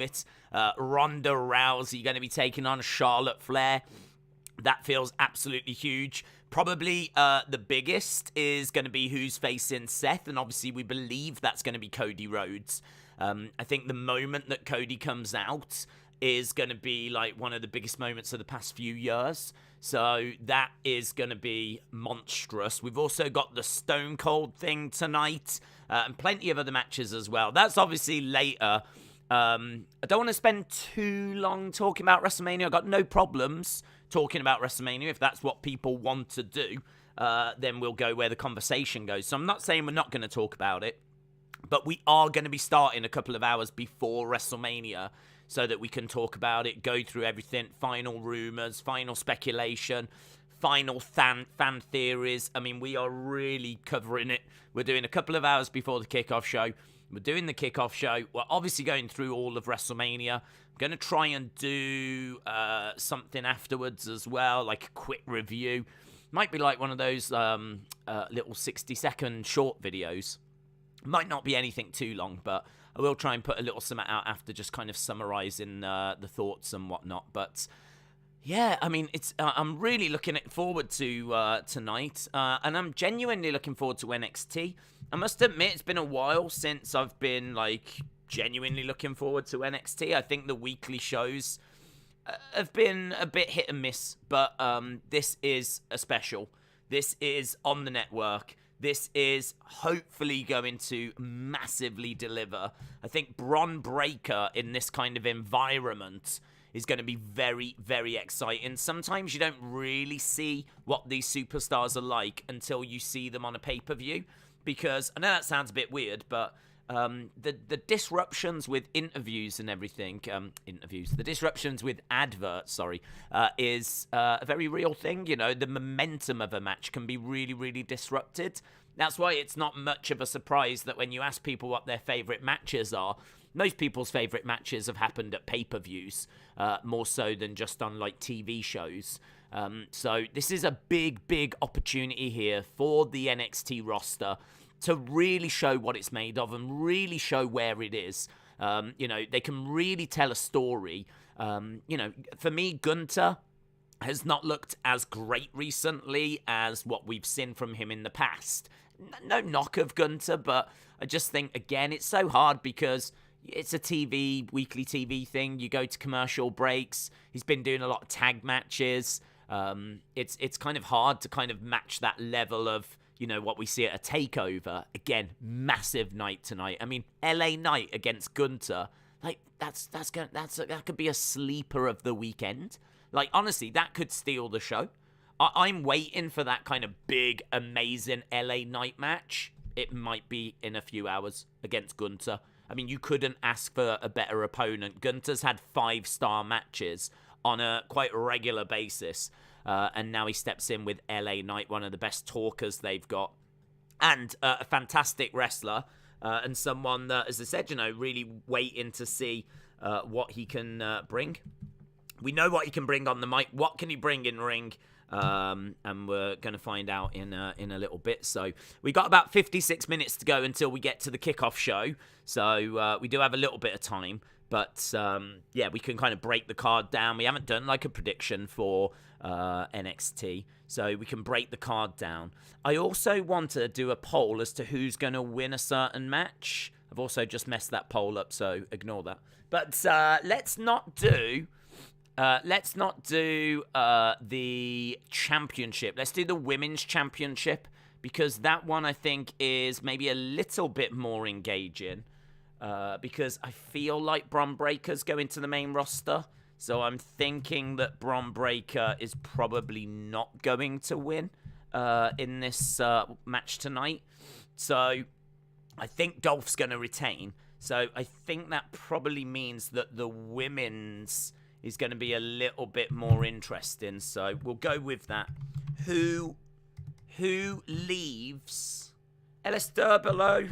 it. Ronda Rousey going to be taking on Charlotte Flair. That feels absolutely huge. Probably the biggest is going to be who's facing Seth, and obviously we believe that's going to be Cody Rhodes. I think the moment that Cody comes out is going to be like one of the biggest moments of the past few years. So that is going to be monstrous. We've also got the Stone Cold thing tonight, and plenty of other matches as well. That's obviously later. I don't want to spend too long talking about WrestleMania. I've got no problems talking about WrestleMania. If that's what people want to do, then we'll go where the conversation goes. So I'm not saying we're not going to talk about it, but we are going to be starting a couple of hours before WrestleMania so that we can talk about it, go through everything, final rumors, final speculation, final fan theories. I mean, we are really covering it. We're doing a couple of hours before the kickoff show. We're doing the kickoff show. We're obviously going through all of WrestleMania. I'm going to try and do something afterwards as well, like a quick review. Might be like one of those little 60-second short videos. Might not be anything too long, but I will try and put a little something out after, just kind of summarizing the thoughts and whatnot. But yeah, I mean, I'm really looking forward to tonight, and I'm genuinely looking forward to NXT. I must admit, it's been a while since I've been like genuinely looking forward to NXT. I think the weekly shows have been a bit hit and miss, but this is a special. This is on the network. This is hopefully going to massively deliver. I think Bron Breakker in this kind of environment is going to be very, very exciting. Sometimes you don't really see what these superstars are like until you see them on a pay-per-view. Because, I know that sounds a bit weird, but the disruptions with interviews and everything, the disruptions with adverts, is a very real thing. You know, the momentum of a match can be really, really disrupted. That's why it's not much of a surprise that when you ask people what their favourite matches are, most people's favourite matches have happened at pay-per-views, more so than just on, like, TV shows. So this is a big, big opportunity here for the NXT roster to really show what it's made of and really show where it is. You know, they can really tell a story. You know, for me, Gunther has not looked as great recently as what we've seen from him in the past. No knock of Gunther, but I just think, again, it's so hard because it's a weekly TV thing. You go to commercial breaks. He's been doing a lot of tag matches. It's kind of hard to kind of match that level of, you know, what we see at a takeover. Again, massive night tonight. I mean, LA Knight against Gunther, like that could be a sleeper of the weekend. Like, honestly, that could steal the show. I'm waiting for that kind of big, amazing LA Knight match. It might be in a few hours against Gunther. I mean, you couldn't ask for a better opponent. Gunther's had 5-star matches on a quite regular basis. And now he steps in with LA Knight, one of the best talkers they've got. And a fantastic wrestler. And someone that, as I said, you know, really waiting to see what he can bring. We know what he can bring on the mic. What can he bring in ring? And we're going to find out in a little bit. So we got about 56 minutes to go until we get to the kickoff show. So we do have a little bit of time. But, yeah, we can kind of break the card down. We haven't done, like, a prediction for NXT. So we can break the card down. I also want to do a poll as to who's going to win a certain match. I've also just messed that poll up, so ignore that. But let's not do the championship. Let's do the women's championship, because that one I think is maybe a little bit more engaging. Because I feel like Bron Breakker's going to the main roster. So I'm thinking that Bron Breakker is probably not going to win in this match tonight. So I think Dolph's going to retain. So I think that probably means that the women's is going to be a little bit more interesting. So we'll go with that. Who leaves? Ellis Durbelo.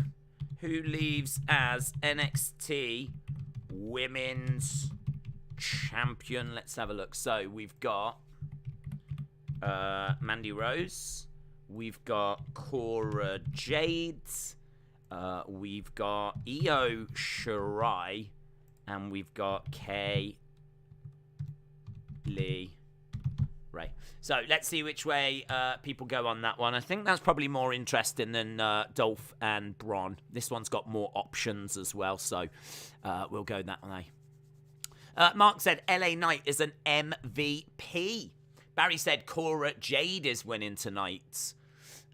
Who leaves as NXT Women's Champion? Let's have a look. So we've got Mandy Rose. We've got Cora Jade. We've got Io Shirai. And we've got Kay, Lee, Ray. So let's see which way people go on that one. I think that's probably more interesting than Dolph and Bron. This one's got more options as well, so we'll go that way. Mark said LA Knight is an MVP. Barry said Cora Jade is winning tonight.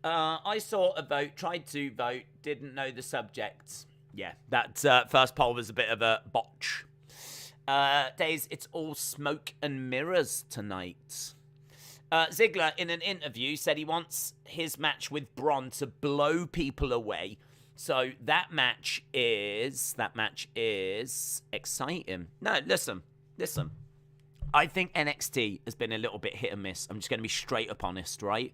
I saw a vote, tried to vote, didn't know the subject. Yeah, that first poll was a bit of a botch. Days, it's all smoke and mirrors tonight. Ziggler, in an interview, said he wants his match with Bron to blow people away. So that match is exciting. No, listen. I think NXT has been a little bit hit and miss. I'm just going to be straight up honest, right?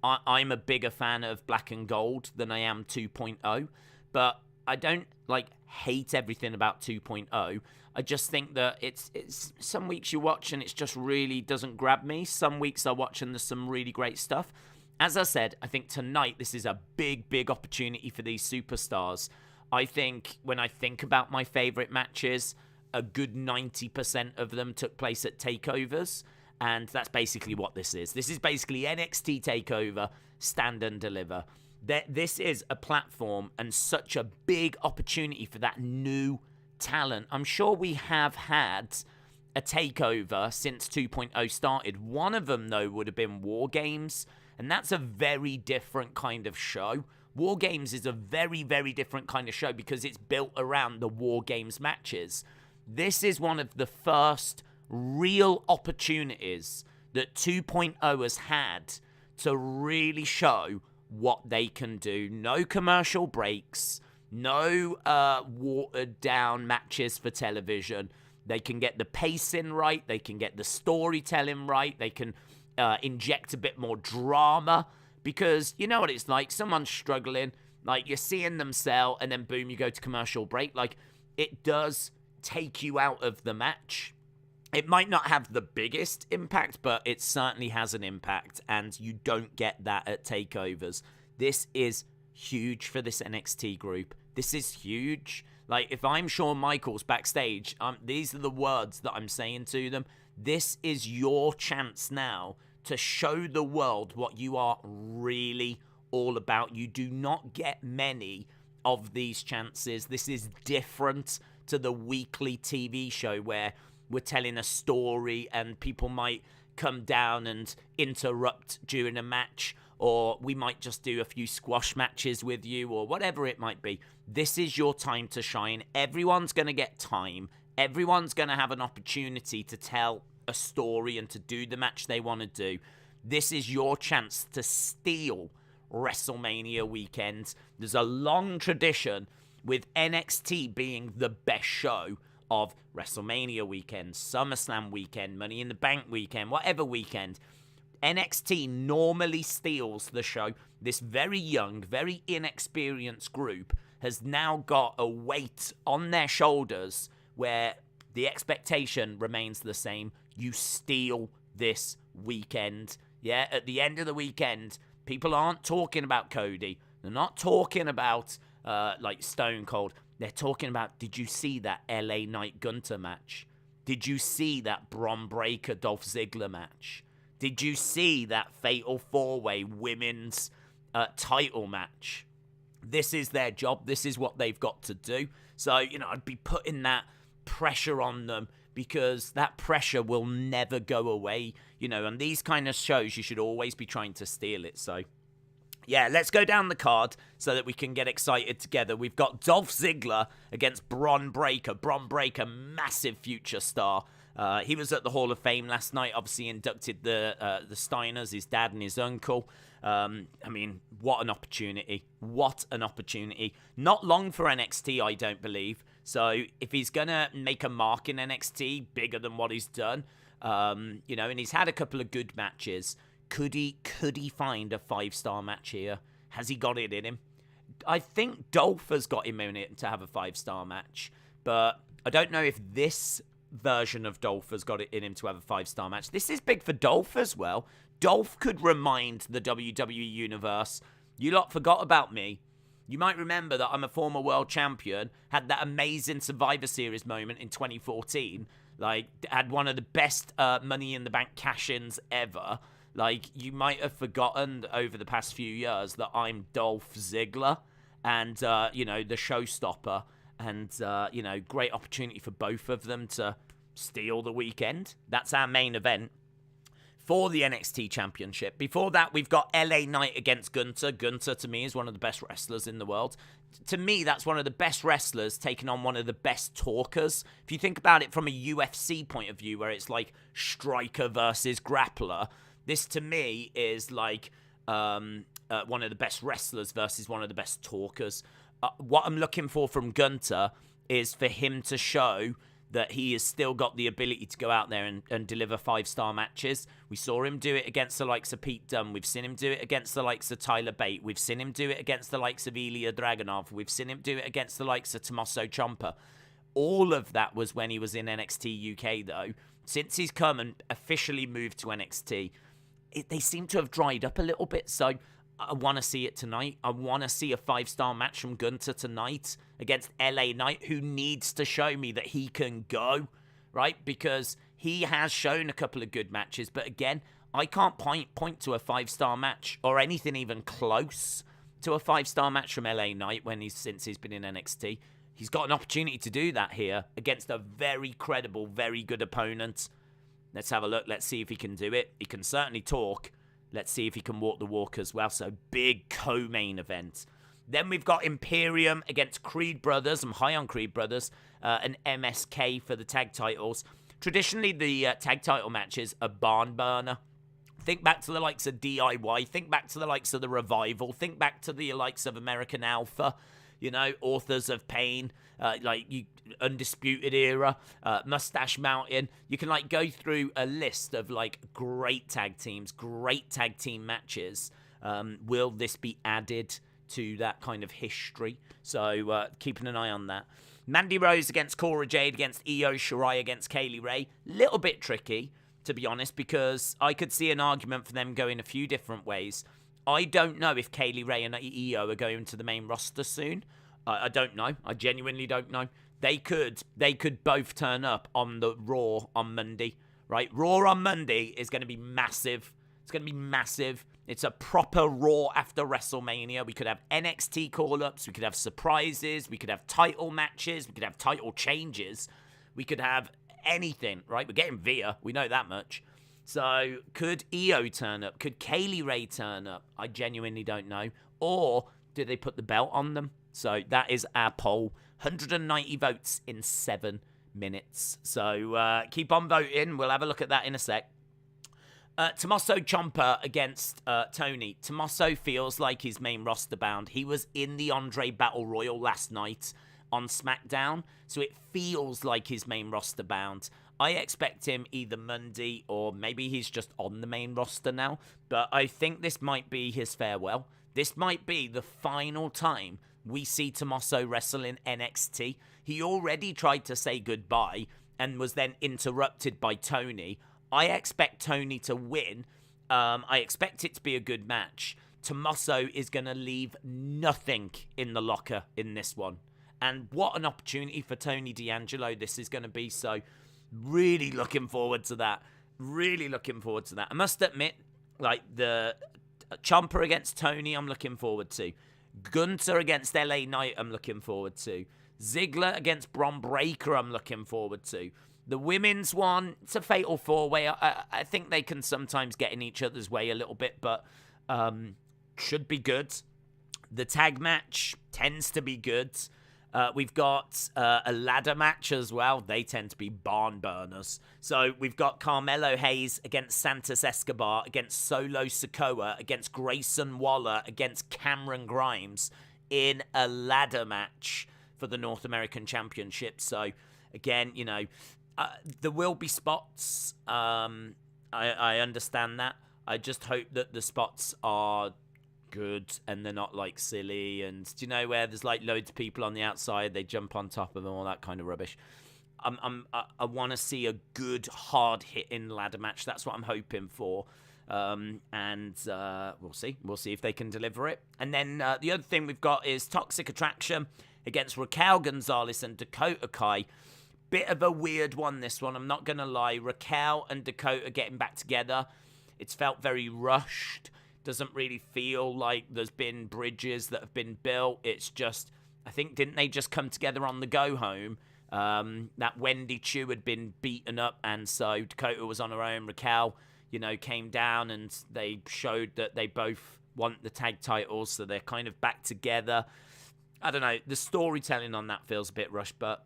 I'm a bigger fan of Black and Gold than I am 2.0, but I don't hate everything about 2.0. I just think that it's some weeks you watch and it just really doesn't grab me. Some weeks I watch and there's some really great stuff. As I said, I think tonight this is a big opportunity for these superstars. I think when I think about my favorite matches, a good 90% of them took place at takeovers. And that's basically what this is. This is basically NXT TakeOver, Stand and Deliver. This is a platform and such a big opportunity for that new talent. I'm sure we have had a takeover since 2.0 started. One of them, though, would have been War Games. And that's a very different kind of show. War Games is a very different kind of show because it's built around the War Games matches. This is one of the first real opportunities that 2.0 has had to really show what they can do. No commercial breaks, no watered down matches for television. They can get the pacing right, they can get the storytelling right, they can inject a bit more drama, because you know what it's like, someone's struggling, you're seeing them sell and then boom, you go to commercial break. It does take you out of the match. It might not have the biggest impact, but it certainly has an impact, and you don't get that at takeovers. This is huge for this NXT group. This is huge. If I'm Shawn Michaels backstage, these are the words that I'm saying to them. This is your chance now to show the world what you are really all about. You do not get many of these chances. This is different to the weekly TV show where we're telling a story and people might come down and interrupt during a match, or we might just do a few squash matches with you, or whatever it might be. This is your time to shine. Everyone's going to get time. Everyone's going to have an opportunity to tell a story and to do the match they want to do. This is your chance to steal WrestleMania weekend. There's a long tradition with NXT being the best show of WrestleMania weekend, SummerSlam weekend, Money in the Bank weekend, whatever weekend. NXT normally steals the show. This very young, very inexperienced group has now got a weight on their shoulders where the expectation remains the same. You steal this weekend. Yeah, at the end of the weekend, people aren't talking about Cody. They're not talking about Stone Cold. They're talking about, did you see that LA Knight Gunther match? Did you see that Bron Breakker Dolph Ziggler match? Did you see that Fatal 4-Way women's title match? This is their job. This is what they've got to do. So, I'd be putting that pressure on them, because that pressure will never go away. And these kind of shows, you should always be trying to steal it. So, yeah, let's go down the card so that we can get excited together. We've got Dolph Ziggler against Bron Breakker. Bron Breakker, massive future star. He was at the Hall of Fame last night. Obviously inducted the Steiners, his dad and his uncle. What an opportunity. What an opportunity. Not long for NXT, I don't believe. So if he's going to make a mark in NXT, bigger than what he's done, and he's had a couple of good matches, could he find a 5-star match here? Has he got it in him? I think Dolph has got him in it to have a 5-star match, but I don't know if this version of Dolph has got it in him to have a 5-star match. This is big for Dolph as well. Dolph could remind the WWE Universe, you lot forgot about me. You might remember that I'm a former world champion, had that amazing Survivor Series moment in 2014, like, had one of the best Money in the Bank cash-ins ever. Like, you might have forgotten over the past few years that I'm Dolph Ziggler and, the showstopper. And, great opportunity for both of them to steal the weekend. That's our main event for the NXT Championship. Before that, we've got LA Knight against Gunther. Gunther, to me, is one of the best wrestlers in the world. To me, that's one of the best wrestlers taking on one of the best talkers. If you think about it from a UFC point of view, where it's like striker versus grappler, this, to me, is like one of the best wrestlers versus one of the best talkers. What I'm looking for from Gunther is for him to show that he has still got the ability to go out there and deliver 5-star matches. We saw him do it against the likes of Pete Dunne. We've seen him do it against the likes of Tyler Bate. We've seen him do it against the likes of Ilya Dragunov. We've seen him do it against the likes of Tommaso Ciampa. All of that was when he was in NXT UK, though. Since he's come and officially moved to NXT, they seem to have dried up a little bit, so I want to see it tonight. I want to see a 5-star match from Gunther tonight against LA Knight, who needs to show me that he can go, right? Because he has shown a couple of good matches, but again, I can't point to a 5-star match or anything even close to a 5-star match from LA Knight since he's been in NXT. He's got an opportunity to do that here against a very credible, very good opponent. Let's have a look. Let's see if he can do it. He can certainly talk. Let's see if he can walk the walk as well. So, big co-main event. Then we've got Imperium against Creed Brothers. I'm high on Creed Brothers. And MSK for the tag titles. Traditionally, the tag title matches are barn burner. Think back to the likes of DIY. Think back to the likes of The Revival. Think back to the likes of American Alpha. Authors of Pain. Undisputed Era, Mustache Mountain. You can go through a list of great tag teams, great tag team matches. Will this be added to that kind of history? So keeping an eye on that. Mandy Rose against Cora Jade against Io Shirai against Kaylee Ray. Little bit tricky, to be honest, because I could see an argument for them going a few different ways. I don't know if Kaylee Ray and Io are going to the main roster soon. I don't know. I genuinely don't know. They could both turn up on the Raw on Monday, right? Raw on Monday is going to be massive. It's going to be massive. It's a proper Raw after WrestleMania. We could have NXT call-ups. We could have surprises. We could have title matches. We could have title changes. We could have anything, right? We're getting Via. We know that much. So could Io turn up? Could Kaylee Ray turn up? I genuinely don't know. Or do they put the belt on them? So that is our poll. 190 votes in 7 minutes. So keep on voting. We'll have a look at that in a sec. Tommaso Ciampa against Tony. Tommaso feels like he's main roster bound. He was in the Andre Battle Royal last night on SmackDown, so it feels like he's main roster bound. I expect him either Monday or maybe he's just on the main roster now, but I think this might be his farewell. This might be the final time we see Tommaso wrestle in NXT. He already tried to say goodbye and was then interrupted by Tony. I expect Tony to win. I expect it to be a good match. Tommaso is going to leave nothing in the locker in this one. And what an opportunity for Tony D'Angelo this is going to be. So really looking forward to that. Really looking forward to that. I must admit, the Ciampa against Tony, I'm looking forward to. Gunther against LA Knight, I'm looking forward to. Ziggler against Bron Breakker, I'm looking forward to. The women's one, it's a fatal four-way. I think they can sometimes get in each other's way a little bit, but should be good. The tag match tends to be good. We've got a ladder match as well. They tend to be barn burners. So we've got Carmelo Hayes against Santos Escobar, against Solo Sikoa, against Grayson Waller, against Cameron Grimes in a ladder match for the North American Championship. So again, there will be spots. I understand that. I just hope that the spots are good and they're not silly, and do you know where there's loads of people on the outside, they jump on top of them, all that kind of rubbish. I want to see a good hard hitting ladder match. That's what I'm hoping for. We'll see. We'll see if they can deliver it. And then the other thing we've got is Toxic Attraction against Raquel Gonzalez and Dakota Kai. Bit of a weird one, this one. I'm not going to lie. Raquel and Dakota getting back together. It's felt very rushed. Doesn't really feel like there's been bridges that have been built. It's just, I think, didn't they just come together on the go home? That Wendy Chu had been beaten up, and so Dakota was on her own. Raquel, came down, and they showed that they both want the tag titles, so they're kind of back together. I don't know. The storytelling on that feels a bit rushed, but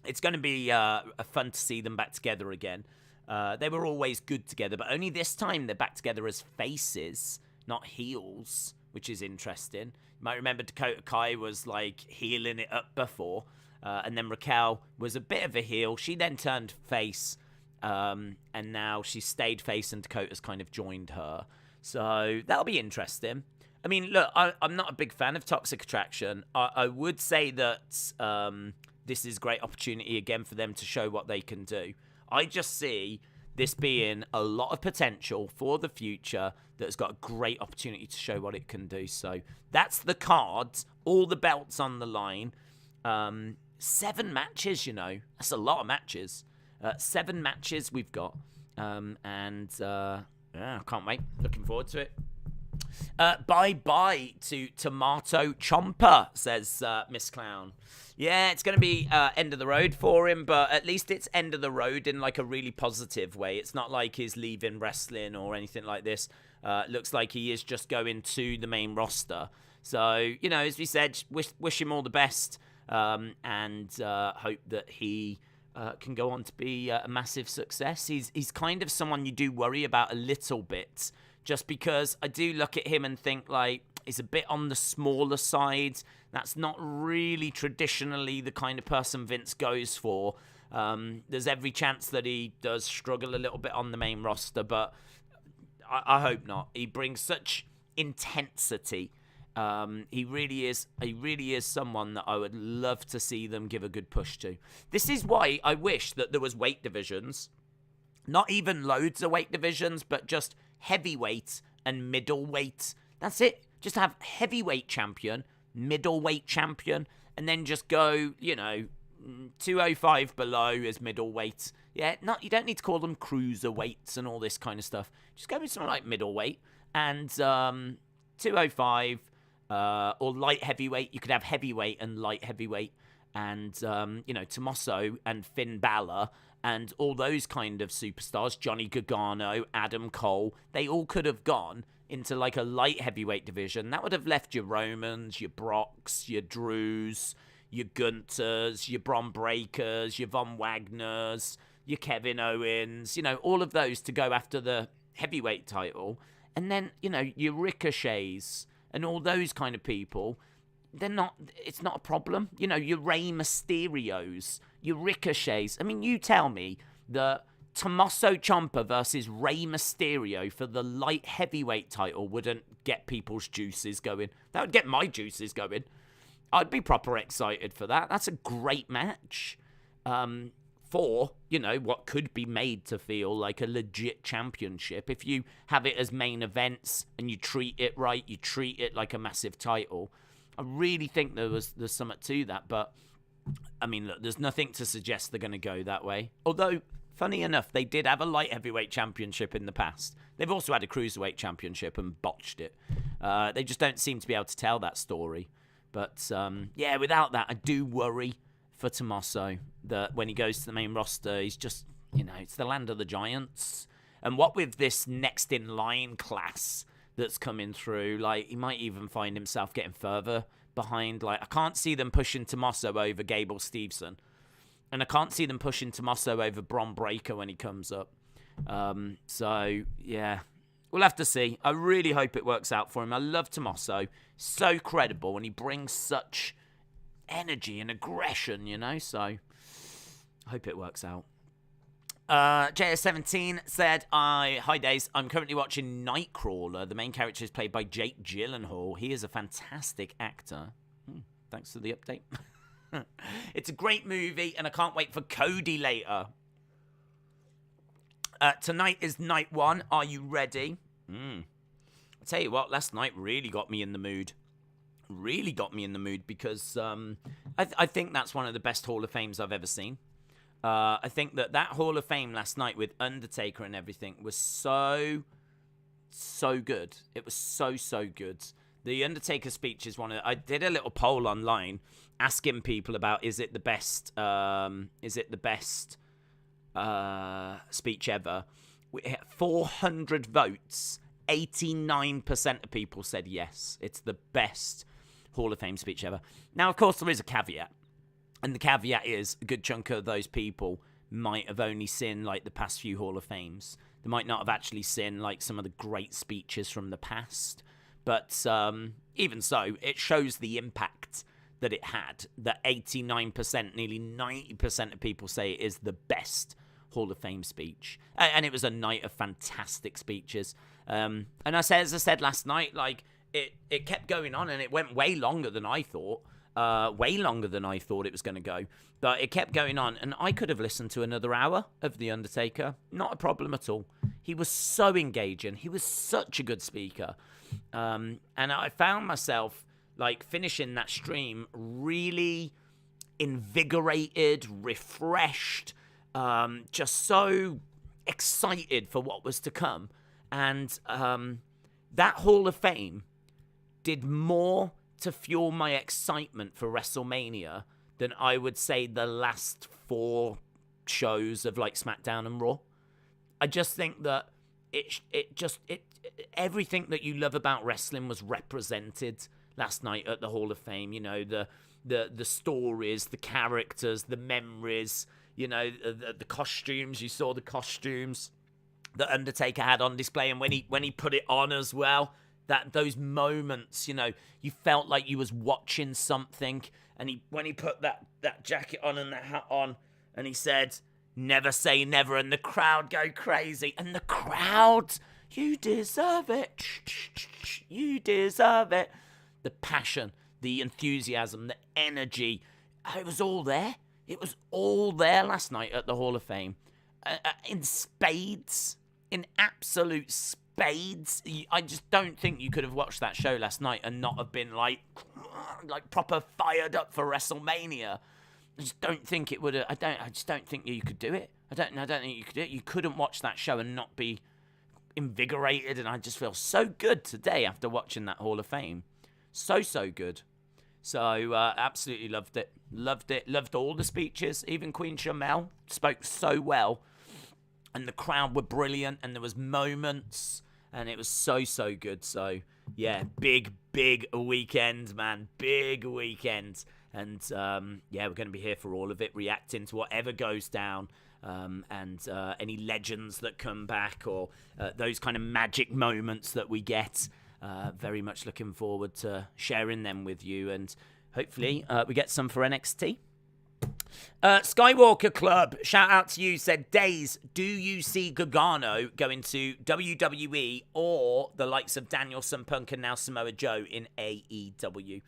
it's going to be fun to see them back together again. They were always good together, but only this time they're back together as faces, not heels, which is interesting. You might remember Dakota Kai was like healing it up before, and then Raquel was a bit of a heel. She then turned face, and now she stayed face, and Dakota's kind of joined her. So that'll be interesting. I mean, look, I'm not a big fan of Toxic Attraction. I would say that this is a great opportunity again for them to show what they can do. I just see this being a lot of potential for the future that's got a great opportunity to show what it can do. So that's the cards, all the belts on the line. 7 matches, that's a lot of matches. 7 matches we've got. I can't wait. Looking forward to it. Bye-bye to Tommaso Ciampa, says Miss Clown. Yeah, it's going to be end of the road for him, but at least it's end of the road in like a really positive way. It's not like he's leaving wrestling or anything like this. Looks like he is just going to the main roster. So, as we said, wish him all the best, and hope that he can go on to be a massive success. He's kind of someone you do worry about a little bit, just because I do look at him and think, like, he's a bit on the smaller side. That's not really traditionally the kind of person Vince goes for. There's every chance that he does struggle a little bit on the main roster, but I hope not. He brings such intensity. He really is someone that I would love to see them give a good push to. This is why I wish that there was weight divisions. Not even loads of weight divisions, but just heavyweight and middleweight. That's it. Just have heavyweight champion, middleweight champion, and then just go, 205 below as middleweight. Yeah, you don't need to call them cruiserweights and all this kind of stuff. Just go with something like middleweight and 205 or light heavyweight. You could have heavyweight and light heavyweight, and Tommaso and Finn Balor and all those kind of superstars, Johnny Gargano, Adam Cole, they all could have gone into like a light heavyweight division. That would have left your Romans, your Brocks, your Drews, your Gunters, your Bron Breakers, your Von Wagners, your Kevin Owens, all of those to go after the heavyweight title. And then, your Ricochets and all those kind of people, it's not a problem. Your Rey Mysterios, your Ricochets. I mean, you tell me that Tommaso Ciampa versus Rey Mysterio for the light heavyweight title wouldn't get people's juices going. That would get my juices going. I'd be proper excited for that. That's a great match. For, what could be made to feel like a legit championship. If you have it as main events and you treat it right, you treat it like a massive title. I really think there's something to that, but I mean, look, there's nothing to suggest they're going to go that way. Although, funny enough, they did have a light heavyweight championship in the past. They've also had a cruiserweight championship and botched it. They just don't seem to be able to tell that story. But, without that, I do worry for Tommaso that when he goes to the main roster, he's just, it's the land of the giants. And what with this next in line class that's coming through, like, he might even find himself getting further behind. Like, I can't see them pushing Tommaso over Gable Steveson. And I can't see them pushing Tommaso over Bron Breakker when he comes up. So, yeah. We'll have to see. I really hope it works out for him. I love Tommaso. So credible, and he brings such energy and aggression, so I hope it works out. JS17 said, hi Days, I'm currently watching Nightcrawler. The main character is played by Jake Gyllenhaal. He is a fantastic actor. Thanks for the update. It's a great movie, and I can't wait for Cody later. Tonight is night 1. Are you ready? I'll tell you what, last night really got me in the mood. Really got me in the mood because I think that's one of the best Hall of Fames I've ever seen. I think that Hall of Fame last night with Undertaker and everything was so good. It was so good. The Undertaker speech is I did a little poll online asking people about is it the best speech ever. 400 votes, 89% of people said yes. It's the best Hall of Fame speech ever. Now, of course, there is a caveat. And the caveat is a good chunk of those people might have only seen like the past few Hall of Fames. They might not have actually seen like some of the great speeches from the past. But even so, it shows the impact that it had. That 89%, nearly 90% of people say it is the best Hall of Fame speech. And it was a night of fantastic speeches. And as I said last night, like it kept going on and it went way longer than I thought. Way longer than I thought it was going to go. But it kept going on, and I could have listened to another hour of The Undertaker. Not a problem at all. He was so engaging. He was such a good speaker. And I found myself, like, finishing that stream really invigorated, refreshed, just so excited for what was to come. And that Hall of Fame did more to fuel my excitement for WrestleMania than I would say the last 4 shows of like SmackDown and Raw. I just think that it everything that you love about wrestling was represented last night at the Hall of Fame. You know, the stories, the characters, the memories, you know, the costumes. You saw the costumes that Undertaker had on display, and when he put it on as well. Those moments, you know, you felt like you was watching something. And when he put that jacket on and that hat on, and he said, "Never say never," and the crowd go crazy. And the crowd, you deserve it. You deserve it. The passion, the enthusiasm, the energy, it was all there. It was all there last night at the Hall of Fame. In spades, in absolute spades. I just don't think you could have watched that show last night and not have been like proper fired up for WrestleMania. I just don't think it would have. I just don't think you could do it. I don't think you could do it. You couldn't watch that show and not be invigorated. And I just feel so good today after watching that Hall of Fame. So good. So absolutely loved it. Loved all the speeches. Even Queen Shamel spoke so well. And the crowd were brilliant. And there was moments. And it was so good. So, yeah, big weekend, man. Big weekend. And, yeah, we're going to be here for all of it, reacting to whatever goes down. And any legends that come back or those kind of magic moments that we get. Very much looking forward to sharing them with you. And hopefully we get some for NXT. Skywalker Club, shout out to you, said, Days, do you see Gargano going to WWE or the likes of Danielson, Punk, and now Samoa Joe in AEW?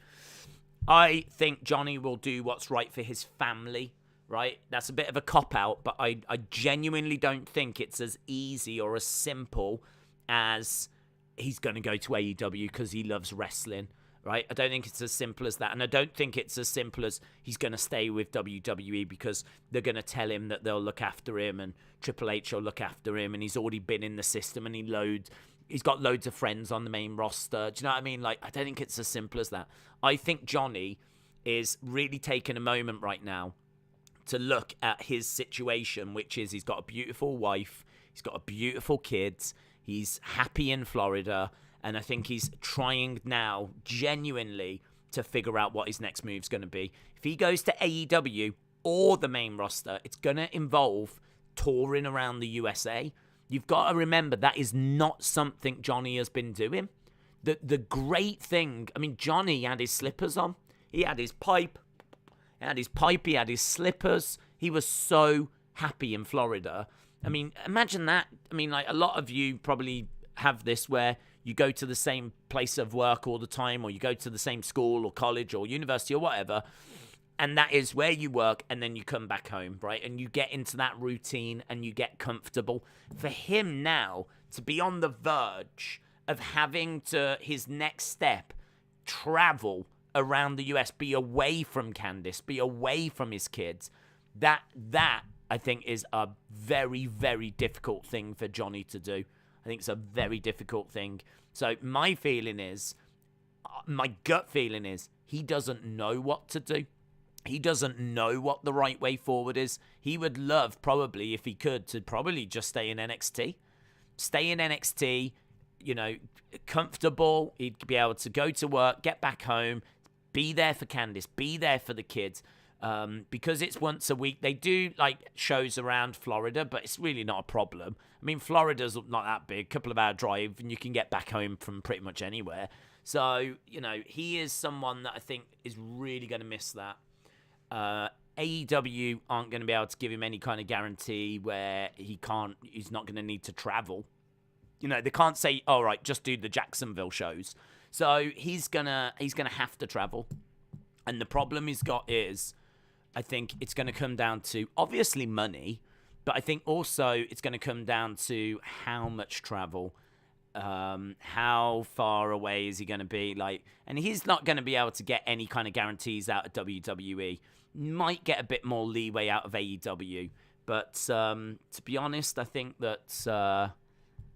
I think Johnny will do what's right for his family, right? That's a bit of a cop-out, but I genuinely don't think it's as easy or as simple as he's going to go to AEW because he loves wrestling. Right? I don't think it's as simple as that. And I don't think it's as simple as he's going to stay with WWE because they're going to tell him that they'll look after him and Triple H will look after him and he's already been in the system and he's got loads of friends on the main roster. Do you know what I mean? Like, I don't think it's as simple as that. I think Johnny is really taking a moment right now to look at his situation, which is he's got a beautiful wife, he's got a beautiful kid, he's happy in Florida. And I think he's trying now, genuinely, to figure out what his next move's going to be. If he goes to AEW or the main roster, it's going to involve touring around the USA. You've got to remember, that is not something Johnny has been doing. The great thing, I mean, Johnny had his slippers on. He had his pipe. He had his slippers. He was so happy in Florida. I mean, imagine that. I mean, like, a lot of you probably have this where you go to the same place of work all the time, or you go to the same school or college or university or whatever, and that is where you work, and then you come back home, right? And you get into that routine and you get comfortable. For him now to be on the verge of having to, his next step, travel around the US, be away from Candice, be away from his kids, that I think is a very, very difficult thing for Johnny to do. I think it's a very difficult thing. So my gut feeling is he doesn't know what to do. He doesn't know what the right way forward is. He would love, probably, if he could, to probably just stay in NXT. Stay in NXT, comfortable. He'd be able to go to work, get back home, be there for Candice, be there for the kids. Because it's once a week. They do, shows around Florida, but it's really not a problem. I mean, Florida's not that big, couple of hour drive, and you can get back home from pretty much anywhere. So, he is someone that I think is really going to miss that. AEW aren't going to be able to give him any kind of guarantee where he's not going to need to travel. They can't say, all right, just do the Jacksonville shows. So he's gonna have to travel. And the problem he's got is, I think it's going to come down to, obviously, money, but I think also it's going to come down to how much travel. How far away is he going to be? And he's not going to be able to get any kind of guarantees out of WWE. Might get a bit more leeway out of AEW, but to be honest, I think that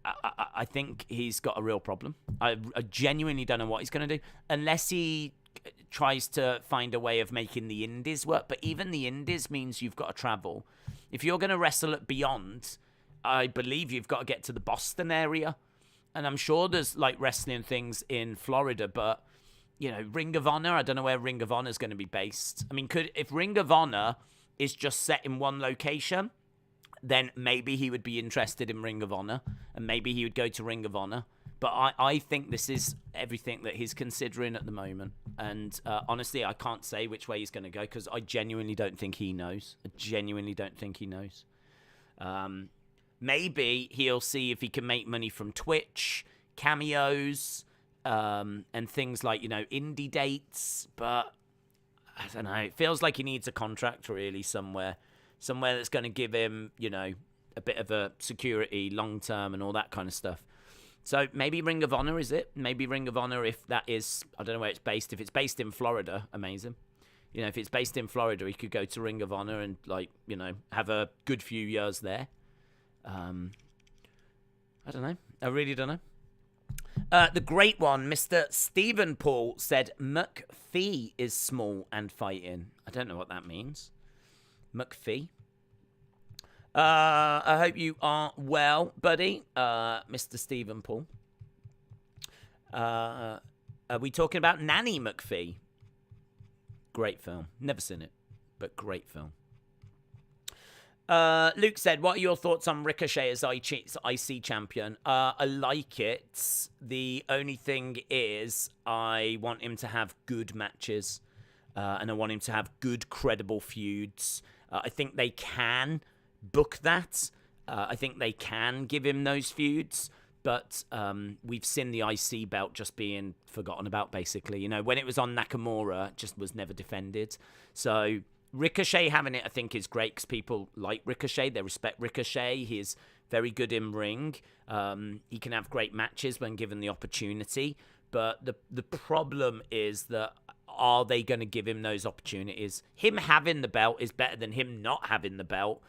I think he's got a real problem. I genuinely don't know what he's going to do unless he tries to find a way of making the indies work. But even the indies means you've got to travel. If you're going to wrestle at Beyond, I believe you've got to get to the Boston area. And I'm sure there's wrestling things in Florida, but Ring of Honor, I don't know where Ring of Honor is going to be based. I mean, if Ring of Honor is just set in one location, then maybe he would be interested in Ring of Honor, and maybe he would go to Ring of Honor. But I think this is everything that he's considering at the moment. And honestly, I can't say which way he's going to go because I genuinely don't think he knows. Maybe he'll see if he can make money from Twitch, cameos, and things like, indie dates. But I don't know. It feels like he needs a contract really somewhere that's going to give him, a bit of a security long term and all that kind of stuff. So maybe Ring of Honor is it? Maybe Ring of Honor, if that is, I don't know where it's based. If it's based in Florida, amazing. If it's based in Florida, he could go to Ring of Honor and have a good few years there. I don't know. I really don't know. The great one, Mr. Stephen Paul, said McPhee is small and fighting. I don't know what that means. McPhee. I hope you are well, buddy, Mr. Stephen Paul. Are we talking about Nanny McPhee? Great film. Never seen it, but great film. Luke said, what are your thoughts on Ricochet as IC champion? I like it. The only thing is I want him to have good matches, and I want him to have good, credible feuds. I think they can book that. I think they can give him those feuds, but we've seen the IC belt just being forgotten about, basically. When it was on Nakamura, it just was never defended. So Ricochet having it, I think, is great because people like Ricochet. They respect Ricochet. He's very good in ring. He can have great matches when given the opportunity. But the problem is that, are they going to give him those opportunities? Him having the belt is better than him not having the belt.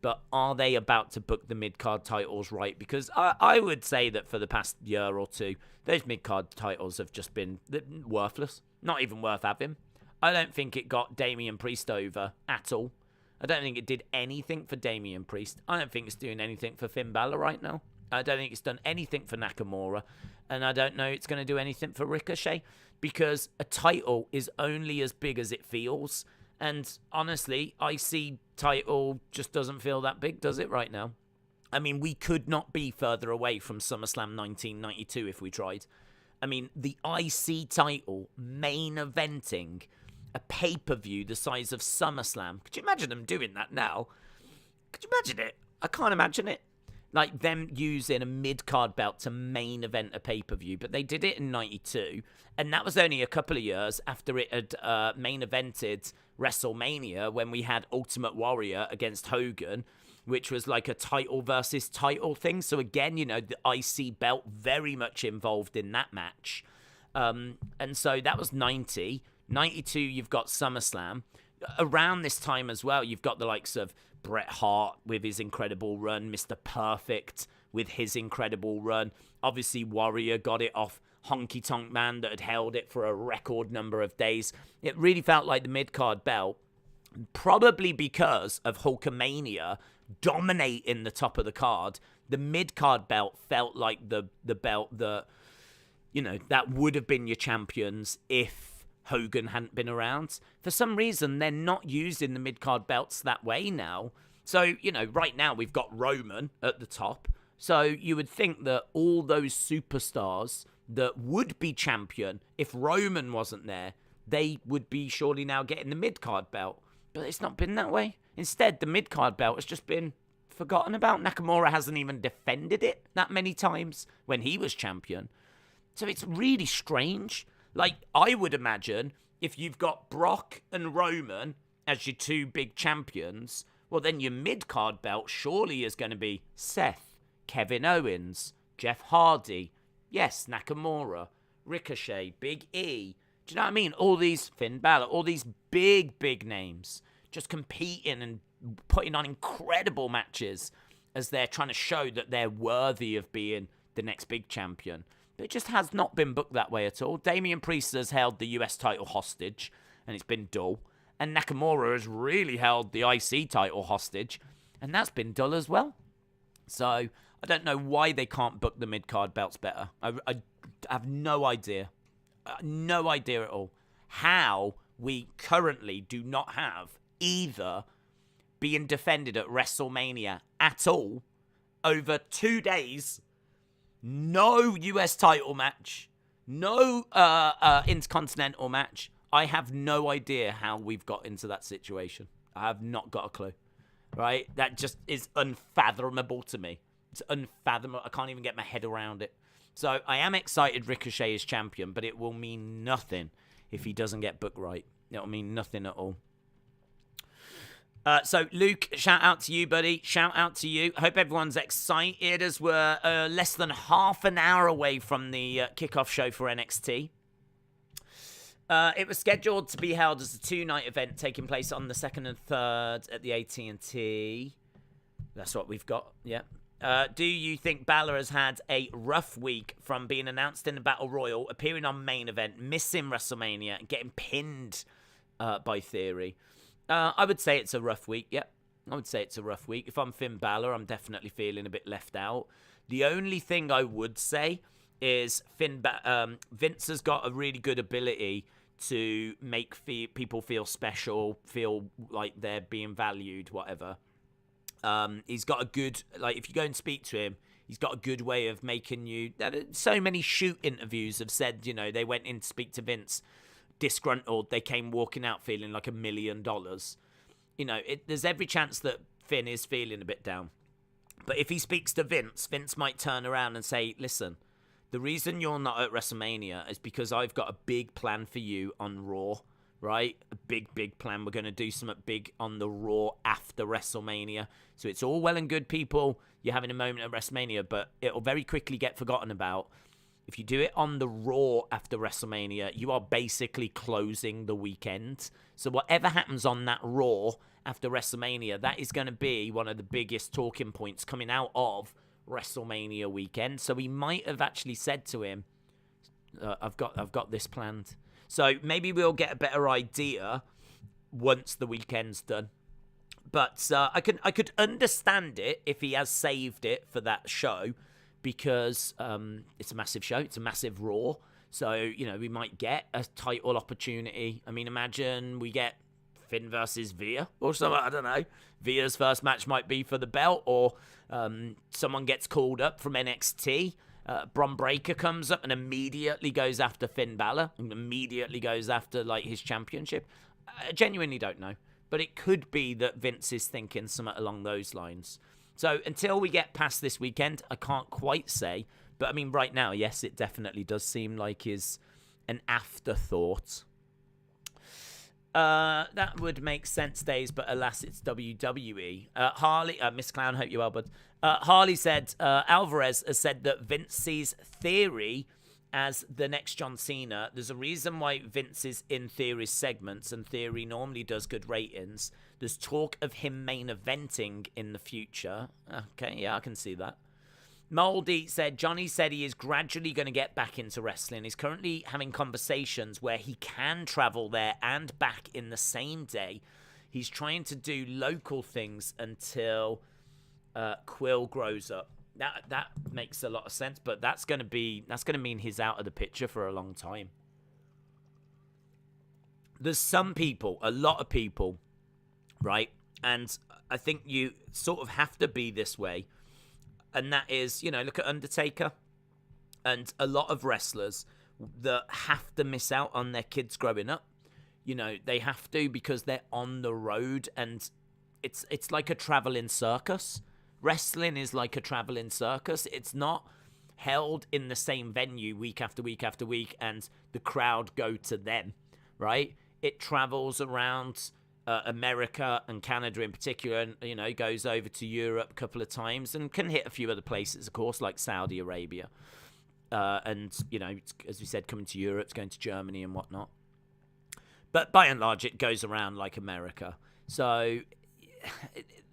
But are they about to book the mid-card titles right? Because I would say that for the past year or two, those mid-card titles have just been worthless. Not even worth having. I don't think it got Damian Priest over at all. I don't think it did anything for Damian Priest. I don't think it's doing anything for Finn Balor right now. I don't think it's done anything for Nakamura. And I don't know it's going to do anything for Ricochet. Because a title is only as big as it feels. And honestly, IC title just doesn't feel that big, does it, right now? I mean, we could not be further away from SummerSlam 1992 if we tried. I mean, the IC title main eventing a pay-per-view the size of SummerSlam. Could you imagine them doing that now? Could you imagine it? I can't imagine it. Like them using a mid-card belt to main event a pay-per-view. But they did it in 92. And that was only a couple of years after it had main evented WrestleMania when we had Ultimate Warrior against Hogan. which was like a title versus title thing. So again, you know, the IC belt very much involved in that match. And so that was 90. 92, you've got SummerSlam. Around this time as well, you've got the likes of Bret Hart with his incredible run, Mr. Perfect with his incredible run. Obviously, Warrior got it off Honky Tonk Man that had held it for a record number of days. It really felt like the mid-card belt, probably because of Hulkamania dominating the top of the card. The mid-card belt felt like the belt that, you know, that would have been your champions if Hogan hadn't been around. For some reason, they're not using the mid-card belts that way now. So, you know, right now we've got Roman at the top. So you would think that all those superstars that would be champion, if Roman wasn't there, they would be surely now getting the mid-card belt. But it's not been that way. Instead, the mid-card belt has just been forgotten about. Nakamura hasn't even defended it that many times when he was champion. So it's really strange. Like, I would imagine if you've got Brock and Roman as your two big champions, well, then your mid-card belt surely is going to be Seth, Kevin Owens, Jeff Hardy, yes, Nakamura, Ricochet, Big E. Do you know what I mean? All these, Finn Balor, all these big names just competing and putting on incredible matches as they're trying to show that they're worthy of being the next big champion. But it just has not been booked that way at all. Damian Priest has held the US title hostage, and it's been dull. And Nakamura has really held the IC title hostage, and that's been dull as well. So I don't know why they can't book the mid-card belts better. I have no idea. No idea at all how we currently do not have either being defended at WrestleMania at all over 2 days. No US title match. No Intercontinental match. I have no idea how we've got into that situation. I have not got a clue. Right? That just is unfathomable to me. It's unfathomable. I can't even get my head around it. So I am excited Ricochet is champion, but it will mean nothing if he doesn't get booked right. It will mean nothing at all. So, Luke, shout out to you, buddy. Shout out to you. I hope everyone's excited as we're less than half an hour away from the kickoff show for NXT. It was scheduled to be held as a 2-night event taking place on the 2nd and 3rd at the AT&T. That's what we've got, yeah. Do you think Balor has had a rough week from being announced in the Battle Royal, appearing on main event, missing WrestleMania, and getting pinned by Theory? I would say it's a rough week, yep. I would say it's a rough week. If I'm Finn Balor, I'm definitely feeling a bit left out. The only thing I would say is Vince has got a really good ability to make people feel special, feel like they're being valued, whatever. He's got a good, like, if you go and speak to him, he's got a good way of making you, so many shoot interviews have said, you know, they went in to speak to Vince, disgruntled, they came walking out feeling like $1 million. You know, there's every chance that Finn is feeling a bit down. But if he speaks to Vince, Vince might turn around and say, listen, the reason you're not at WrestleMania is because I've got a big plan for you on Raw, right? A big plan. We're going to do something big on the Raw after WrestleMania. So it's all well and good, people. You're having a moment at WrestleMania, but it'll very quickly get forgotten about. If you do it on the Raw after WrestleMania, you are basically closing the weekend. So whatever happens on that Raw after WrestleMania, that is going to be one of the biggest talking points coming out of WrestleMania weekend. So he might have actually said to him, I've got this planned. So maybe we'll get a better idea once the weekend's done. But I could understand it if he has saved it for that show, because it's a massive show. It's a massive Raw. So, you know, we might get a title opportunity. I mean, imagine we get Finn versus Veer or something. I don't know. Veer's first match might be for the belt, or someone gets called up from NXT. Bron Breakker comes up and immediately goes after Finn Balor and immediately goes after, like, his championship. I genuinely don't know. But it could be that Vince is thinking something along those lines. So until we get past this weekend, I can't quite say. But I mean, right now, yes, it definitely does seem like is an afterthought. That would make sense, Days, but alas, it's WWE. Harley, Miss Clown, hope you well, bud. Harley said, Alvarez has said that Vince sees Theory as the next John Cena. There's a reason why Vince is in Theory's segments, and Theory normally does good ratings. There's talk of him main eventing in the future. Okay, yeah, I can see that. Moldy said, Johnny said he is gradually going to get back into wrestling. He's currently having conversations where he can travel there and back in the same day. He's trying to do local things until Quill grows up. That makes a lot of sense, but that's going to mean he's out of the picture for a long time. There's some people, a lot of people, right? And I think you sort of have to be this way. And that is, look at Undertaker and a lot of wrestlers that have to miss out on their kids growing up. They have to because they're on the road, and it's like a traveling circus. Wrestling is like a traveling circus. It's not held in the same venue week after week after week and the crowd go to them, right? It travels around America and Canada in particular, and goes over to Europe a couple of times and can hit a few other places, of course, like Saudi Arabia, and as we said, coming to Europe, it's going to Germany and whatnot. But by and large, it goes around like America. So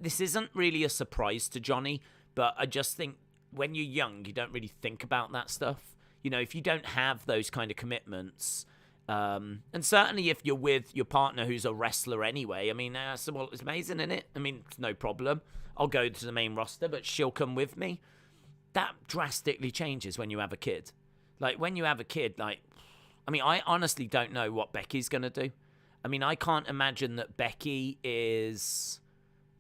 this isn't really a surprise to Johnny, but I just think when you're young, you don't really think about that stuff. If you don't have those kind of commitments. And certainly if you're with your partner who's a wrestler anyway, so, well, it's amazing, isn't it? It's no problem. I'll go to the main roster, but she'll come with me. That drastically changes when you have a kid. Like, when you have a kid, I honestly don't know what Becky's going to do. I can't imagine that Becky is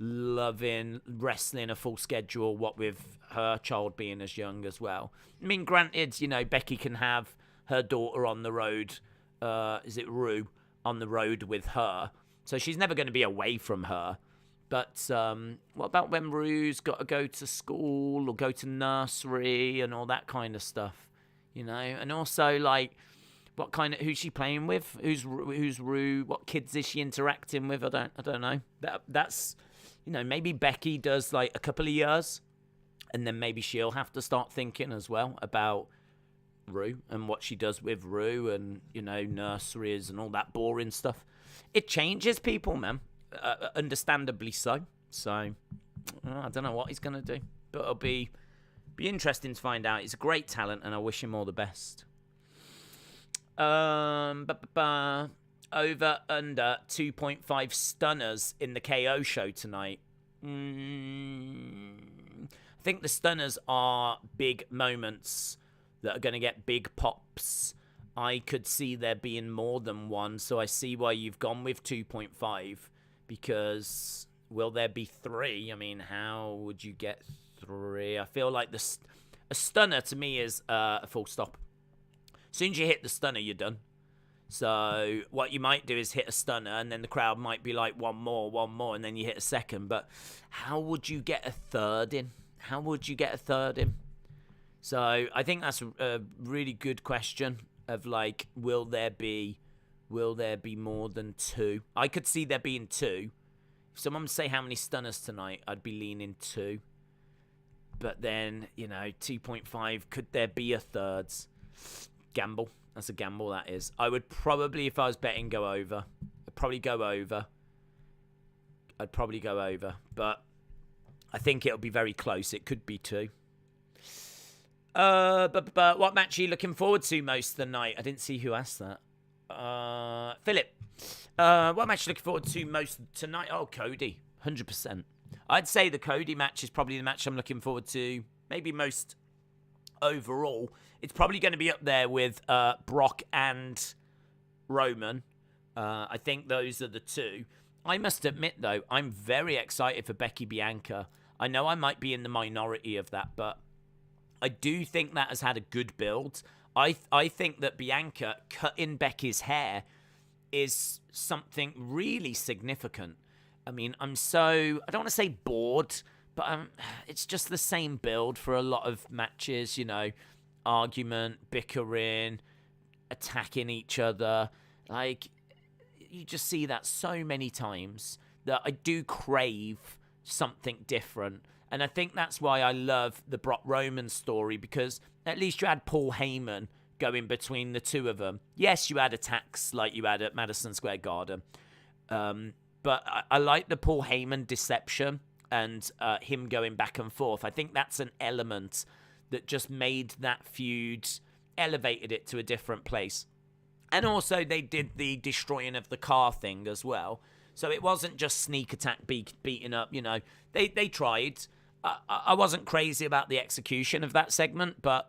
loving wrestling a full schedule, what with her child being as young as well. Granted, Becky can have her daughter on the road. Is it Rue on the road with her? So she's never going to be away from her. But what about when Rue's got to go to school or go to nursery and all that kind of stuff? And also who's she playing with? Who's Rue? What kids is she interacting with? I don't know. That's maybe Becky does a couple of years, and then maybe she'll have to start thinking as well about Rue and what she does with Rue and nurseries and all that boring stuff. It changes people, man, understandably so. I don't know what he's gonna do, but it'll be interesting to find out. He's a great talent and I wish him all the best. Over under 2.5 stunners in the KO show tonight. I think the stunners are big moments that are going to get big pops. I could see there being more than one, so I see why you've gone with 2.5, because will there be 3? How would you get 3? I feel like a stunner to me is a full stop. As soon as you hit the stunner, you're done. So what you might do is hit a stunner, and then the crowd might be like, one more, and then you hit a second. But how would you get a third in? So I think that's a really good question of will there be more than 2? I could see there being 2. If someone say how many stunners tonight, I'd be leaning 2. But then, 2.5, could there be a third? Gamble. That's a gamble, that is. I would probably, if I was betting, go over. I'd probably go over. But I think it'll be very close. It could be 2. But what match are you looking forward to most of the night? I didn't see who asked that. Philip. What match are you looking forward to most tonight? Oh, Cody. 100%. I'd say the Cody match is probably the match I'm looking forward to. Maybe most overall. It's probably going to be up there with Brock and Roman. I think those are the 2. I must admit, though, I'm very excited for Becky Bianca. I know I might be in the minority of that, but I do think that has had a good build. I think that Bianca cutting Becky's hair is something really significant. I don't want to say bored, but it's just the same build for a lot of matches, argument, bickering, attacking each other. you just see that so many times that I do crave something different. And I think that's why I love the Brock Roman story, because at least you had Paul Heyman going between the two of them. Yes, you had attacks like you had at Madison Square Garden. But I like the Paul Heyman deception and him going back and forth. I think that's an element that just made that feud, elevated it to a different place. And also they did the destroying of the car thing as well. So it wasn't just sneak attack beating up, you know. They tried. I wasn't crazy about the execution of that segment, but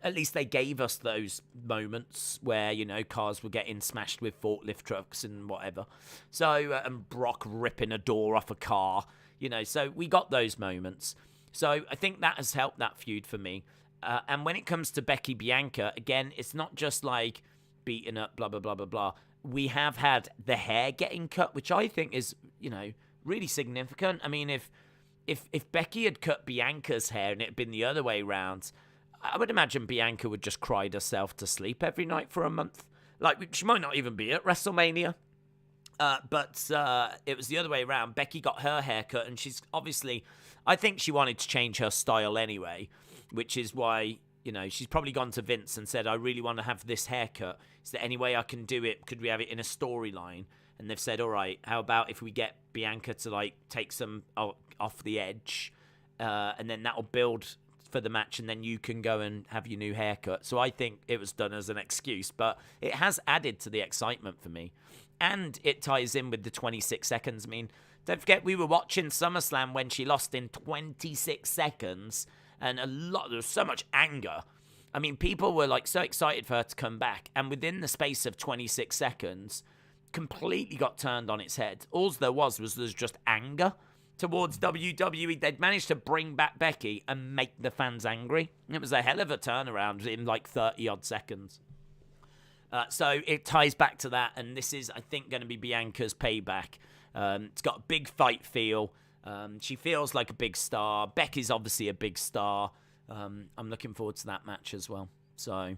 at least they gave us those moments where, you know, cars were getting smashed with forklift trucks and whatever. So, and Brock ripping a door off a car, you know, so we got those moments. So I think that has helped that feud for me. And when it comes to Becky Bianca, again, it's not just like beating up, blah, blah, blah, blah, blah. We have had the hair getting cut, which I think is, you know, really significant. I mean, if Becky had cut Bianca's hair and it had been the other way around, I would imagine Bianca would just cry herself to sleep every night for a month. Like, she might not even be at WrestleMania. But it was the other way around. Becky got her hair cut, and she's obviously, I think she wanted to change her style anyway, which is why, you know, she's probably gone to Vince and said, I really want to have this haircut. Is there any way I can do it? Could we have it in a storyline? And they've said, all right, how about if we get Bianca to, like, take some off the edge, and then that'll build for the match, and then you can go and have your new haircut. So I think it was done as an excuse, but it has added to the excitement for me. And it ties in with the 26 seconds. I mean, don't forget, we were watching SummerSlam when she lost in 26 seconds, and there was so much anger. I mean, people were like so excited for her to come back, and within the space of 26 seconds, completely got turned on its head. All there was just anger towards WWE. They'd managed to bring back Becky and make the fans angry. It was a hell of a turnaround in like 30-odd seconds. So it ties back to that, and this is, I think, going to be Bianca's payback. It's got a big fight feel. She feels like a big star. Becky's obviously a big star. I'm looking forward to that match as well. So,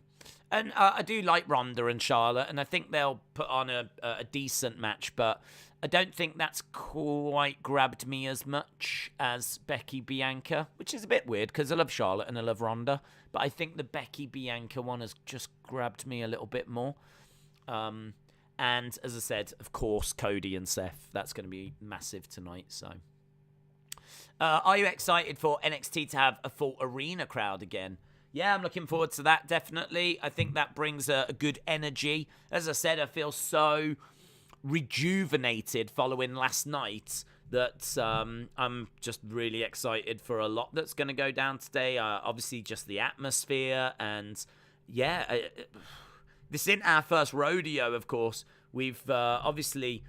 and I do like Ronda and Charlotte, and I think they'll put on a decent match, but I don't think that's quite grabbed me as much as Becky Bianca, which is a bit weird because I love Charlotte and I love Ronda, but I think the Becky Bianca one has just grabbed me a little bit more. And as I said, of course, Cody and Seth, that's going to be massive tonight. So, are you excited for NXT to have a full arena crowd again? Yeah, I'm looking forward to that, definitely. I think that brings a good energy. As I said, I feel so rejuvenated following last night that I'm just really excited for a lot that's going to go down today. Obviously, just the atmosphere, and yeah, this isn't our first rodeo, of course. We've obviously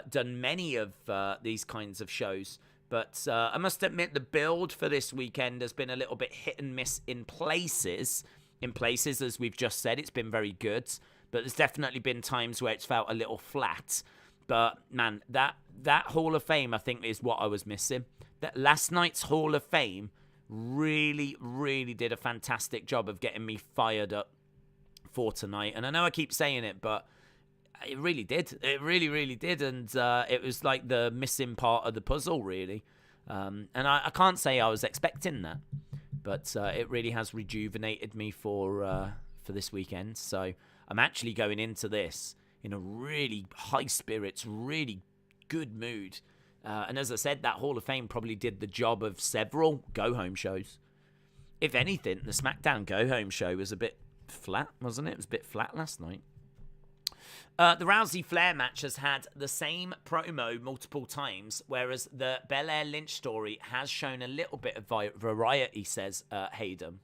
done many of these kinds of shows, but I must admit the build for this weekend has been a little bit hit and miss in places. In places, as we've just said, it's been very good. But there's definitely been times where it's felt a little flat. But, man, that Hall of Fame, I think, is what I was missing. That last night's Hall of Fame really, really did a fantastic job of getting me fired up for tonight. And I know I keep saying it, but it really did. It really, really did. And it was like the missing part of the puzzle, really. And I can't say I was expecting that. But it really has rejuvenated me for this weekend. So I'm actually going into this in a really high spirits, really good mood. And as I said, that Hall of Fame probably did the job of several go-home shows. If anything, the SmackDown go-home show was a bit flat, wasn't it? It was a bit flat last night. The Rousey-Flair match has had the same promo multiple times, whereas the Belair Lynch story has shown a little bit of variety, says Hayden.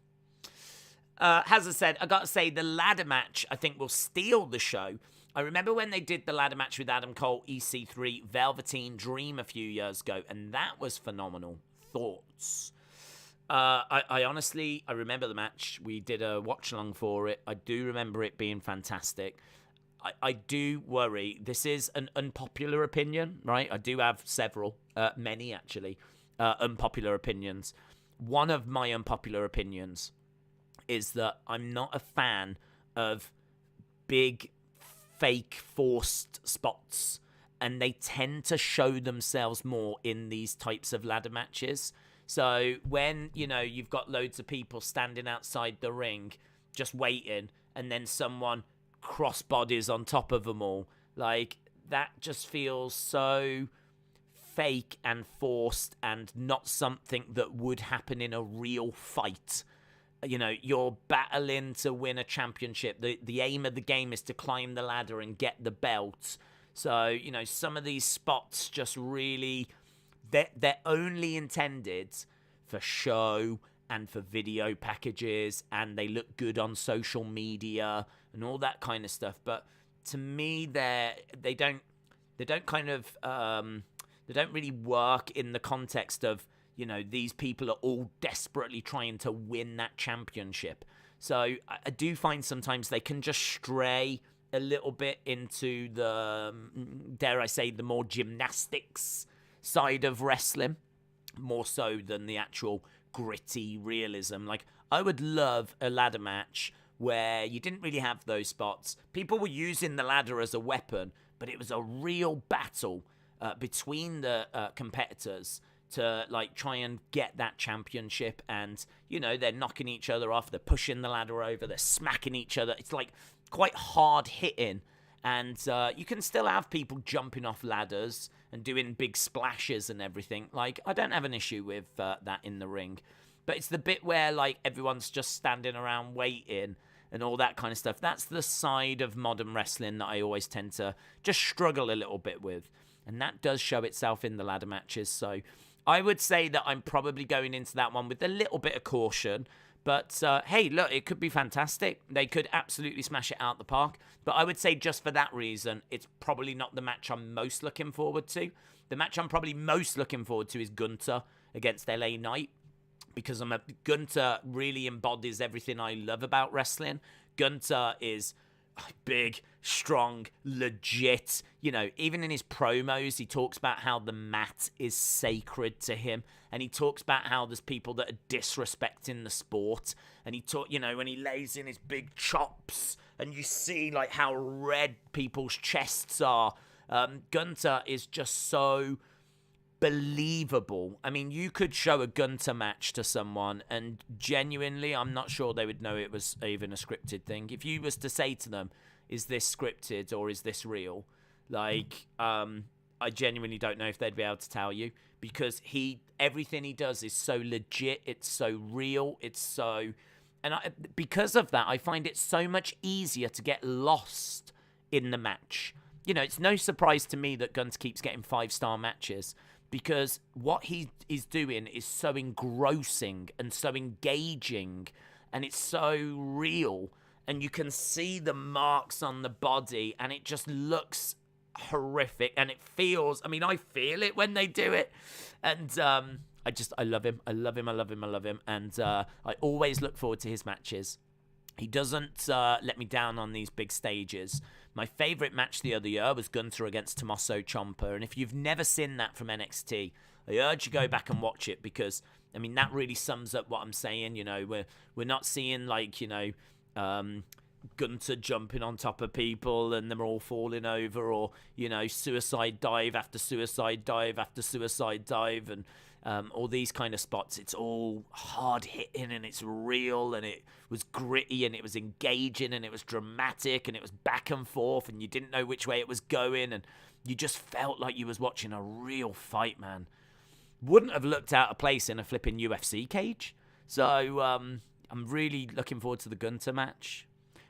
As I said, I got to say, the ladder match, I think, will steal the show. I remember when they did the ladder match with Adam Cole, EC3, Velveteen Dream a few years ago, and that was phenomenal. Thoughts? I honestly, I remember the match. We did a watch-along for it. I do remember it being fantastic. I do worry. This is an unpopular opinion, right? I do have several, many actually, unpopular opinions. One of my unpopular opinions is that I'm not a fan of big fake forced spots, and they tend to show themselves more in these types of ladder matches. So when, you've got loads of people standing outside the ring just waiting, and then someone cross bodies on top of them all, like, that just feels so fake and forced and not something that would happen in a real fight. You're battling to win a championship. The aim of the game is to climb the ladder and get the belt. So, some of these spots just really, they're only intended for show and for video packages, and they look good on social media and all that kind of stuff. But to me, they don't really work in the context of, these people are all desperately trying to win that championship. So I do find sometimes they can just stray a little bit into the, dare I say, the more gymnastics side of wrestling, more so than the actual gritty realism. Like, I would love a ladder match where you didn't really have those spots. People were using the ladder as a weapon, but it was a real battle between the competitors to, like, try and get that championship. And, they're knocking each other off, they're pushing the ladder over, they're smacking each other. It's, like, quite hard hitting. And you can still have people jumping off ladders and doing big splashes and everything. Like, I don't have an issue with that in the ring. But it's the bit where, like, everyone's just standing around waiting and all that kind of stuff. That's the side of modern wrestling that I always tend to just struggle a little bit with. And that does show itself in the ladder matches. So I would say that I'm probably going into that one with a little bit of caution. But, hey, look, it could be fantastic. They could absolutely smash it out the park. But I would say just for that reason, it's probably not the match I'm most looking forward to. The match I'm probably most looking forward to is Gunther against LA Knight. Because Gunther really embodies everything I love about wrestling. Gunther is big, strong, legit. Even in his promos, he talks about how the mat is sacred to him. And he talks about how there's people that are disrespecting the sport. And he when he lays in his big chops and you see, like, how red people's chests are. Gunther is just so believable. I mean, you could show a Gunther match to someone and genuinely, I'm not sure they would know it was even a scripted thing. If you was to say to them, is this scripted or is this real? Like, I genuinely don't know if they'd be able to tell you, because everything he does is so legit, it's so real, because of that, I find it so much easier to get lost in the match. It's no surprise to me that Gunther keeps getting 5-star matches, because what he is doing is so engrossing and so engaging, and it's so real, and you can see the marks on the body, and it just looks horrific, and it feels, I feel it when they do it, and I love him, and I always look forward to his matches. He doesn't let me down on these big stages. My favourite match the other year was Gunther against Tommaso Ciampa, and if you've never seen that from NXT, I urge you go back and watch it, because that really sums up what I'm saying. We're not seeing, like, Gunther jumping on top of people and them all falling over, or suicide dive after suicide dive after suicide dive, and all these kind of spots. It's all hard hitting, and it's real, and it was gritty, and it was engaging, and it was dramatic, and it was back and forth, and you didn't know which way it was going, and you just felt like you was watching a real fight, man. Wouldn't have looked out of place in a flipping UFC cage. So I'm really looking forward to the Gunther match.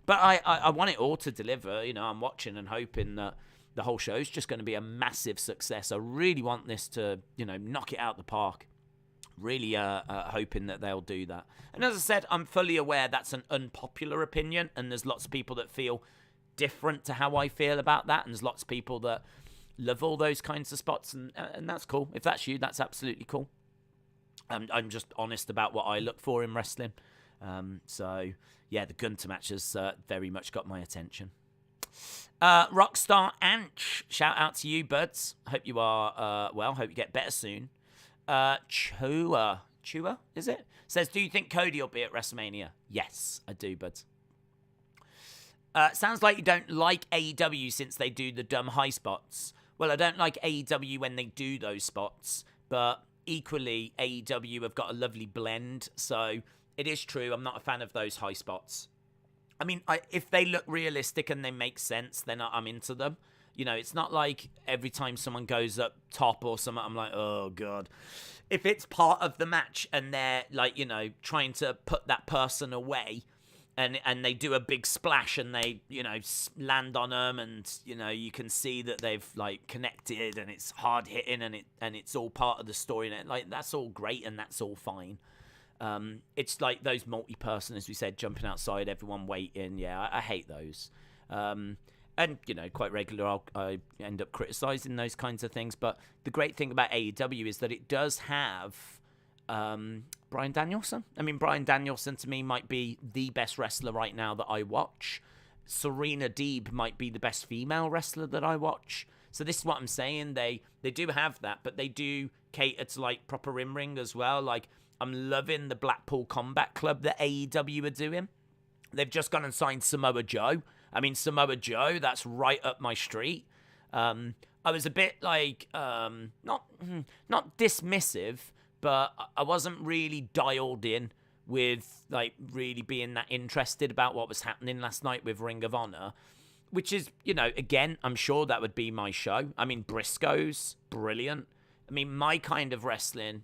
But I want it all to deliver. I'm watching and hoping that the whole show is just going to be a massive success. I really want this to, knock it out the park. Really hoping that they'll do that. And as I said, I'm fully aware that's an unpopular opinion, and there's lots of people that feel different to how I feel about that, and there's lots of people that love all those kinds of spots, and that's cool. If that's you, that's absolutely cool. I'm just honest about what I look for in wrestling. So, yeah, the Gunther match has very much got my attention. Rockstar Anch, shout out to you, buds. Hope you are well. Hope you get better soon. Chua, is it? Says, do you think Cody will be at WrestleMania? Yes, I do, buds. Sounds like you don't like AEW since they do the dumb high spots. Well, I don't like AEW when they do those spots, but equally, AEW have got a lovely blend, so it is true, I'm not a fan of those high spots. I mean, if they look realistic and they make sense, then I'm into them. You know, it's not like every time someone goes up top or something, I'm like, oh, God. If it's part of the match and they're, like, you know, trying to put that person away and they do a big splash and they, you know, land on them and, you know, you can see that they've, like, connected and it's hard hitting and it's all part of the story. And, like, that's all great and that's all fine. It's like those multi-person, as we said, jumping outside, everyone waiting. Yeah, I hate those. And, you know, quite regular, I end up criticising those kinds of things. But the great thing about AEW is that it does have Bryan Danielson. I mean, Bryan Danielson, to me, might be the best wrestler right now that I watch. Serena Deeb might be the best female wrestler that I watch. So this is what I'm saying. They do have that, but they do cater to, like, proper in-ring as well. Like, I'm loving the Blackpool Combat Club that AEW are doing. They've just gone and signed Samoa Joe. I mean, Samoa Joe, that's right up my street. I was a bit like, not dismissive, but I wasn't really dialed in with, like, really being that interested about what was happening last night with Ring of Honor, which is, you know, again, I'm sure that would be my show. I mean, Briscoes, brilliant. I mean, my kind of wrestling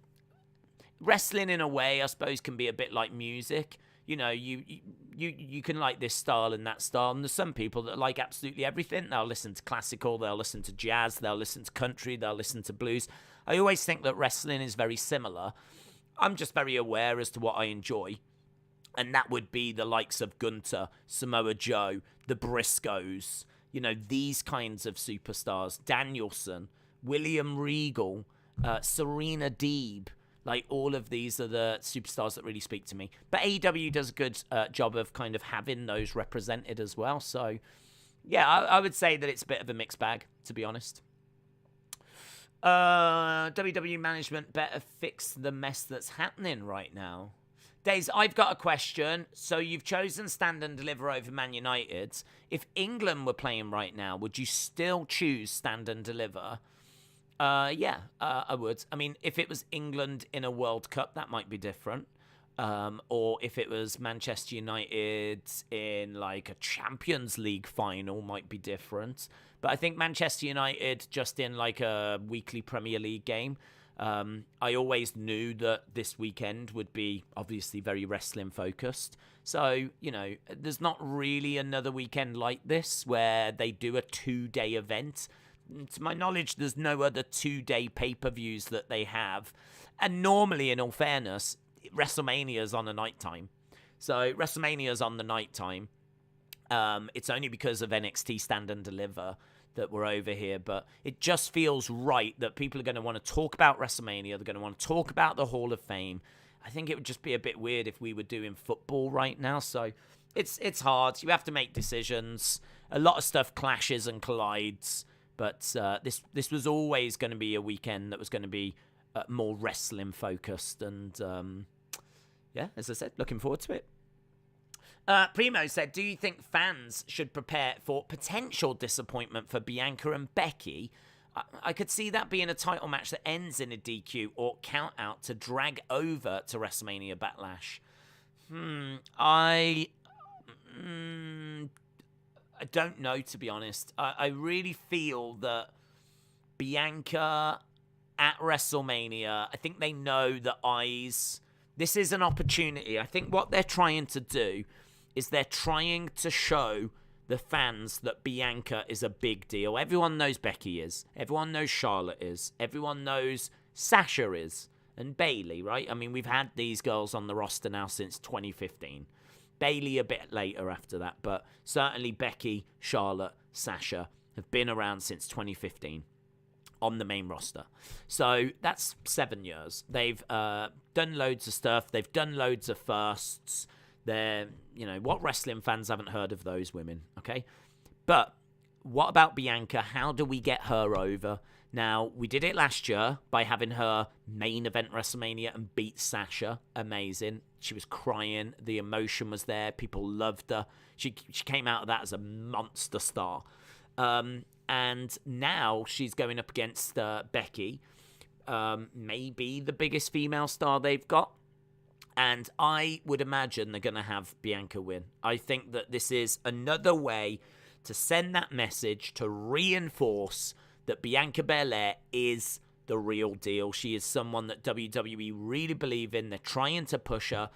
in a way, I suppose, can be a bit like music. You know, you can like this style and that style, and there's some people that like absolutely everything. They'll listen to classical, they'll listen to jazz, they'll listen to country, they'll listen to blues. I always think that wrestling is very similar. I'm just very aware as to what I enjoy, and that would be the likes of Gunther, Samoa Joe, the Briscoes, you know, these kinds of superstars, Danielson, William Regal, Serena Deeb. Like, all of these are the superstars that really speak to me. But AEW does a good job of kind of having those represented as well. So, yeah, I would say that it's a bit of a mixed bag, to be honest. WWE management better fix the mess that's happening right now. Days, I've got a question. So you've chosen Stand and Deliver over Man United. If England were playing right now, would you still choose Stand and Deliver? Yeah, I would. I mean, if it was England in a World Cup, that might be different. Or if it was Manchester United in, like, a Champions League final, might be different. But I think Manchester United just in, like, a weekly Premier League game. I always knew that this weekend would be obviously very wrestling focused. So, you know, there's not really another weekend like this where they do a 2-day event. To my knowledge, there's no other 2-day pay-per-views that they have. And normally, in all fairness, WrestleMania's on a night time. So WrestleMania's on the night time. It's only because of NXT Stand and Deliver that we're over here. But it just feels right that people are going to want to talk about WrestleMania. They're going to want to talk about the Hall of Fame. I think it would just be a bit weird if we were doing football right now. So it's hard. You have to make decisions. A lot of stuff clashes and collides. But this was always going to be a weekend that was going to be more wrestling focused. And yeah, as I said, looking forward to it. Primo said, do you think fans should prepare for potential disappointment for Bianca and Becky? I could see that being a title match that ends in a DQ or count out to drag over to WrestleMania Backlash. I don't know, to be honest. I really feel that Bianca at WrestleMania, I think they know that this is an opportunity. I think what they're trying to do is they're trying to show the fans that Bianca is a big deal. Everyone knows Becky is. Everyone knows Charlotte is. Everyone knows Sasha is. And Bayley, right? I mean, we've had these girls on the roster now since 2015. Bayley a bit later after that, but certainly Becky, Charlotte, Sasha have been around since 2015 on the main roster. So that's 7 years. They've done loads of stuff. They've done loads of firsts. They're, you know, what wrestling fans haven't heard of those women, okay? But what about Bianca? How do we get her over? Now, we did it last year by having her main event WrestleMania and beat Sasha. Amazing. She was crying. The emotion was there. People loved her. She came out of that as a monster star. And now she's going up against Becky, maybe the biggest female star they've got. And I would imagine they're going to have Bianca win. I think that this is another way to send that message to reinforce that Bianca Belair is the real deal. She is someone that WWE really believe in. They're trying to push her.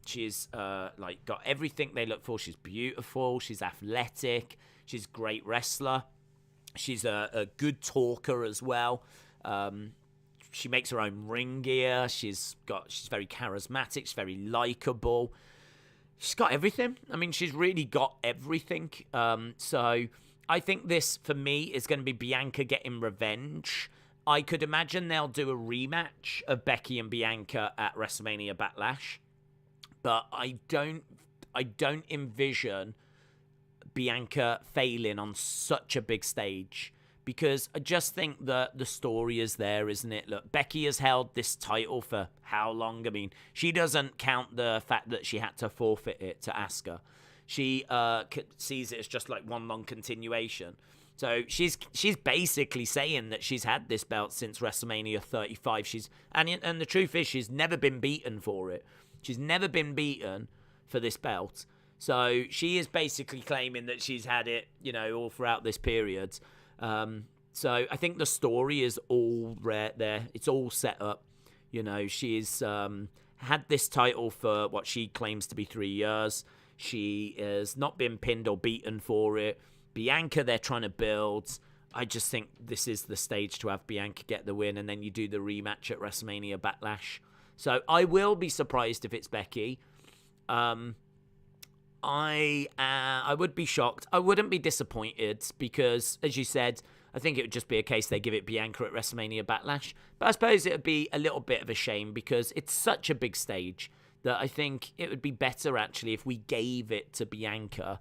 She's got everything they look for. She's beautiful. She's athletic. She's a great wrestler. She's a good talker as well. She makes her own ring gear. She's very charismatic. She's very likable. She's got everything. I mean, she's really got everything. So I think this, for me, is going to be Bianca getting revenge. I could imagine they'll do a rematch of Becky and Bianca at WrestleMania Backlash. But I don't envision Bianca failing on such a big stage. Because I just think that the story is there, isn't it? Look, Becky has held this title for how long? I mean, she doesn't count the fact that she had to forfeit it to Asuka. She sees it as just like one long continuation. So she's basically saying that she's had this belt since WrestleMania 35. And the truth is, she's never been beaten for it. She's never been beaten for this belt. So she is basically claiming that she's had it, all throughout this period. So I think the story is all there. It's all set up. She's had this title for what she claims to be 3 years. She has not been pinned or beaten for it. Bianca, they're trying to build. I just think this is the stage to have Bianca get the win, and then you do the rematch at WrestleMania Backlash. So I will be surprised if it's Becky. I would be shocked. I wouldn't be disappointed because, as you said, I think it would just be a case they give it Bianca at WrestleMania Backlash. But I suppose it would be a little bit of a shame because it's such a big stage that I think it would be better, actually, if we gave it to Bianca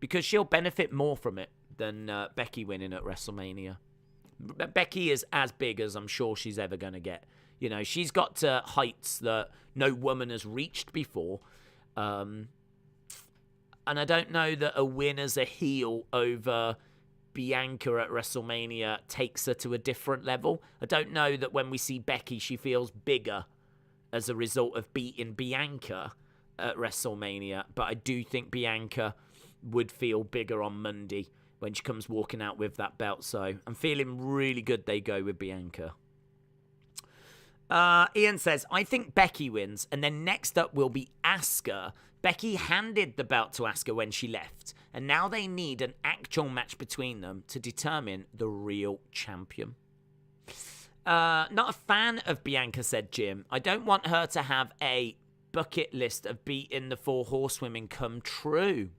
because she'll benefit more from it than Becky winning at WrestleMania. Becky is as big as I'm sure she's ever going to get. She's got to heights that no woman has reached before. And I don't know that a win as a heel over Bianca at WrestleMania takes her to a different level. I don't know that when we see Becky, she feels bigger as a result of beating Bianca at WrestleMania. But I do think Bianca would feel bigger on Monday when she comes walking out with that belt. So I'm feeling really good they go with Bianca. Ian says, I think Becky wins, and then next up will be Asuka. Becky handed the belt to Asuka when she left, and now they need an actual match between them to determine the real champion. Not a fan of Bianca, said Jim. I don't want her to have a bucket list of beating the 4 horsewomen come true.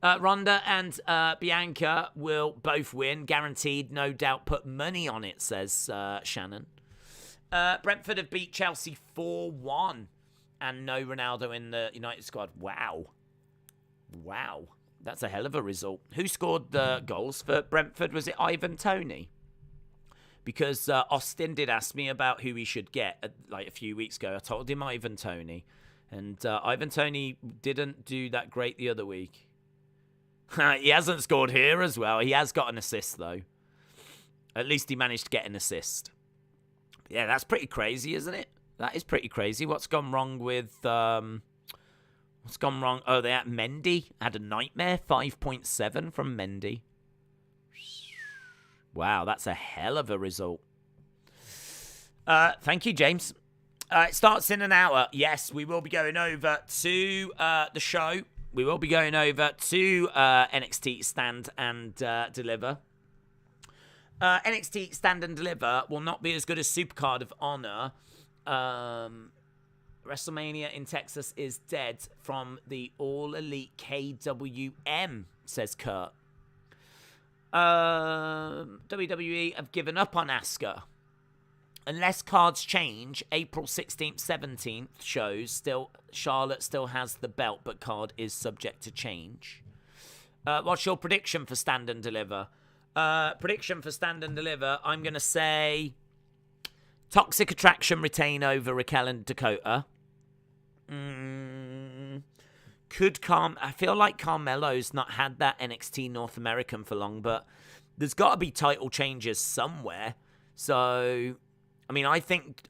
Ronda and Bianca will both win, guaranteed, no doubt. Put money on it, says Shannon. Brentford have beat Chelsea 4-1 and no Ronaldo in the United squad. Wow. That's a hell of a result. Who scored the goals for Brentford? Was it Ivan Toney? Because Austin did ask me about who he should get a few weeks ago. I told him Ivan Toney. And Ivan Toney didn't do that great the other week. He hasn't scored here as well. He has got an assist, though. At least he managed to get an assist. Yeah, that's pretty crazy, isn't it? That is pretty crazy. What's gone wrong with... what's gone wrong? Oh, Mandy had a nightmare. 5.7 from Mandy. Wow, that's a hell of a result. Thank you, James. It starts in an hour. Yes, we will be going over to the show. We will be going over to NXT Stand and Deliver. NXT Stand and Deliver will not be as good as Supercard of Honor. WrestleMania in Texas is dead from the All Elite KWM, says Kurt. WWE have given up on Asuka. Unless cards change, April 16th, 17th shows, Charlotte still has the belt, but card is subject to change. What's your prediction for Stand and Deliver? Prediction for Stand and Deliver. I'm going to say Toxic Attraction retain over Raquel and Dakota. I feel like Carmelo's not had that NXT North American for long, but there's got to be title changes somewhere. So, I mean, I think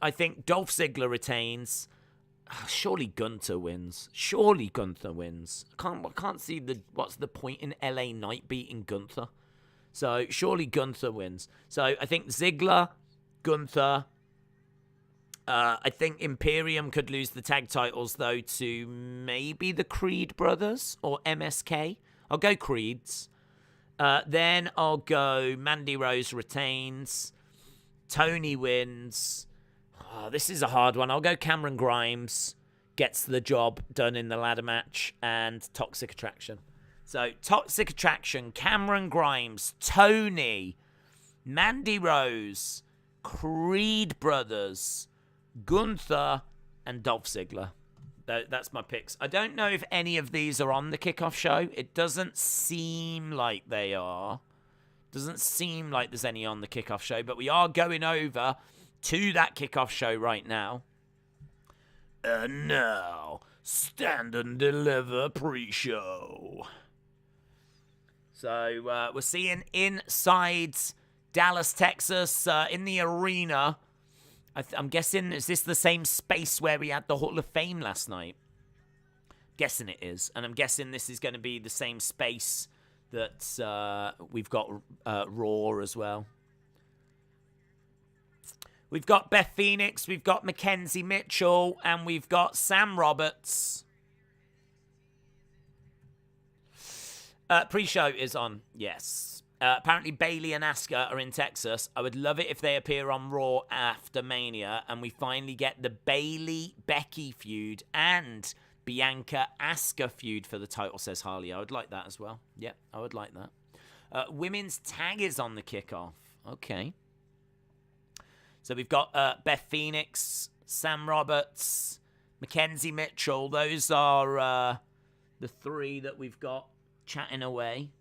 Dolph Ziggler retains. Surely Gunther wins. I can't see what's the point in LA Knight beating Gunther. So surely Gunther wins. So I think Ziggler, Gunther. I think Imperium could lose the tag titles though to maybe the Creed brothers or MSK. I'll go Creeds. Then I'll go Mandy Rose retains. Tony wins. Oh, this is a hard one. I'll go Cameron Grimes gets the job done in the ladder match and Toxic Attraction. So, Toxic Attraction, Cameron Grimes, Tony, Mandy Rose, Creed Brothers, Gunther, and Dolph Ziggler. That's my picks. I don't know if any of these are on the kickoff show. It doesn't seem like they are. Doesn't seem like there's any on the kickoff show, but we are going over to that kickoff show right now. And now, Stand and Deliver pre-show. So, we're seeing inside Dallas, Texas, in the arena. I'm guessing, is this the same space where we had the Hall of Fame last night? Guessing it is. And I'm guessing this is going to be the same space that we've got Raw as well. We've got Beth Phoenix, we've got Mackenzie Mitchell, and we've got Sam Roberts. Pre-show is on, yes. Apparently Bayley and Asuka are in Texas. I would love it if they appear on Raw after Mania, and we finally get the Bayley-Becky feud and Bianca-Asuka feud for the title, says Harley. I would like that as well. Yeah, I would like that. Women's tag is on the kickoff. Okay. So we've got Beth Phoenix, Sam Roberts, Mackenzie Mitchell. Those are the three that we've got chatting away.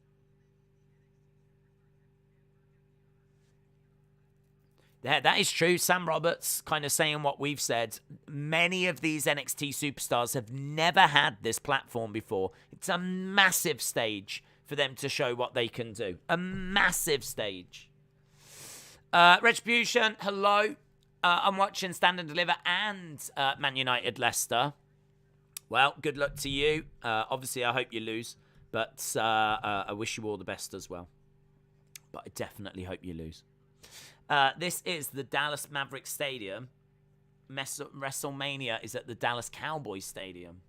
Yeah, that is true. Sam Roberts kind of saying what we've said. Many of these NXT superstars have never had this platform before. It's a massive stage for them to show what they can do. A massive stage. Retribution, hello. I'm watching Stand and Deliver and Man United Leicester. Well, good luck to you. Obviously, I hope you lose. But I wish you all the best as well. But I definitely hope you lose. This is the Dallas Mavericks Stadium. WrestleMania is at the Dallas Cowboys Stadium.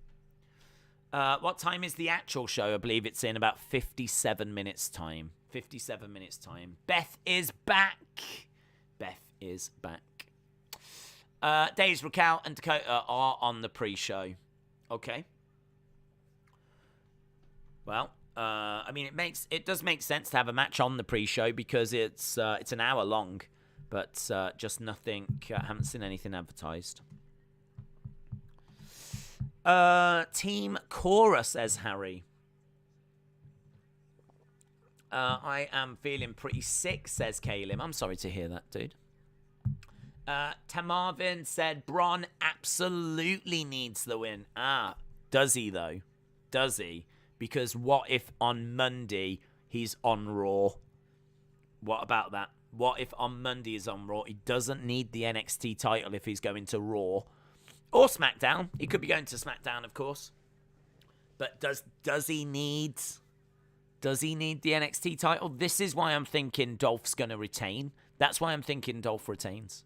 What time is the actual show? I believe it's in about 57 minutes' time. 57 minutes' time. Beth is back. Beth is back. Days, Raquel, and Dakota are on the pre-show. Okay. Well, I mean, it does make sense to have a match on the pre-show because it's an hour long, but just nothing. I haven't seen anything advertised. Team Cora, says Harry. I am feeling pretty sick, says Kalim. I'm sorry to hear that, dude. Tamarvin said Bron absolutely needs the win. Does he, though? Does he? Because what if on Monday he's on Raw? What about that? What if on Monday he's on Raw? He doesn't need the NXT title if he's going to Raw. Or SmackDown. He could be going to SmackDown, of course. But does he need the NXT title? This is why I'm thinking Dolph's going to retain. That's why I'm thinking Dolph retains.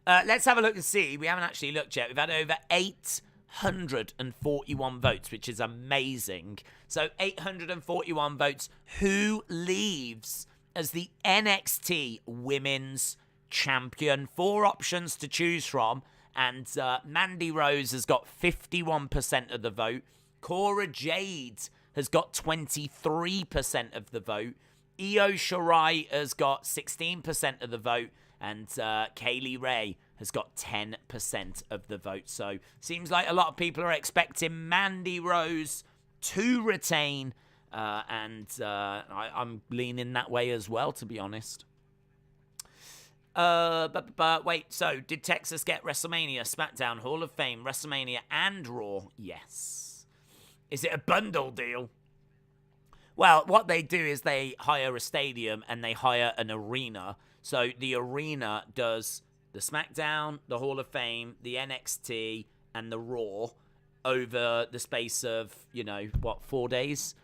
Let's have a look and see. We haven't actually looked yet. We've had over 841 votes, which is amazing. So 841 votes. Who leaves as the NXT Women's Champion? 4 options to choose from. And Mandy Rose has got 51% of the vote. Cora Jade has got 23% of the vote. Io Shirai has got 16% of the vote. And Kaylee Ray has got 10% of the vote. So seems like a lot of people are expecting Mandy Rose to retain I'm leaning that way as well, to be honest. But wait, so did Texas get WrestleMania, SmackDown, Hall of Fame, WrestleMania, and Raw? Yes. Is it a bundle deal? Well, what they do is they hire a stadium and they hire an arena. So the arena does the SmackDown, the Hall of Fame, the NXT, and the Raw over the space of, 4 days?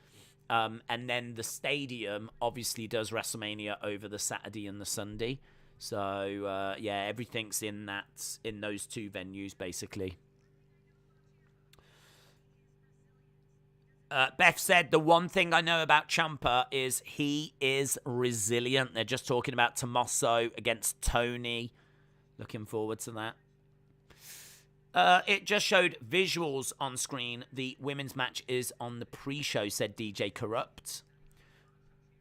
And then the stadium obviously does WrestleMania over the Saturday and the Sunday. So, everything's in those two venues, basically. Beth said, the one thing I know about Ciampa is he is resilient. They're just talking about Tommaso against Tony. Looking forward to that. It just showed visuals on screen. The women's match is on the pre-show, said DJ Corrupt.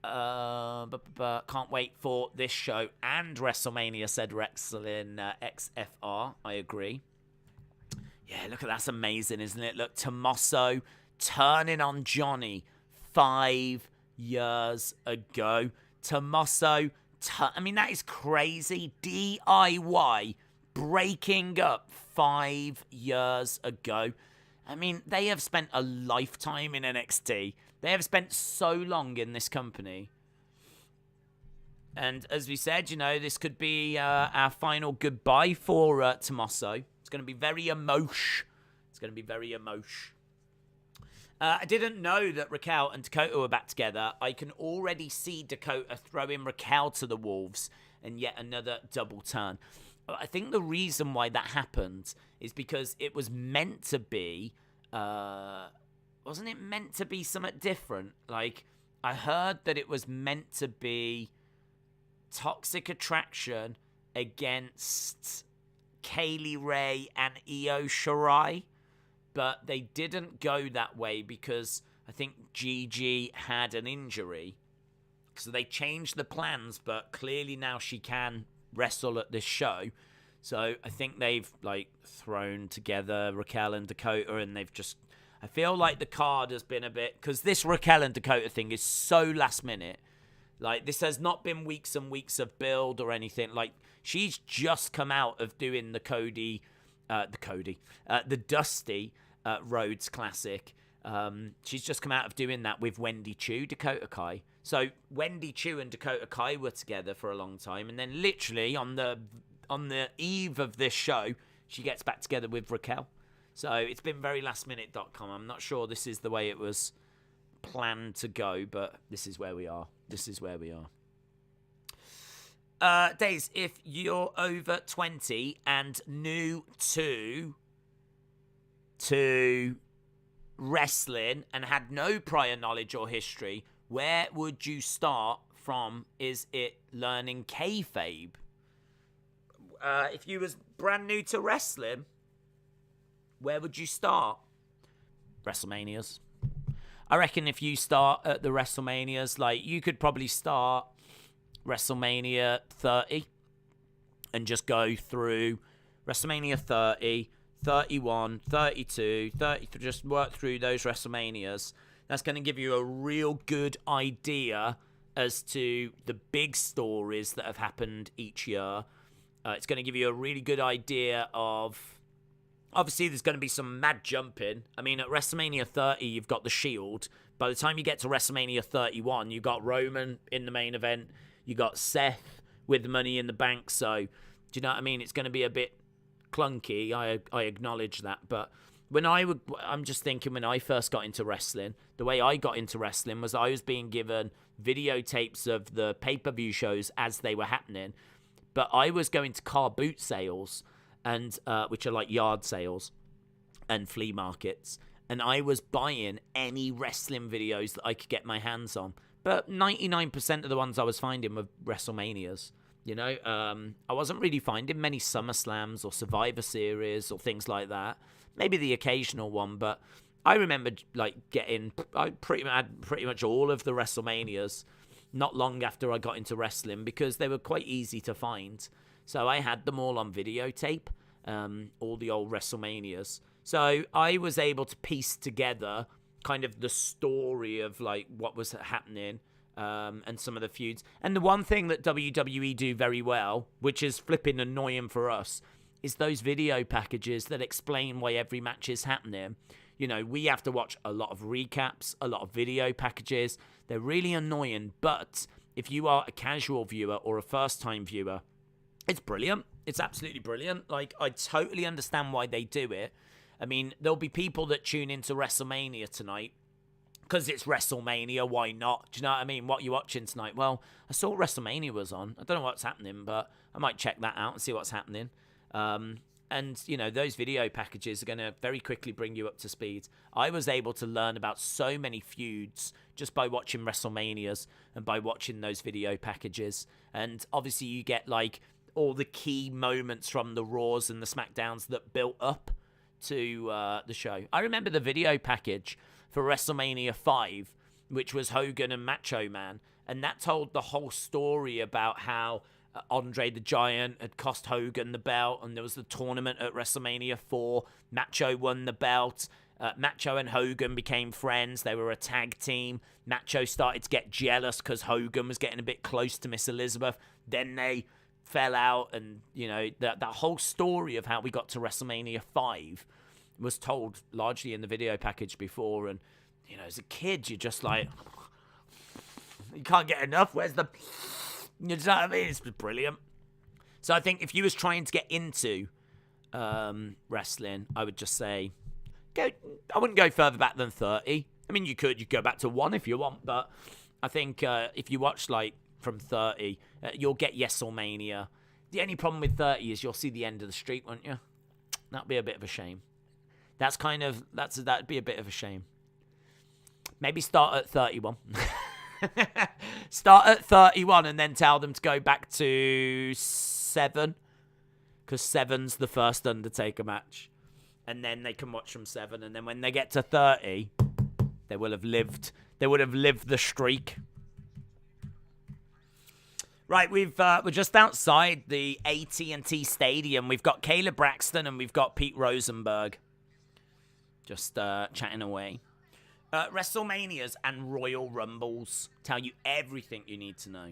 Can't wait for this show and WrestleMania, said Wrestling XFR. I agree. Yeah, look at that's amazing, isn't it? Look, Tommaso turning on Johnny 5 years ago. Tommaso, that is crazy. DIY breaking up 5 years ago. They have spent a lifetime in NXT. They have spent so long in this company. And as we said, this could be our final goodbye for Tommaso. It's going to be very emosh. I didn't know that Raquel and Dakota were back together. I can already see Dakota throwing Raquel to the wolves and yet another double turn. I think the reason why that happened is because it was meant to be... wasn't it meant to be something different? Like, I heard that it was meant to be Toxic Attraction against Kaylee Ray and Io Shirai, but they didn't go that way because I think Gigi had an injury. So they changed the plans, but clearly now she can wrestle at this show. So I think they've, thrown together Raquel and Dakota, and they've just... I feel like the card has been a bit... Because this Raquel and Dakota thing is so last minute. This has not been weeks and weeks of build or anything. She's just come out of doing the Dusty Rhodes Classic. She's just come out of doing that with Wendy Chu, Dakota Kai. So Wendy Chu and Dakota Kai were together for a long time, and then literally on the eve of this show, she gets back together with Raquel. So it's been very lastminute.com. I'm not sure this is the way it was planned to go, but this is where we are. Days, if you're over 20 and new to wrestling and had no prior knowledge or history, where would you start from? Is it learning kayfabe? If you was brand new to wrestling, where would you start? WrestleManias. I reckon if you start at the WrestleManias, you could probably start WrestleMania 30 and just go through WrestleMania 30, 31, 32, 33, just work through those WrestleManias. That's going to give you a real good idea as to the big stories that have happened each year. It's going to give you a really good idea of... Obviously, there's going to be some mad jumping. At WrestleMania 30, you've got the Shield. By the time you get to WrestleMania 31, you've got Roman in the main event. You got Seth with the Money in the Bank. So, do you know what I mean? It's going to be a bit clunky. I acknowledge that. But I'm just thinking when I first got into wrestling, the way I got into wrestling was I was being given videotapes of the pay-per-view shows as they were happening. But I was going to car boot sales, and which are like yard sales and flea markets, and I was buying any wrestling videos that I could get my hands on. But 99% of the ones I was finding were WrestleManias. I wasn't really finding many SummerSlams or Survivor Series or things like that. Maybe the occasional one, but I remember I pretty much all of the WrestleManias not long after I got into wrestling because they were quite easy to find. So I had them all on videotape, all the old WrestleManias. So I was able to piece together kind of the story of like what was happening and some of the feuds. And the one thing that WWE do very well, which is flipping annoying for us, is those video packages that explain why every match is happening. You know, we have to watch a lot of recaps, a lot of video packages. They're really annoying, but if you are a casual viewer or a first-time viewer, it's brilliant. It's absolutely brilliant. Like, I totally understand why they do it. I mean, there'll be people that tune into WrestleMania tonight because it's WrestleMania. Why not? Do you know what I mean? What are you watching tonight? Well, I saw WrestleMania was on. I don't know what's happening, but I might check that out and see what's happening. And, you know, those video packages are going to very quickly bring you up to speed. I was able to learn about so many feuds just by watching WrestleManias and by watching those video packages. And obviously you get, like, all the key moments from the Raws and the SmackDowns that built up to the show. I remember the video package for WrestleMania 5, which was Hogan and Macho Man. And that told the whole story about how Andre the Giant had cost Hogan the belt, and there was the tournament at WrestleMania 4. Macho won the belt. Macho and Hogan became friends. They were a tag team. Macho started to get jealous because Hogan was getting a bit close to Miss Elizabeth. Then they fell out, and, you know, that whole story of how we got to WrestleMania 5 was told largely in the video package before. And, you know, as a kid, you're just like, you can't get enough. Where's the... You know what I mean? It's brilliant. So I think if you was trying to get into wrestling, I would just say, I wouldn't go further back than 30. I mean, you could go back to 1 if you want, but I think if you watch like from 30, you'll get Yeselmania. The only problem with 30 is you'll see the end of the street, won't you? That'd be a bit of a shame. That'd be a bit of a shame. Maybe start at 31. Start at 31 and then tell them to go back to 7, because 7's the first Undertaker match, and then they can watch from 7, and then when they get to 30, they would have lived the streak. Right, we're just outside the AT&T Stadium. We've got Kayla Braxton and we've got Pete Rosenberg just chatting away. WrestleManias and Royal Rumbles tell you everything you need to know.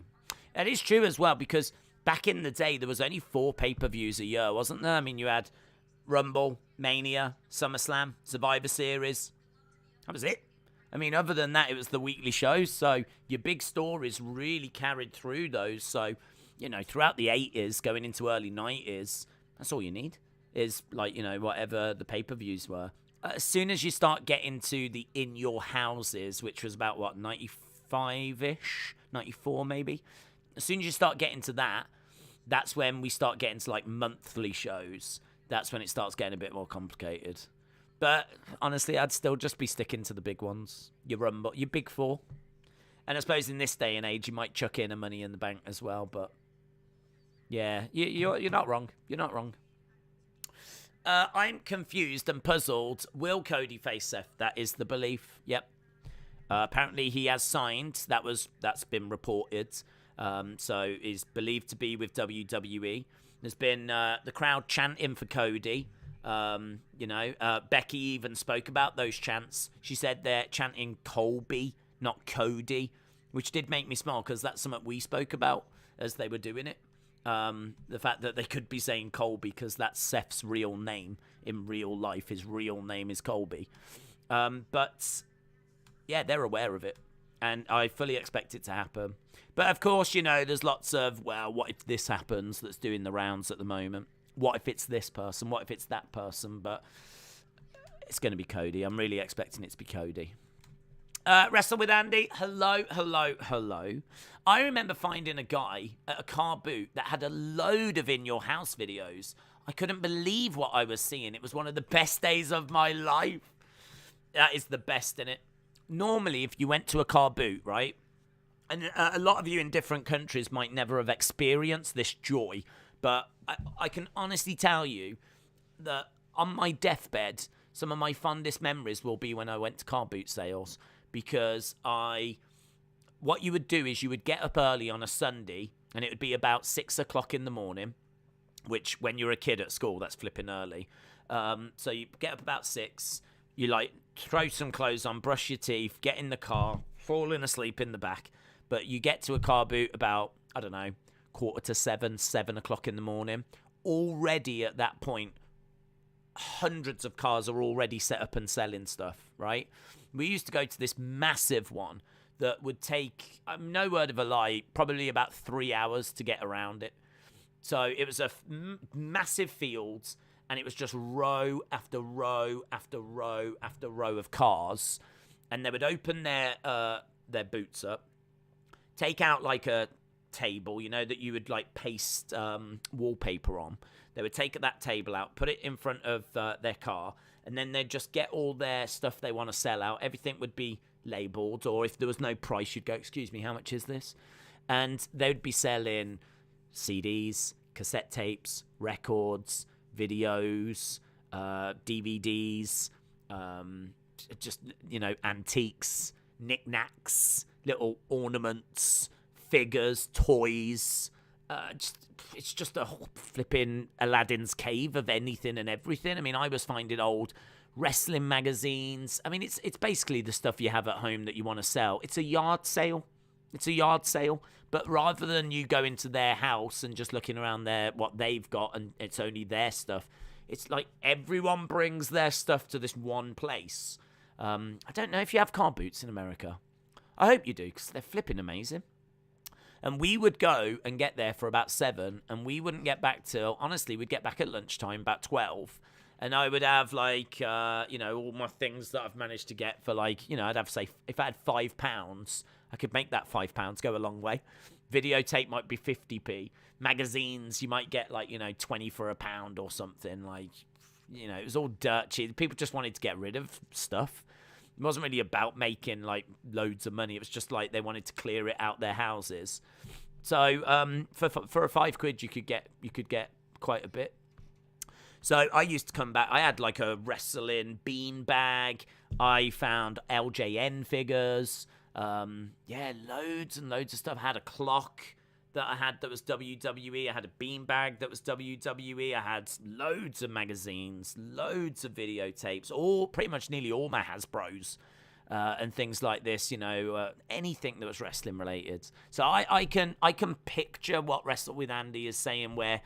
That is true as well, because back in the day, there was only 4 pay-per-views a year, wasn't there? I mean, you had Rumble, Mania, SummerSlam, Survivor Series. That was it. I mean, other than that, it was the weekly shows, so your big stories really carried through those. So, you know, throughout the 80s, going into early 90s, that's all you need, is, like, you know, whatever the pay-per-views were. As soon as you start getting to the In Your Houses, which was about, 95-ish? 94, maybe? As soon as you start getting to that, that's when we start getting to, like, monthly shows. That's when it starts getting a bit more complicated. But, honestly, I'd still just be sticking to the big ones. Your Rumble, your big 4. And I suppose in this day and age, you might chuck in a Money in the Bank as well, but... yeah, you're not wrong. You're not wrong. I'm confused and puzzled. Will Cody face Seth? That is the belief. Yep. Apparently he has signed. That's been reported. So is believed to be with WWE. There's been the crowd chanting for Cody. Becky even spoke about those chants. She said they're chanting Colby, not Cody, which did make me smile because that's something we spoke about as they were doing it. The fact that they could be saying Colby because that's Seth's real name in real life. His real name is Colby. But yeah, they're aware of it, and I fully expect it to happen. But of course, you know, there's lots of, well, what if this happens that's doing the rounds at the moment? What if it's this person? What if it's that person? But it's going to be Cody. I'm really expecting it to be Cody. Wrestle with Andy. Hello. I remember finding a guy at a car boot that had a load of In Your House videos. I couldn't believe what I was seeing. It was one of the best days of my life. That is the best in it. Normally, if you went to a car boot, right, and a lot of you in different countries might never have experienced this joy, but I can honestly tell you that on my deathbed, some of my fondest memories will be when I went to car boot sales. Because what you would do is you would get up early on a Sunday, and it would be about 6 o'clock in the morning, which when you're a kid at school, that's flipping early. So you get up about 6, You like throw some clothes on, brush your teeth, get in the car, falling asleep in the back. But you get to a car boot about, I don't know, 6:45, 7 o'clock in the morning. Already at that point, hundreds of cars are already set up and selling stuff, right? We used to go to this massive one that would take, no word of a lie, probably about 3 hours to get around it. So it was a massive field, and it was just row after row after row after row of cars. And they would open their boots up, take out like a table, you know, that you would like paste wallpaper on. They would take that table out, put it in front of their car, and then they'd just get all their stuff they want to sell out. Everything would be labeled, or if there was no price, you'd go, excuse me, how much is this? And they would be selling CDs, cassette tapes, records, videos, DVDs, just, you know, antiques, knickknacks, little ornaments, figures, toys. It's just a whole flipping Aladdin's cave of anything and everything. I mean, I was finding old wrestling magazines. I mean, it's basically the stuff you have at home that you want to sell. It's a yard sale. But rather than you go into their house and just looking around what they've got and it's only their stuff, it's like everyone brings their stuff to this one place. I don't know if you have car boots in America. I hope you do, because they're flipping amazing. And we would go and get there for about 7, and we wouldn't get back till, honestly, we'd get back at lunchtime, about 12. And I would have, like, you know, all my things that I've managed to get for, like, you know, I'd have, say, if I had £5, I could make that £5 go a long way. Videotape might be 50p. Magazines, you might get, like, you know, 20 for a pound or something. Like, you know, it was all dirt cheap. People just wanted to get rid of stuff. It wasn't really about making, like, loads of money. It was just, like, they wanted to clear it out their houses. So, for a £5, you could get quite a bit. So I used to come back. I had, like, a wrestling bean bag. I found LJN figures. Yeah, loads and loads of stuff. I had a clock that I had that was WWE. I had a beanbag that was WWE. I had loads of magazines, loads of videotapes, pretty much nearly all my Hasbros and things like this, you know, anything that was wrestling related. So I can picture what Wrestle with Andy is saying, where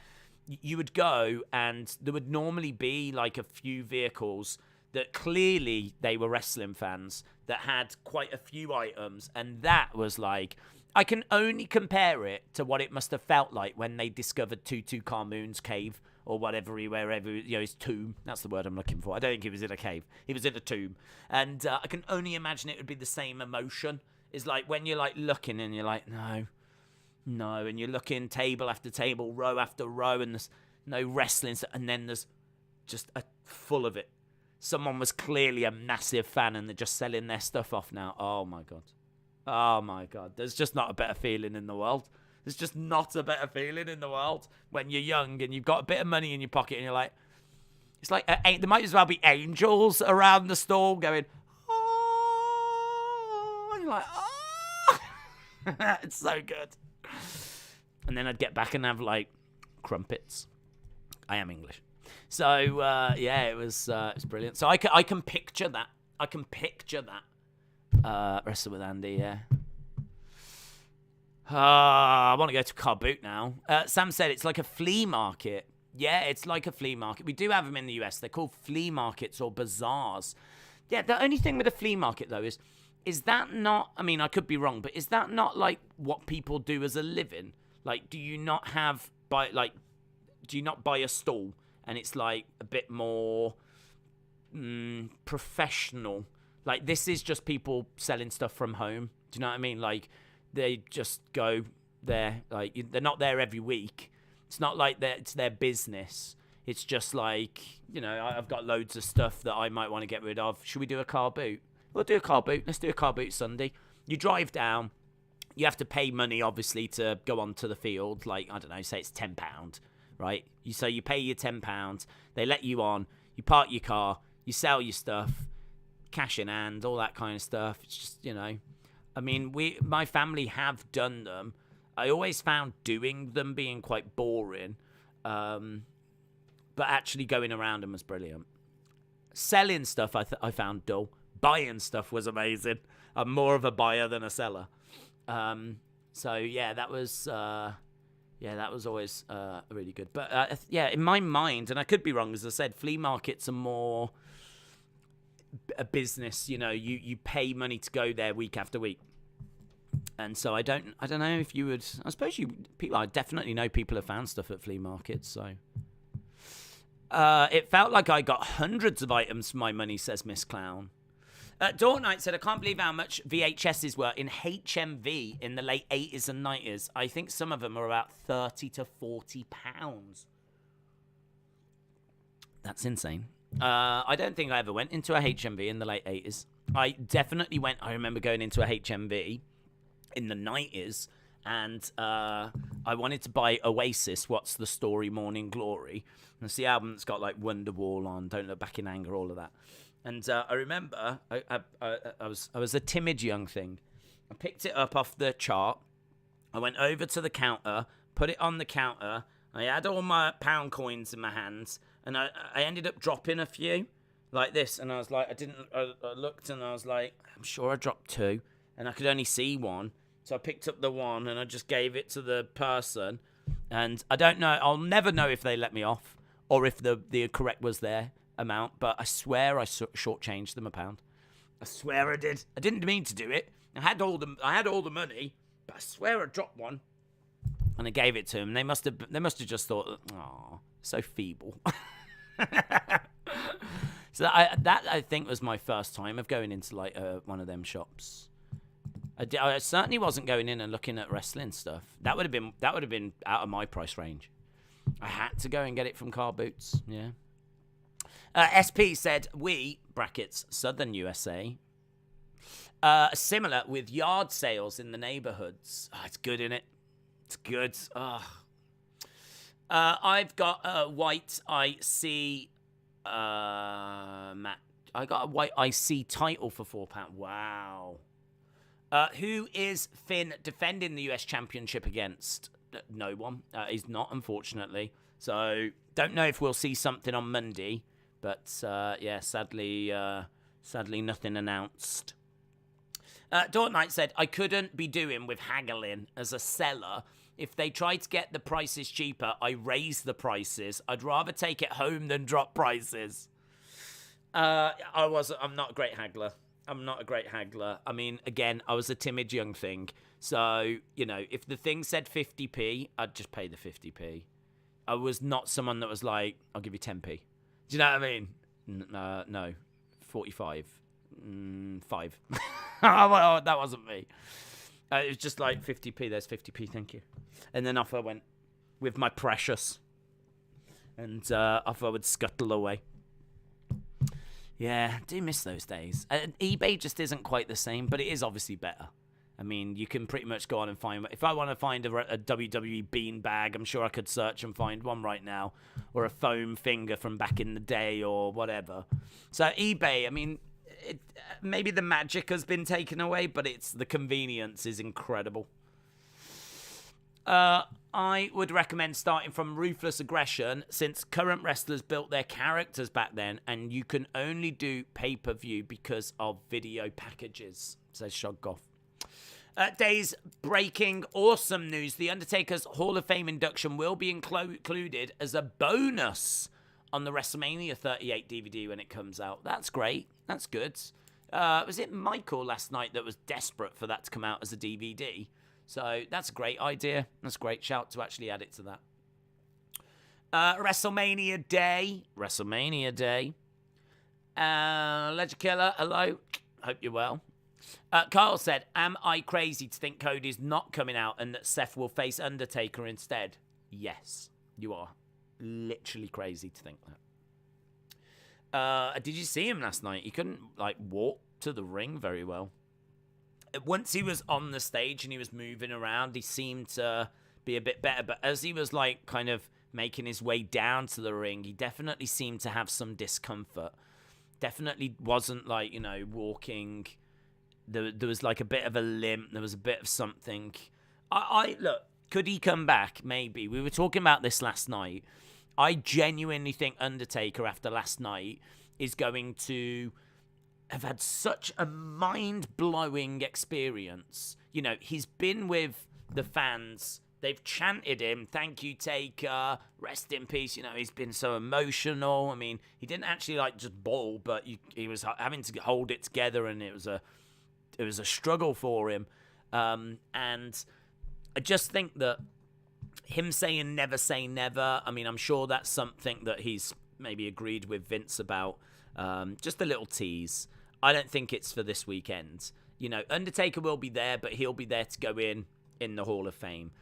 you would go and there would normally be like a few vehicles that clearly they were wrestling fans that had quite a few items, and that was like, I can only compare it to what it must have felt like when they discovered Tutankhamun's cave or wherever, you know, his tomb. That's the word I'm looking for. I don't think he was in a cave. He was in a tomb. And I can only imagine it would be the same emotion. It's like when you're like looking and you're like, no. And you're looking table after table, row after row, and there's no wrestling. And then there's just full of it. Someone was clearly a massive fan and they're just selling their stuff off now. Oh, my God. Oh, my God. There's just not a better feeling in the world. There's just not a better feeling in the world when you're young and you've got a bit of money in your pocket and you're like, it's like, there might as well be angels around the stall going, oh, and you're like, oh. It's so good. And then I'd get back and have, like, crumpets. I am English. So, yeah, it was brilliant. So I can picture that. Wrestle with Andy, yeah. I want to go to car boot now. Sam said it's like a flea market. Yeah, it's like a flea market. We do have them in the US. They're called flea markets or bazaars. Yeah, the only thing with a flea market, though, is that not, I mean, I could be wrong, but is that not like what people do as a living? Like, do you not buy a stall and it's like a bit more professional? Like, this is just people selling stuff from home. Do you know what I mean? Like, they just go there. Like, they're not there every week. It's not like it's their business. It's just like, you know, I've got loads of stuff that I might want to get rid of. Should we do a car boot? We'll do a car boot. Let's do a car boot Sunday. You drive down. You have to pay money, obviously, to go onto the field. Like, I don't know, say it's £10, right? So you pay your £10. They let you on. You park your car. You sell your stuff. Cash in hand, all that kind of stuff. It's just, you know, I mean, my family have done them. I always found doing them being quite boring, but actually going around them was brilliant. Selling stuff I found dull. Buying stuff was amazing. I'm more of a buyer than a seller. So yeah, that was always really good. But yeah, in my mind, and I could be wrong, as I said, flea markets are more a business. You know, you pay money to go there week after week. And so I don't know if you would. I suppose I definitely know people have found stuff at flea markets. So it felt like I got hundreds of items for my money, says Miss Clown. Dawn Knight said, I can't believe how much VHSs were in HMV in the late 80s and 90s. I think some of them were about 30 to 40 pounds. That's insane. I don't think I ever went into a HMV in the late 80s. I definitely I remember going into a HMV in the 90s, and I wanted to buy Oasis, What's the Story, Morning Glory. And it's the album that's got like Wonderwall on, Don't Look Back in Anger, all of that. And I remember I was a timid young thing. I picked it up off the chart. I went over to the counter, put it on the counter. I had all my pound coins in my hands, and I ended up dropping a few like this. And I was like, I looked and I was like, I'm sure I dropped 2, and I could only see 1. So I picked up the 1 and I just gave it to the person. And I don't know, I'll never know if they let me off or if the correct was their amount, but I swear I shortchanged them £1. I swear I did. I didn't mean to do it. I had all the money, but I swear I dropped 1, and I gave it to them. They must have just thought, oh, so feeble. So I think was my first time of going into like one of them shops. I certainly wasn't going in and looking at wrestling stuff. That would have been out of my price range. I had to go and get it from Car Boots. Yeah. SP said, we, brackets, Southern USA, similar with yard sales in the neighborhoods. Oh, it's good, innit? It's good. Oh. I've got a white IC, Matt. I got a white IC title for £4. Wow. Who is Finn defending the US Championship against? No one. He's not, unfortunately. So, don't know if we'll see something on Monday. But, yeah, sadly nothing announced. Dawn Knight said, I couldn't be doing with haggling as a seller. If they try to get the prices cheaper, I raise the prices. I'd rather take it home than drop prices. I'm not a great haggler. I mean, again, I was a timid young thing. So, you know, if the thing said 50p, I'd just pay the 50p. I was not someone that was like, I'll give you 10p. Do you know what I mean? No. 45. 5. Oh, that wasn't me. It was just like 50p. There's 50p, thank you. And then off I went with my precious. And off I would scuttle away. Yeah, I do miss those days. eBay just isn't quite the same, but it is obviously better. I mean, you can pretty much go on and find... If I want to find a WWE bean bag, I'm sure I could search and find one right now. Or a foam finger from back in the day or whatever. So eBay, I mean, maybe the magic has been taken away, but the convenience is incredible. I would recommend starting from Ruthless Aggression, since current wrestlers built their characters back then, and you can only do pay-per-view because of video packages, says Shoggoff. Days breaking awesome news. The Undertaker's Hall of Fame induction will be included as a bonus on the WrestleMania 38 DVD when it comes out. That's great. That's good. Was it Michael last night that was desperate for that to come out as a DVD? So that's a great idea. That's a great shout to actually add it to that. WrestleMania Day. Ledger Killer, hello. Hope you're well. Carl said, am I crazy to think Cody's not coming out and that Seth will face Undertaker instead? Yes, you are. Literally crazy to think that. Did you see him last night? He couldn't, walk to the ring very well. Once he was on the stage and he was moving around, he seemed to be a bit better. But as he was, kind of making his way down to the ring, he definitely seemed to have some discomfort. Definitely wasn't, walking... There was a bit of a limp. There was a bit of something. Look, could he come back? Maybe. We were talking about this last night. I genuinely think Undertaker, after last night, is going to have had such a mind-blowing experience. You know, he's been with the fans. They've chanted him, "Thank you, Taker, rest in peace." You know, he's been so emotional. I mean, he didn't actually like just bawl, but he was having to hold it together, and it was a struggle for him. And I just think that him saying never say never, I mean, I'm sure that's something that he's maybe agreed with Vince about. Just a little tease. I don't think it's for this weekend. You know, Undertaker will be there, but he'll be there to go in the Hall of Fame.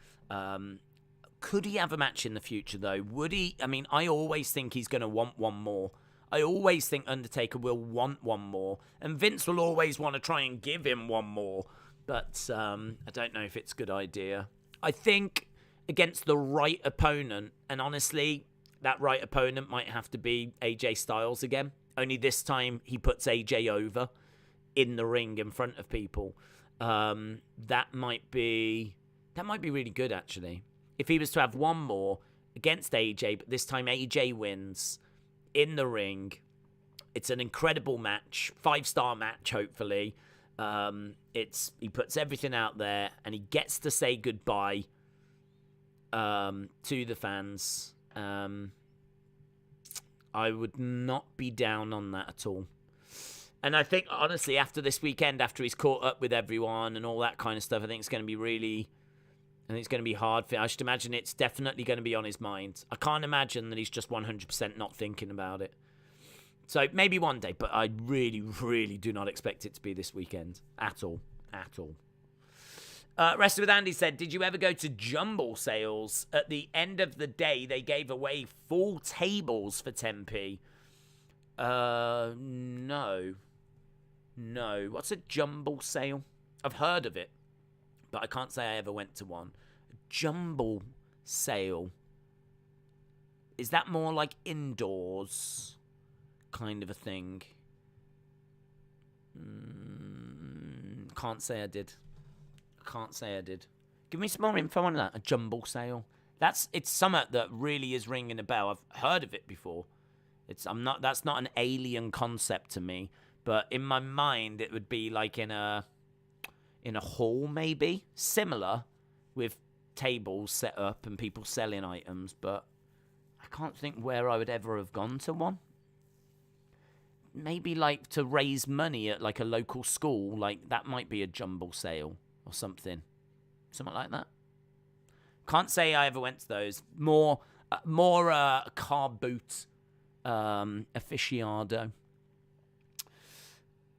Could he have a match in the future, though? Would he? I mean, I always think he's going to want one more. I always think Undertaker will want one more. And Vince will always want to try and give him one more. But I don't know if it's a good idea. I think against the right opponent, and honestly, that right opponent might have to be AJ Styles again. Only this time he puts AJ over in the ring in front of people. That might be really good, actually. If he was to have one more against AJ, but this time AJ wins in the ring, it's an incredible match, 5-star match, hopefully. He puts everything out there, and he gets to say goodbye to the fans. I would not be down on that at all. And I think, honestly, after this weekend, after he's caught up with everyone and all that kind of stuff, I think it's going to be hard for him. I should imagine it's definitely going to be on his mind. I can't imagine that he's just 100% not thinking about it. So maybe one day, but I really, really do not expect it to be this weekend. At all. At all. Wrestler with Andy said, did you ever go to jumble sales? At the end of the day, they gave away full tables for 10p. No. No. What's a jumble sale? I've heard of it, but I can't say I ever went to one. A jumble sale. Is that more like indoors kind of a thing? Can't say I did. Give me some more info on that. A jumble sale. It's something that really is ringing a bell. I've heard of it before. That's not an alien concept to me, but in my mind it would be like in a hall, maybe similar, with tables set up and people selling items, but I can't think where I would ever have gone to one. Maybe like to raise money at like a local school, like that might be a jumble sale or something like that. Can't say I ever went to those. More car boot aficionado.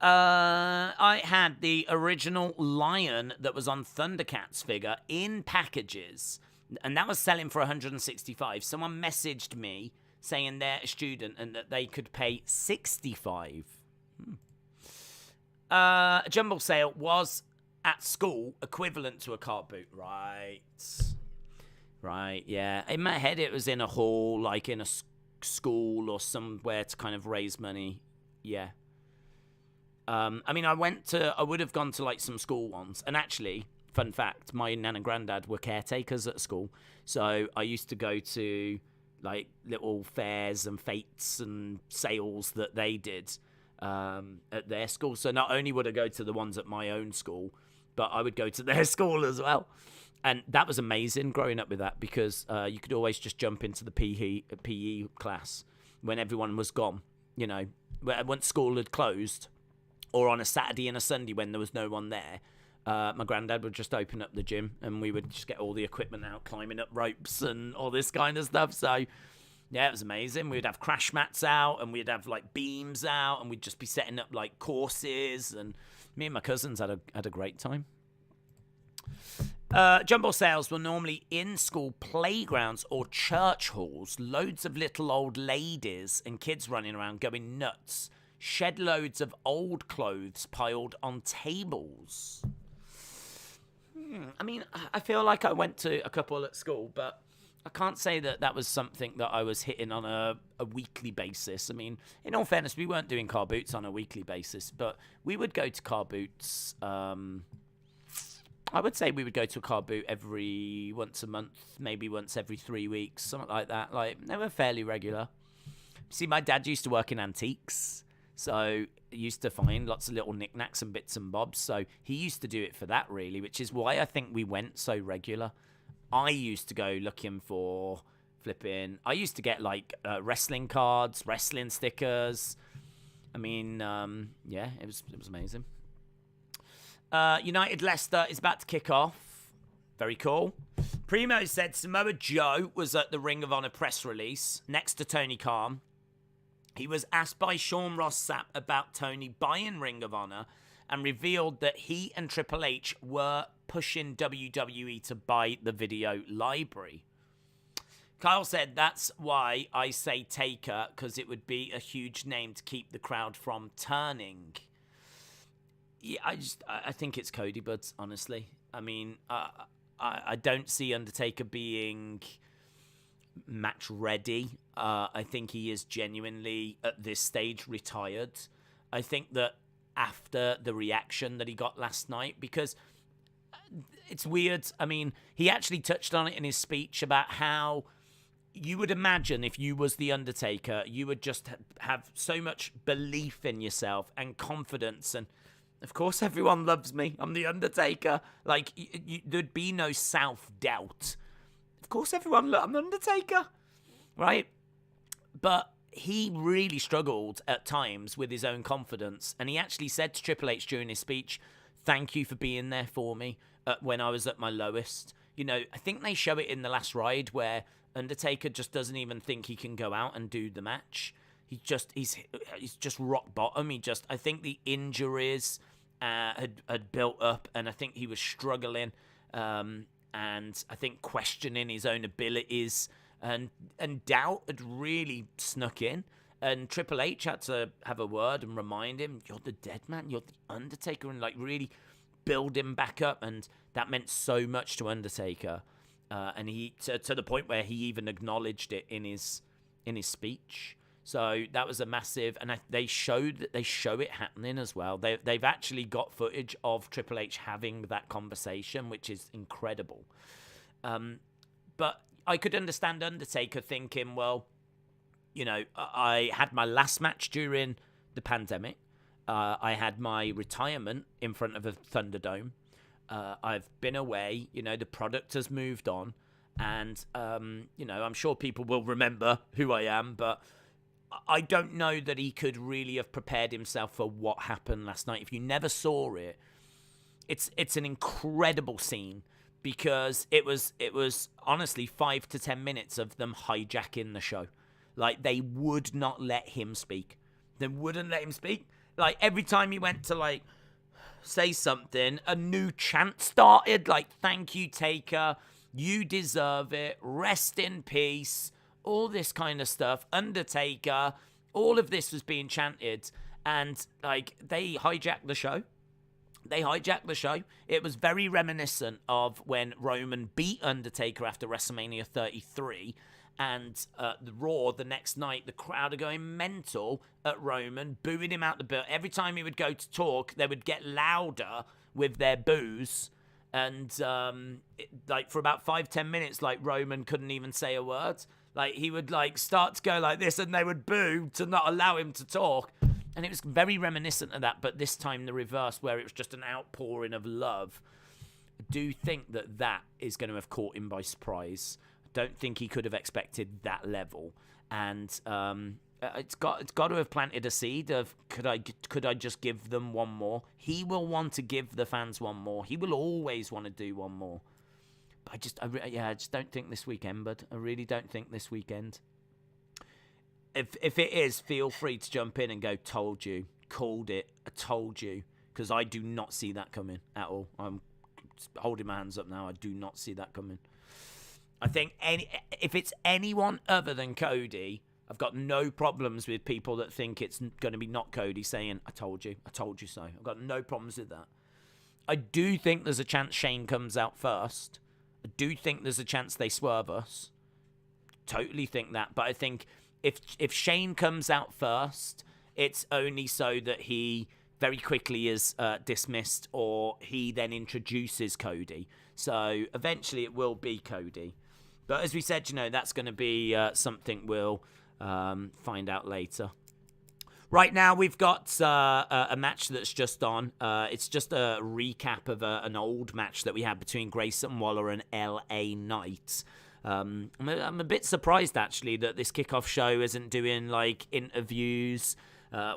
I had the original lion that was on Thundercats figure in packages, and that was selling for 165. Someone messaged me saying they're a student and that they could pay 65. A jumble sale was at school equivalent to a cart boot. Right, yeah. In my head, it was in a hall, like in a school or somewhere to kind of raise money. Yeah. I mean, I would have gone to like some school ones. And actually, fun fact, my nan and granddad were caretakers at school. So I used to go to like little fairs and fetes and sales that they did at their school. So not only would I go to the ones at my own school, but I would go to their school as well. And that was amazing growing up with that, because you could always just jump into the PE class when everyone was gone, you know, once school had closed, or on a Saturday and a Sunday when there was no one there. My granddad would just open up the gym and we would just get all the equipment out, climbing up ropes and all this kind of stuff. So, yeah, it was amazing. We'd have crash mats out and we'd have like beams out and we'd just be setting up like courses, and me and my cousins had a great time. Jumbo sales were normally in school playgrounds or church halls. Loads of little old ladies and kids running around going nuts. Shed loads of old clothes piled on tables. I mean, I feel like I went to a couple at school, but I can't say that was something that I was hitting on a weekly basis. I mean, in all fairness, we weren't doing car boots on a weekly basis, but we would go to car boots. I would say we would go to a car boot once a month, maybe once every 3 weeks, something like that. Like, they were fairly regular. See, my dad used to work in antiques, so he used to find lots of little knickknacks and bits and bobs. So he used to do it for that, really, which is why I think we went so regular. I used to go looking for flipping. I used to get like wrestling cards, wrestling stickers. I mean, yeah, it was amazing. United Leicester is about to kick off. Very cool. Primo said Samoa Joe was at the Ring of Honor press release next to Tony Khan. He was asked by Sean Ross Sapp about Tony buying Ring of Honor and revealed that he and Triple H were pushing WWE to buy the video library. Kyle said, that's why I say Taker, because it would be a huge name to keep the crowd from turning. Yeah, I think it's Cody, buds, honestly. I mean, I don't see Undertaker being match ready. I think he is genuinely, at this stage, retired. I think that after the reaction that he got last night, because it's weird. I mean, he actually touched on it in his speech about how you would imagine if you was the Undertaker, you would just have so much belief in yourself and confidence. And of course, everyone loves me. I'm the Undertaker. Like, there'd be no self-doubt. Of course, everyone I'm the Undertaker, right? But he really struggled at times with his own confidence. And he actually said to Triple H during his speech, thank you for being there for me when I was at my lowest. You know, I think they show it in the last ride where Undertaker just doesn't even think he can go out and do the match. He's just rock bottom. I think the injuries had built up, and I think he was struggling, and I think questioning his own abilities, and doubt had really snuck in. And Triple H had to have a word and remind him, you're the dead man, you're the Undertaker, and like really build him back up. And that meant so much to Undertaker. And he to the point where he even acknowledged it in his speech. So that was a massive, and they show it happening as well. They've actually got footage of Triple H having that conversation, which is incredible. But I could understand Undertaker thinking, well, you know, I had my last match during the pandemic. I had my retirement in front of a Thunderdome. I've been away, you know, the product has moved on, and, you know, I'm sure people will remember who I am, but I don't know that he could really have prepared himself for what happened last night. If you never saw it, it's an incredible scene, because it was honestly 5 to 10 minutes of them hijacking the show. Like, they would not let him speak. They wouldn't let him speak. Like, every time he went to, like, say something, a new chant started, like, thank you, Taker, you deserve it, rest in peace, all this kind of stuff, Undertaker, all of this was being chanted, and, like, they hijacked the show. It was very reminiscent of when Roman beat Undertaker after WrestleMania 33, and the Raw the next night, the crowd are going mental at Roman, booing him out the building. Every time he would go to talk, they would get louder with their boos. And like for about 5-10 minutes, like Roman couldn't even say a word. Like he would like start to go like this, and they would boo to not allow him to talk. And it was very reminiscent of that, but this time the reverse, where it was just an outpouring of love. I do think that is going to have caught him by surprise. Don't think he could have expected that level, and it's got to have planted a seed of could I just give them one more? He will want to give the fans one more. He will always want to do one more. But I just don't think this weekend, bud. I really don't think this weekend. If it is, feel free to jump in and go, told you, called it, I told you, because I do not see that coming at all. I'm holding my hands up now. I do not see that coming. I think if it's anyone other than Cody, I've got no problems with people that think it's going to be not Cody saying, I told you so. I've got no problems with that. I do think there's a chance Shane comes out first. I do think there's a chance they swerve us. Totally think that. But I think if Shane comes out first, it's only so that he very quickly is dismissed, or he then introduces Cody. So eventually it will be Cody. But as we said, that's going to be something we'll Find out later. Right now, we've got a match that's just on. It's just a recap of an old match that we had between Grayson Waller and LA Knight. I'm a bit surprised, actually, that this kickoff show isn't doing, like, interviews.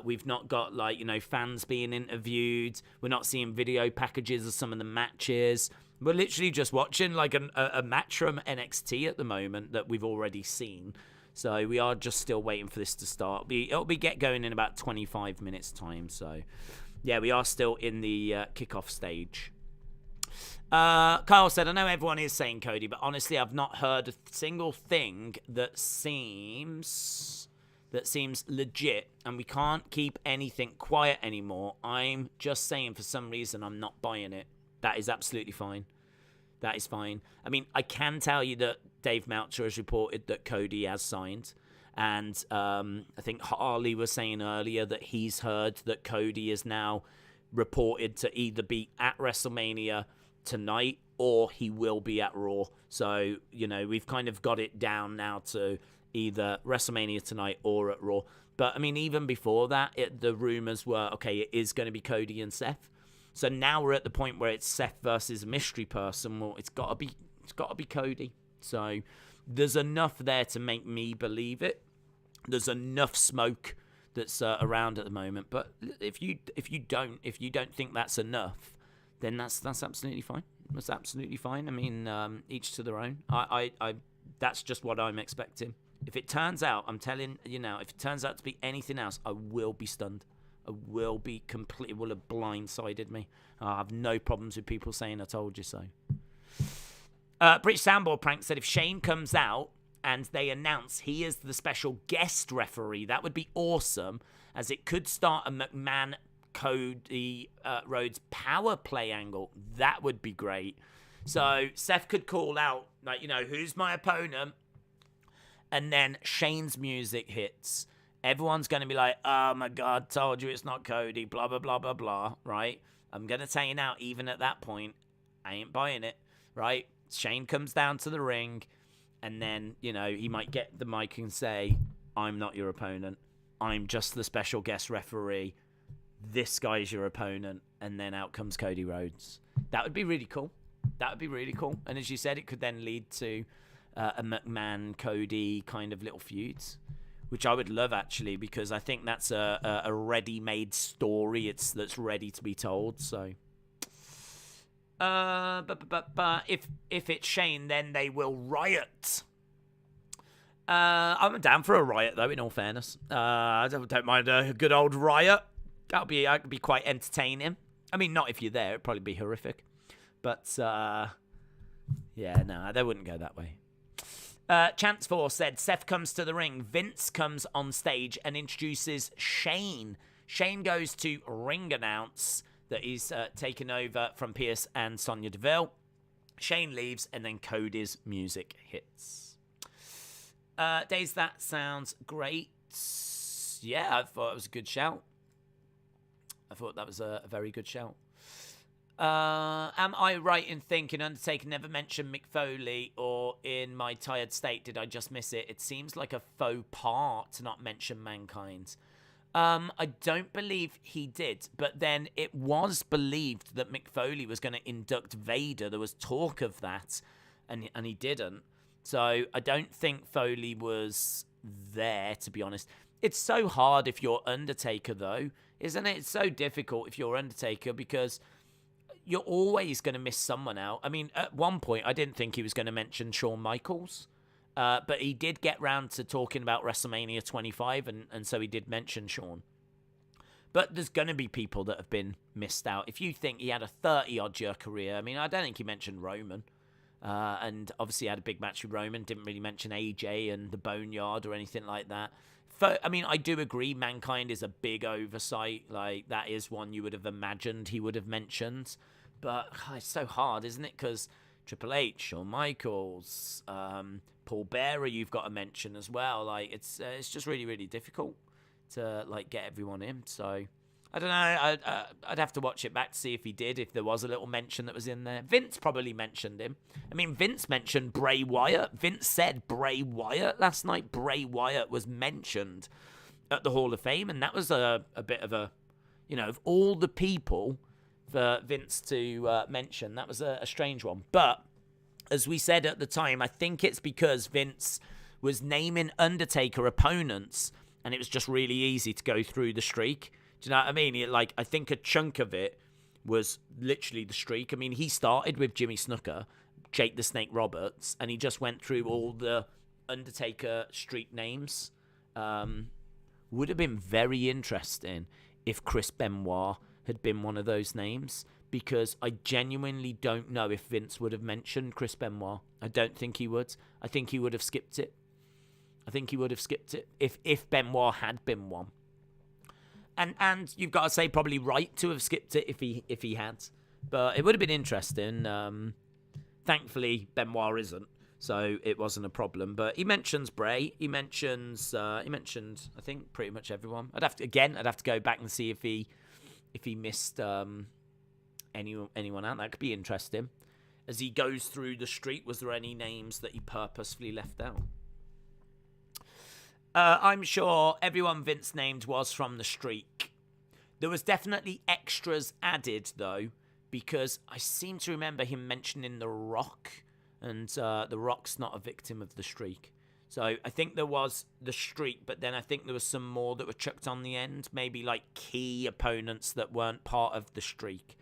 We've not got, like, fans being interviewed. We're not seeing video packages of some of the matches. We're literally just watching, like, a match from NXT at the moment that we've already seen. So we are just still waiting for this to start. It'll be get going in about 25 minutes time. So yeah, we are still in the kickoff stage. Kyle said, I know everyone is saying Cody, but honestly, I've not heard a single thing that seems legit, and we can't keep anything quiet anymore. I'm just saying, for some reason, I'm not buying it. That is absolutely fine. That is fine. I mean, I can tell you that Dave Meltzer has reported that Cody has signed. And I think Harley was saying earlier that he's heard that Cody is now reported to either be at WrestleMania tonight or he will be at Raw. So, we've kind of got it down now to either WrestleMania tonight or at Raw. But, I mean, even before that, the rumors were, okay, it is going to be Cody and Seth. So now we're at the point where it's Seth versus a mystery person. Well, it's got to be Cody. So there's enough there to make me believe it. There's enough smoke that's around at the moment. But if you don't think that's enough, then that's absolutely fine. That's absolutely fine. I mean, each to their own. I that's just what I'm expecting. If it turns out, I'm telling you now, if it turns out to be anything else, I will be stunned. I will be completely, will have blindsided me. I have no problems with people saying I told you so. British Soundboard Prank said if Shane comes out and they announce he is the special guest referee, that would be awesome, as it could start a McMahon Cody Rhodes power play angle. That would be great. So Seth could call out, like, who's my opponent? And then Shane's music hits. Everyone's going to be like, oh my God, told you it's not Cody, blah, blah, blah, blah, blah, right? I'm going to tell you now, even at that point, I ain't buying it, right? Shane comes down to the ring, and then, he might get the mic and say, I'm not your opponent. I'm just the special guest referee. This guy's your opponent. And then out comes Cody Rhodes. That would be really cool. That would be really cool. And as you said, it could then lead to a McMahon-Cody kind of little feuds, which I would love, actually, because I think that's a ready-made story. That's ready to be told. So, but if it's Shane, then they will riot. I'm down for a riot, though. In all fairness, I don't mind a good old riot. That'd be quite entertaining. I mean, not if you're there; it'd probably be horrific. But yeah, no, they wouldn't go that way. Chance 4 said, Seth comes to the ring. Vince comes on stage and introduces Shane. Shane goes to ring announce that he's taken over from Pierce and Sonya Deville. Shane leaves, and then Cody's music hits. Days, that sounds great. Yeah, I thought it was a good shout. I thought that was a very good shout. Am I right in thinking Undertaker never mentioned Mick Foley, or in my tired state did I just miss it? It seems like a faux pas to not mention Mankind. I don't believe he did, but then it was believed that Mick Foley was going to induct Vader. There was talk of that, and he didn't. So I don't think Foley was there, to be honest. It's so hard if you're Undertaker, though, isn't it? It's so difficult if you're Undertaker, because you're always going to miss someone out. I mean, at one point, I didn't think he was going to mention Shawn Michaels, but he did get round to talking about WrestleMania 25, and so he did mention Shawn. But there's going to be people that have been missed out. If you think he had a 30-odd-year career, I mean, I don't think he mentioned Roman. And obviously had a big match with Roman, didn't really mention AJ and the Boneyard or anything like that. I mean, I do agree Mankind is a big oversight. Like, that is one you would have imagined he would have mentioned. But it's so hard, isn't it? Because Triple H, Shawn Michaels, Paul Bearer you've got to mention as well. Like, it's just really, really difficult to, like, get everyone in. So I don't know. I'd have to watch it back to see if he did, if there was a little mention that was in there. Vince probably mentioned him. I mean, Vince mentioned Bray Wyatt. Vince said Bray Wyatt last night. Bray Wyatt was mentioned at the Hall of Fame, and that was a bit of a, of all the people for Vince to mention, that was a strange one. But as we said at the time, I think it's because Vince was naming Undertaker opponents, and it was just really easy to go through the streak. Do you know what I mean? I think a chunk of it was literally the streak. I mean, he started with Jimmy Snuka, Jake the Snake Roberts, and he just went through all the Undertaker streak names. Would have been very interesting if Chris Benoit had been one of those names, because I genuinely don't know if Vince would have mentioned Chris Benoit. I don't think he would. I think he would have skipped it. If Benoit had been one. And you've got to say probably right to have skipped it if he had. But it would have been interesting. Thankfully, Benoit isn't, so it wasn't a problem. But he mentions Bray. He mentioned I think pretty much everyone. I'd have to go back and see if he missed anyone out. That could be interesting. As he goes through the street, was there any names that he purposefully left out? I'm sure everyone Vince named was from the streak. There was definitely extras added, though, because I seem to remember him mentioning The Rock, and The Rock's not a victim of the streak. So I think there was the streak, but then I think there was some more that were chucked on the end, maybe like key opponents that weren't part of the streak.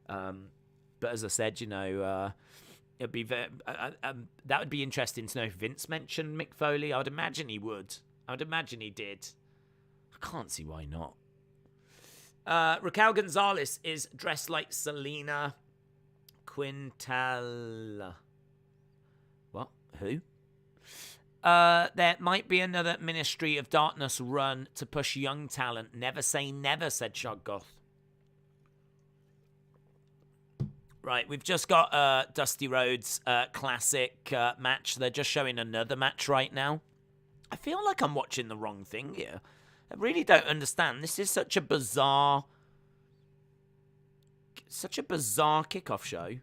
But as I said, it'd be that would be interesting to know if Vince mentioned Mick Foley. I would imagine he would. I would imagine he did. I can't see why not. Raquel Gonzalez is dressed like Selena Quintal. What? Who? There might be another Ministry of Darkness run to push young talent. Never say never, said Shoggoth. Right, we've just got Dusty Rhodes classic match. They're just showing another match right now. I feel like I'm watching the wrong thing here. I really don't understand. This is such a bizarre kickoff show.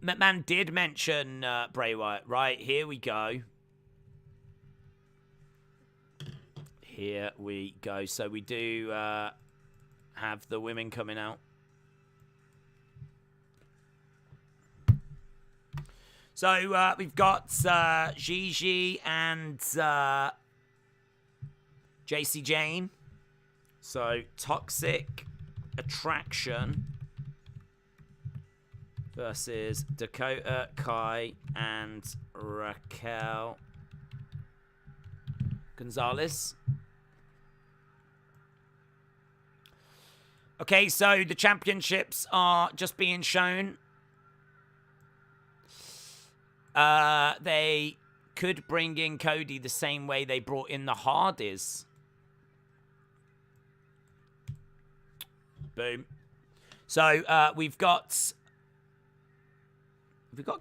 McMahon did mention Bray Wyatt. Right, here we go. Here we go. So we do have the women coming out. So we've got Gigi and JC Jane. So Toxic Attraction versus Dakota Kai and Raquel Gonzalez. Okay, so the championships are just being shown. They could bring in Cody the same way they brought in the Hardys. Boom. So we've got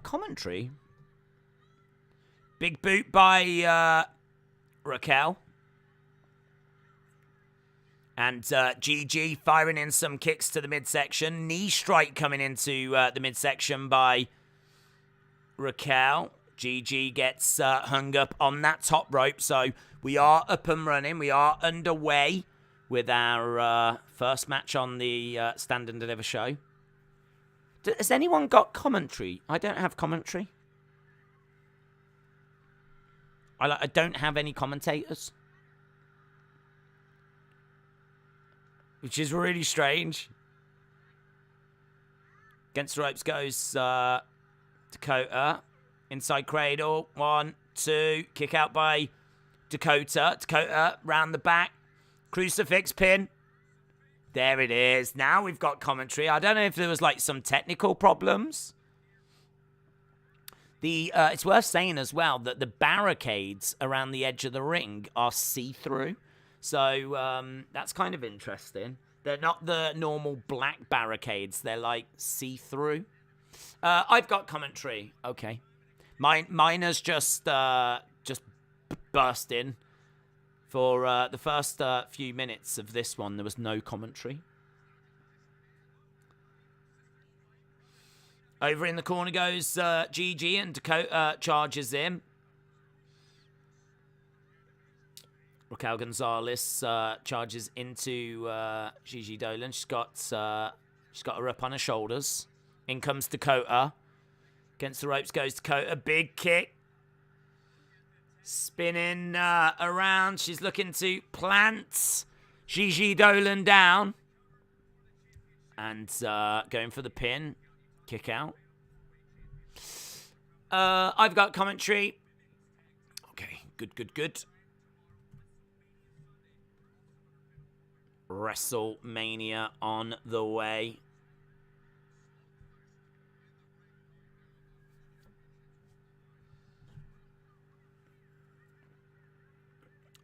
commentary. Big boot by Raquel. And GG firing in some kicks to the midsection. Knee strike coming into the midsection by Raquel. GG gets hung up on that top rope. So we are up and running. We are underway with our first match on the Stand and Deliver show. Has anyone got commentary? I don't have commentary. I don't have any commentators. Which is really strange. Against the ropes goes Dakota. Inside cradle. 1, 2. Kick out by Dakota. Dakota round the back. Crucifix pin. There it is. Now we've got commentary. I don't know if there was like some technical problems. It's worth saying as well that the barricades around the edge of the ring are see-through. So that's kind of interesting. They're not the normal black barricades. They're like see-through. I've got commentary. Okay. Miner's just burst in. For the first few minutes of this one, there was no commentary. Over in the corner goes Gigi, and Dakota charges in. Raquel Gonzalez charges into Gigi Dolan. She's got her up on her shoulders. In comes Dakota. Against the ropes goes Dakota. Big kick. Spinning around. She's looking to plant Gigi Dolan down. And going for the pin. Kick out. I've got commentary. Okay, good. WrestleMania on the way.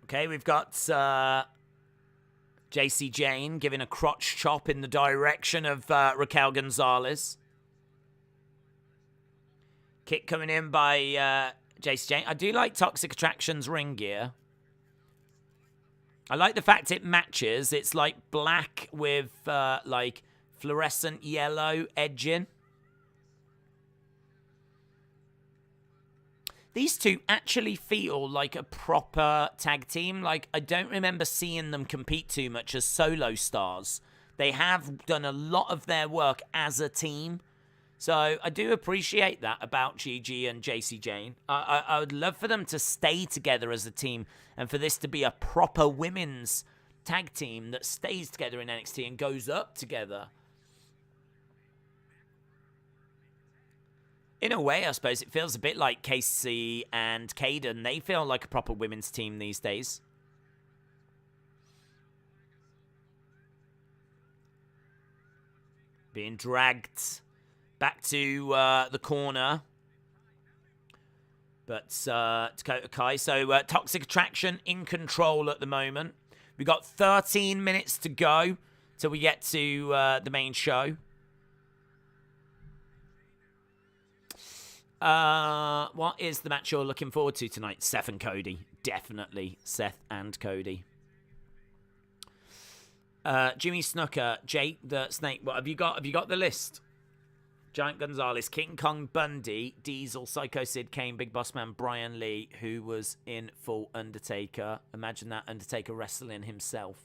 Okay, we've got JC Jane giving a crotch chop in the direction of Raquel Gonzalez. Kick coming in by JC Jane. I do like Toxic Attraction's ring gear. I like the fact it matches. It's like black with like fluorescent yellow edging. These two actually feel like a proper tag team. Like, I don't remember seeing them compete too much as solo stars. They have done a lot of their work as a team. So I do appreciate that about Gigi and JC Jane. I would love for them to stay together as a team and for this to be a proper women's tag team that stays together in NXT and goes up together. In a way, I suppose it feels a bit like Casey and Kaden. They feel like a proper women's team these days. Being dragged back to the corner. But Dakota Kai. So Toxic Attraction in control at the moment. We've got 13 minutes to go till we get to the main show. What is the match you're looking forward to tonight? Seth and Cody. Definitely Seth and Cody. Jimmy Snuka, Jake the Snake. What have you got? Have you got the list? Giant Gonzalez, King Kong Bundy, Diesel, Psycho Sid, Kane, Big Boss Man, Brian Lee, who was in full Undertaker. Imagine that, Undertaker wrestling himself.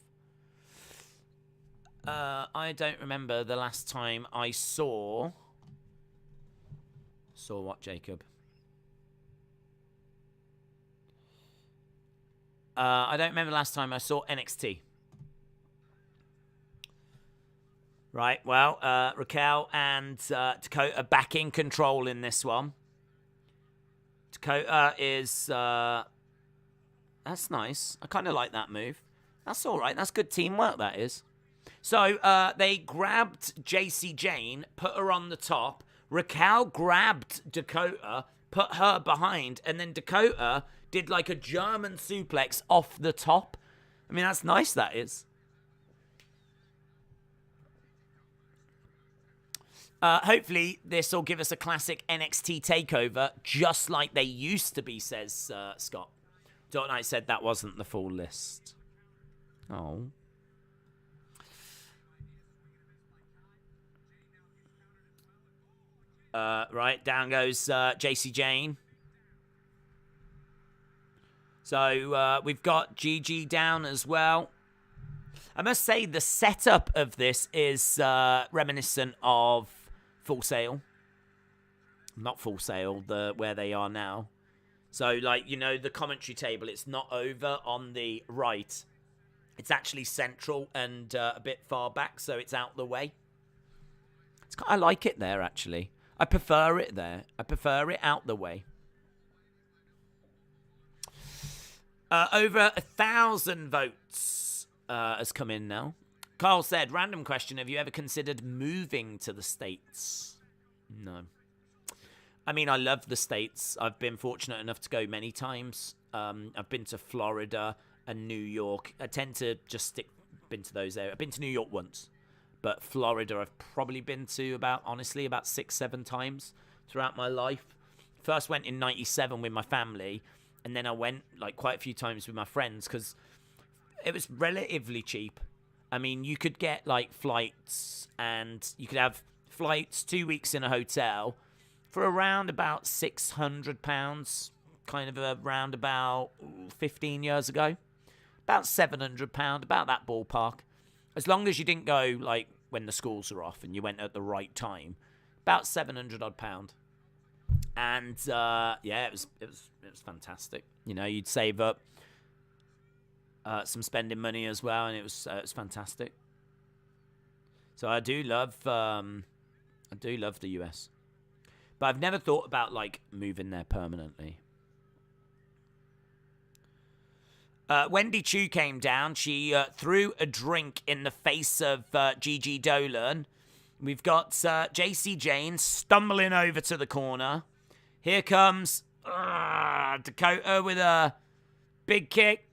I don't remember the last time I saw... Saw what, Jacob? I don't remember the last time I saw NXT. Right, well, Raquel and Dakota back in control in this one. Dakota is... that's nice. I kind of like that move. That's all right. That's good teamwork, that is. So, they grabbed JC Jane, put her on the top. Raquel grabbed Dakota, put her behind, and then Dakota did like a German suplex off the top. I mean, that's nice, that is. Hopefully, this will give us a classic NXT takeover, just like they used to be, says Scott. Don't I said that wasn't the full list. Oh. Right, down goes JC Jane. So we've got Gigi down as well. I must say the setup of this is reminiscent of Full Sail. Not Full Sail, where they are now. So, like, you know, the commentary table, it's not over on the right. It's actually central and a bit far back, so it's out the way. I like it there, actually. I prefer it there. I prefer it out the way. Over 1,000 votes has come in now. Carl said, random question, have you ever considered moving to the States? No. I mean, I love the States. I've been fortunate enough to go many times. I've been to Florida and New York. I tend to just been to those areas. I've been to New York once. But Florida, I've probably been to about 6-7 times throughout my life. first went in 97 with my family, and then I went like quite a few times with my friends because it was relatively cheap. I mean, you could get like flights, and you could have flights 2 weeks in a hotel for around about £600, kind of around about 15 years ago. About £700, about that ballpark. As long as you didn't go like when the schools are off and you went at the right time, about £700 odd. And yeah, it was fantastic. You know, you'd save up some spending money as well, and it was fantastic. So I do love the US, but I've never thought about like moving there permanently. Wendy Chu came down. She threw a drink in the face of Gigi Dolan. We've got JC Jane stumbling over to the corner. Here comes Dakota with a big kick.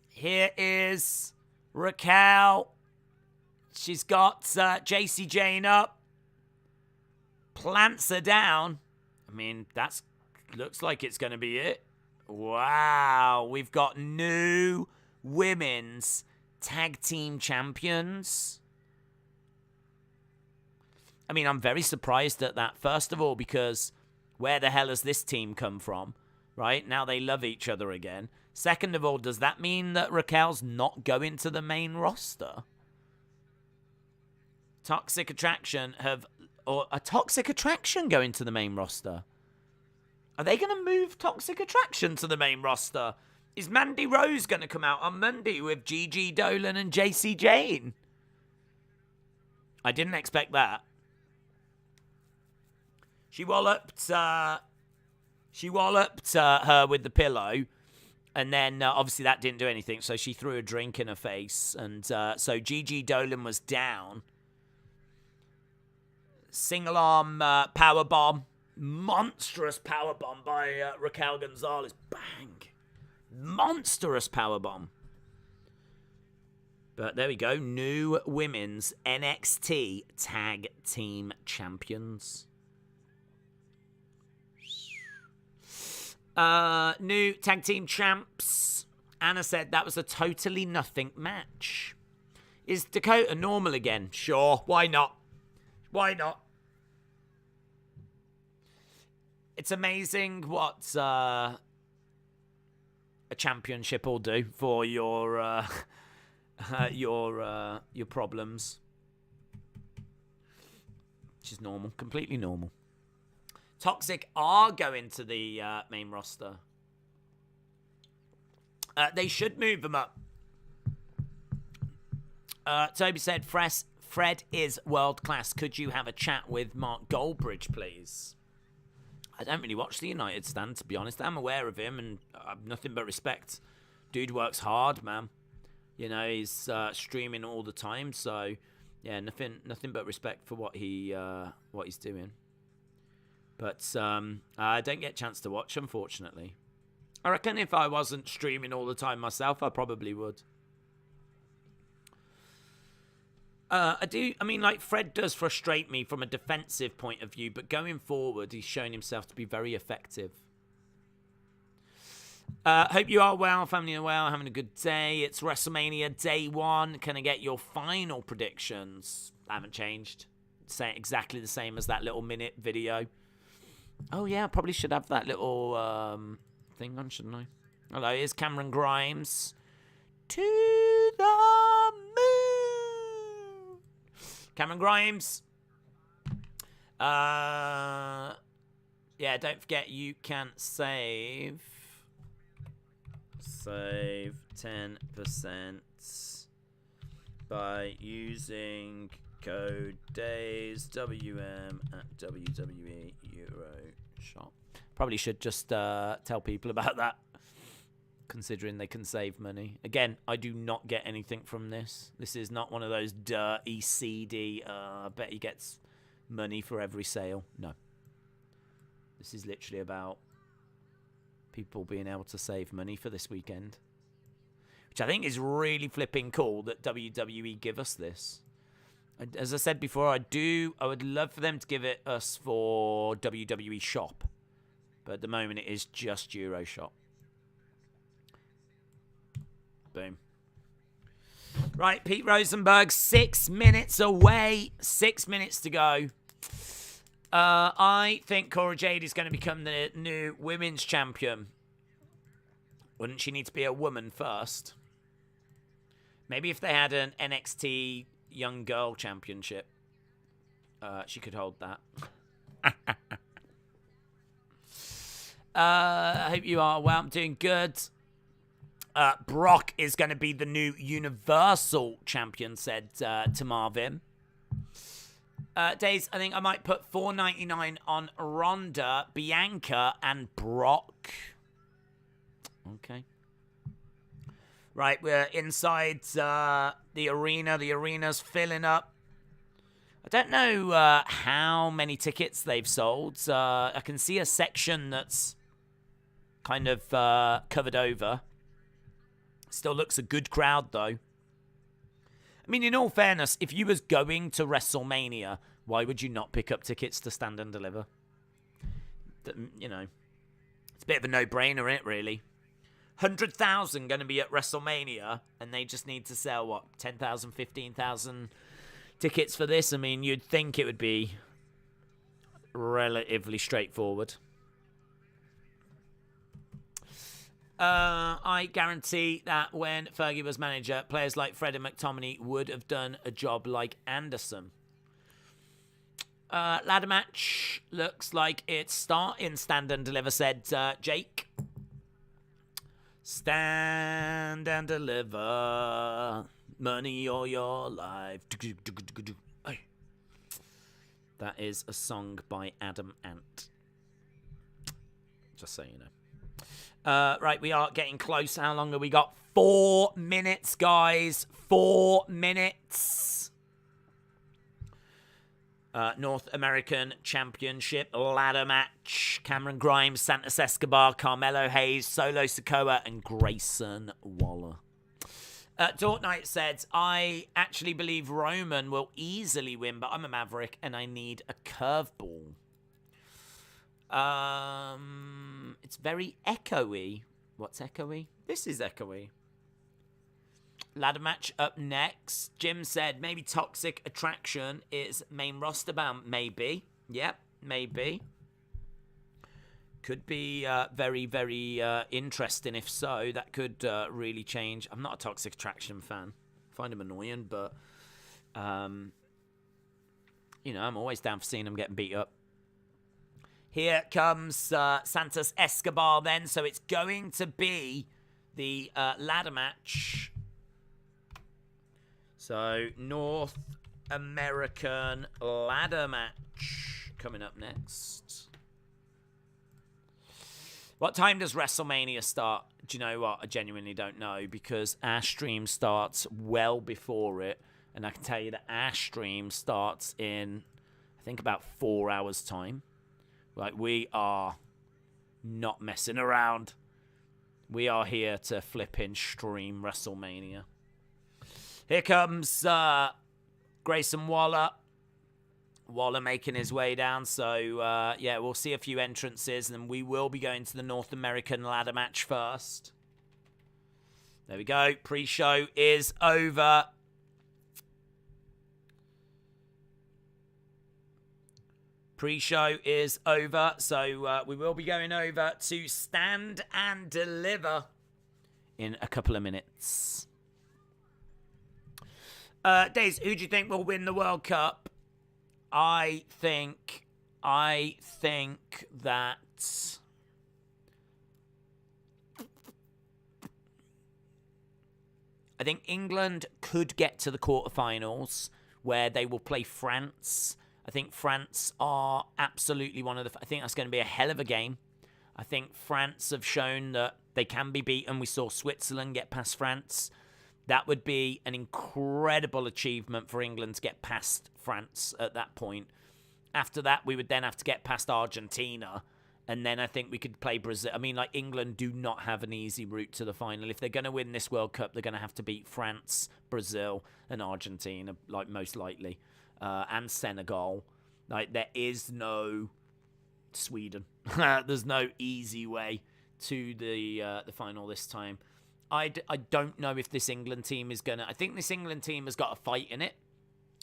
Here is Raquel. She's got JC Jane up. Plants her down. I mean, that's looks like it's going to be it. Wow, we've got new women's tag team champions. I mean, I'm very surprised at that. First of all, because where the hell has this team come from? Right? Now they love each other again. Second of all, does that mean that Raquel's not going to the main roster? Toxic Attraction a Toxic Attraction going to the main roster? Are they going to move Toxic Attraction to the main roster? Is Mandy Rose going to come out on Monday with Gigi Dolan and JC Jane? I didn't expect that. She walloped her with the pillow, and then obviously that didn't do anything, so she threw a drink in her face, and so Gigi Dolan was down. Single-arm powerbomb. Monstrous powerbomb by Raquel Gonzalez. Bang. Monstrous powerbomb. But there we go. New women's NXT Tag Team Champions. New Tag Team Champs. Anna said that was a totally nothing match. Is Dakota normal again? Sure. Why not? Why not? It's amazing what a championship will do for your problems. Which is normal, completely normal. Toxic are going to the main roster. They should move them up. Toby said, Fred is world class. Could you have a chat with Mark Goldbridge, please? I don't really watch the United Stand, to be honest. I'm aware of him, and I have nothing but respect. Dude works hard, man. You know, he's streaming all the time, so yeah, nothing but respect for what he's doing. But I don't get a chance to watch, unfortunately. I reckon if I wasn't streaming all the time myself, I probably would. I mean, like, Fred does frustrate me from a defensive point of view, but going forward, he's shown himself to be very effective. Hope you are well, family are well, having a good day. It's WrestleMania Day 1. Can I get your final predictions? I haven't changed. Say exactly the same as that little minute video. Oh, yeah, I probably should have that little thing on, shouldn't I? Hello, here's Cameron Grimes. To the moon. Cameron Grimes. Yeah, don't forget you can save 10% by using code DAYSWM at WWE Euro Shop. Probably should just tell people about that, considering they can save money. Again, I do not get anything from this. This is not one of those dirty, seedy, I bet he gets money for every sale. No. This is literally about people being able to save money for this weekend, which I think is really flipping cool that WWE give us this. As I said before, I would love for them to give it us for WWE Shop. But at the moment, it is just Euro Shop. Boom. Right, Pete Rosenberg, 6 minutes away. 6 minutes to go. I think Cora Jade is going to become the new women's champion. Wouldn't she need to be a woman first? Maybe if they had an NXT Young Girl Championship, she could hold that. I hope you are well. I'm doing good. Brock is going to be the new Universal Champion, said to Marvin. Days, I think I might put $4.99 on Ronda, Bianca, and Brock. Okay. Right, we're inside the arena. The arena's filling up. I don't know how many tickets they've sold. I can see a section that's kind of covered over. Still looks a good crowd, though. I mean, in all fairness, if you was going to WrestleMania, why would you not pick up tickets to Stand and Deliver? You know, it's a bit of a no-brainer, isn't it, really? 100,000 going to be at WrestleMania, and they just need to sell, what, 10,000, 15,000 tickets for this? I mean, you'd think it would be relatively straightforward. I guarantee that when Fergie was manager, players like Fred and McTominay would have done a job like Anderson. Ladder match looks like it's starting. Stand and Deliver, said Jake. Stand and deliver money or your life. That is a song by Adam Ant. Just so you know. Right, we are getting close. How long have we got? 4 minutes, guys. 4 minutes. North American Championship ladder match. Cameron Grimes, Santos Escobar, Carmelo Hayes, Solo Sikoa, and Grayson Waller. Dort Knight said, I actually believe Roman will easily win, but I'm a Maverick and I need a curveball. It's very echoey. What's echoey? This is echoey. Ladder match up next. Jim said maybe Toxic Attraction is main roster bound. Maybe. Yep, maybe. Could be very, very interesting. If so, that could really change. I'm not a Toxic Attraction fan. I find him annoying, but you know, I'm always down for seeing him getting beat up. Here comes Santos Escobar then. So it's going to be the ladder match. So North American ladder match coming up next. What time does WrestleMania start? Do you know what? I genuinely don't know because our stream starts well before it. And I can tell you that our stream starts in, I think, about 4 hours' time. Like, we are not messing around. We are here to flipping stream WrestleMania. Here comes Grayson Waller. Waller making his way down. So, yeah, we'll see a few entrances. And then we will be going to the North American ladder match first. There we go. Pre-show is over. Pre-show is over, so we will be going over to Stand and Deliver in a couple of minutes. Days, who do you think will win the World Cup? I think that I think England could get to the quarterfinals where they will play France. I think France are absolutely one of the... I think that's going to be a hell of a game. I think France have shown that they can be beaten. We saw Switzerland get past France. That would be an incredible achievement for England to get past France at that point. After that, we would then have to get past Argentina. And then I think we could play Brazil. I mean, like, England do not have an easy route to the final. If they're going to win this World Cup, they're going to have to beat France, Brazil, and Argentina, like, most likely. And Senegal. Like, there is no Sweden. There's no easy way to the final this time. I don't know if this England team is going to... I think this England team has got a fight in it.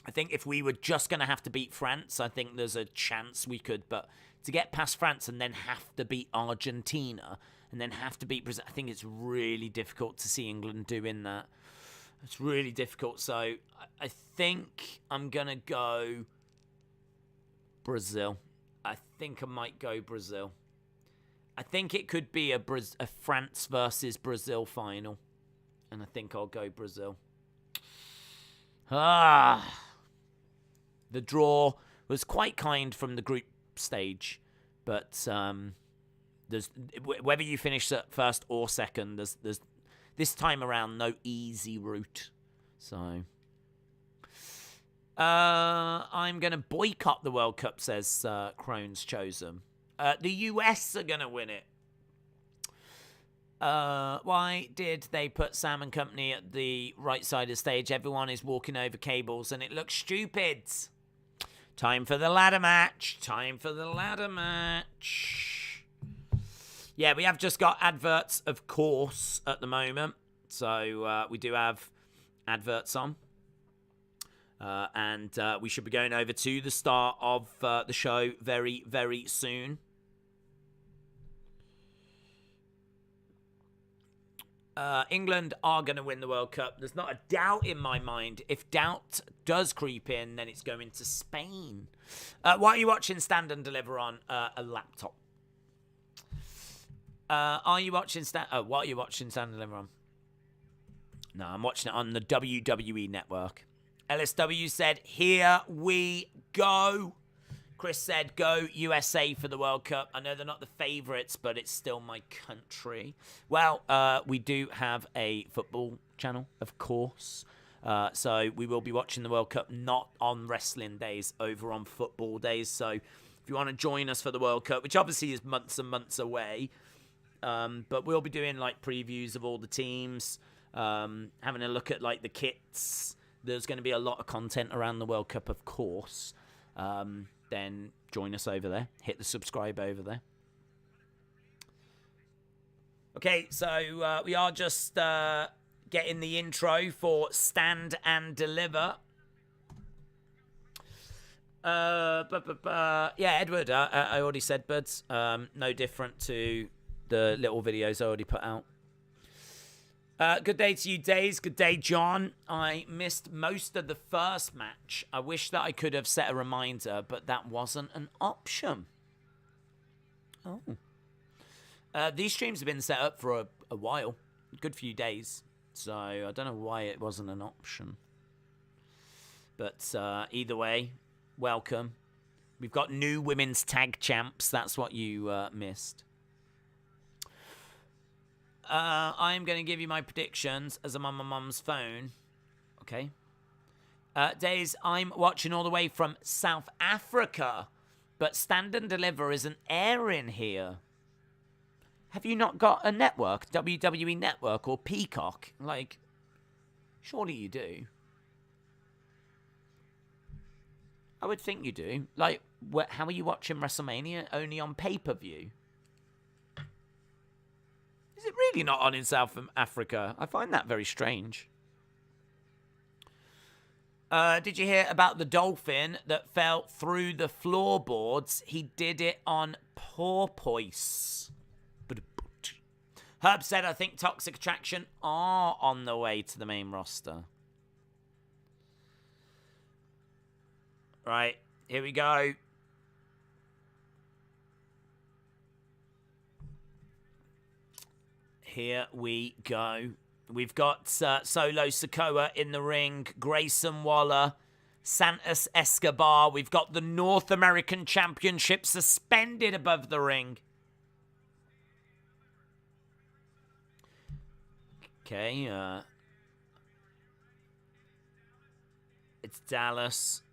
I think if we were just going to have to beat France, I think there's a chance we could, but to get past France and then have to beat Argentina and then have to beat Brazil, I think it's really difficult to see England doing that. It's really difficult. So I think I'm going to go Brazil. I think I might go Brazil. I think it could be a France versus Brazil final. And I think I'll go Brazil. The draw was quite kind from the group stage, but there's whether you finish first or second, there's this time around no easy route. So I'm gonna boycott the World Cup, says Crone's Chosen. The US are gonna win it. Why did they put Sam and company at the right side of the stage? Everyone is walking over cables and it looks stupid. Time for the ladder match. Time for the ladder match. Yeah, we have just got adverts, of course, at the moment. So we do have adverts on. And we should be going over to the start of the show very, very soon. England are going to win the World Cup. There's not a doubt in my mind. If doubt does creep in, then it's going to Spain. What are you watching Stand and Deliver on? A laptop. Are you watching what are you watching Stand and Deliver on? No, I'm watching it on the WWE Network. LSW said, here we go. Chris said, go USA for the World Cup. I know they're not the favourites, but it's still my country. Well, we do have a football channel, of course. So we will be watching the World Cup, not on wrestling days, over on football days. So if you want to join us for the World Cup, which obviously is months and months away, but we'll be doing like previews of all the teams, having a look at like the kits. There's going to be a lot of content around the World Cup, of course. Then join us over there. Hit the subscribe over there. Okay, so we are just getting the intro for Stand and Deliver. Yeah, Edward, I already said, buds. No different to the little videos I already put out. Good day to you, Days. Good day, John. I missed most of the first match. I wish that I could have set a reminder, but that wasn't an option. Oh. These streams have been set up for a while. A good few days. So I don't know why it wasn't an option. But either way, welcome. We've got new women's tag champs. That's what you missed. I'm going to give you my predictions as I'm on my mum's phone. Okay. Days, I'm watching all the way from South Africa, but Stand and Deliver isn't airing here. Have you not got a network, WWE Network or Peacock? Like, surely you do. I would think you do. Like, how are you watching WrestleMania only on pay-per-view? Is it really not on in South Africa? I find that very strange. Did you hear about the dolphin that fell through the floorboards? He did it on porpoise. Herb said, I think Toxic Attraction are on the way to the main roster. Right, here we go. Here we go. We've got Solo Sikoa in the ring. Grayson Waller. Santos Escobar. We've got the North American Championship suspended above the ring. Okay. It's Dallas.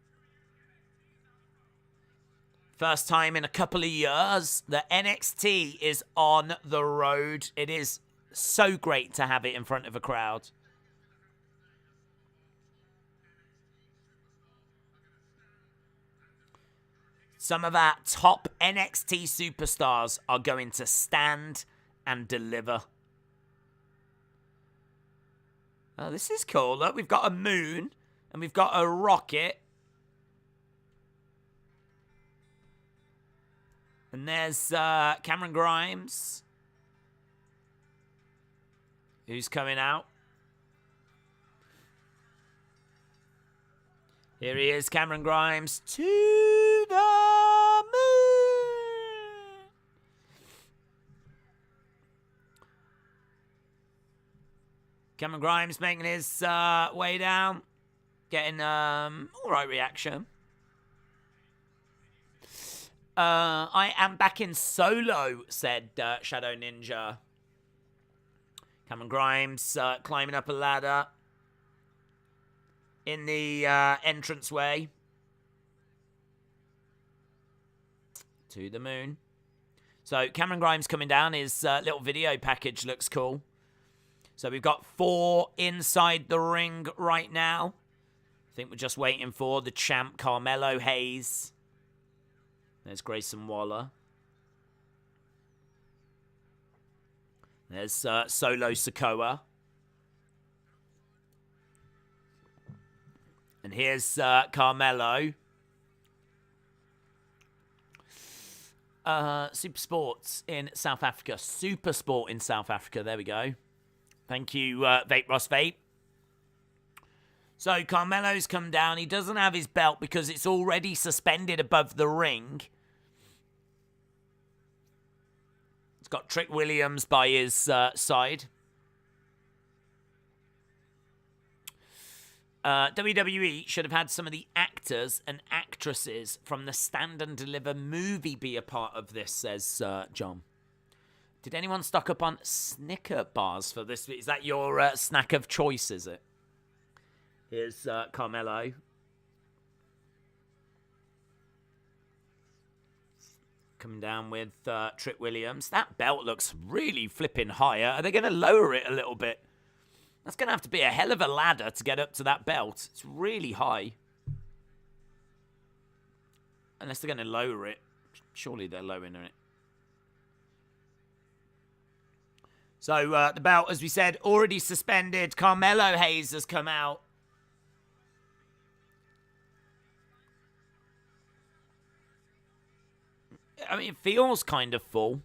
First time in a couple of years that NXT is on the road. It is so great to have it in front of a crowd. Some of our top NXT superstars are going to stand and deliver. Oh, this is cool. Look, we've got a moon and we've got a rocket. And there's Cameron Grimes, who's coming out. Here he is, Cameron Grimes, to the moon. Cameron Grimes making his way down, getting all right reaction. I am back in solo, said Shadow Ninja. Cameron Grimes climbing up a ladder in the entranceway to the moon. So Cameron Grimes coming down. His little video package looks cool. So we've got 4 inside the ring right now. I think we're just waiting for the champ, Carmelo Hayes. There's Grayson Waller. There's Solo Sikoa. And here's Carmelo. Super Sports in South Africa. Super Sport in South Africa. There we go. Thank you, Vape Ross Vape. So Carmelo's come down. He doesn't have his belt because it's already suspended above the ring. It's got Trick Williams by his side. WWE should have had some of the actors and actresses from the Stand and Deliver movie be a part of this, says John. Did anyone stock up on Snicker bars for this? Is that your snack of choice, is it? Here's Carmelo. Coming down with Trick Williams. That belt looks really flipping higher. Are they going to lower it a little bit? That's going to have to be a hell of a ladder to get up to that belt. It's really high. Unless they're going to lower it. Surely they're lowering it. So the belt, as we said, already suspended. Carmelo Hayes has come out. I mean, it feels kind of full.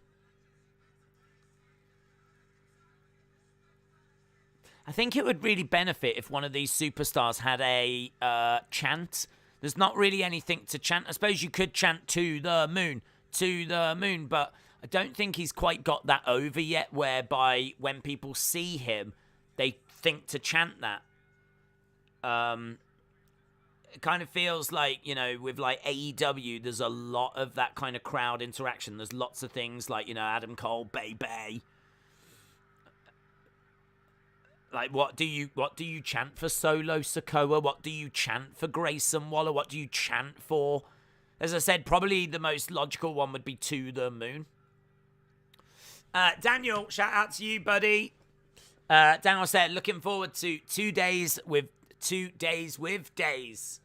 I think it would really benefit if one of these superstars had a chant. There's not really anything to chant. I suppose you could chant to the moon, but I don't think he's quite got that over yet, whereby when people see him, they think to chant that. It kind of feels like, you know, with like AEW, there's a lot of that kind of crowd interaction. There's lots of things like, you know, Adam Cole, Bay. Like, what do you chant for Solo Sikoa? What do you chant for Grayson Waller? What do you chant for? As I said, probably the most logical one would be To the Moon. Daniel, shout out to you, buddy. Daniel said, looking forward to 2 days with Days.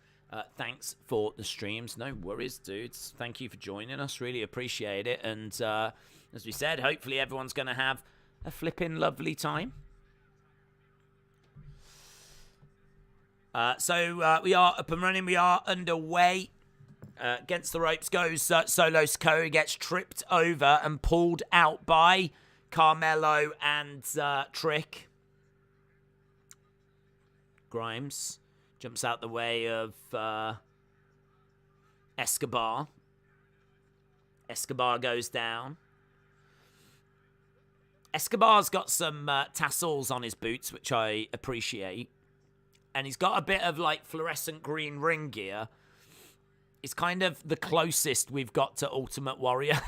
Thanks for the streams. No worries, dudes. Thank you for joining us. Really appreciate it. And as we said, hopefully everyone's going to have a flipping lovely time. So we are up and running. We are underway. Against the ropes goes Solo Sikoa. Gets tripped over and pulled out by Carmelo and Trick. Grimes jumps out the way of Escobar. Escobar goes down. Escobar's got some tassels on his boots, which I appreciate. And he's got a bit of like fluorescent green ring gear. It's kind of the closest we've got to Ultimate Warrior.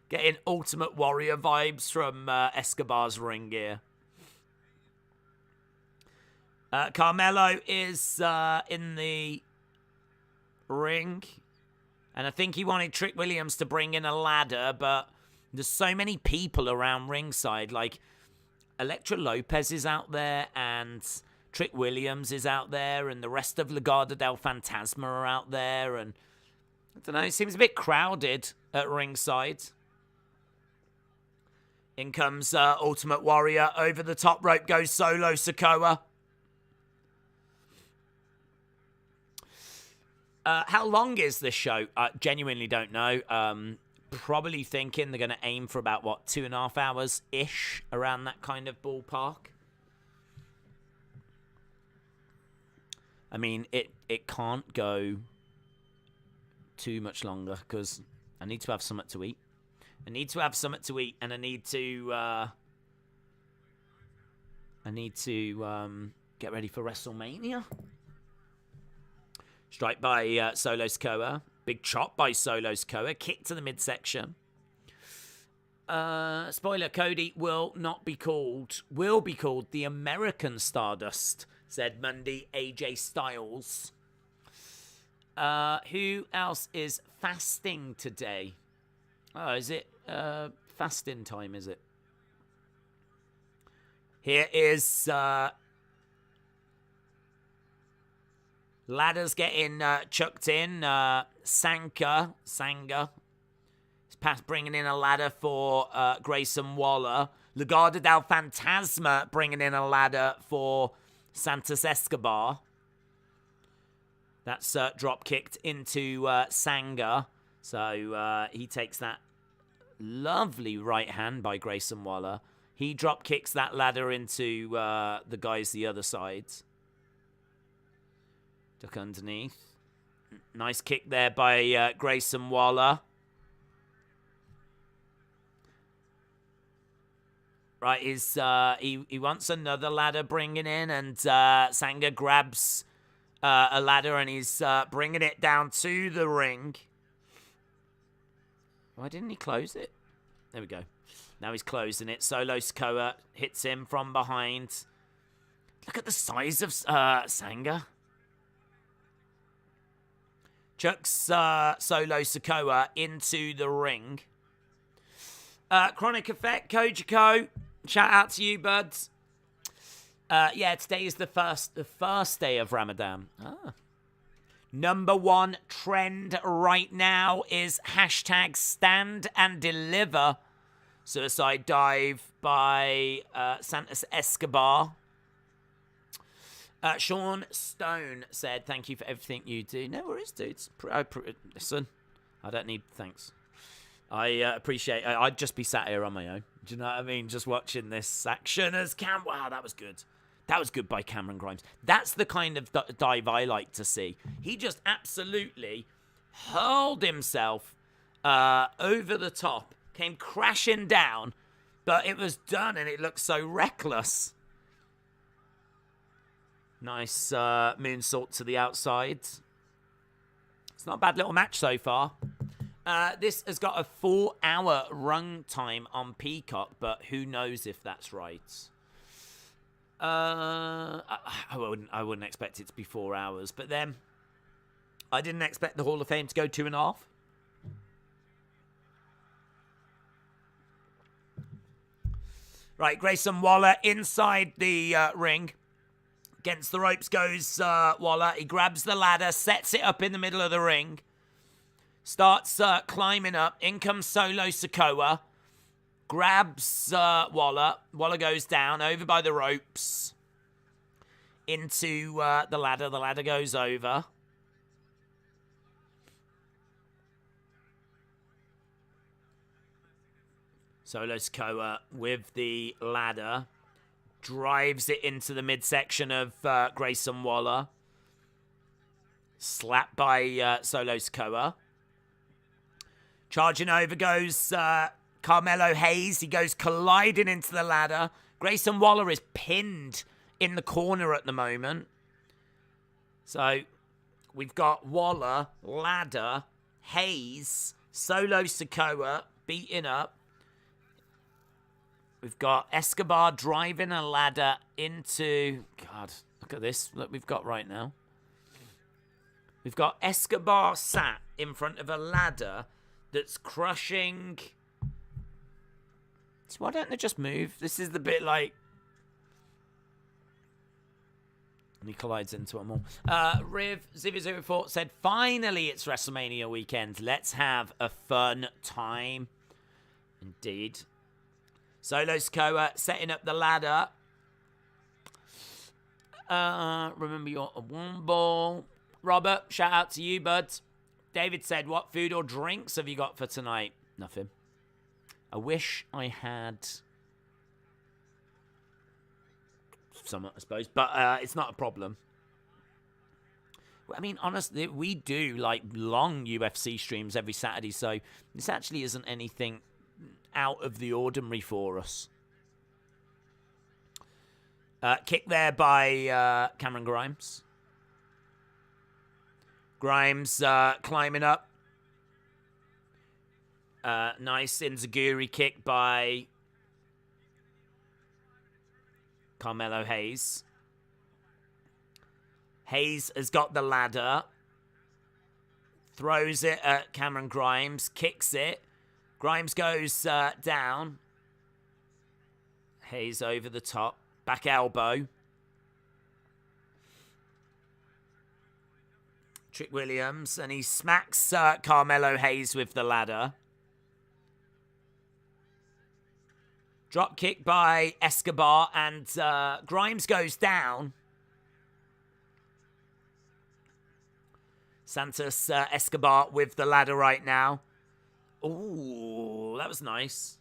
Getting Ultimate Warrior vibes from Escobar's ring gear. Carmelo is in the ring. And I think he wanted Trick Williams to bring in a ladder, but there's so many people around ringside. Like, Elektra Lopez is out there, and Trick Williams is out there, and the rest of Legado del Fantasma are out there, and I don't know, it seems a bit crowded at ringside. In comes Ultimate Warrior. Over the top rope goes Solo Sikoa. How long is this show? I genuinely don't know. Probably thinking they're going to aim for about, 2.5 hours-ish, around that kind of ballpark. I mean, it can't go too much longer, because I need to have something to eat. And I need to get ready for WrestleMania. Strike by Solo Sikoa. Big chop by Solo Sikoa. Kick to the midsection. Spoiler, Cody will be called the American Stardust, said Mandy AJ Styles. Who else is fasting today? Oh, is it fasting time, is it? Here is ladders getting chucked in. Sanga is bringing in a ladder for Grayson Waller. Legado del Fantasma bringing in a ladder for Santos Escobar. That's drop kicked into Sanga. So he takes that lovely right hand by Grayson Waller. He drop kicks that ladder into the guys the other side. Duck underneath. Nice kick there by Grayson Waller. Right, he wants another ladder bringing in, and Sanga grabs a ladder and he's bringing it down to the ring. Why didn't he close it? There we go. Now he's closing it. Solo Sikoa hits him from behind. Look at the size of Sanga. Chucks Solo Sikoa into the ring. Chronic Effect, Kojiko. Shout out to you, buds. Yeah, today is the first day of Ramadan. Number one trend right now is hashtag Stand and Deliver. Suicide dive by Santos Escobar. Sean Stone said, thank you for everything you do. No worries, dudes. Listen, I don't need thanks. I appreciate it. I'd just be sat here on my own. Do you know what I mean? Just watching this action as wow, that was good. That was good by Cameron Grimes. That's the kind of dive I like to see. He just absolutely hurled himself over the top, came crashing down, but it was done and it looked so reckless. Nice moonsault to the outside. It's not a bad little match so far. This has got a 4-hour run time on Peacock, but who knows if that's right. I wouldn't expect it to be 4 hours, but then I didn't expect the Hall of Fame to go 2.5. Right, Grayson Waller inside the ring. Against the ropes goes Waller. He grabs the ladder, sets it up in the middle of the ring. Starts climbing up. In comes Solo Sikoa. Grabs Waller. Waller goes down over by the ropes. Into the ladder. The ladder goes over. Solo Sikoa with the ladder. Drives it into the midsection of Grayson Waller. Slapped by Solo Sikoa. Charging over goes Carmelo Hayes. He goes colliding into the ladder. Grayson Waller is pinned in the corner at the moment. So we've got Waller, ladder, Hayes, Solo Sikoa beaten up. We've got Escobar driving a ladder into... God, look at this. Look we've got right now. We've got Escobar sat in front of a ladder that's crushing. So why don't they just move? This is the bit like. And he collides into them all. Riv 004 said, finally it's WrestleMania weekend. Let's have a fun time. Indeed. Solo Sikoa setting up the ladder. Remember your one ball. Robert, shout out to you, bud. David said, what food or drinks have you got for tonight? Nothing. I wish I had some, I suppose, but it's not a problem. I mean, honestly, we do like long UFC streams every Saturday, so this actually isn't anything out of the ordinary for us. Kick there by Cameron Grimes. Grimes climbing up. Nice enziguri kick by Carmelo Hayes. Hayes has got the ladder. Throws it at Cameron Grimes. Kicks it. Grimes goes down. Hayes over the top. Back elbow. Trick Williams. And he smacks Carmelo Hayes with the ladder. Drop kick by Escobar. And Grimes goes down. Santos Escobar with the ladder right now. Ooh, that was nice.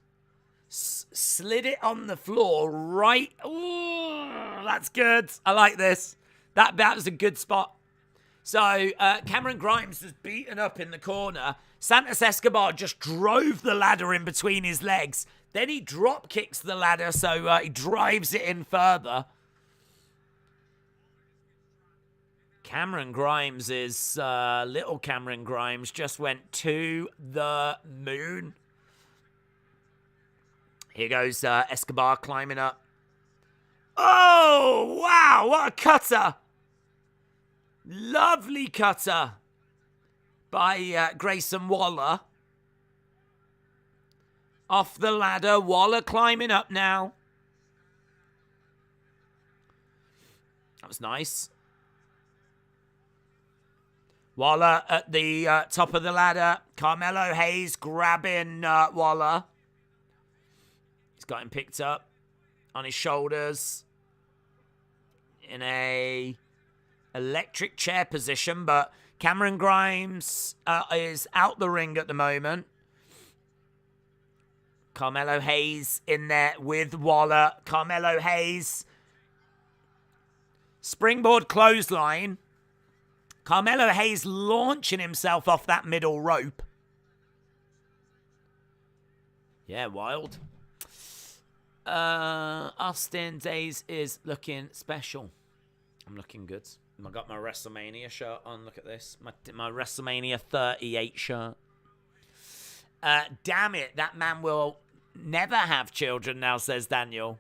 Slid it on the floor right. Ooh, that's good. I like this. That was a good spot. So, Cameron Grimes was beaten up in the corner. Santos Escobar just drove the ladder in between his legs. Then he drop kicks the ladder, so he drives it in further. Cameron Grimes is, little Cameron Grimes just went to the moon. Here goes Escobar climbing up. Oh, wow, what a cutter. Lovely cutter by Grayson Waller. Off the ladder, Waller climbing up now. That was nice. Waller at the top of the ladder. Carmelo Hayes grabbing Waller. He's got him picked up on his shoulders in a electric chair position, but Cameron Grimes is out the ring at the moment. Carmelo Hayes in there with Waller. Carmelo Hayes. Springboard clothesline. Carmelo Hayes launching himself off that middle rope. Yeah, wild. Austin Days is looking special. I'm looking good. I got my WrestleMania shirt on. Look at this. My WrestleMania 38 shirt. Damn it. That man will never have children now, says Daniel.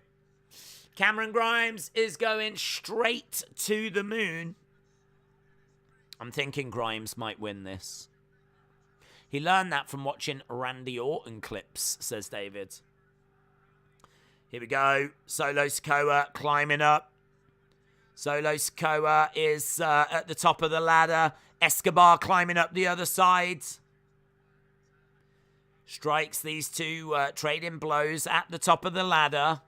Cameron Grimes is going straight to the moon. I'm thinking Grimes might win this. He learned that from watching Randy Orton clips, says David. Here we go. Solo Sikoa climbing up. Solo Sikoa is at the top of the ladder. Escobar climbing up the other side. Strikes these two trading blows at the top of the ladder.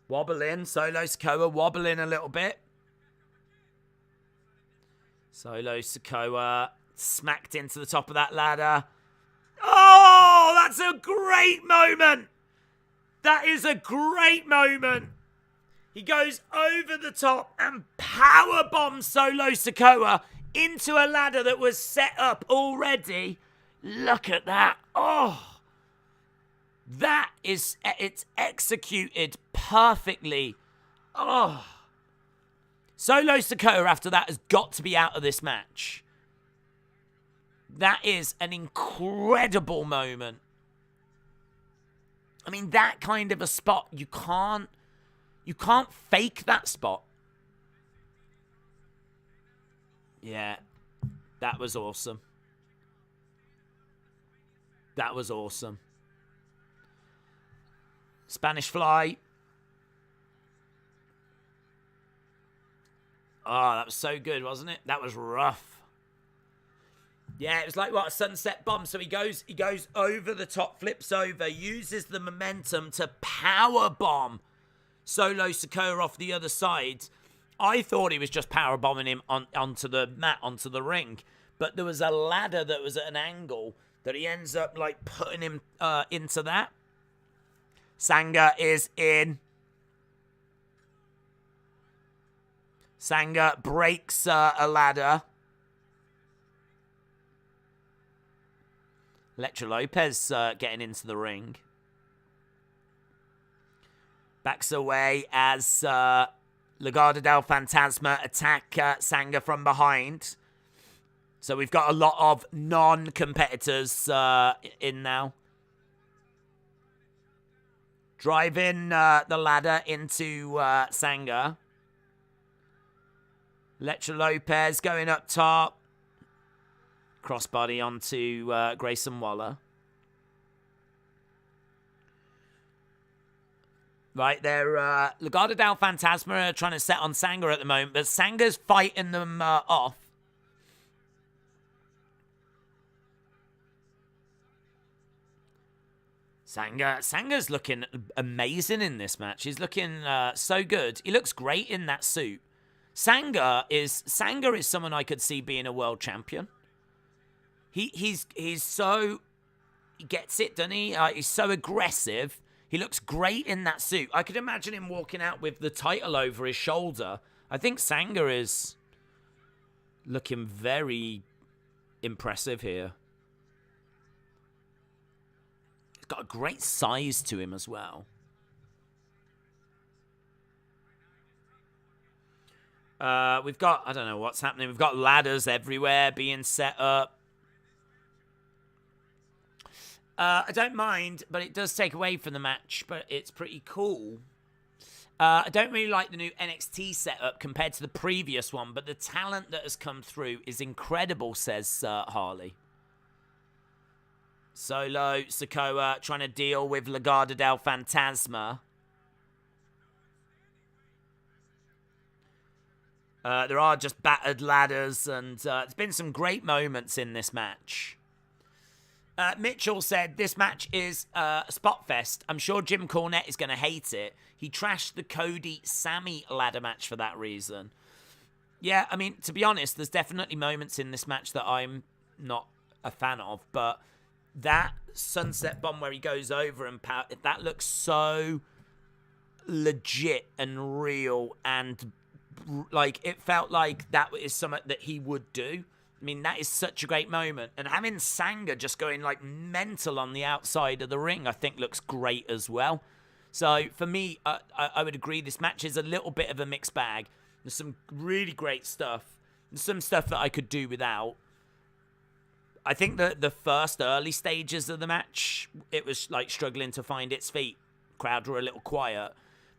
Wobbling. Solo Sikoa wobbling a little bit. Solo Sikoa smacked into the top of that ladder. Oh, that's a great moment. That is a great moment. He goes over the top and power bombs Solo Sikoa into a ladder that was set up already. Look at that. Oh, it's executed perfectly. Oh. Solo Sikoa after that has got to be out of this match. That is an incredible moment. I mean, that kind of a spot, you can't fake that spot. Yeah, that was awesome. That was awesome. Spanish Fly. Oh, that was so good, wasn't it? That was rough. Yeah, it was like, what, a sunset bomb. So he goes over the top, flips over, uses the momentum to power bomb Solo Sikoa off the other side. I thought he was just power bombing him onto the mat, onto the ring. But there was a ladder that was at an angle that he ends up like putting him into that. Sanga is in. Sanga breaks a ladder. Elektra Lopez getting into the ring. Backs away as Legado del Fantasma attack Sanga from behind. So we've got a lot of non-competitors in now. Driving the ladder into Sanga. Elektra Lopez going up top. Crossbody onto Grayson Waller. Right, they're Legado del Fantasma are trying to set on Sanga at the moment, but Sanga's fighting them off. Sanga's looking amazing in this match. He's looking so good. He looks great in that suit. Sanga is someone I could see being a world champion. He's so, he gets it, doesn't he? He's so aggressive. He looks great in that suit. I could imagine him walking out with the title over his shoulder. I think Sanga is looking very impressive here. He's got a great size to him as well. We've got, I don't know what's happening. We've got ladders everywhere being set up. I don't mind, but it does take away from the match, but it's pretty cool. I don't really like the new NXT setup compared to the previous one, but the talent that has come through is incredible, says Harley. Solo Sikoa trying to deal with Legado del Fantasma. There are just battered ladders, and there's been some great moments in this match. Mitchell said, this match is a spot fest. I'm sure Jim Cornette is going to hate it. He trashed the Cody-Sammy ladder match for that reason. Yeah, I mean, to be honest, there's definitely moments in this match that I'm not a fan of, but that sunset bomb where he goes over and that looks so legit and real, and like it felt like that is something that he would do. I mean, that is such a great moment. And having Sanga just going like mental on the outside of the ring, I think looks great as well. So for me, I would agree this match is a little bit of a mixed bag. There's some really great stuff. There's some stuff that I could do without. I think that the first early stages of the match, it was like struggling to find its feet. Crowd were a little quiet.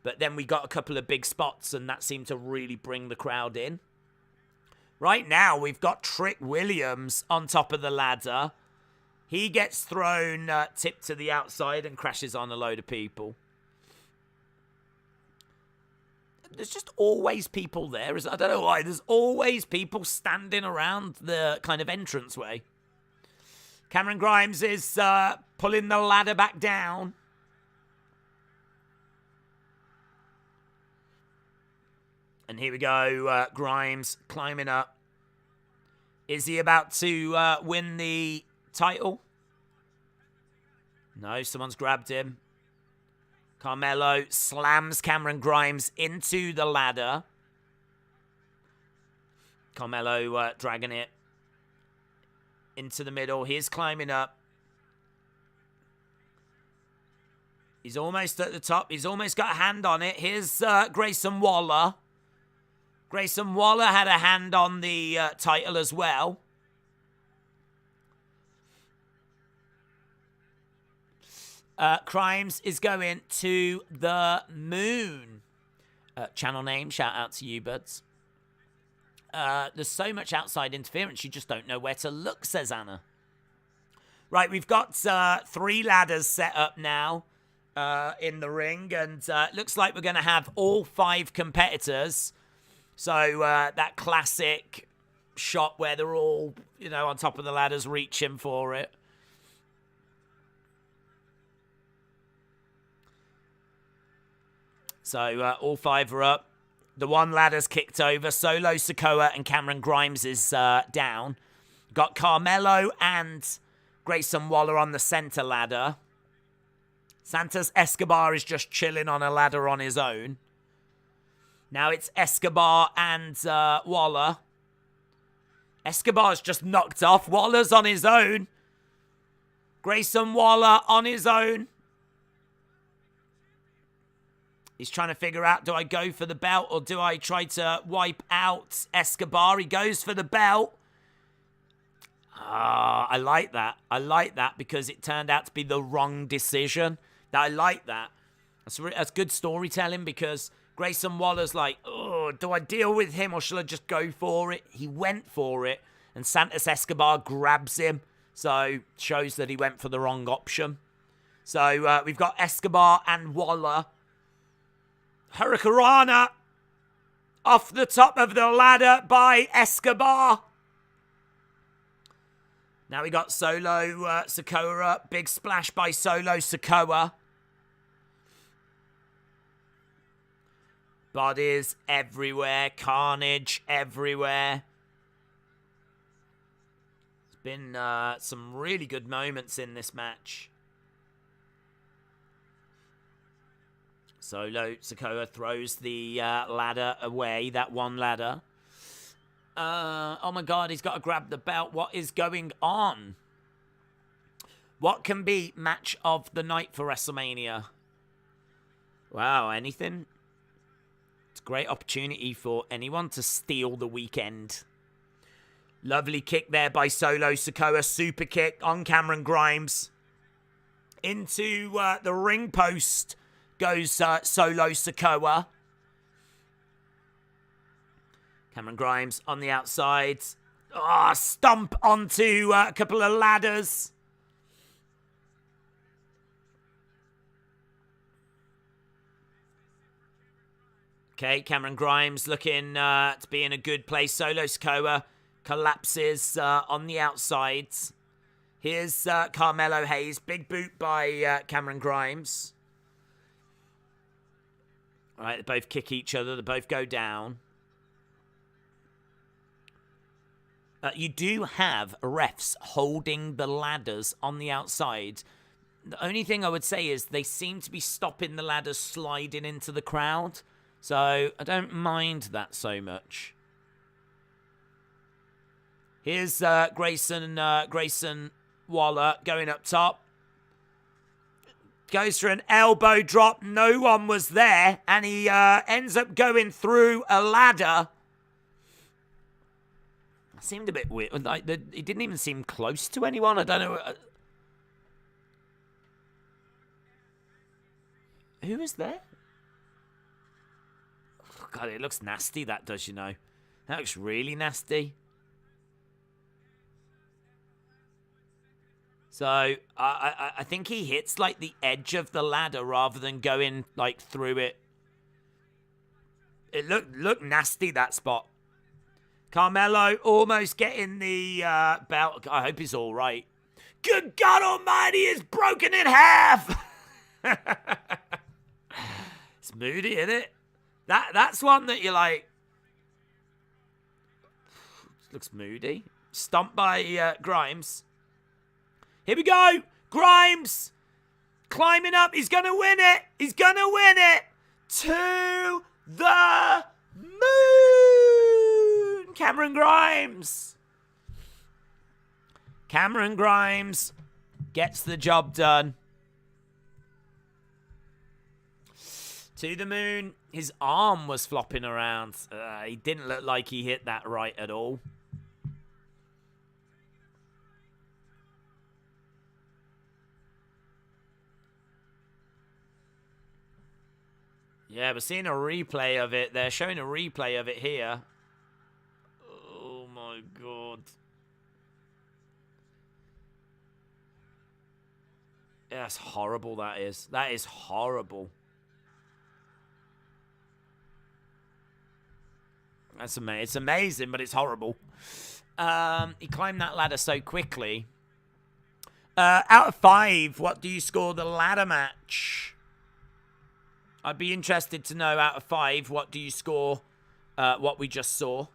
But then we got a couple of big spots, and that seemed to really bring the crowd in. Right now, we've got Trick Williams on top of the ladder. He gets thrown, tipped to the outside, and crashes on a load of people. There's just always people there. I don't know why. There's always people standing around the kind of entranceway. Cameron Grimes is pulling the ladder back down. And here we go, Grimes climbing up. Is he about to win the title? No, someone's grabbed him. Carmelo slams Cameron Grimes into the ladder. Carmelo dragging it into the middle. He's climbing up. He's almost at the top. He's almost got a hand on it. Here's Grayson Waller. Grayson Waller had a hand on the title as well. Grimes is going to the moon. Channel name, shout out to you, buds. there's so much outside interference, you just don't know where to look, says Anna. Right, we've got 3 ladders set up now in the ring, and it looks like we're going to have all 5 competitors. So that classic shot where they're all, you know, on top of the ladders reaching for it. So all 5 are up. The one ladder's kicked over. Solo Sikoa and Cameron Grimes is down. Got Carmelo and Grayson Waller on the center ladder. Santos Escobar is just chilling on a ladder on his own. Now it's Escobar and Waller. Escobar's just knocked off. Waller's on his own. Grayson Waller on his own. He's trying to figure out, do I go for the belt or do I try to wipe out Escobar? He goes for the belt. I like that. I like that because it turned out to be the wrong decision. I like that. That's good storytelling because Grayson Waller's like, oh, do I deal with him or shall I just go for it? He went for it and Santos Escobar grabs him. So shows that he went for the wrong option. So we've got Escobar and Waller. Hurricanrana off the top of the ladder by Escobar. Now we got Solo Sikoa. Big splash by Solo Sikoa. Bodies everywhere. Carnage everywhere. There's been some really good moments in this match. Solo Sikoa throws the ladder away. That one ladder. Oh my god, he's got to grab the belt. What is going on? What can be match of the night for WrestleMania? Wow, anything? It's a great opportunity for anyone to steal the weekend. Lovely kick there by Solo Sikoa. Super kick on Cameron Grimes. Into the ring post goes Solo Sikoa. Cameron Grimes on the outside. Oh, stomp onto a couple of ladders. Okay, Cameron Grimes looking to be in a good place. Solo Sikoa collapses on the outside. Here's Carmelo Hayes. Big boot by Cameron Grimes. All right, they both kick each other. They both go down. You do have refs holding the ladders on the outside. The only thing I would say is they seem to be stopping the ladders sliding into the crowd. So I don't mind that so much. Here's Grayson Waller going up top. Goes for an elbow drop. No one was there. And he ends up going through a ladder. Seemed a bit weird. Like, he didn't even seem close to anyone. I don't know. Who is there? Oh, God, it looks nasty, that does, you know. That looks really nasty. So, I think he hits, like, the edge of the ladder rather than going, like, through it. It looked nasty, that spot. Carmelo almost getting the belt. I hope he's all right. Good God Almighty, it's broken in half. It's moody, isn't it? That's one that you're like. Looks moody. Stomped by Grimes. Here we go. Grimes climbing up. He's gonna win it. He's gonna win it. To the moon. Cameron Grimes. Cameron Grimes gets the job done. To the moon. His arm was flopping around. He didn't look like he hit that right at all. Yeah, we're seeing a replay of it. They're showing a replay of it here. God. Yeah, that's horrible, that is. That is horrible. That's amazing. It's amazing, but it's horrible. He climbed that ladder so quickly. Out of 5, what do you score the ladder match? I'd be interested to know, out of 5, what do you score what we just saw?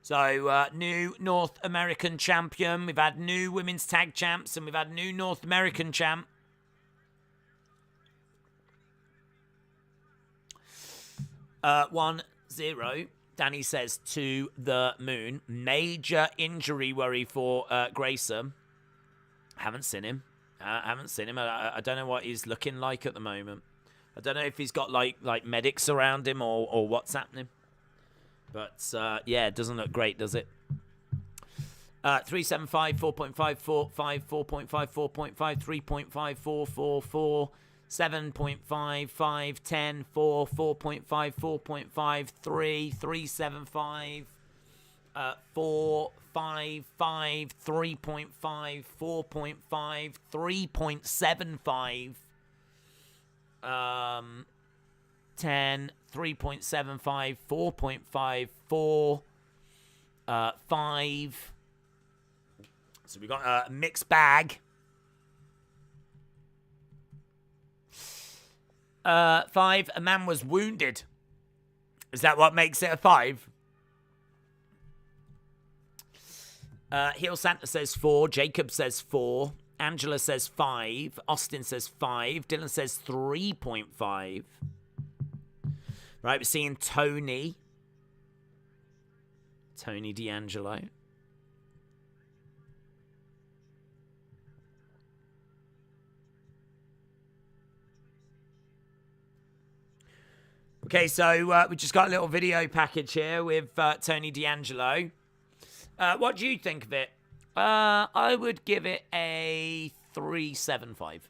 So, new North American champion. We've had new women's tag champs, and we've had new North American champ. Uh, 1-0. Danny says to the moon. Major injury worry for Grayson. Haven't seen him. I don't know what he's looking like at the moment. I don't know if he's got like medics around him or what's happening. But yeah, it doesn't look great, does it? 375, 4.54, 4.5, 4.5, 3.5, 4.4, 7.5, 5, 10, 4, 4.5, 4.5, 3, 375, 4, 5, 5, 3.5, 4.5, 3.75, 10, 3.75, 4.5, 4, 5. So we got a mixed bag. 5, a man was wounded. Is that what makes it a 5? Heel Santa says 4. Jacob says 4. Angela says 5. Austin says 5. Dylan says 3.5. Right, we're seeing Tony D'Angelo. Okay, so we just got a little video package here with Tony D'Angelo. What do you think of it? I would give it a 3.75.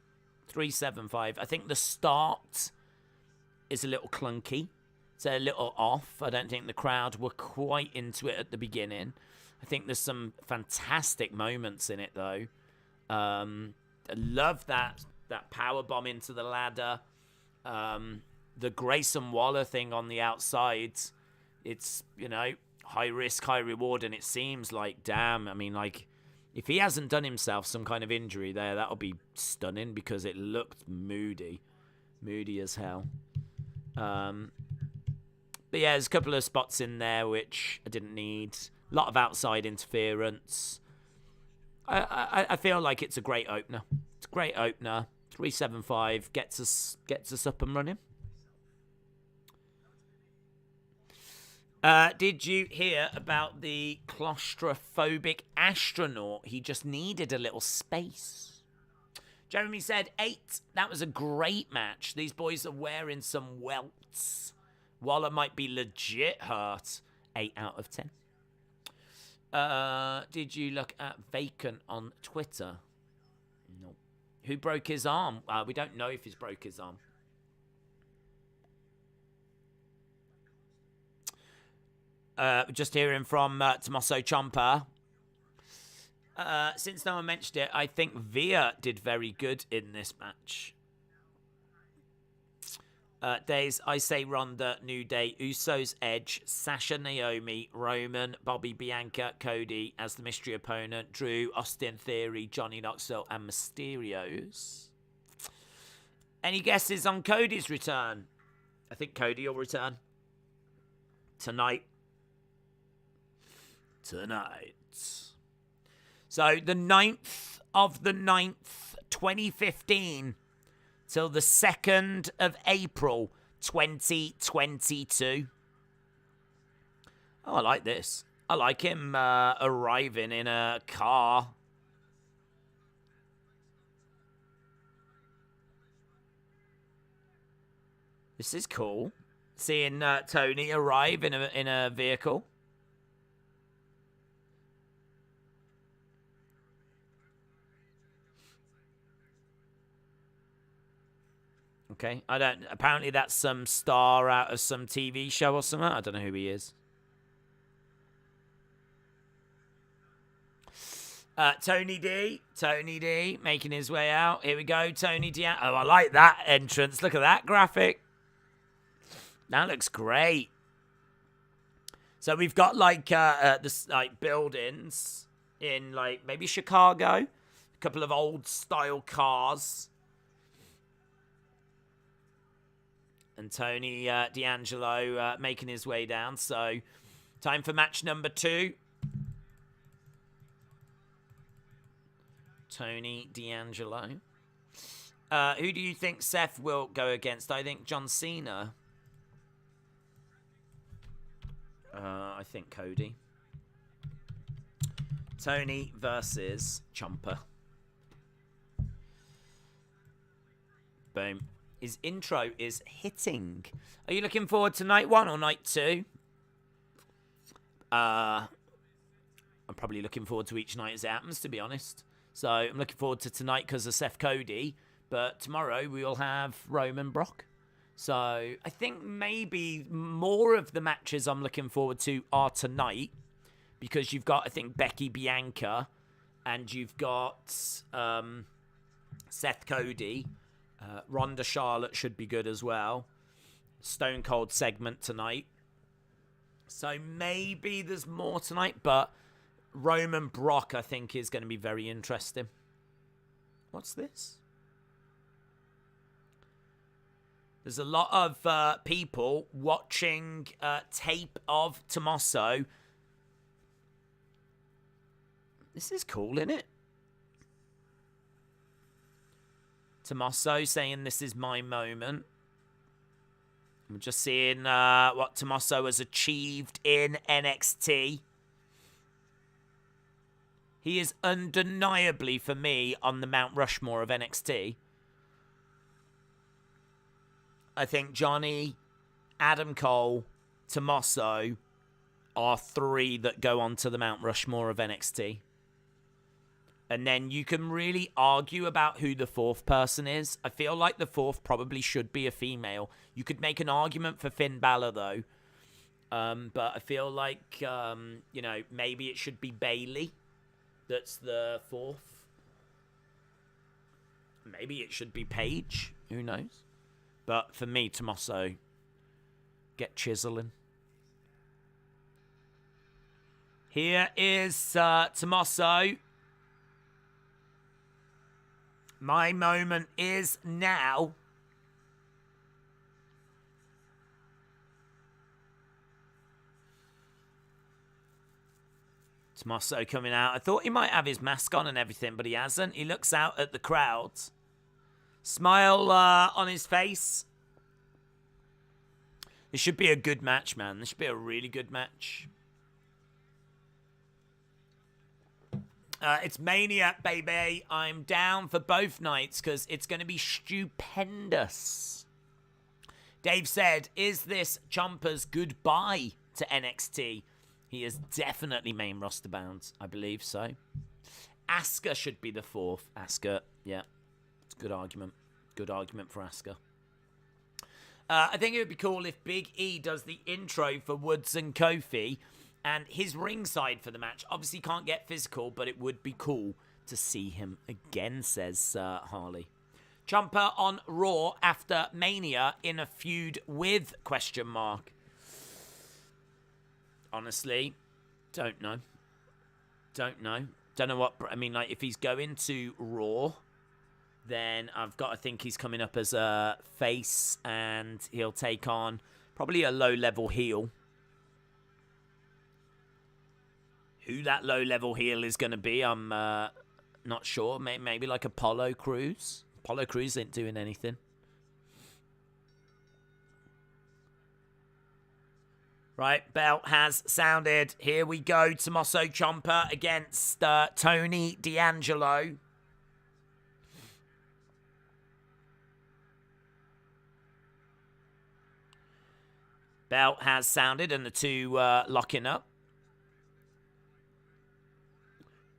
3.75. I think the start is a little clunky. It's a little off. I don't think the crowd were quite into it at the beginning. I think there's some fantastic moments in it, though. I love that power bomb into the ladder. The Grayson Waller thing on the outside. It's, you know, high risk, high reward, and it seems like, damn, I mean, like, if he hasn't done himself some kind of injury there, that'll be stunning because it looked moody as hell. But yeah, there's a couple of spots in there which I didn't need. A lot of outside interference. I feel like it's a great opener. It's a great opener. 3.75 gets us up and running. Did you hear about the claustrophobic astronaut? He just needed a little space. Jeremy said 8. That was a great match. These boys are wearing some welts. Waller might be legit hurt. 8 out of 10. Did you look at Vacant on Twitter? No. Who broke his arm? We don't know if he's broke his arm. Just hearing from Tommaso Ciampa. Since no one mentioned it, I think Via did very good in this match. Days, I say Ronda, New Day, Usos, Edge, Sasha, Naomi, Roman, Bobby, Bianca, Cody as the mystery opponent, Drew, Austin Theory, Johnny Knoxville, and Mysterios. Any guesses on Cody's return? I think Cody will return tonight. So the 9th of the 9th, 2015 till the 2nd of April, 2022. Oh, I like this. I like him arriving in a car. This is cool. Seeing Tony arrive in a vehicle. Okay, I don't. Apparently, that's some star out of some TV show or something. I don't know who he is. Tony D making his way out. Here we go, Tony D. Oh, I like that entrance. Look at that graphic. That looks great. So we've got like this like buildings in like maybe Chicago, a couple of old style cars. And Tony D'Angelo making his way down. So, time for match number 2. Tony D'Angelo. Who do you think Seth will go against? I think John Cena. I think Cody. Tony versus Ciampa. Boom. His intro is hitting. Are you looking forward to night 1 or night 2? I'm probably looking forward to each night as it happens, to be honest. So I'm looking forward to tonight because of Seth Cody. But tomorrow we will have Roman Brock. So I think maybe more of the matches I'm looking forward to are tonight. Because you've got, I think, Becky Bianca. And you've got Seth Cody. Ronda Charlotte should be good as well. Stone Cold segment tonight. So maybe there's more tonight, but Roman Brock, I think, is going to be very interesting. What's this? There's a lot of people watching tape of Tommaso. This is cool, isn't it? Tommaso saying this is my moment. I'm just seeing what Tommaso has achieved in NXT. He is undeniably, for me, on the Mount Rushmore of NXT. I think Johnny, Adam Cole, Tommaso are 3 that go onto the Mount Rushmore of NXT. And then you can really argue about who the 4th person is. I feel like the 4th probably should be a female. You could make an argument for Finn Balor, though. But I feel like, maybe it should be Bayley. That's the 4th. Maybe it should be Paige. Who knows? But for me, Tommaso, get chiseling. Here is Tommaso. My moment is now. Tommaso coming out. I thought he might have his mask on and everything, but he hasn't. He looks out at the crowd. Smile on his face. This should be a good match, man. This should be a really good match. It's Mania, baby. I'm down for both nights because it's going to be stupendous. Dave said, is this Ciampa's goodbye to NXT? He is definitely main roster bound. I believe so. Asuka should be the 4th. Asuka, yeah. It's a good argument. Good argument for Asuka. I think it would be cool if Big E does the intro for Woods and Kofi. And his ringside for the match. Obviously can't get physical, but it would be cool to see him again, says Harley. Ciampa on Raw after Mania in a feud with ? Honestly, don't know. Don't know what... I mean, like, if he's going to Raw, then I've got to think he's coming up as a face and he'll take on probably a low-level heel. Who that low-level heel is going to be, I'm not sure. Maybe like Apollo Crews. Apollo Crews ain't doing anything. Right, belt has sounded. Here we go. Tommaso Ciampa against Tony D'Angelo. Belt has sounded and the two locking up.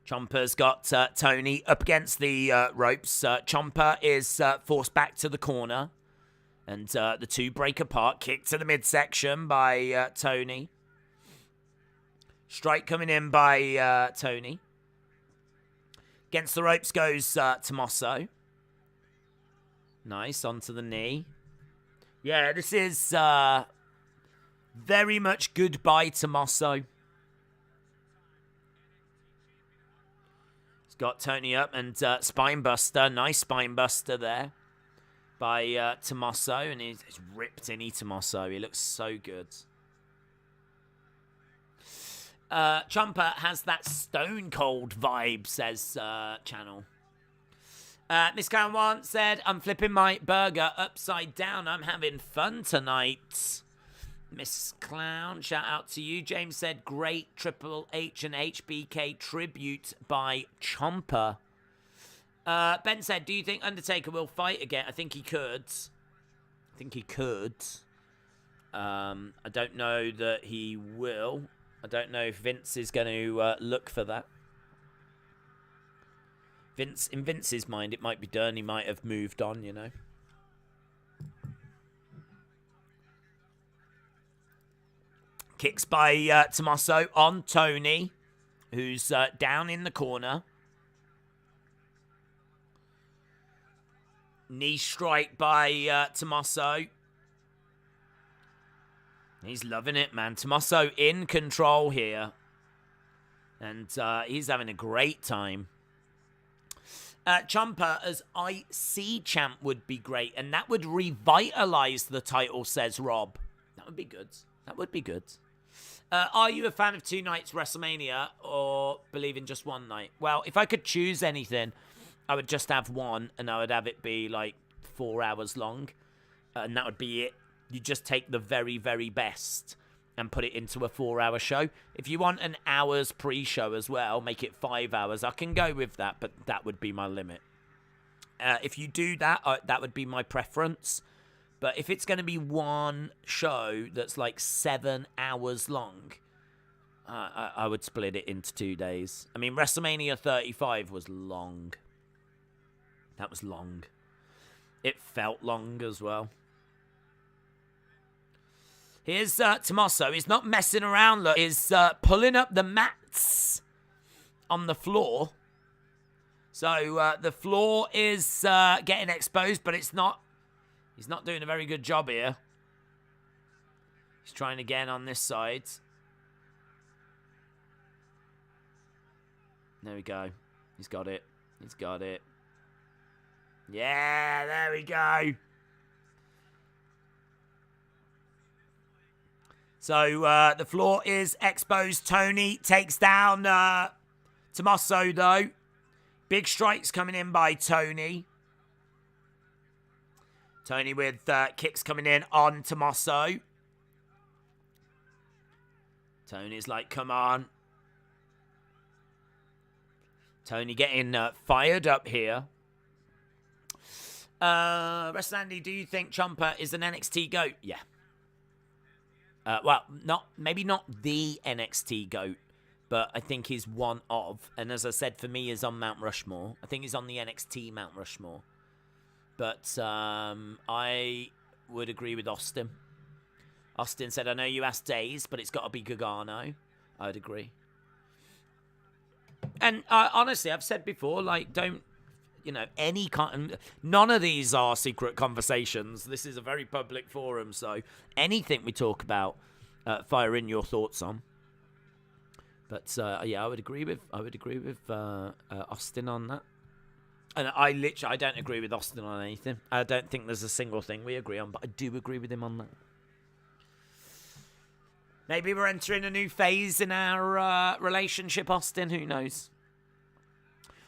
Ciampa's got Tony up against the ropes. Ciampa is forced back to the corner. And the two break apart. Kick to the midsection by Tony. Strike coming in by Tony. Against the ropes goes Tommaso. Nice, onto the knee. Yeah, this is very much goodbye Tommaso. He's got Tony up and spine buster. Nice spine buster there by Tommaso. And he's ripped in Tommaso. He looks so good. Ciampa has that stone cold vibe, says Channel. Miss Clown once said, I'm flipping my burger upside down. I'm having fun tonight. Miss Clown, shout out to you. James said, great Triple H and HBK tribute by Ciampa. Ben said, do you think Undertaker will fight again? I think he could. I don't know that he will. I don't know if Vince is going to look for that. In Vince's mind, it might be done. He might have moved on, you know. Kicks by Tommaso on Tony, who's down in the corner. Knee strike by Tommaso. He's loving it, man. Tommaso in control here. And he's having a great time. Ciampa as IC champ would be great. And that would revitalize the title, says Rob. That would be good. Are you a fan of 2 nights WrestleMania or believe in just one night? Well, if I could choose anything, I would just have one. And I would have it be like 4 hours long. And that would be it. You just take the very, very best and put it into a 4-hour show. If you want an hour's pre-show as well, make it 5 hours. I can go with that, but that would be my limit. If you do that, that would be my preference. But if it's going to be one show that's like 7 hours long, I would split it into 2 days. I mean, WrestleMania 35 was long. That was long. It felt long as well. Here's Tommaso. He's not messing around. Look, he's pulling up the mats on the floor. So the floor is getting exposed, but it's not. He's not doing a very good job here. He's trying again on this side. There we go. He's got it. Yeah, there we go. So the floor is exposed. Tony takes down Tommaso, though. Big strikes coming in by Tony. Tony with kicks coming in on Tommaso. Tony's like, come on. Tony getting fired up here. Andy, do you think Ciampa is an NXT GOAT? Yeah. Well, maybe not the NXT GOAT, but I think he's one of. And as I said, for me, he's on Mount Rushmore. I think he's on the NXT Mount Rushmore. But I would agree with Austin. Austin said, I know you asked Days, but it's got to be Gargano. I'd agree. And honestly, I've said before, like, don't, you know, none of these are secret conversations. This is a very public forum, so anything we talk about, fire in your thoughts on. But yeah, I would agree with Austin on that. And I don't agree with Austin on anything. I don't think there's a single thing we agree on, but I do agree with him on that. Maybe we're entering a new phase in our relationship, Austin. Who knows?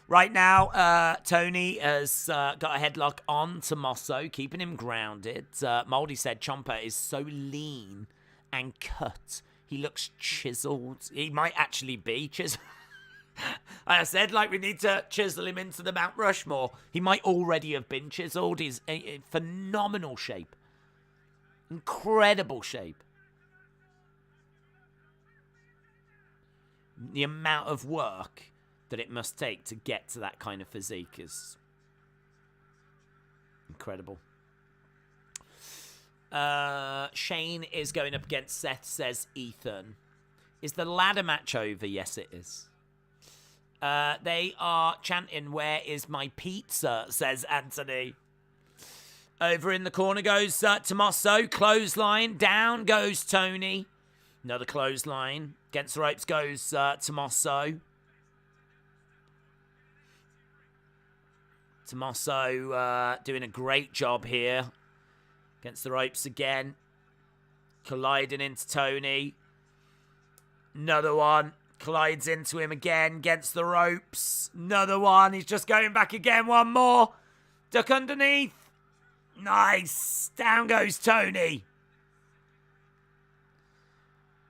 Right now, Tony has got a headlock on Tommaso, keeping him grounded. Moldy said Ciampa is so lean and cut. He looks chiseled. He might actually be chiseled. I said, like, we need to chisel him into the Mount Rushmore. He might already have been chiseled. He's in phenomenal shape. Incredible shape. The amount of work that it must take to get to that kind of physique is incredible. Shane is going up against Seth, says Ethan. Is the ladder match over? Yes, it is. They are chanting, "Where is my pizza?" says Anthony. Over in the corner goes Tommaso. Clothesline. Down goes Tony. Another clothesline. Against the ropes goes Tommaso. Tommaso doing a great job here. Against the ropes again. Colliding into Tony. Another one. Collides into him again. Against the ropes. Another one. He's just going back again. One more. Duck underneath. Nice. Down goes Tony.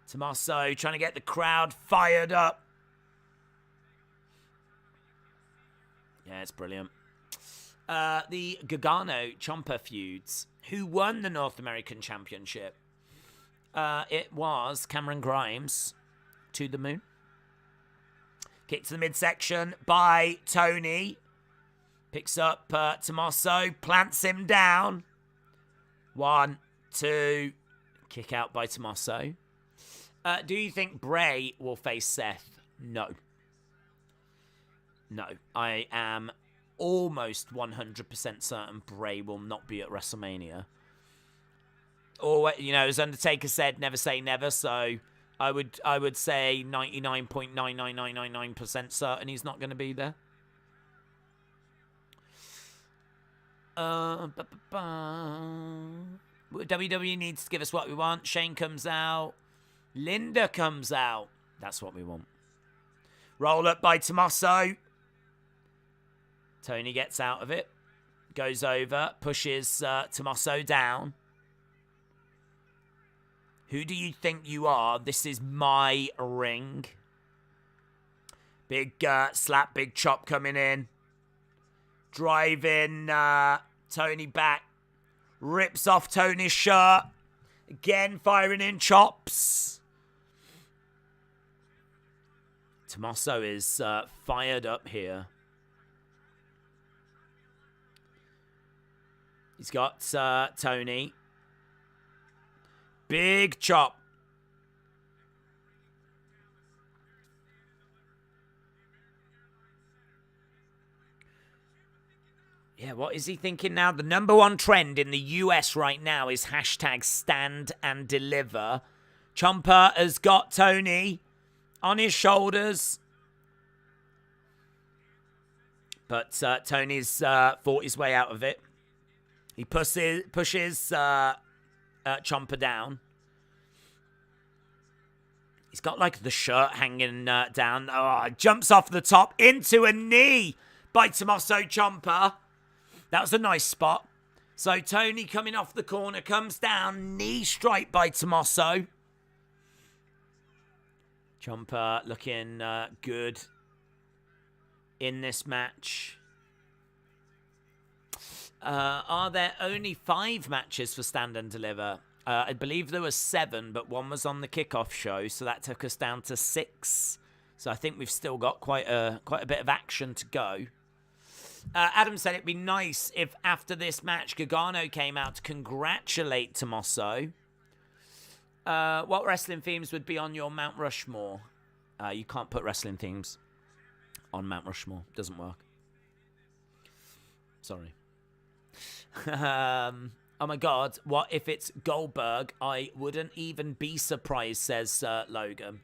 Tommaso trying to get the crowd fired up. Yeah, it's brilliant. The Gargano-Ciampa feuds. Who won the North American Championship? It was Cameron Grimes. To the moon. Kick to the midsection by Tony. Picks up Tommaso. Plants him down. 1, 2. Kick out by Tommaso. Do you think Bray will face Seth? No. No. I am almost 100% certain Bray will not be at WrestleMania. Or, you know, as Undertaker said, never say never, so I would say 99.99999% certain he's not going to be there. WWE needs to give us what we want. Shane comes out. Linda comes out. That's what we want. Roll up by Tommaso. Tony gets out of it. Goes over. Pushes Tommaso down. Who do you think you are? This is my ring. Big slap, big chop coming in. Driving Tony back. Rips off Tony's shirt. Again, firing in chops. Tommaso is fired up here. He's got Tony. Big chop. Yeah, what is he thinking now? The number one trend in the US right now is hashtag Stand and Deliver. Ciampa has got Tony on his shoulders. But Tony's fought his way out of it. He pushes Ciampa down. He's got like the shirt hanging down. Oh, jumps off the top into a knee by Tommaso Ciampa. That was a nice spot. So Tony coming off the corner comes down. Knee strike by Tommaso. Ciampa looking good in this match. Are there only 5 matches for Stand and Deliver? I believe there were 7, but one was on the kickoff show, so that took us down to 6. So I think we've still got quite a bit of action to go. Adam said it'd be nice if after this match Gargano came out to congratulate Tommaso. What wrestling themes would be on your Mount Rushmore? You can't put wrestling themes on Mount Rushmore. Doesn't work. Sorry. Oh my god, what if it's Goldberg? I wouldn't even be surprised, says Logan.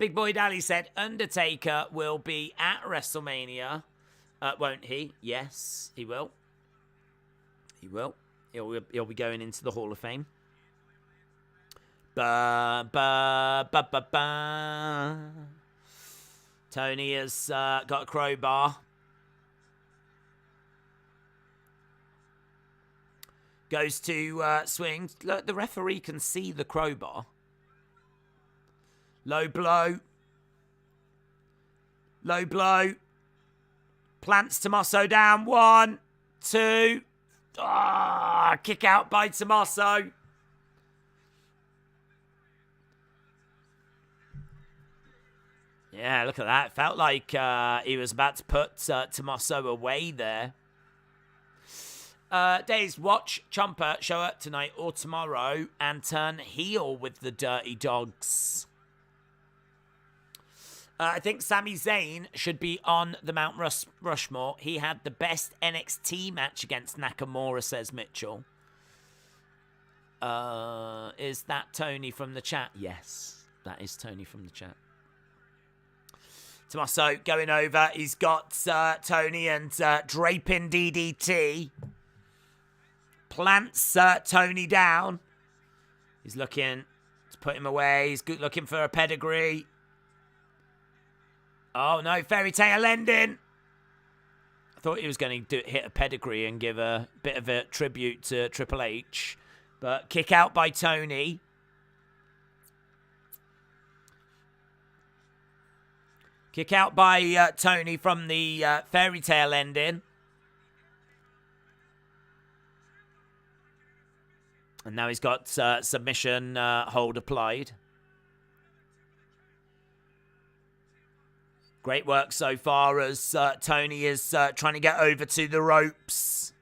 Big Boy Dally said Undertaker will be at WrestleMania. Won't he? Yes, he will. He will. He'll be going into the Hall of Fame. Ba ba ba ba ba. Tony has got a crowbar. Goes to swing. Look, the referee can see the crowbar. Low blow. Low blow. Plants Tommaso down. 1, 2. Kick out by Tommaso. Yeah, look at that. Felt like he was about to put Tommaso away there. Days, watch Ciampa show up tonight or tomorrow and turn heel with the Dirty Dogs. I think Sami Zayn should be on the Mount Rushmore. He had the best NXT match against Nakamura, says Mitchell. Is that Tony from the chat? Yes, that is Tony from the chat. Tommaso going over. He's got Tony and draping DDT. Plants Tony down. He's looking to put him away. He's looking for a pedigree. Oh, no, fairy tale ending. I thought he was going to hit a pedigree and give a bit of a tribute to Triple H. But kick out by Tony. Kick out by Tony from the fairy tale ending. And now he's got submission hold applied. Great work so far as Tony is trying to get over to the ropes.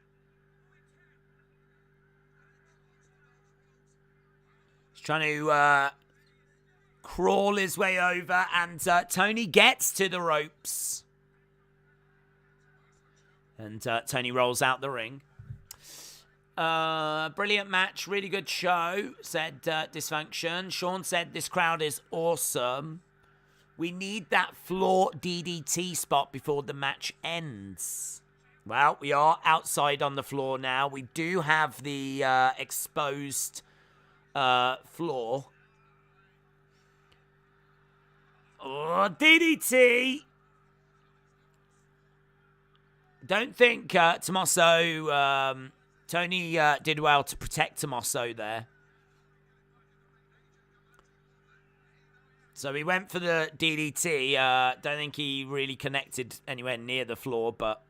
He's trying to crawl his way over, and Tony gets to the ropes. And Tony rolls out the ring. Brilliant match, really good show, said Dysfunction. Sean said this crowd is awesome. We need that floor DDT spot before the match ends. Well, we are outside on the floor now. We do have the exposed floor. Oh, DDT! Don't think Tommaso... Tony did well to protect Tommaso there. So he went for the DDT. Don't think he really connected anywhere near the floor, but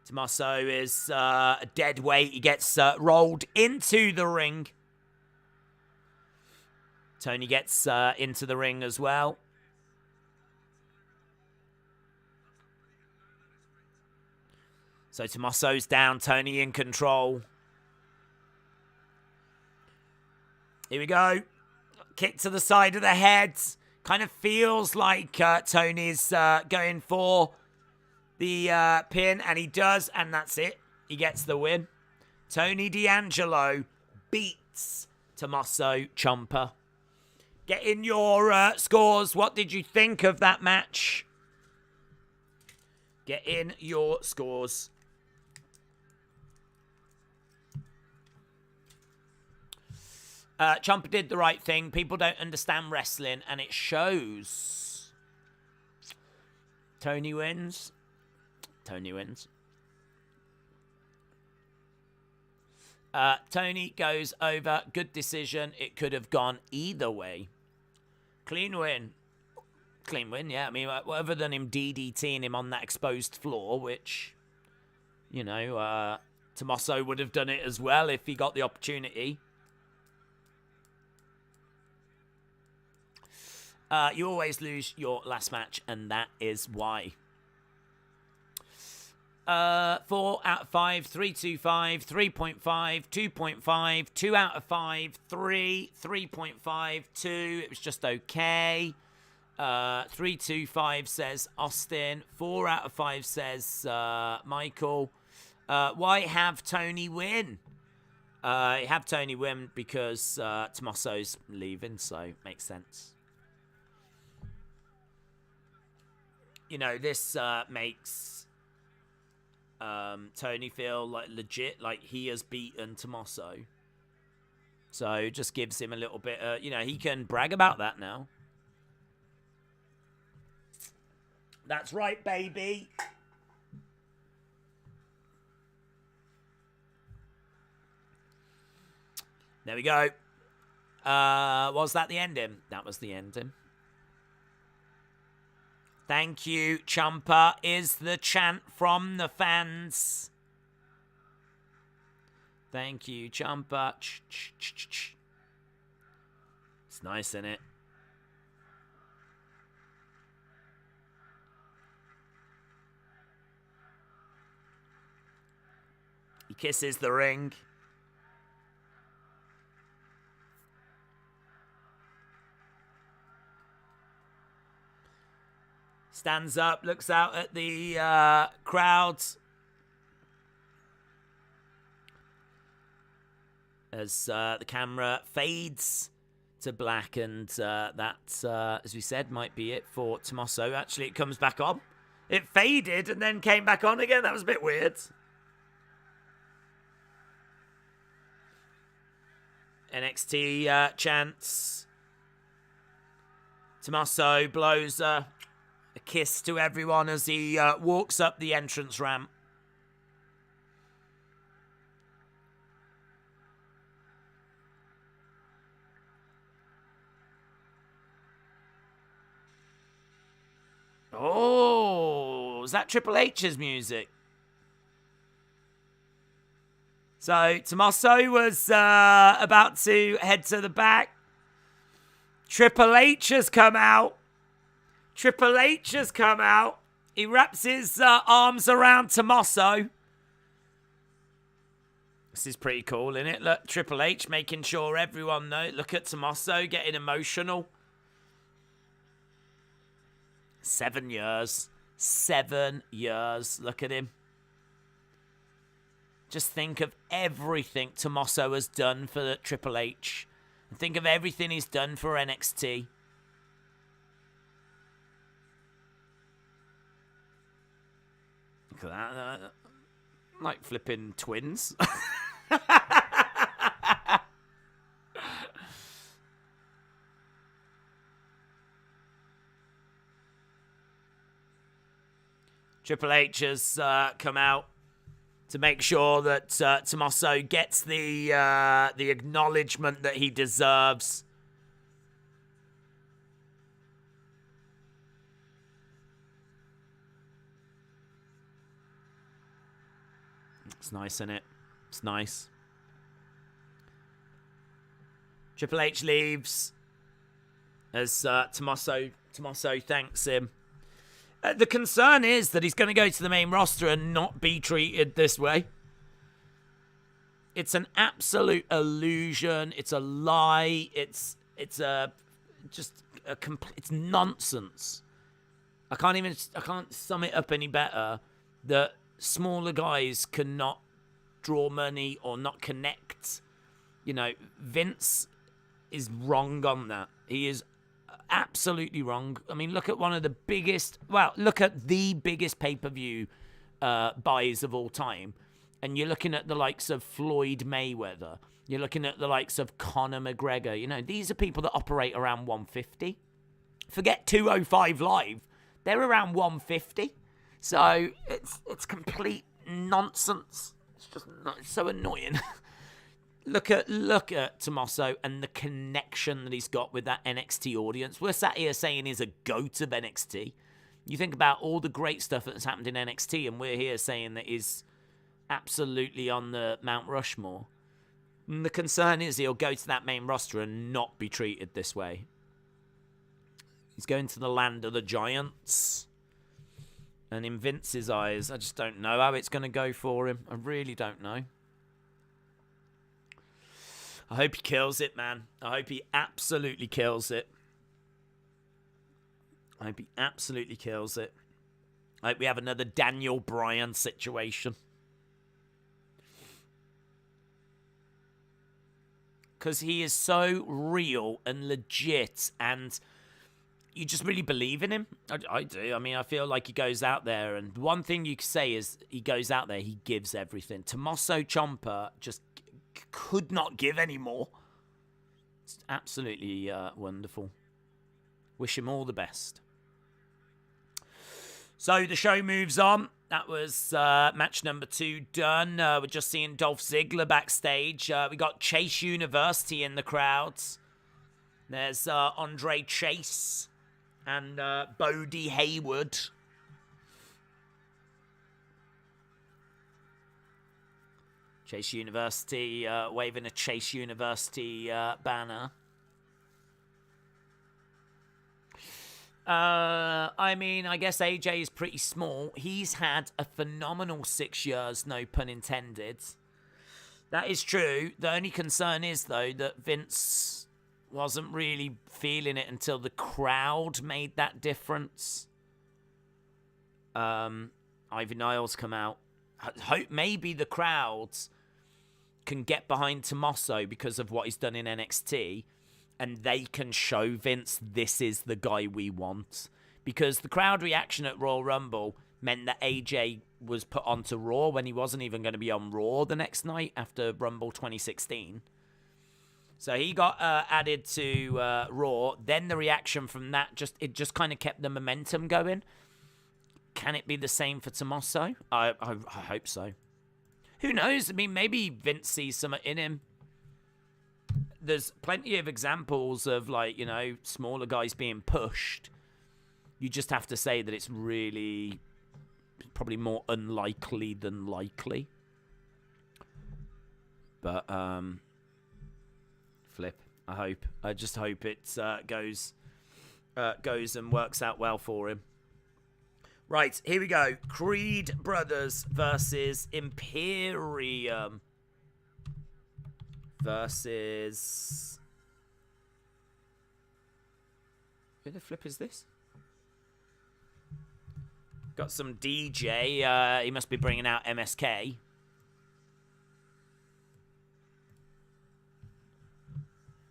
Tommaso is a dead weight. He gets rolled into the ring. Tony gets into the ring as well. So Tommaso's down, Tony in control. Here we go. Kick to the side of the head. Kind of feels like Tony's going for the pin, and he does, and that's it. He gets the win. Tony D'Angelo beats Tommaso Ciampa. Get in your scores. What did you think of that match? Get in your scores. Ciampa did the right thing. People don't understand wrestling, and it shows. Tony wins. Tony wins. Tony goes over. Good decision. It could have gone either way. Clean win. Clean win, yeah. I mean, other than him DDTing him on that exposed floor, which, you know, Tommaso would have done it as well if he got the opportunity. You always lose your last match, and that is why. 4 out of 5, 3.25, 3.5, 2.5, 2 out of 5, 3, 3.5, 2. It was just okay. 3.25 says Austin. 4 out of 5 says Michael. Why have Tony win? Have Tony win because Tommaso's leaving, so makes sense. You know, this makes Tony feel like legit, like he has beaten Tommaso. So just gives him a little bit, you know, he can brag about that now. That's right, baby. There we go. Was that the ending? That was the ending. Thank you, Ciampa, is the chant from the fans. Thank you, Ciampa. It's nice, isn't it? He kisses the ring. Stands up, looks out at the crowd. As the camera fades to black, and that, as we said, might be it for Tommaso. Actually, it comes back on. It faded and then came back on again. That was a bit weird. NXT chants. Tommaso blows a kiss to everyone as he walks up the entrance ramp. Oh, is that Triple H's music? So, Tommaso was about to head to the back. Triple H has come out. Triple H has come out. He wraps his arms around Tommaso. This is pretty cool, isn't it? Look, Triple H making sure everyone knows. Look at Tommaso getting emotional. 7 years. 7 years. Look at him. Just think of everything Tommaso has done for Triple H. And think of everything he's done for NXT. Look at that. Like flipping twins. Triple H has come out to make sure that Tommaso gets the acknowledgement that he deserves. It's nice, isn't it? It's nice. Triple H leaves as Tommaso thanks him. The concern is that he's going to go to the main roster and not be treated this way. It's an absolute illusion. It's a lie. It's nonsense. I can't sum it up any better. That smaller guys cannot draw money or not connect. You know, Vince is wrong on that. He is absolutely wrong. I mean, look at look at the biggest pay-per-view buys of all time, and you're looking at the likes of Floyd Mayweather. You're looking at the likes of Conor McGregor. You know, these are people that operate around 150. Forget 205 Live. They're around 150. So it's complete nonsense. It's so annoying. Look at Tommaso and the connection that he's got with that NXT audience. We're sat here saying he's a GOAT of NXT. You think about all the great stuff that's happened in NXT, and we're here saying that he's absolutely on the Mount Rushmore. And the concern is he'll go to that main roster and not be treated this way. He's going to the land of the giants. And in Vince's eyes, I just don't know how it's going to go for him. I really don't know. I hope he kills it, man. I hope he absolutely kills it. I hope he absolutely kills it. I hope we have another Daniel Bryan situation. Because he is so real and legit, and you just really believe in him. I do. I mean, I feel like he goes out there, and one thing you could say is he goes out there, he gives everything. Tommaso Ciampa just could not give any more. It's absolutely wonderful. Wish him all the best. So the show moves on. That was match number 2 done. We're just seeing Dolph Ziggler backstage. We got Chase University in the crowds. There's Andre Chase and Bodie Hayward. Chase University waving a Chase University banner. I mean, I guess AJ is pretty small. He's had a phenomenal 6 years, no pun intended. That is true. The only concern is, though, that Vince wasn't really feeling it until the crowd made that difference. Ivy Niles come out. Hope maybe the crowds can get behind Tommaso because of what he's done in NXT, and they can show Vince this is the guy we want. Because the crowd reaction at Royal Rumble meant that AJ was put onto Raw when he wasn't even going to be on Raw the next night after Rumble 2016. So he got added to Raw. Then the reaction from that just kind of kept the momentum going. Can it be the same for Tommaso? I hope so. Who knows? I mean, maybe Vince sees something in him. There's plenty of examples of, like, you know, smaller guys being pushed. You just have to say that it's really probably more unlikely than likely. But flip. I just hope it goes and works out well for him. Right, here we go. Creed Brothers versus Imperium versus... Who the flip is this? Got some DJ. He must be bringing out MSK.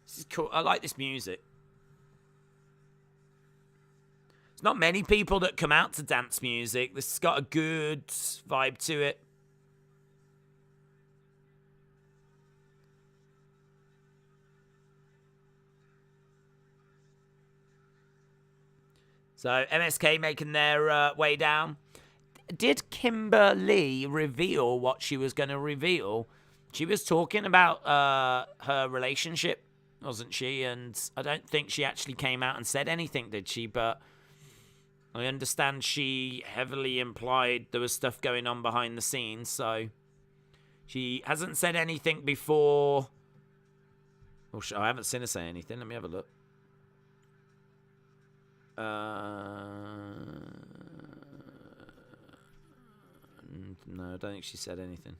This is cool. I like this music. There's not many people that come out to dance music. This has got a good vibe to it. So MSK making their way down. Did Kimberly reveal what she was going to reveal? She was talking about her relationship, wasn't she? And I don't think she actually came out and said anything, did she? But I understand she heavily implied there was stuff going on behind the scenes, so she hasn't said anything before. Well, I haven't seen her say anything. Let me have a look. No, I don't think she said anything.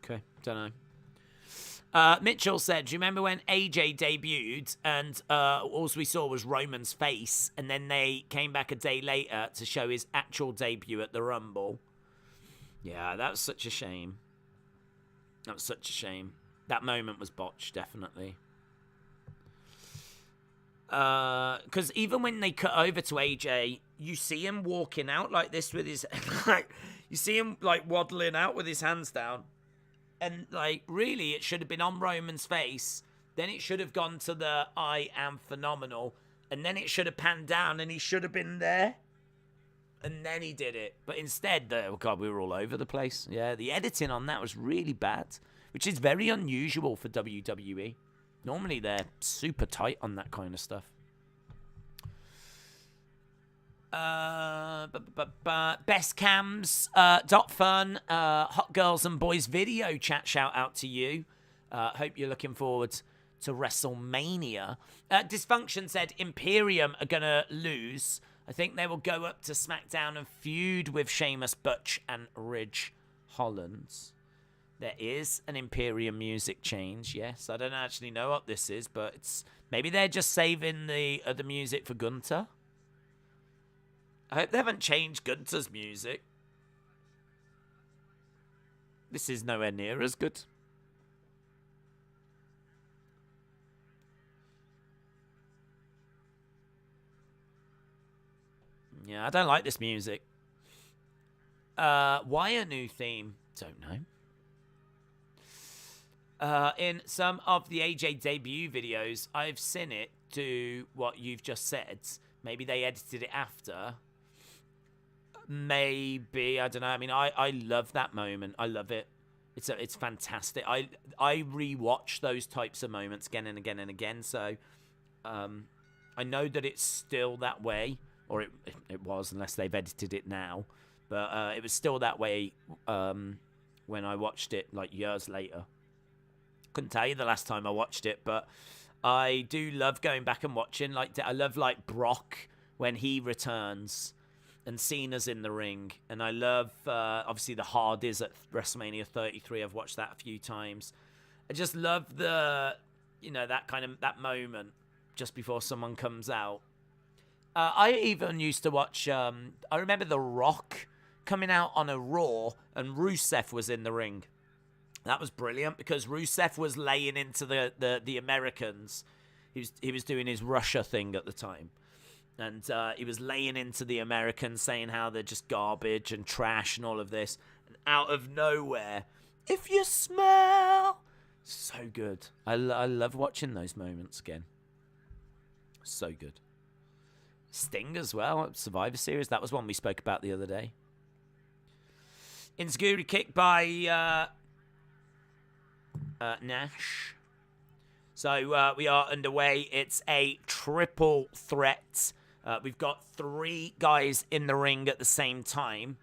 Okay, don't know. Mitchell said, do you remember when AJ debuted and all we saw was Roman's face, and then they came back a day later to show his actual debut at the Rumble? Yeah, that was such a shame. That was such a shame. That moment was botched, definitely. Because even when they cut over to AJ, you see him walking out like this with his... like, you see him like waddling out with his hands down. And, like, really, it should have been on Roman's face. Then it should have gone to the I am phenomenal. And then it should have panned down and he should have been there. And then he did it. But instead, oh God, we were all over the place. Yeah, the editing on that was really bad, which is very unusual for WWE. Normally, they're super tight on that kind of stuff. Best cams, .fun, hot girls and boys video chat, shout out to you. Hope you're looking forward to WrestleMania. Dysfunction said Imperium are gonna lose. I think they will go up to SmackDown and feud with Sheamus, Butch and Ridge Holland. There is an Imperium music change, yes. I don't actually know what this is, but it's maybe they're just saving the music for Gunther. I hope they haven't changed Gunther's music. This is nowhere near as good. Yeah, I don't like this music. Why a new theme? Don't know. In some of the AJ debut videos, I've seen it do what you've just said. Maybe they edited it after. Maybe, I don't know. I mean, I love that moment. I love it. It's fantastic. I rewatch those types of moments again and again and again. So, I know that it's still that way, or it was, unless they've edited it now. But it was still that way when I watched it, like, years later. Couldn't tell you the last time I watched it, but I do love going back and watching. Like, I love, like, Brock when he returns and Cena's in the ring. And I love, obviously, the Hardys at WrestleMania 33. I've watched that a few times. I just love the, that moment just before someone comes out. I even used to watch, I remember The Rock coming out on a Raw, and Rusev was in the ring. That was brilliant because Rusev was laying into the Americans. He was doing his Russia thing at the time. And he was laying into the Americans, saying how they're just garbage and trash and all of this. And out of nowhere, if you smell... So good. I love watching those moments again. So good. Sting as well, Survivor Series. That was one we spoke about the other day. Enziguri kick by Nash. So we are underway. It's a triple threat. We've got 3 guys in the ring at the same time.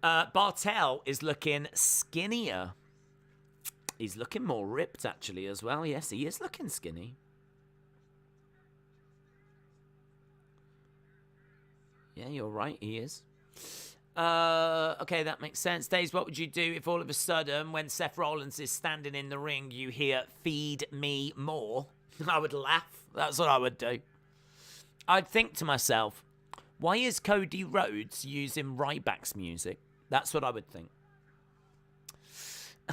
Barthel is looking skinnier. He's looking more ripped, actually, as well. Yes, he is looking skinny. Yeah, you're right, he is. Okay, that makes sense. Days, what would you do if all of a sudden, when Seth Rollins is standing in the ring, you hear, "Feed me more"? I would laugh. That's what I would do. I'd think to myself, why is Cody Rhodes using Ryback's music? That's what I would think.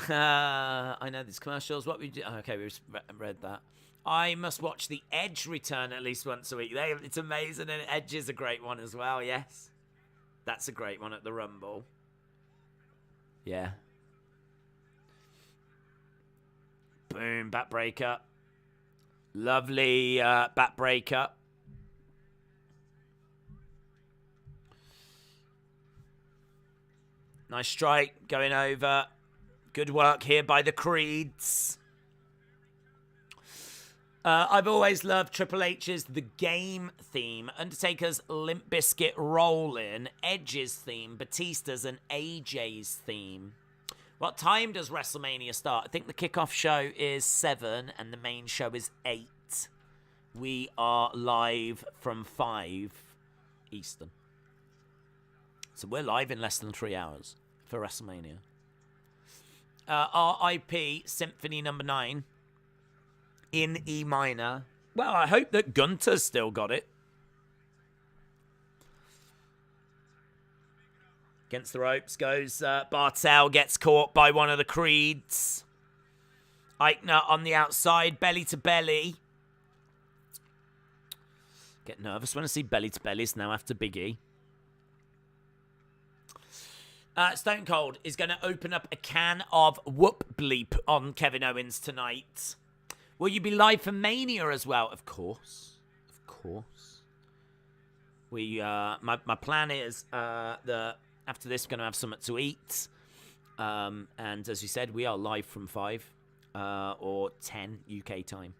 I know these commercials. What we do? Okay, we've read that. I must watch The Edge return at least once a week. It's amazing, and Edge is a great one as well, yes. That's a great one at the Rumble. Yeah. Boom, backbreaker. Lovely backbreaker. Nice strike, going over. Good work here by the Creeds. I've always loved Triple H's The Game theme, Undertaker's Limp Bizkit Rollin', Edge's theme, Batista's and AJ's theme. What time does WrestleMania start? I think the kickoff show is 7 and the main show is 8. We are live from 5 Eastern. So we're live in less than 3 hours for WrestleMania. RIP Symphony number 9 in E minor. Well, I hope that Gunther's still got it. Against the ropes goes Barthel, gets caught by one of the Creeds. Aichner on the outside, belly to belly. Get nervous when I see belly to bellies now after Big E. Stone Cold is going to open up a can of whoop bleep on Kevin Owens tonight. Will you be live for Mania as well? Of course. Of course. My plan is that after this, we're going to have something to eat. And as you said, we are live from 5 or 10 UK time.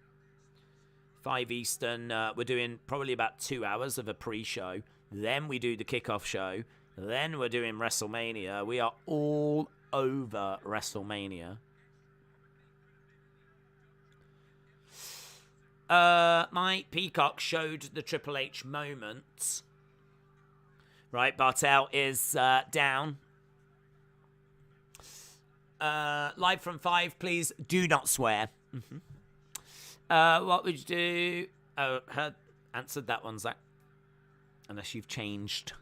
5 Eastern. We're doing probably about 2 hours of a pre-show. Then we do the kickoff show. Then we're doing WrestleMania. We are all over WrestleMania. My Peacock showed the Triple H moment. Right, Barthel is down. Live from 5, please do not swear. What would you do? Oh, answered that one, Zach. Unless you've changed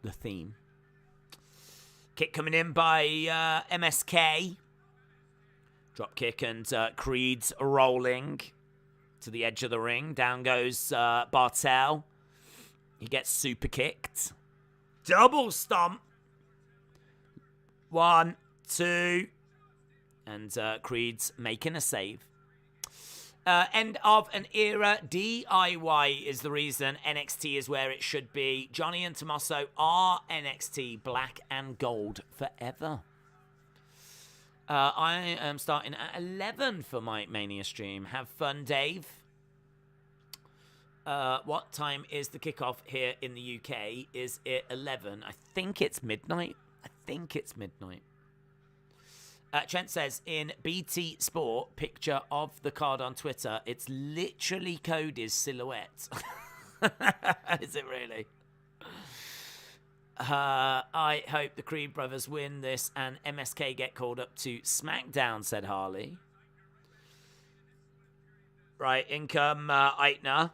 the theme. Kick coming in by MSK. Drop kick and Creed's rolling to the edge of the ring. Down goes Barthel. He gets super kicked. Double stomp. 1, 2. And Creed's making a save. End of an era. DIY is the reason NXT is where it should be. Johnny and Tommaso are NXT black and gold forever. I am starting at 11 for my Mania stream. Have fun, Dave. What time is the kickoff here in the UK? Is it 11? I think it's midnight. Trent says, in BT Sport, picture of the card on Twitter, it's literally Cody's silhouette. Is it really? I hope the Creed brothers win this and MSK get called up to SmackDown, said Harley. Right, in come Aichner.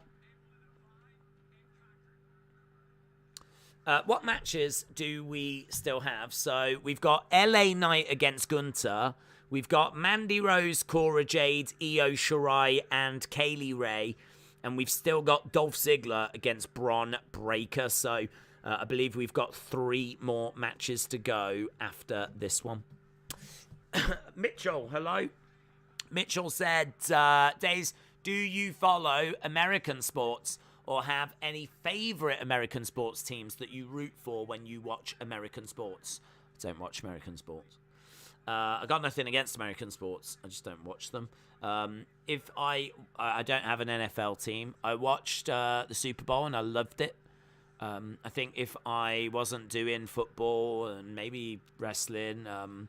What matches do we still have? So we've got LA Knight against Gunther. We've got Mandy Rose, Cora, Jade, Io Shirai, and Kaylee Ray. And we've still got Dolph Ziggler against Bron Breakker. So I believe we've got 3 more matches to go after this one. Mitchell, hello. Mitchell said, Days, do you follow American sports or have any favourite American sports teams that you root for when you watch American sports? I don't watch American sports. I got nothing against American sports. I just don't watch them. If I don't have an NFL team. I watched the Super Bowl and I loved it. I think if I wasn't doing football and maybe wrestling, and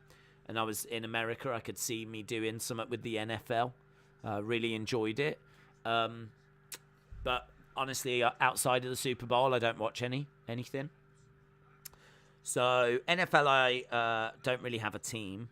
I was in America, I could see me doing something with the NFL. Really enjoyed it. But honestly, outside of the Super Bowl, I don't watch anything. So NFL, I don't really have a team.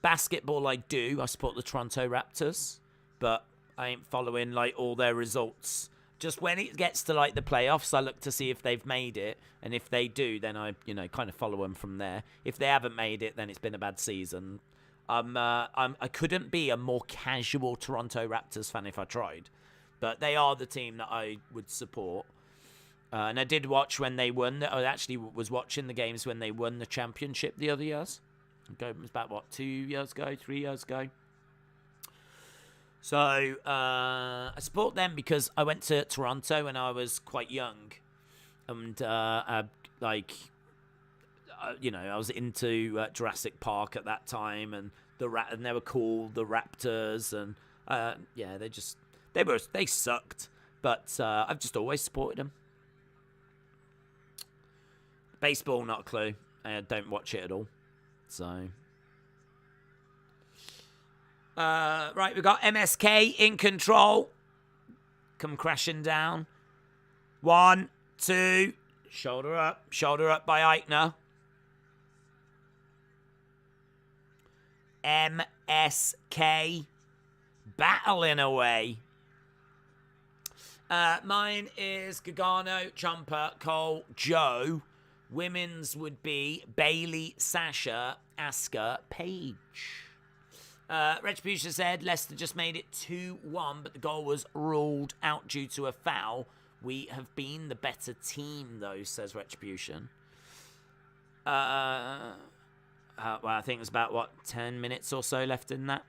Basketball, I do. I support the Toronto Raptors, but I ain't following like all their results. Just when it gets to like the playoffs, I look to see if they've made it, and if they do, then I kind of follow them from there. If they haven't made it, then it's been a bad season. I couldn't be a more casual Toronto Raptors fan if I tried, but they are the team that I would support. And I did watch when they won. I actually was watching the games when they won the championship the other years. It was about, 2 years ago, 3 years ago. So I support them because I went to Toronto when I was quite young. And, I was into Jurassic Park at that time. And and they were cool, the Raptors. And, they sucked. But I've just always supported them. Baseball, not a clue. I don't watch it at all. So, right, we've got MSK in control. Come crashing down. 1, 2, shoulder up by Aichner. MSK battling away. Mine is Gargano, Ciampa, Cole, Joe. Women's would be Bailey, Sasha, Asuka, Paige. Retribution said Leicester just made it 2-1, but the goal was ruled out due to a foul. We have been the better team, though, says Retribution. I think it was about, 10 minutes or so left in that.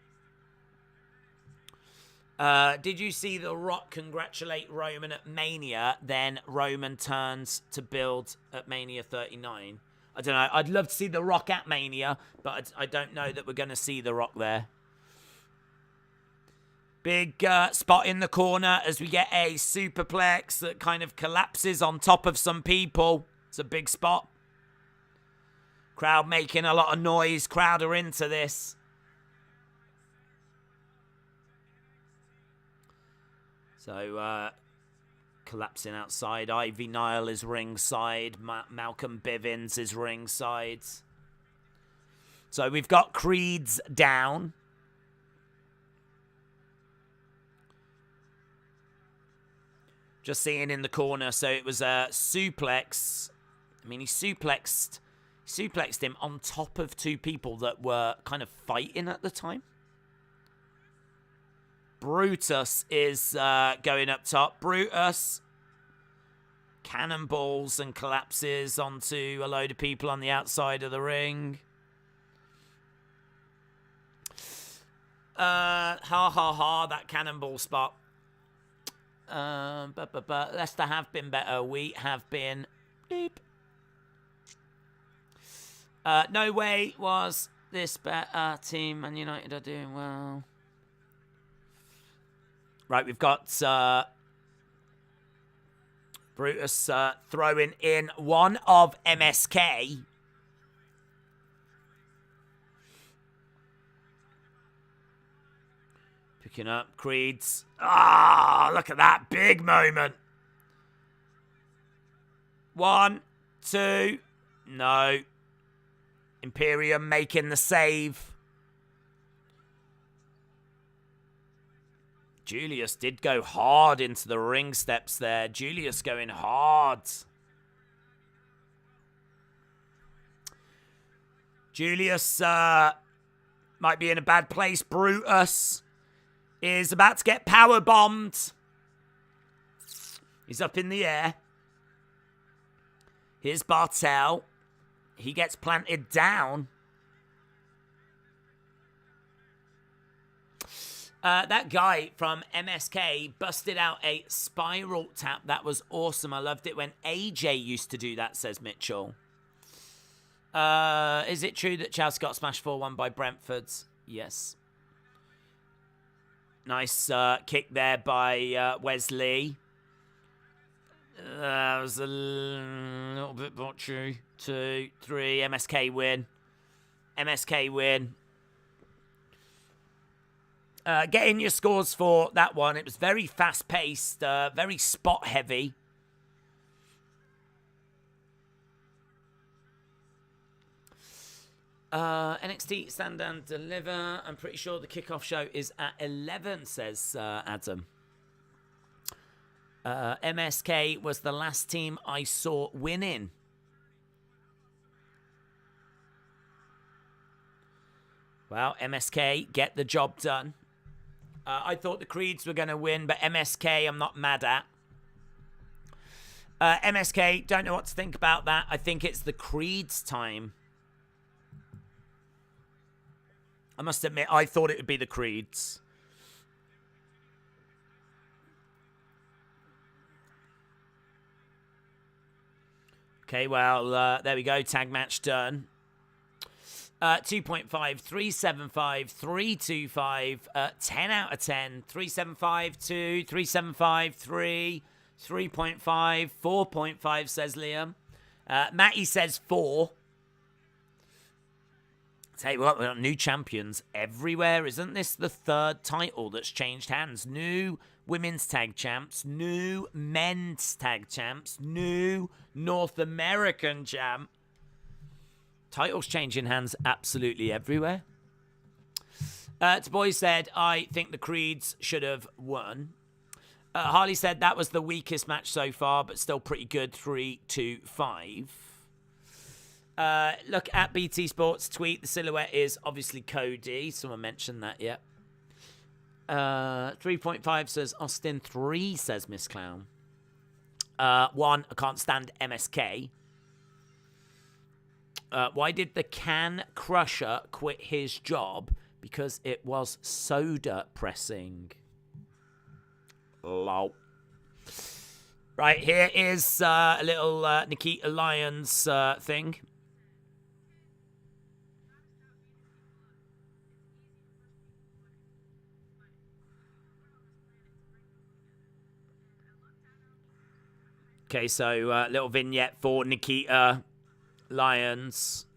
Did you see The Rock congratulate Roman at Mania? Then Roman turns to build at Mania 39. I don't know. I'd love to see The Rock at Mania, but I don't know that we're going to see The Rock there. Big spot in the corner as we get a superplex that kind of collapses on top of some people. It's a big spot. Crowd making a lot of noise. Crowd are into this. So, collapsing outside. Ivy Nile is ringside. Malcolm Bivens is ringside. So, we've got Creeds down. Just seeing in the corner. So, it was a suplex. I mean, he suplexed him on top of 2 people that were kind of fighting at the time. Brutus is going up top. Brutus cannonballs and collapses onto a load of people on the outside of the ring. That cannonball spot. But Leicester have been better. We have been beep. No way was this better. Team Man United are doing well. Right, we've got Brutus throwing in one of MSK. Picking up Creed's. Ah, look at that big moment. 1, 2. No. Imperium making the save. Julius did go hard into the ring steps there. Julius going hard. Julius might be in a bad place. Brutus is about to get power bombed. He's up in the air. Here's Barthel. He gets planted down. That guy from MSK busted out a spiral tap. That was awesome. I loved it when AJ used to do that, says Mitchell. Is it true that Chelsea got smashed 4-1 by Brentford's? Yes. Nice kick there by Wesley. That was a little bit botchy. 2, 3. MSK win. MSK win. Getting your scores for that one. It was very fast-paced, very spot-heavy. NXT Stand and Deliver. I'm pretty sure the kickoff show is at 11, says Adam. MSK was the last team I saw winning. Well, MSK, get the job done. I thought the Creeds were going to win, but MSK I'm not mad at. MSK, don't know what to think about that. I think it's the Creeds' time. I must admit, I thought it would be the Creeds. Okay, well, there we go. Tag match done. 2.5, 375, 325, 10 out of 10, 375, 2, 375, 3, 3.5, 4.5, says Liam. Matty says 4. Tell you what, we've got new champions everywhere. Isn't this the third title that's changed hands? New women's tag champs, new men's tag champs, new North American champ. Titles changing hands absolutely everywhere. Boy said, I think the Creeds should have won. Harley said that was the weakest match so far, but still pretty good. 3-5. Look at BT Sports tweet. The silhouette is obviously Cody. Someone mentioned that, yeah. 3.5 says Austin. 3 says Miss Clown. 1, I can't stand MSK. Why did the Can Crusher quit his job? Because it was soda pressing. Lol. Right, here is a little Nikita Lyons thing. Okay, so little vignette for Nikita Lyons.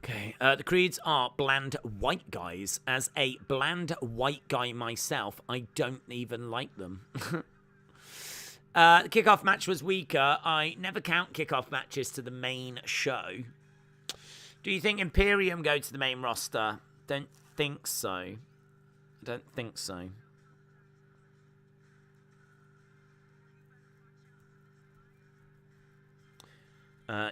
Okay, the Creeds are bland white guys. As a bland white guy myself, I don't even like them. The kickoff match was weaker. I never count kickoff matches to the main show. Do you think Imperium go to the main roster? Don't think so. Don't think so.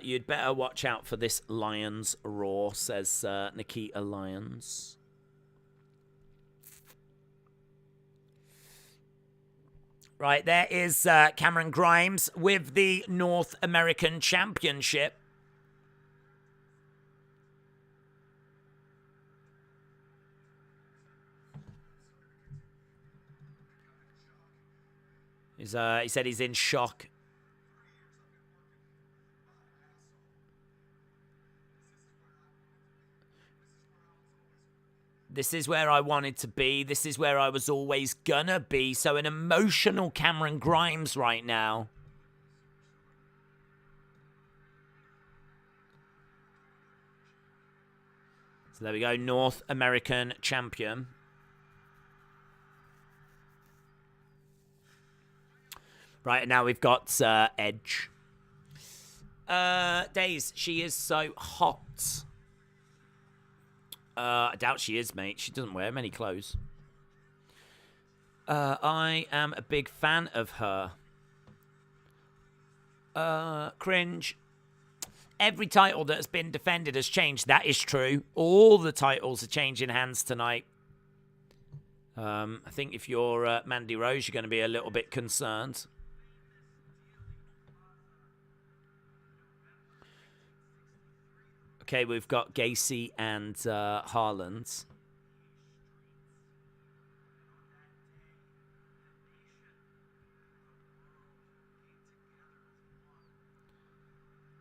You'd better watch out for this Lions Raw, says Nikita Lyons. Right, there is Cameron Grimes with the North American Championship. He said he's in shock. This is where I wanted to be. This is where I was always gonna be. So an emotional Cameron Grimes right now. So there we go, North American champion. Right, and now we've got Edge. Days, she is so hot. I doubt she is, mate. She doesn't wear many clothes. I am a big fan of her. Cringe. Every title that has been defended has changed. That is true. All the titles are changing hands tonight. I think if you're Mandy Rose, you're going to be a little bit concerned. Okay, we've got Gacy and Harland.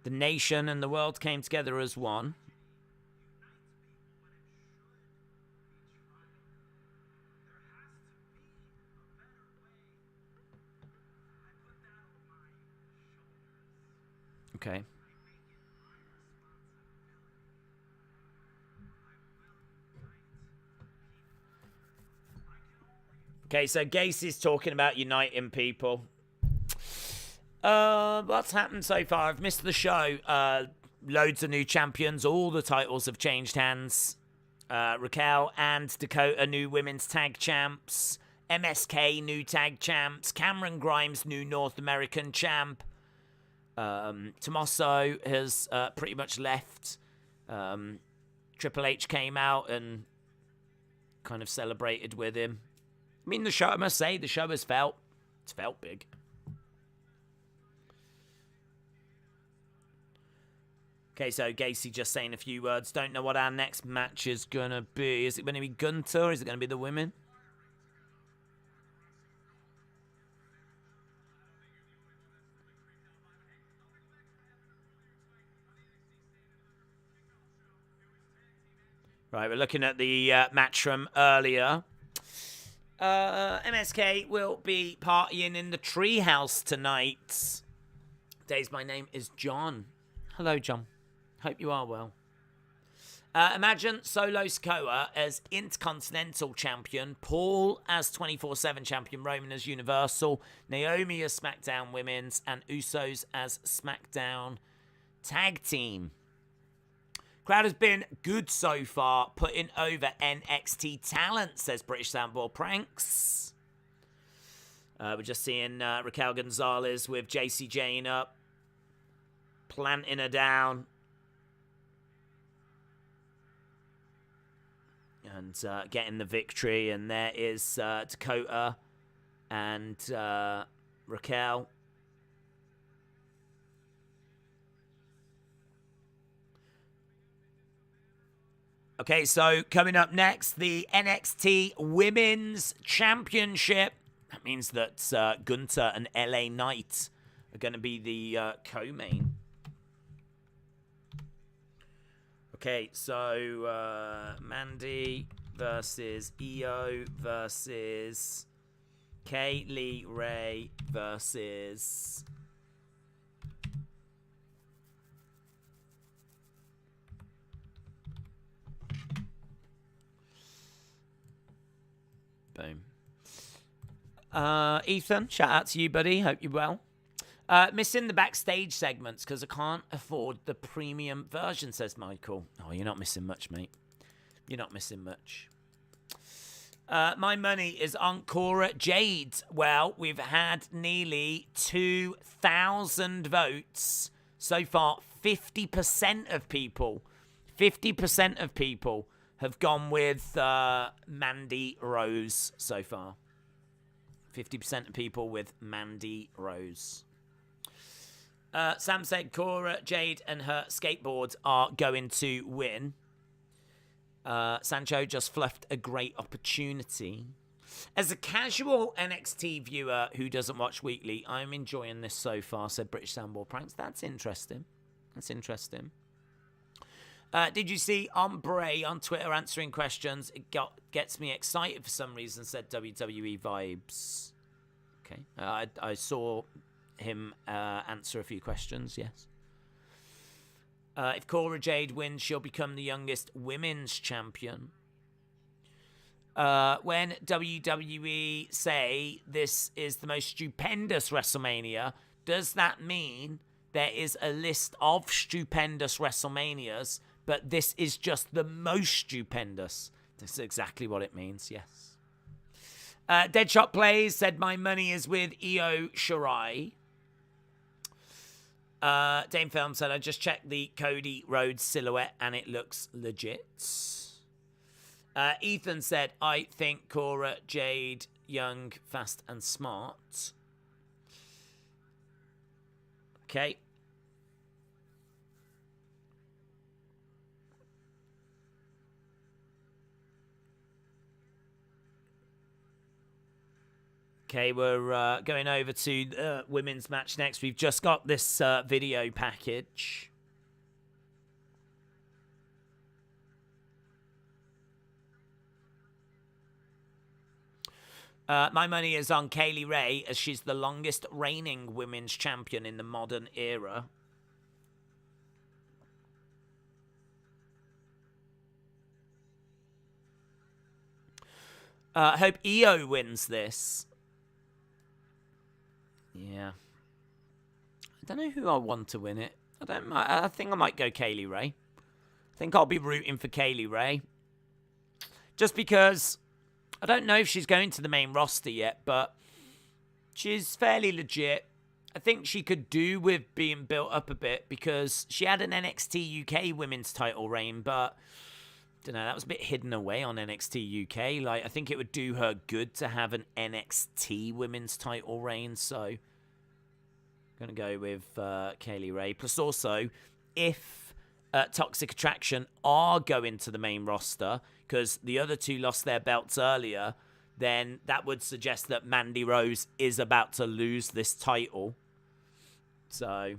The nation and the world came together as one. Okay. Okay, so Gacy's talking about uniting people. What's happened so far? I've missed the show. Loads of new champions. All the titles have changed hands. Raquel and Dakota, new women's tag champs. MSK, new tag champs. Cameron Grimes, new North American champ. Tommaso has pretty much left. Triple H came out and kind of celebrated with him. I mean, the show, I must say, the show it's felt big. Okay, so Gacy just saying a few words. Don't know what our next match is going to be. Is it going to be Gunther? Is it going to be the women? Right, we're looking at the match from earlier. MSK will be partying in the treehouse tonight. Days, my name is John. Hello, John. Hope you are well. Imagine Solo Sikoa as Intercontinental Champion, Paul as 24/7 Champion, Roman as Universal, Naomi as SmackDown Women's, and Usos as SmackDown Tag Team. Crowd has been good so far, putting over NXT talent, says British Soundball Pranks. We're just seeing Raquel Gonzalez with JC Jane up, planting her down. And getting the victory. And there is Dakota and Raquel. Okay, so coming up next, the NXT Women's Championship. That means that Gunther and LA Knight are going to be the co-main. Okay, so Mandy versus Io versus Kaylee Ray versus... Boom. Ethan, shout out to you, buddy. Hope you're well. Missing the backstage segments because I can't afford the premium version, says Michael. Oh, you're not missing much, mate. You're not missing much. My money is on Cora Jade. Well, we've had nearly 2,000 votes. So far, 50% of people have gone with Mandy Rose so far. 50% of people with Mandy Rose. Sam said Cora, Jade, and her skateboard are going to win. Sancho just fluffed a great opportunity. As a casual NXT viewer who doesn't watch weekly, I'm enjoying this so far, said British Soundball Pranks. That's interesting. That's interesting. Did you see Ombre on Twitter answering questions? It gets me excited for some reason, said WWE Vibes. Okay. I saw him answer a few questions, yes. If Cora Jade wins, she'll become the youngest women's champion. When WWE say this is the most stupendous WrestleMania, does that mean there is a list of stupendous WrestleManias, but this is just the most stupendous? That's exactly what it means, yes. Deadshot Plays said, my money is with Io Shirai. Dame Film said, I just checked the Cody Rhodes silhouette and it looks legit. Ethan said, I think Cora, Jade, young, fast and smart. Okay. Okay, we're going over to the women's match next. We've just got this video package. My money is on Kaylee Ray, as she's the longest reigning women's champion in the modern era. I hope Io wins this. Yeah. I don't know who I want to win it. I think I might go Kaylee Ray. I think I'll be rooting for Kaylee Ray. Just because I don't know if she's going to the main roster yet, but she's fairly legit. I think she could do with being built up a bit because she had an NXT UK women's title reign, but I don't know, that was a bit hidden away on NXT UK. Like, I think it would do her good to have an NXT women's title reign, so I'm going to go with Kaylee Ray. Plus also, if Toxic Attraction are going to the main roster, because the other two lost their belts earlier, then that would suggest that Mandy Rose is about to lose this title. So,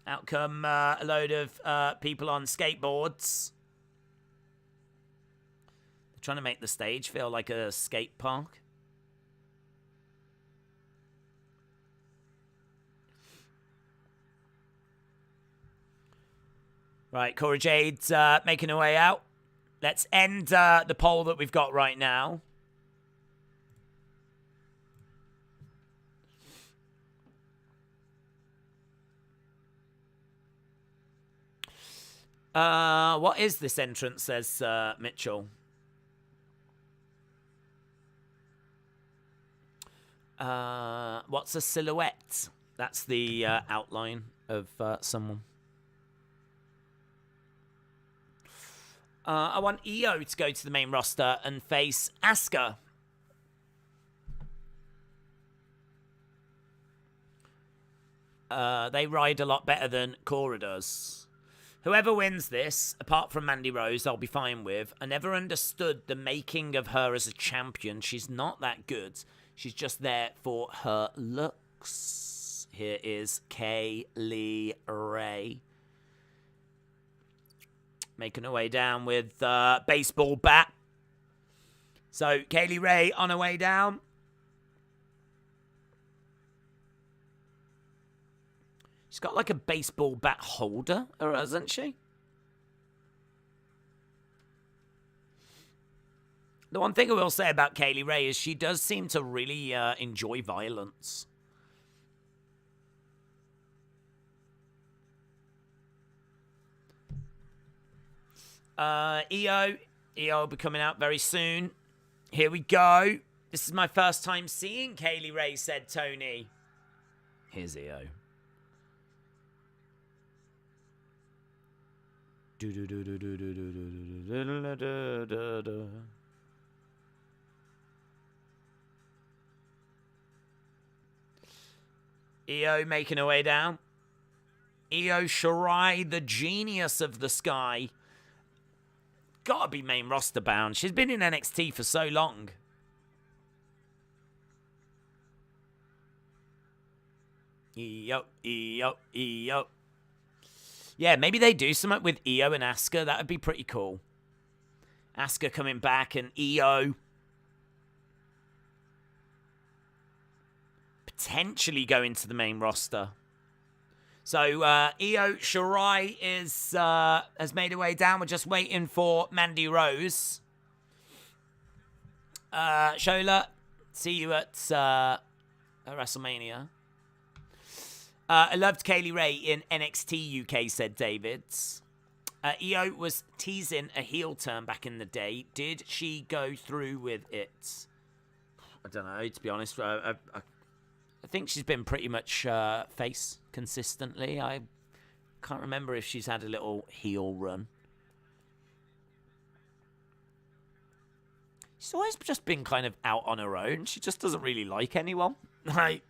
out come a load of people on skateboards. They're trying to make the stage feel like a skate park. Right, Cora Jade's making her way out. Let's end the poll that we've got right now. What is this entrance, says Mitchell. What's a silhouette? That's the outline of someone. I want Io to go to the main roster and face Asuka. They ride a lot better than Cora does. Whoever wins this, apart from Mandy Rose, I'll be fine with. I never understood the making of her as a champion. She's not that good. She's just there for her looks. Here is Kaylee Ray. Making her way down with baseball bat. So, Kaylee Ray on her way down. She's got like a baseball bat holder, or hasn't she? The one thing I will say about Kaylee Ray is she does seem to really enjoy violence. EO will be coming out very soon. Here we go. This is my first time seeing Kaylee Ray, said Tony. Here's EO. EO making her way down. Io Shirai, the genius of the sky. Gotta be main roster bound. She's been in NXT for so long. Io. Yeah, maybe they do something with Io and Asuka. That would be pretty cool. Asuka coming back and Io potentially going to the main roster. So Io Shirai has made her way down. We're just waiting for Mandy Rose. Shola, see you at WrestleMania. I loved Kaylee Ray in NXT UK, said David. Io was teasing a heel turn back in the day. Did she go through with it? I don't know, to be honest. I think she's been pretty much face consistently. I can't remember if she's had a little heel run. She's always just been kind of out on her own. She just doesn't really like anyone. Like,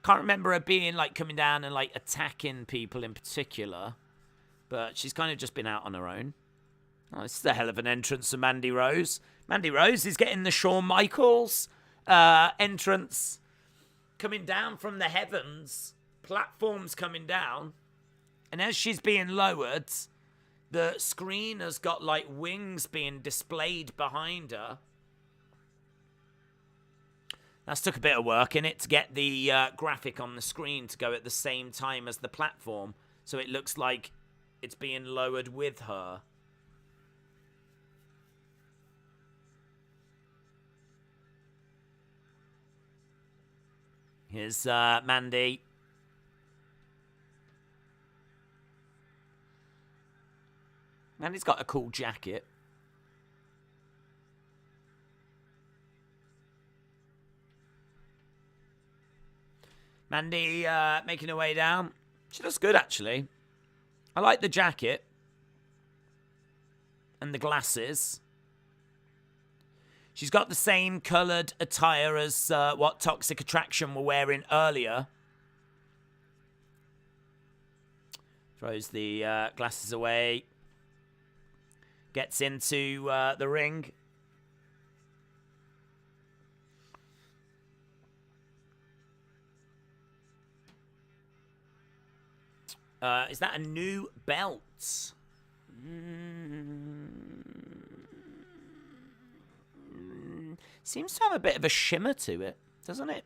can't remember her being like coming down and like attacking people in particular. But she's kind of just been out on her own. Oh, this is a hell of an entrance to Mandy Rose. Mandy Rose is getting the Shawn Michaels entrance. Coming down from the heavens. Platforms coming down. And as she's being lowered, the screen has got like wings being displayed behind her. That's took a bit of work in it to get the graphic on the screen to go at the same time as the platform. So it looks like it's being lowered with her. Here's Mandy. Mandy's got a cool jacket. Mandy making her way down. She looks good, actually. I like the jacket. And the glasses. She's got the same coloured attire as what Toxic Attraction were wearing earlier. Throws the glasses away. Gets into the ring. Is that a new belt? Seems to have a bit of a shimmer to it, doesn't it?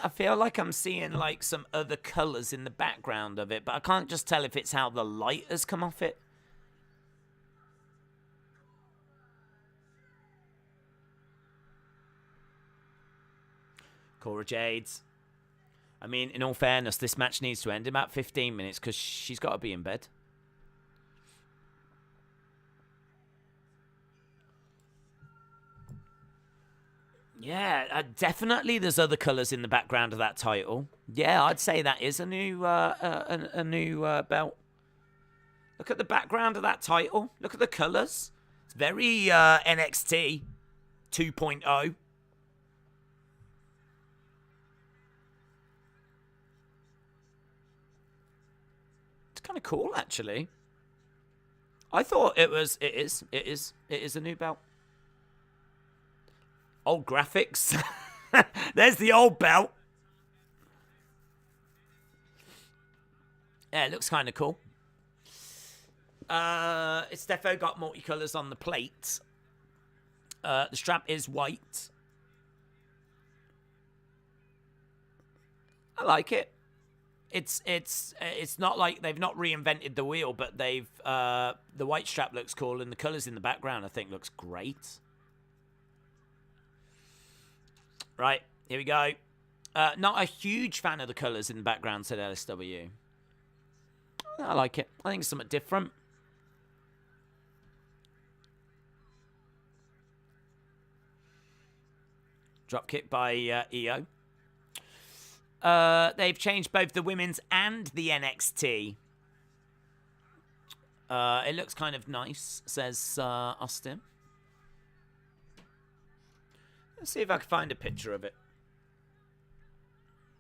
I feel like I'm seeing like some other colours in the background of it, but I can't just tell if it's how the light has come off it. Cora Jade. I mean, in all fairness, this match needs to end in about 15 minutes because she's got to be in bed. Yeah, definitely there's other colours in the background of that title. Yeah, I'd say that is a new belt. Look at the background of that title. Look at the colours. It's very NXT 2.0. It's kind of cool, actually. I thought it is a new belt. Old graphics. There's the old belt. Yeah, it looks kind of cool. It's defo got multicolours on the plate. The strap is white. I like it. It's not like they've not reinvented the wheel, but they've the white strap looks cool and the colours in the background I think looks great. Right, here we go. Not a huge fan of the colours in the background, said LSW. I like it. I think it's something different. Dropkick by Io. They've changed both the women's and the NXT. It looks kind of nice, says Austin. Let's see if I can find a picture of it.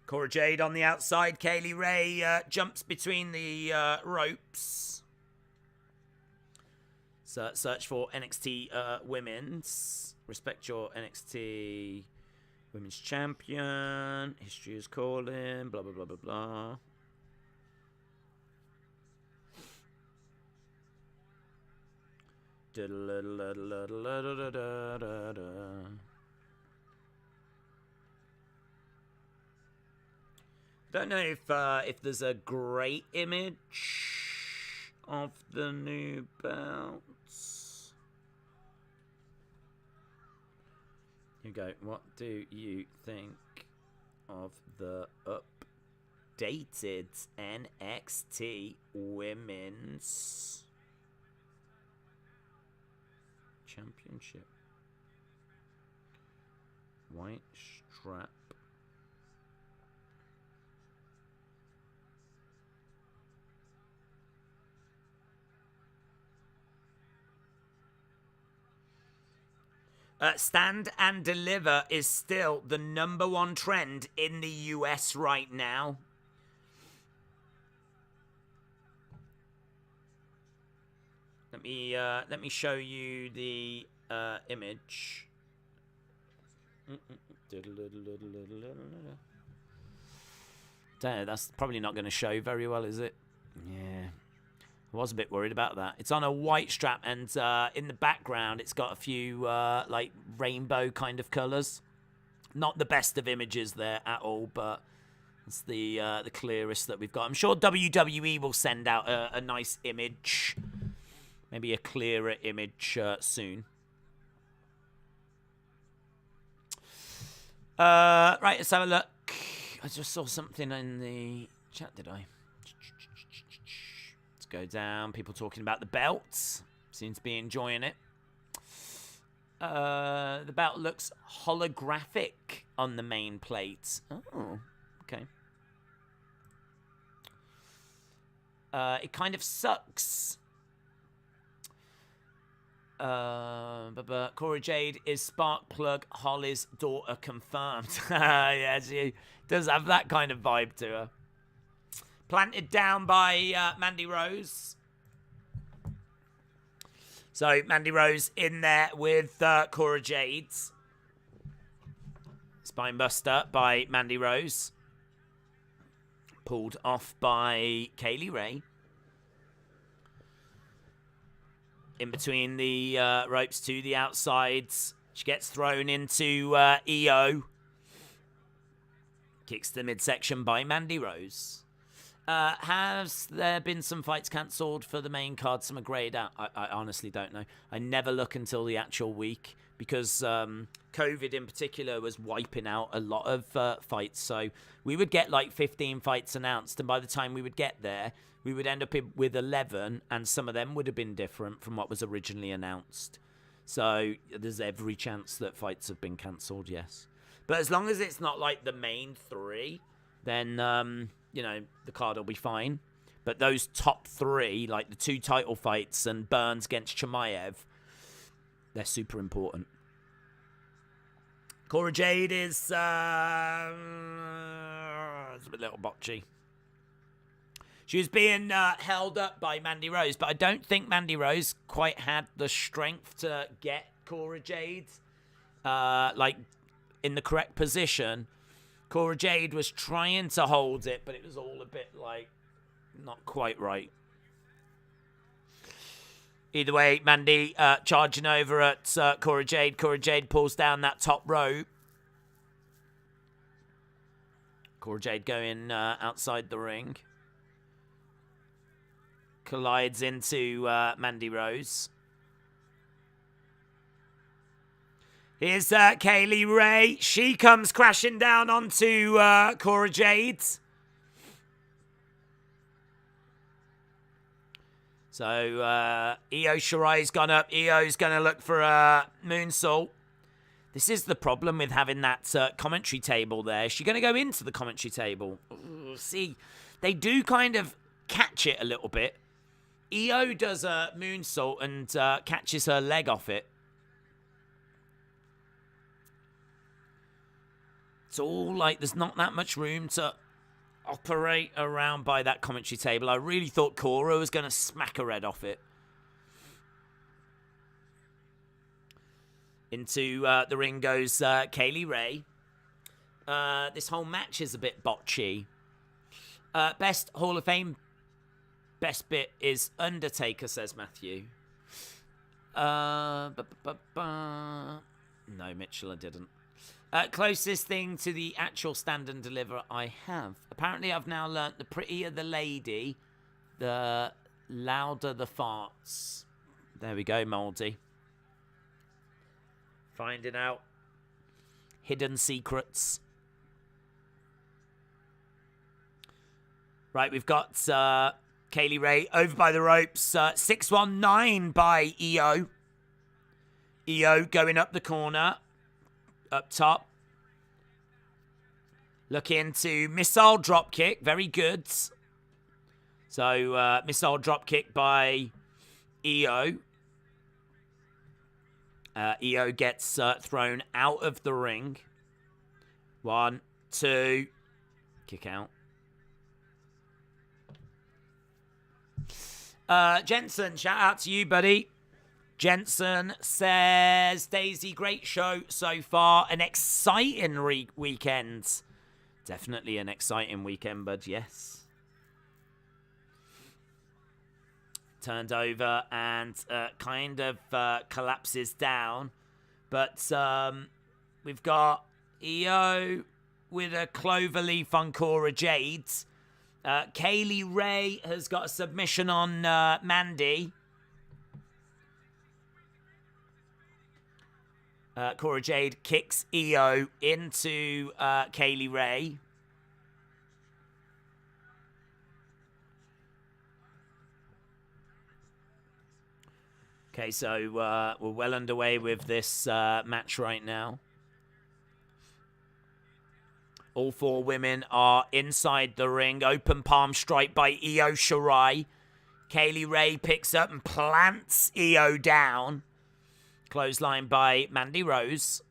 Cora Jade on the outside. Kaylee Ray jumps between the ropes. So search for NXT Women's. Respect your NXT Women's Champion. History is calling. Blah, blah, blah, blah, blah. Don't know if there's a great image of the new belts. Here we go. What do you think of the updated NXT Women's Championship? White strap. Stand and Deliver is still the #1 trend in the US right now. Let me show you the image. That's probably not going to show very well, is it? Yeah. I was a bit worried about that. It's on a white strap, and in the background, it's got a few like rainbow kind of colours. Not the best of images there at all, but it's the clearest that we've got. I'm sure WWE will send out a nice image, maybe a clearer image soon. Right, let's have a look. I just saw something in the chat, did I? Go down. People talking about the belts. Seem to be enjoying it. The belt looks holographic on the main plate. Oh, okay. It kind of sucks. Cora Jade is Sparkplug Holly's daughter confirmed. Yeah, she does have that kind of vibe to her. Planted down by Mandy Rose. So, Mandy Rose in there with Cora Jade. Spinebuster by Mandy Rose. Pulled off by Kaylee Ray. In between the ropes to the outsides. She gets thrown into EO. Kicks the midsection by Mandy Rose. Has there been some fights cancelled for the main card? Some are grayed out. I honestly don't know. I never look until the actual week because COVID in particular was wiping out a lot of fights. So we would get like 15 fights announced, and by the time we would get there, we would end up with 11, and some of them would have been different from what was originally announced. So there's every chance that fights have been cancelled, yes. But as long as it's not like the main 3, then you know, the card will be fine. But those top 3, like the 2 title fights and Burns against Chimaev, they're super important. Cora Jade is it's a little botchy. She was being held up by Mandy Rose, but I don't think Mandy Rose quite had the strength to get Cora Jade like in the correct position. Cora Jade was trying to hold it, but it was all a bit, like, not quite right. Either way, Mandy charging over at Cora Jade. Cora Jade pulls down that top rope. Cora Jade going outside the ring. Collides into Mandy Rose. Here's Kaylee Ray. She comes crashing down onto Cora Jade. So, Io Shirai's gone up. Io's going to look for a moonsault. This is the problem with having that commentary table there. Is she going to go into the commentary table? Ooh, see, they do kind of catch it a little bit. Io does a moonsault and catches her leg off it. It's all like there's not that much room to operate around by that commentary table. I really thought Cora was going to smack her head off it. Into the ring goes Kaylee Ray. This whole match is a bit botchy. Best Hall of Fame. Best bit is Undertaker, says Matthew. No, Mitchell, I didn't. Closest thing to the actual Stand and Deliver I have. Apparently, I've now learnt the prettier the lady, the louder the farts. There we go, Mouldy. Finding out hidden secrets. Right, we've got Kaylee Ray over by the ropes. 619 by EO. EO going up the corner. Up top. Looking to missile drop kick. Very good. So, missile drop kick by EO. EO gets thrown out of the ring. 1, 2. Kick out. Jensen, shout out to you, buddy. Jensen says, Daisy, great show so far. An exciting weekend. Definitely an exciting weekend, bud, yes. Turned over and kind of collapses down. But we've got EO with a cloverleaf on Cora Jade. Kaylee Ray has got a submission on Mandy. Cora Jade kicks EO into Kaylee Ray. Okay, so we're well underway with this match right now. All 4 women are inside the ring. Open palm strike by Io Shirai. Kaylee Ray picks up and plants Io down. Clothesline by Mandy Rose.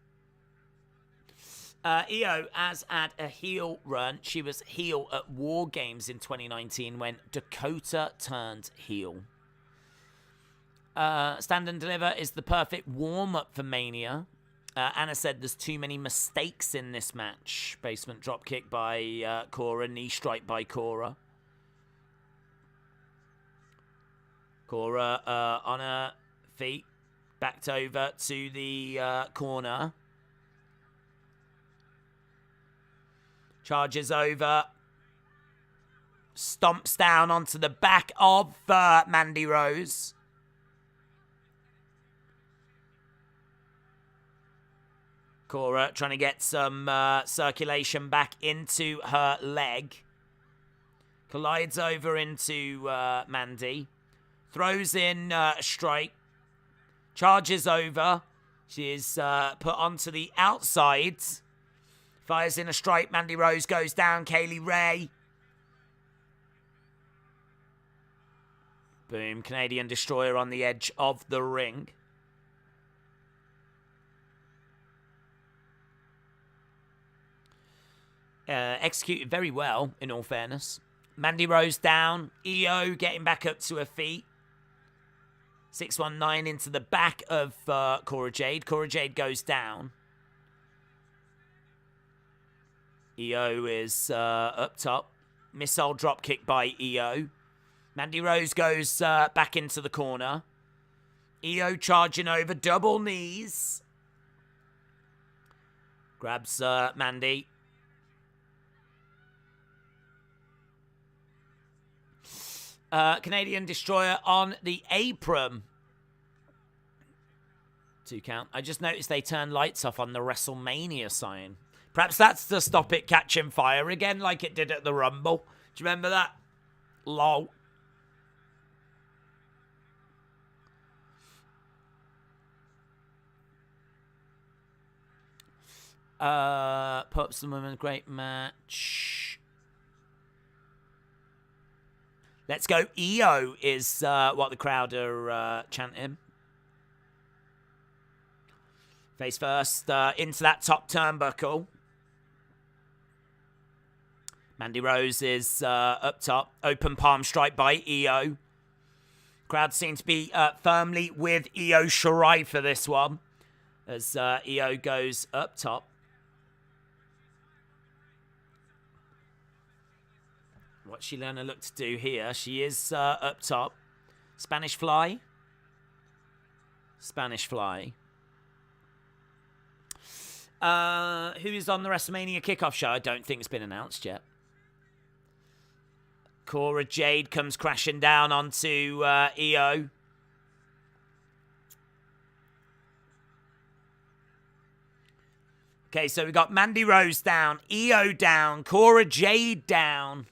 Io has had a heel run. She was heel at War Games in 2019 when Dakota turned heel. Stand and Deliver is the perfect warm-up for Mania. Anna said there's too many mistakes in this match. Basement dropkick by Cora. Knee strike by Cora. Cora on her feet. Backed over to the corner. Charges over. Stomps down onto the back of Mandy Rose. Cora trying to get some circulation back into her leg. Collides over into Mandy. Throws in a strike. Charges over. She is put onto the outside. Fires in a strike. Mandy Rose goes down. Kaylee Ray. Boom. Canadian Destroyer on the edge of the ring. Executed very well, in all fairness. Mandy Rose down. EO getting back up to her feet. 619 into the back of Cora Jade. Cora Jade goes down. EO is up top. Missile drop kick by EO. Mandy Rose goes back into the corner. EO charging over. Double knees. Grabs Mandy. Canadian Destroyer on the apron. 2 count. I just noticed they turned lights off on the WrestleMania sign. Perhaps that's to stop it catching fire again like it did at the Rumble. Do you remember that? Lol. Pups and Women, great match. Let's go. EO is what the crowd are chanting. Face first into that top turnbuckle. Mandy Rose is up top. Open palm strike by EO. Crowd seems to be firmly with Io Shirai for this one. as Io goes up top. What's she going to look to do here? She is up top. Spanish Fly. Spanish Fly. Who is on the WrestleMania kickoff show? I don't think it's been announced yet. Cora Jade comes crashing down onto Io. Okay, so we got Mandy Rose down, Io down, Cora Jade down.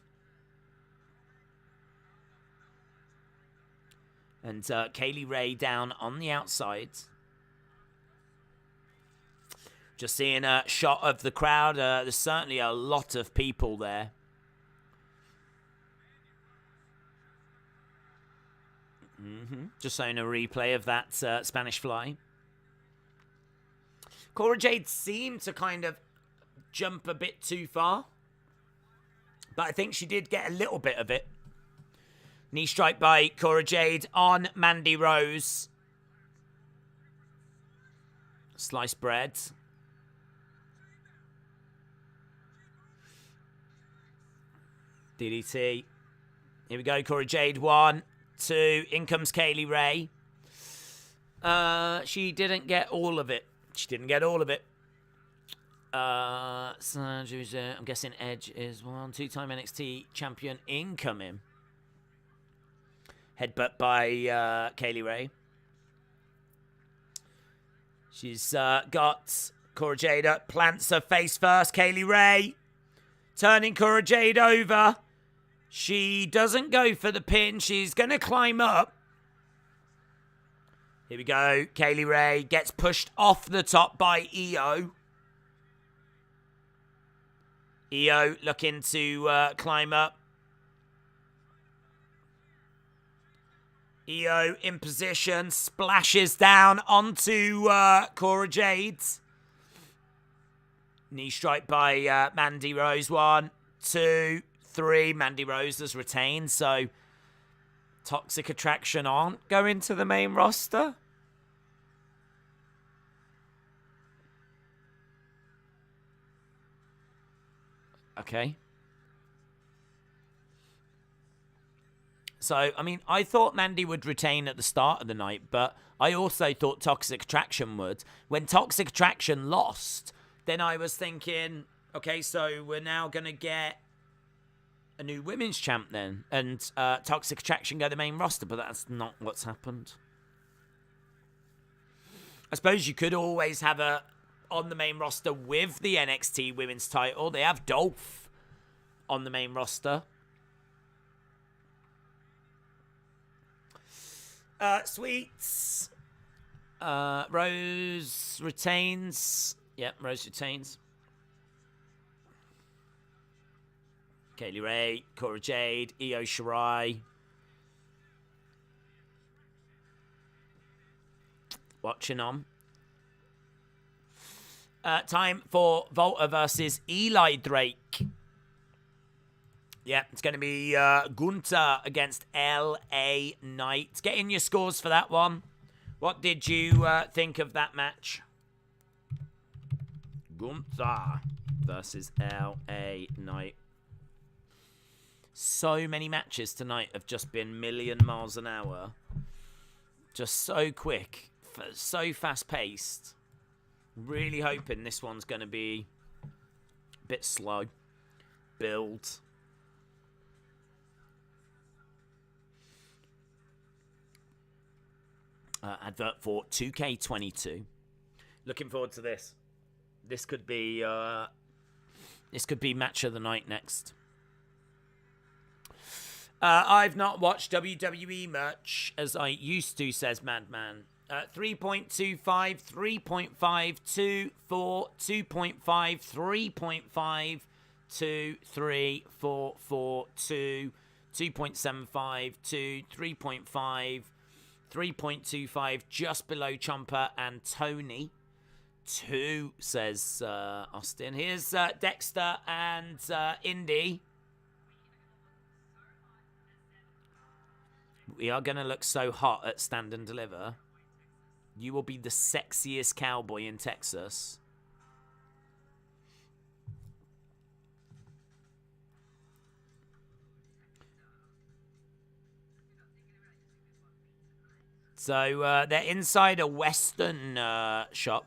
And Kaylee Ray down on the outside. Just seeing a shot of the crowd. There's certainly a lot of people there. Just showing a replay of that Spanish Fly. Cora Jade seemed to kind of jump a bit too far. But I think she did get a little bit of it. Knee strike by Cora Jade on Mandy Rose. Sliced bread. DDT. Here we go, Cora Jade. 1, 2. In comes Kaylee Ray. She didn't get all of it. She didn't get all of it. So I'm guessing Edge is 1. 2-time NXT champion incoming. Headbutt by Kaylee Ray. She's got Cora Jade up. Plants her face first. Kaylee Ray turning Cora Jade over. She doesn't go for the pin. She's going to climb up. Here we go. Kaylee Ray gets pushed off the top by Io. Io looking to climb up. Io in position. Splashes down onto Cora Jade. Knee strike by Mandy Rose. 1, 2, 3. Mandy Rose has retained, so Toxic Attraction aren't going to the main roster. Okay. So, I mean, I thought Mandy would retain at the start of the night, but I also thought Toxic Attraction would. When Toxic Attraction lost, then I was thinking, okay, so we're now going to get a new women's champ then, and Toxic Attraction go to the main roster, but that's not what's happened. I suppose you could always have a on the main roster with the NXT women's title. They have Dolph on the main roster. Sweets. Rose retains. Yep, Rose retains. Kaylee Ray, Cora Jade, Io Shirai. Watching on. Time for Volta versus Eli Drake. Yeah, it's going to be Gunther against LA Knight. Get in your scores for that one. What did you think of that match? Gunther versus LA Knight. So many matches tonight have just been million miles an hour. Just so quick. So fast-paced. Really hoping this one's going to be a bit slow. Build. Advert for 2K22. Looking forward to this. This could be match of the night next. I've not watched WWE much as I used to, says Madman. 3.25, 3.5, 2, 4, 2.5, 3.5, 2, 3, 4, 4, 2, 2.75, 2, 3.5, 3.25, just below Ciampa and Tony. 2, says Austin. Here's Dexter and Indy. We are going to look so hot at Stand and Deliver. You will be the sexiest cowboy in Texas. So they're inside a Western shop.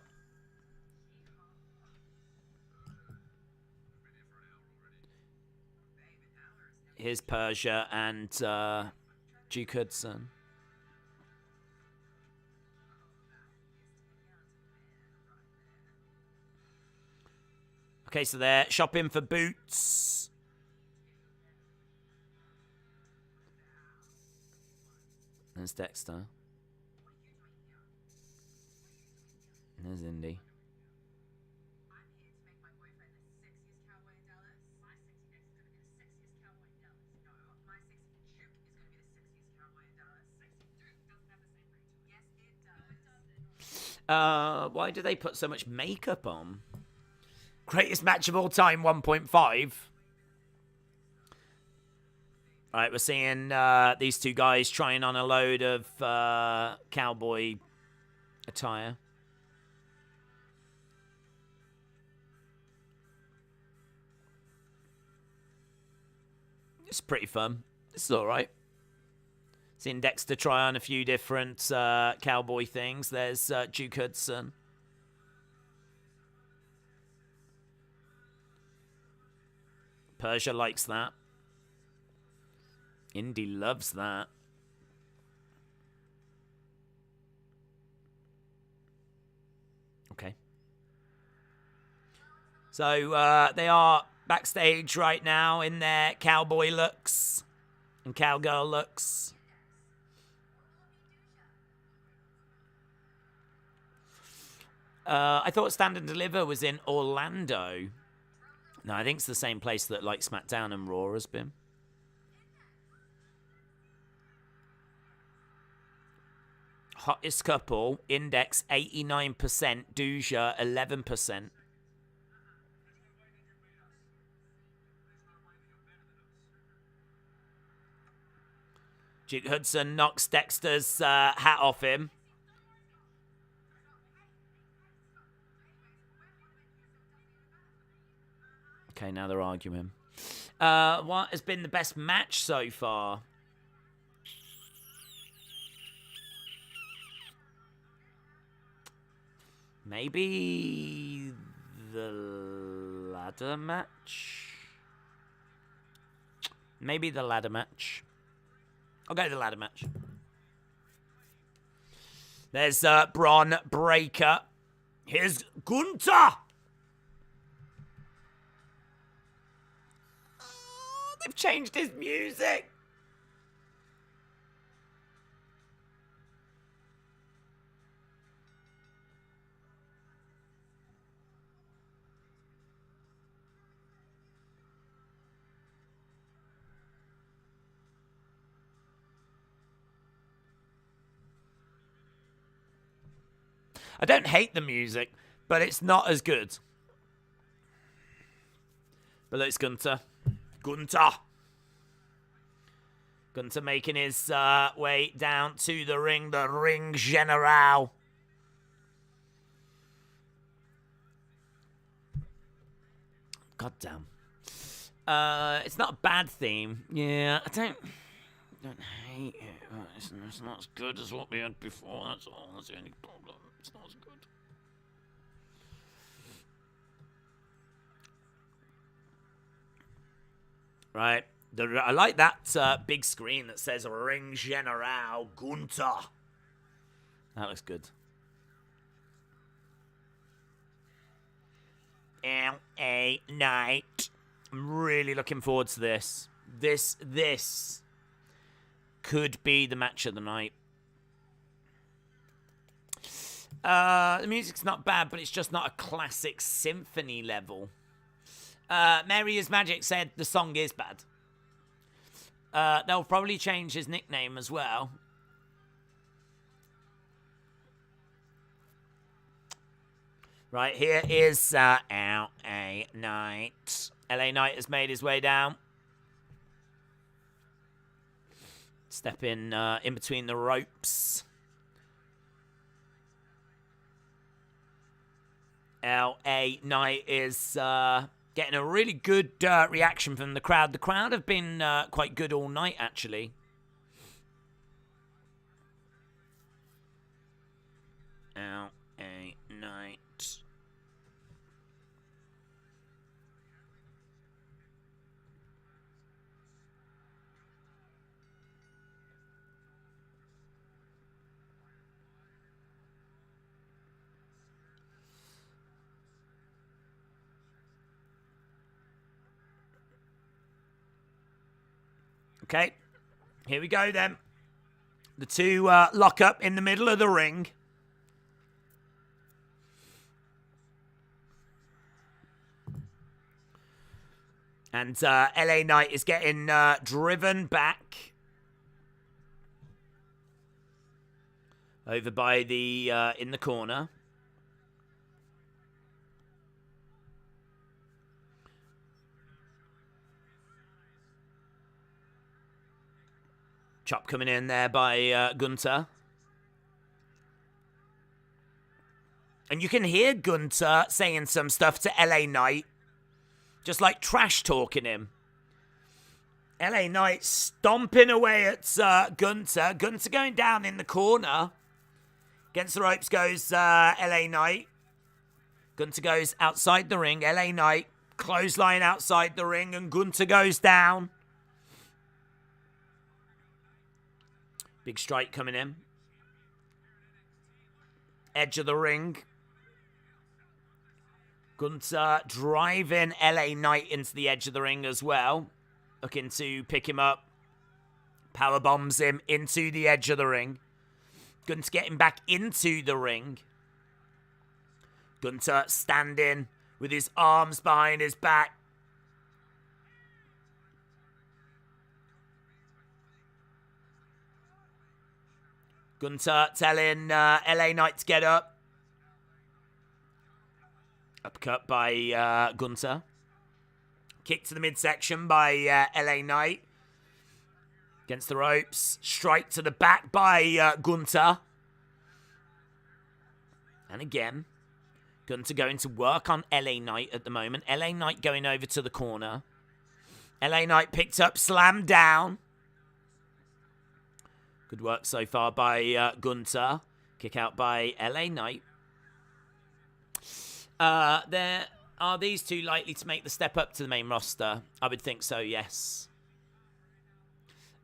Here's Persia and Duke Hudson. Okay, so they're shopping for boots. There's Dexter. There's Indy. Why do they put so much makeup on? Greatest match of all time, 1.5. Alright, we're seeing these two guys trying on a load of cowboy attire. It's pretty fun. It's alright. Seeing Dexter try on a few different cowboy things. There's Duke Hudson. Persia likes that. Indy loves that. Okay. So they are backstage right now in their cowboy looks and cowgirl looks. I thought Stand and Deliver was in Orlando. No, I think it's the same place that like SmackDown and Raw has been. Hottest couple, index 89%, Doja 11%. Duke Hudson knocks Dexter's hat off him. Okay, now they're arguing. What has been the best match so far? Maybe the ladder match? Maybe the ladder match. I'll go the ladder match. There's Bron Breaker. Here's Gunther. Oh, they've changed his music. I don't hate the music, but it's not as good. But it's Gunther. Gunther making his way down to the ring general. God damn. It's not a bad theme. Yeah, I don't hate it. It's not as good as what we had before. That's all. That's the only problem. It's not as good. Right. I like that big screen that says Ring General Gunther. That looks good. LA Knight. I'm really looking forward to this. This could be the match of the night. The music's not bad, but it's just not a classic symphony level. Mary is Magic said the song is bad. They'll probably change his nickname as well. Right, here is LA Knight. LA Knight has made his way down. Step in between the ropes. LA Knight is getting a really good reaction from the crowd. The crowd have been quite good all night, actually. LA Knight. Okay, here we go then. The two lock up in the middle of the ring. And LA Knight is getting driven back over by the in the corner. Chop coming in there by Gunther. And you can hear Gunther saying some stuff to LA Knight. Just like trash talking him. LA Knight stomping away at Gunther. Gunther going down in the corner. Against the ropes goes LA Knight. Gunther goes outside the ring. LA Knight clothesline outside the ring. And Gunther goes down. Big strike coming in. Edge of the ring. Gunther driving LA Knight into the edge of the ring as well. Looking to pick him up. Power bombs him into the edge of the ring. Gunther getting back into the ring. Gunther standing with his arms behind his back. Gunther telling LA Knight to get up. Uppercut by Gunther. Kick to the midsection by LA Knight. Against the ropes. Strike to the back by Gunther. And again, Gunther going to work on LA Knight at the moment. LA Knight going over to the corner. LA Knight picked up, slammed down. Good work so far by Gunther. Kick out by LA Knight. There are these two likely to make the step up to the main roster? I would think so, yes.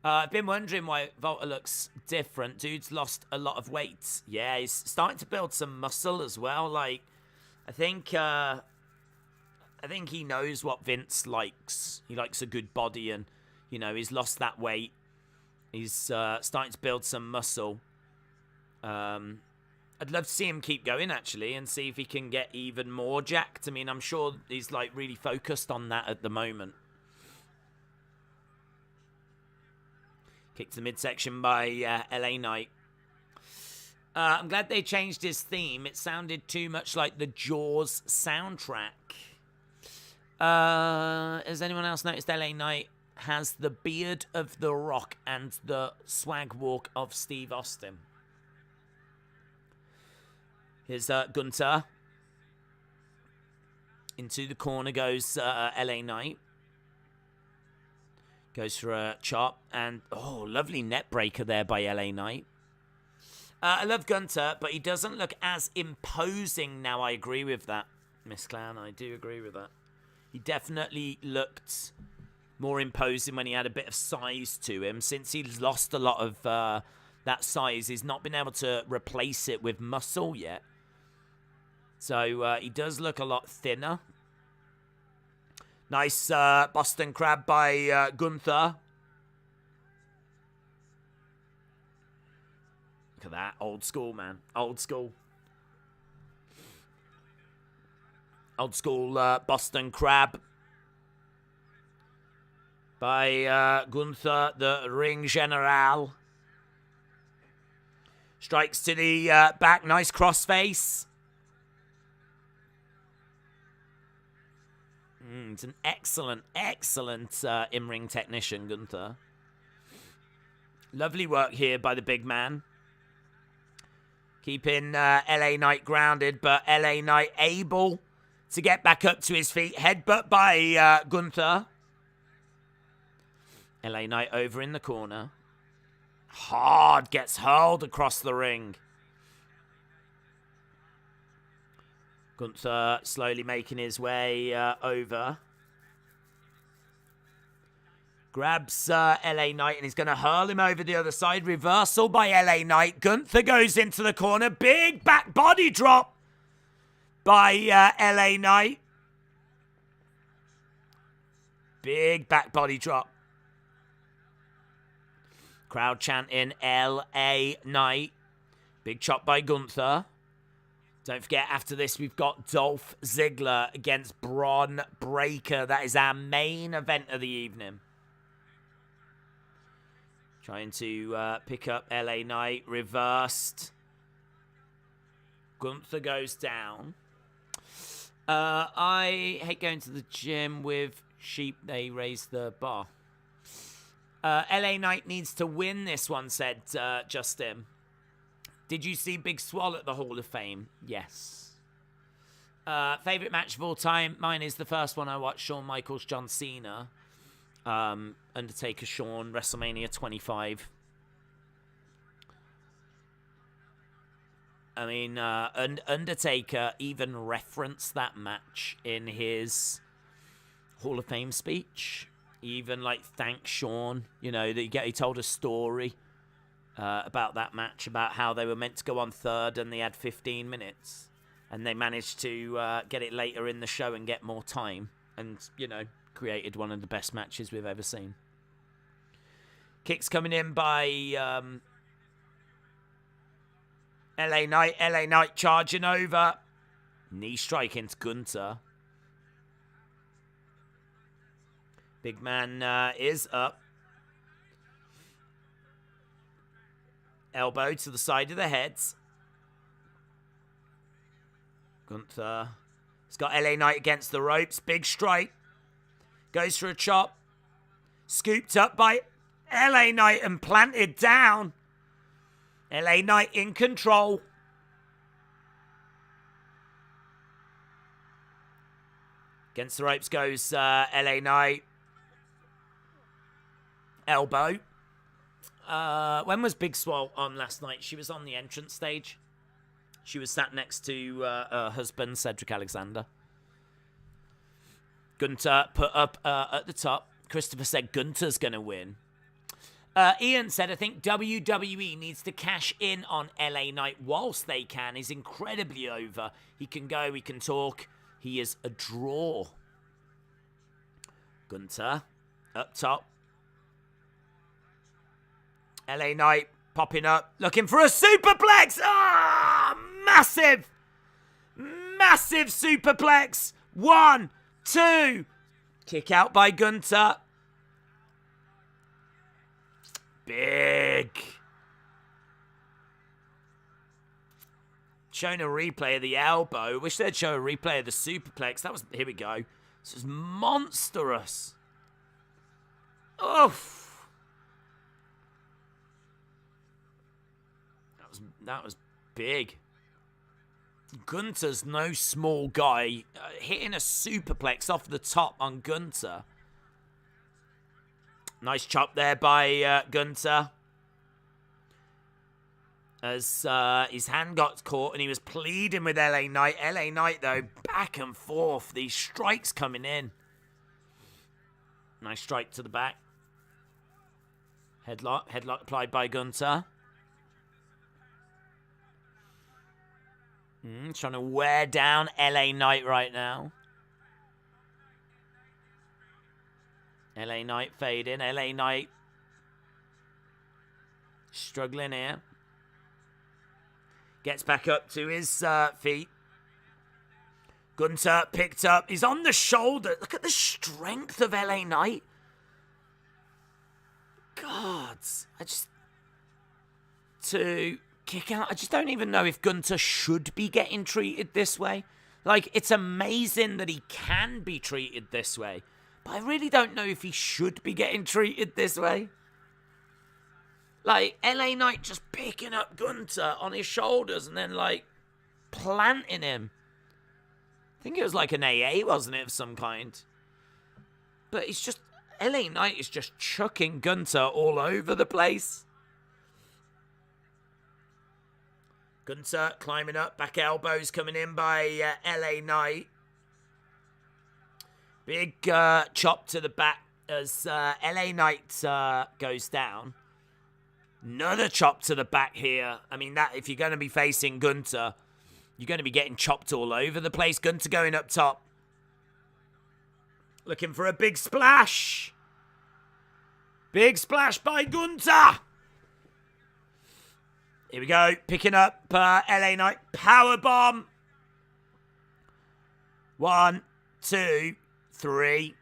I've been wondering why Volta looks different. Dude's lost a lot of weight. Yeah, he's starting to build some muscle as well. Like, I think he knows what Vince likes. He likes a good body, and you know he's lost that weight. He's starting to build some muscle. I'd love to see him keep going, actually, and see if he can get even more jacked. I mean, I'm sure he's, like, really focused on that at the moment. Kick to the midsection by LA Knight. I'm glad they changed his theme. It sounded too much like the Jaws soundtrack. Has anyone else noticed LA Knight has the beard of The Rock and the swag walk of Steve Austin? Here's Gunther. Into the corner goes LA Knight. Goes for a chop. And, oh, lovely net breaker there by LA Knight. I love Gunther, but he doesn't look as imposing now. I agree with that, Miss Clan. I do agree with that. He definitely looked more imposing when he had a bit of size to him. Since he's lost a lot of that size, he's not been able to replace it with muscle yet. So he does look a lot thinner. Nice Boston Crab by Gunther. Look at that. Old school, man. Old school. Old school Boston Crab by Gunther, the Ring General. Strikes to the back. Nice crossface. It's an excellent, excellent in-ring technician, Gunther. Lovely work here by the big man. Keeping LA Knight grounded, but LA Knight able to get back up to his feet. Headbutt by Gunther. LA Knight over in the corner. Hard gets hurled across the ring. Gunther slowly making his way over. Grabs LA Knight and he's going to hurl him over the other side. Reversal by LA Knight. Gunther goes into the corner. Big back body drop by LA Knight. Big back body drop. Crowd chanting LA Knight. Big chop by Gunther. Don't forget, after this, we've got Dolph Ziggler against Bron Breakker. That is our main event of the evening. Trying to pick up LA Knight. Reversed. Gunther goes down. I hate going to the gym with sheep. They raise the bar. LA Knight needs to win this one, said Justin. Did you see Big Swole at the Hall of Fame? Yes. Favorite match of all time? Mine is the first one I watched, Shawn Michaels, John Cena. Undertaker, Shawn, WrestleMania 25. I mean, Undertaker even referenced that match in his Hall of Fame speech. Even, like, thanked Shawn. You know, he told a story about that match, about how they were meant to go on third and they had 15 minutes. And they managed to get it later in the show and get more time. And, you know, created one of the best matches we've ever seen. Kicks coming in by LA Knight. LA Knight charging over. Knee strike into Gunther. Big man is up. Elbow to the side of the head. Gunther has got LA Knight against the ropes. Big strike. Goes for a chop. Scooped up by LA Knight and planted down. LA Knight in control. Against the ropes goes LA Knight. Elbow. When was Big Swole on last night? She was on the entrance stage. She was sat next to her husband, Cedric Alexander. Gunther put up at the top. Christopher said Gunther's going to win. Ian said, I think WWE needs to cash in on LA Knight whilst they can. He's incredibly over. He can go, he can talk. He is a draw. Gunther up top. LA Knight popping up, looking for a superplex. Ah, massive, massive superplex. 1, 2. Kick out by Gunther. Big. Showing a replay of the elbow. Wish they'd show a replay of the superplex. That was, here we go. This is monstrous. Oof. That was big. Gunther's no small guy. Hitting a superplex off the top on Gunther. Nice chop there by Gunther. As his hand got caught and he was pleading with LA Knight. LA Knight, though, back and forth. These strikes coming in. Nice strike to the back. Headlock applied by Gunther. Trying to wear down LA Knight right now. LA Knight fading. LA Knight struggling here. Gets back up to his feet. Gunther picked up. He's on the shoulder. Look at the strength of LA Knight. God. To kick out. I just don't even know if Gunther should be getting treated this way. Like, it's amazing that he can be treated this way. But I really don't know if he should be getting treated this way. Like, LA Knight just picking up Gunther on his shoulders and then, like, planting him. I think it was like an AA, wasn't it, of some kind? But it's just, LA Knight is just chucking Gunther all over the place. Gunther climbing up, back elbows coming in by LA Knight. Big chop to the back as LA Knight goes down. Another chop to the back here. I mean, that if you're going to be facing Gunther, you're going to be getting chopped all over the place. Gunther going up top. Looking for a big splash. Big splash by Gunther. Here we go. Picking up LA Knight. Powerbomb. 1, 2, 3.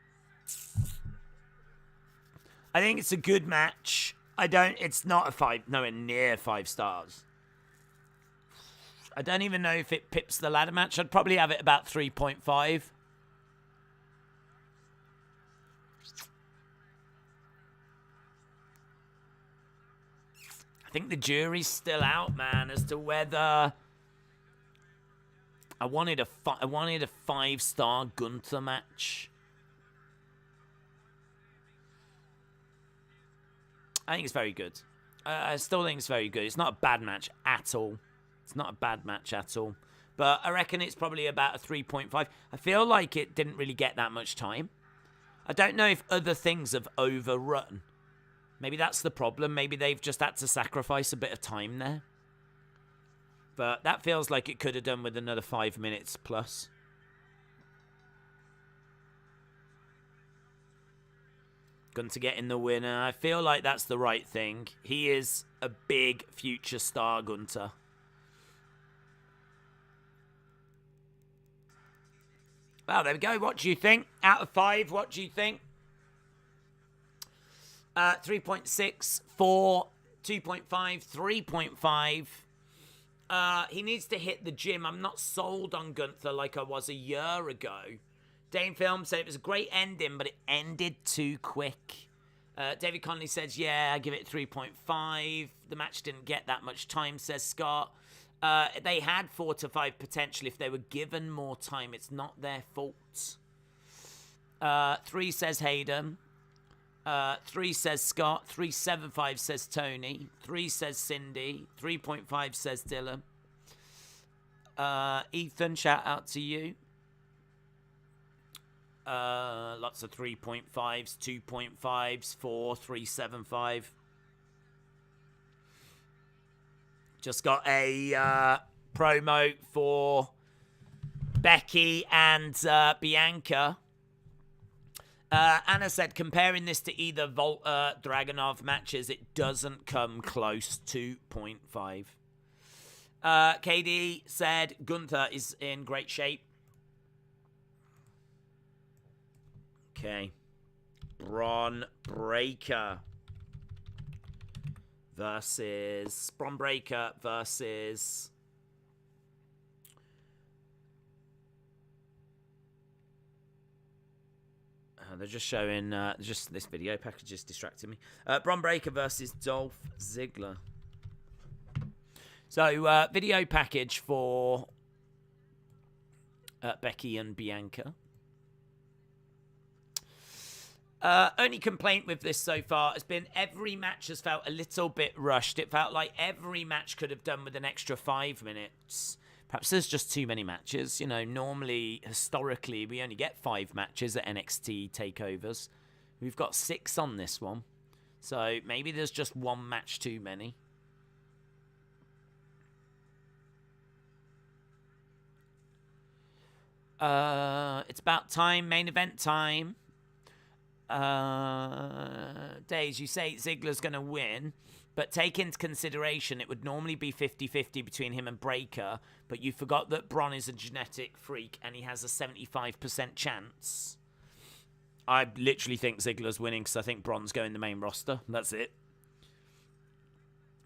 I think it's a good match. It's not a 5, nowhere near 5 stars. I don't even know if it pips the ladder match. I'd probably have it about 3.5. I think the jury's still out, man, as to whether I wanted a 5-star Gunther match. I think it's very good. I still think it's very good. It's not a bad match at all. It's not a bad match at all. But I reckon it's probably about a 3.5. I feel like it didn't really get that much time. I don't know if other things have overrun. Maybe that's the problem. Maybe they've just had to sacrifice a bit of time there. But that feels like it could have done with another 5 minutes plus. Gunther getting the winner. I feel like that's the right thing. He is a big future star, Gunther. Well, there we go. What do you think? Out of 5, what do you think? 3.6, 4, 2.5, 3.5. He needs to hit the gym. I'm not sold on Gunther like I was a year ago. Dane Film said it was a great ending, but it ended too quick. David Conley says, yeah, I give it 3.5. The match didn't get that much time, says Scott. They had 4 to 5 potential if they were given more time. It's not their fault. 3 says Hayden. 3 says Scott. 375 says Tony. 3 says Cindy. 3.5 says Dylan. Ethan, shout out to you. Lots of 3.5s, 2.5s, 4, 3.75. Just got a promo for Becky and Bianca. Anna said, comparing this to either Volta Dragunov matches, it doesn't come close. 2.5. KD said, Gunther is in great shape. Okay. Bron Breakker versus they're just showing just this video package just distracted me. Bron Breakker versus Dolph Ziggler. So video package for Becky and Bianca. Only complaint with this so far has been every match has felt a little bit rushed. It felt like every match could have done with an extra 5 minutes. Perhaps there's just too many matches. You know, normally, historically, we only get 5 matches at NXT takeovers. We've got 6 on this one. So maybe there's just 1 match too many. It's about time, main event time. Days, you say Ziggler's going to win, but take into consideration it would normally be 50-50 between him and Breakker, but you forgot that Bron is a genetic freak and he has a 75% chance. I literally think Ziggler's winning because I think Bron's going the main roster. That's it.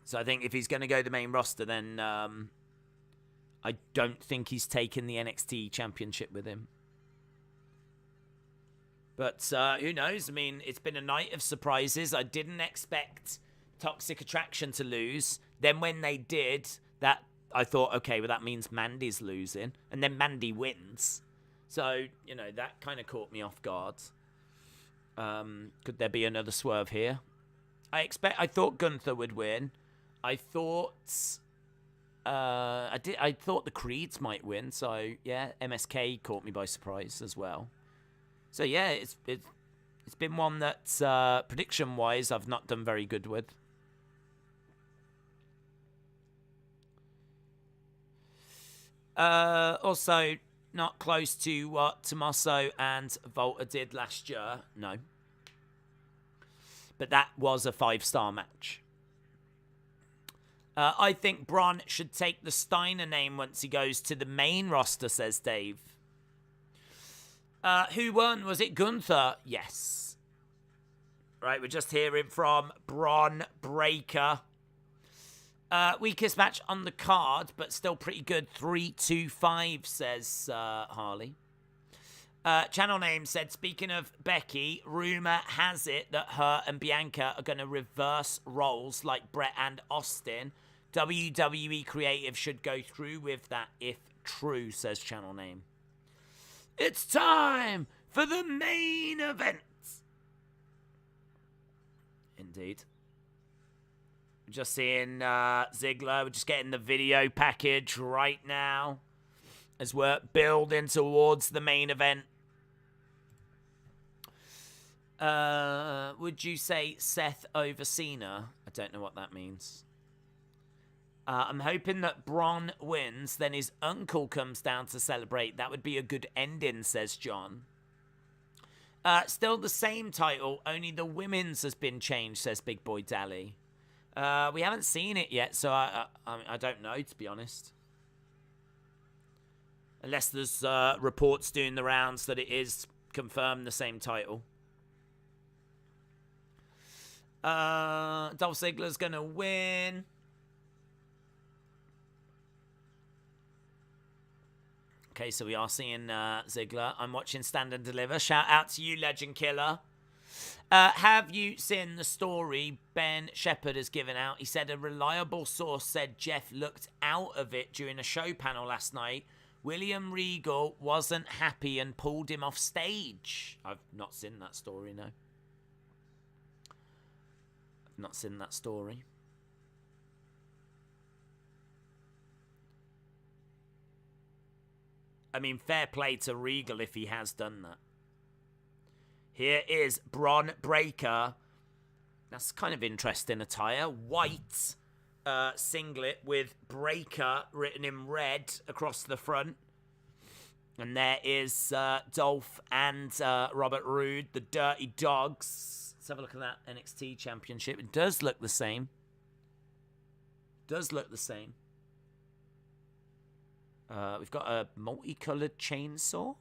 So I think if he's going to go the main roster, then I don't think he's taken the NXT championship with him. But who knows? I mean, it's been a night of surprises. I didn't expect Toxic Attraction to lose. Then when they did, that I thought, okay, well, that means Mandy's losing. And then Mandy wins. So, you know, that kind of caught me off guard. Could there be another swerve here? I thought Gunther would win. I thought I thought the Creeds might win. So, yeah, MSK caught me by surprise as well. So, yeah, it's been one that, prediction-wise, I've not done very good with. Also, not close to what Tommaso and Volta did last year. No. But that was a 5-star match. I think Bron should take the Steiner name once he goes to the main roster, says Dave. Who won? Was it Gunther? Yes. Right, we're just hearing from Bron Breakker. Weakest match on the card, but still pretty good. 3-2-5, says Harley. Channel name said, speaking of Becky, rumor has it that her and Bianca are going to reverse roles like Brett and Austin. WWE Creative should go through with that if true, says channel name. It's time for the main event. Indeed. Just seeing Ziggler. We're just getting the video package right now as we're building towards the main event. Would you say Seth over Cena? I don't know what that means. I'm hoping that Bron wins, then his uncle comes down to celebrate. That would be a good ending, says John. Still the same title, only the women's has been changed, says Big Boy Dally. We haven't seen it yet, so I don't know, to be honest. Unless there's reports doing the rounds that it is confirmed the same title. Dolph Ziggler's going to win. Okay, so we are seeing Ziggler. I'm watching Stand and Deliver. Shout out to you, Legend Killer. Have you seen the story Ben Shepherd has given out? He said a reliable source said Jeff looked out of it during a show panel last night. William Regal wasn't happy and pulled him off stage. I've not seen that story, no. I've not seen that story. I mean, fair play to Regal if he has done that. Here is Bron Breakker. That's kind of interesting attire. White singlet with Breakker written in red across the front. And there is Dolph and Robert Roode, the Dirty Dogs. Let's have a look at that NXT Championship. It does look the same. Does look the same. We've got a multicolored chainsaw.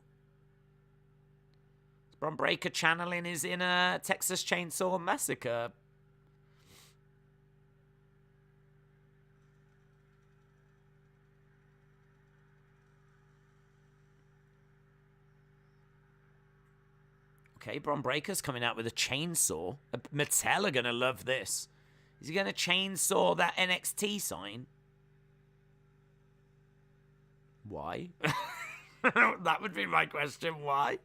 Bron Breakker channeling his inner Texas Chainsaw Massacre. Okay, Bron Breakker's coming out with a chainsaw. Mattel are going to love this. Is he going to chainsaw that NXT sign? Why? That would be my question. Why?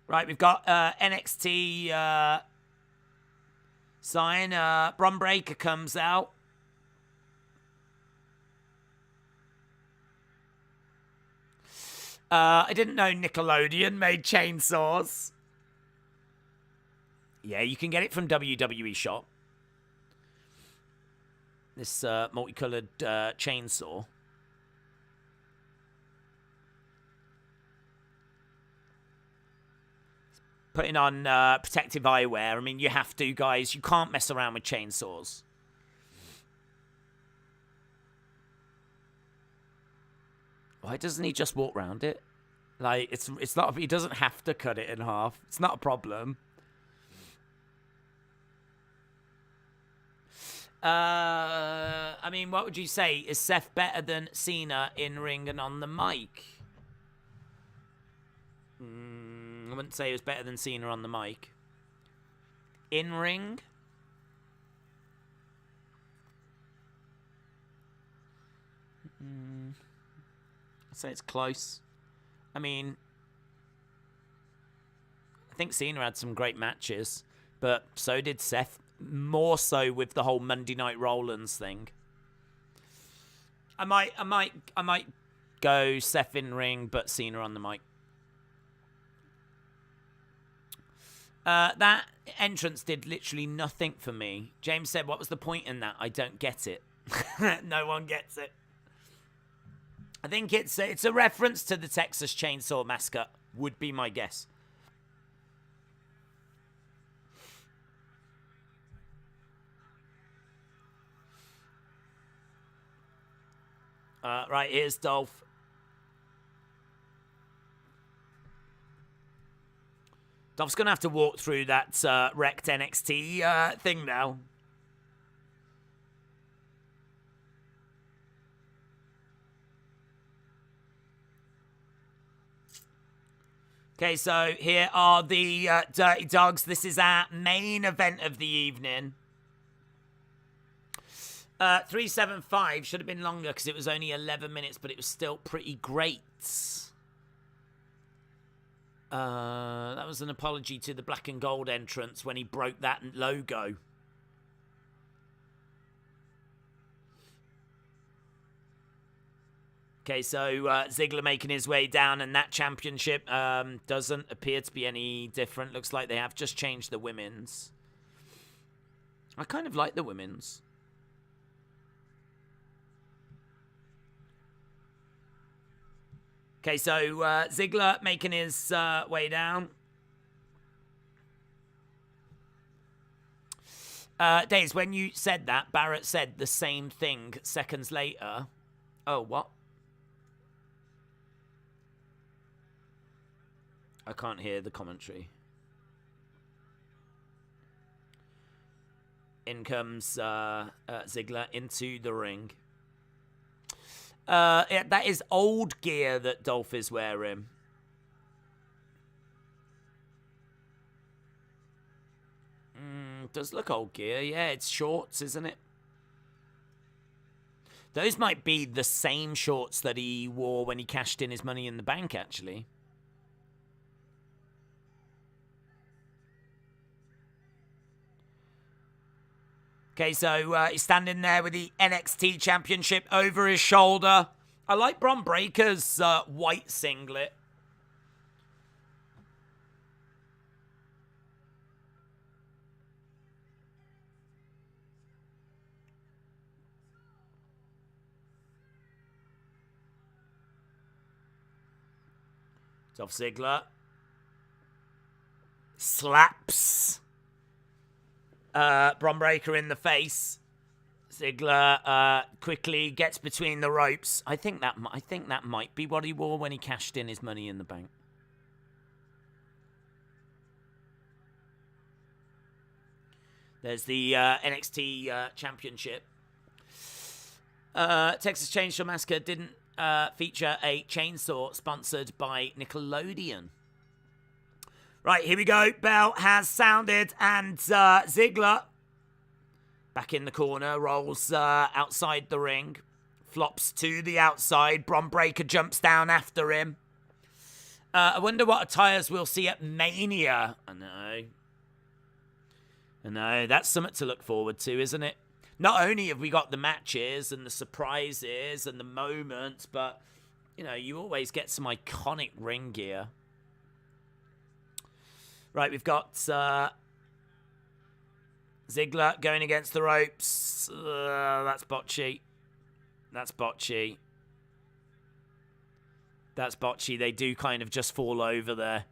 Right, we've got NXT sign. Bron Breakker comes out. I didn't know Nickelodeon made chainsaws. Yeah, you can get it from WWE Shop. This multicolored chainsaw. Putting on protective eyewear. I mean, you have to, guys. You can't mess around with chainsaws. Why doesn't he just walk around it? Like, it's not. He doesn't have to cut it in half. It's not a problem. I mean, what would you say? Is Seth better than Cena in ring and on the mic? I wouldn't say he was better than Cena on the mic. in-ring. I'd say it's close. I mean, I think Cena had some great matches, but so did Seth. More so with the whole Monday Night Rollins thing. I might go Seth in ring, but Cena on the mic. That entrance did literally nothing for me. James said, "What was the point in that? I don't get it." No one gets it. I think it's a reference to the Texas Chainsaw Massacre. Would be my guess. Right, here's Dolph. Dolph's going to have to walk through that wrecked NXT thing now. Okay, so here are the Dirty Dogs. This is our main event of the evening. 375 should have been longer because it was only 11 minutes, but it was still pretty great. That was an apology to the black and gold entrance when he broke that logo. Okay, so Ziggler making his way down, and that championship doesn't appear to be any different. Looks like they have just changed the women's. I kind of like the women's. Okay, so Ziggler making his way down. Days, when you said that, Barrett said the same thing seconds later. Oh, what? I can't hear the commentary. In comes Ziggler into the ring. That is old gear that Dolph is wearing. Does look old gear. Yeah, it's shorts, isn't it? Those might be the same shorts that he wore when he cashed in his Money in the Bank, actually. Okay, so he's standing there with the NXT Championship over his shoulder. I like Bron Breakker's white singlet. Dolph Ziggler slaps Bron Breakker in the face. Ziggler quickly gets between the ropes. I think that might be what he wore when he cashed in his Money in the Bank. There's the NXT Championship. Texas Chainsaw Massacre didn't feature a chainsaw sponsored by Nickelodeon. Right, here we go. Bell has sounded, and Ziggler, back in the corner, rolls outside the ring, flops to the outside. Bron Breakker jumps down after him. I wonder what attires we'll see at Mania. I know, that's something to look forward to, isn't it? Not only have we got the matches and the surprises and the moments, but, you know, you always get some iconic ring gear. Right, we've got Ziggler going against the ropes. That's botchy. That's botchy. That's botchy. They do kind of just fall over there.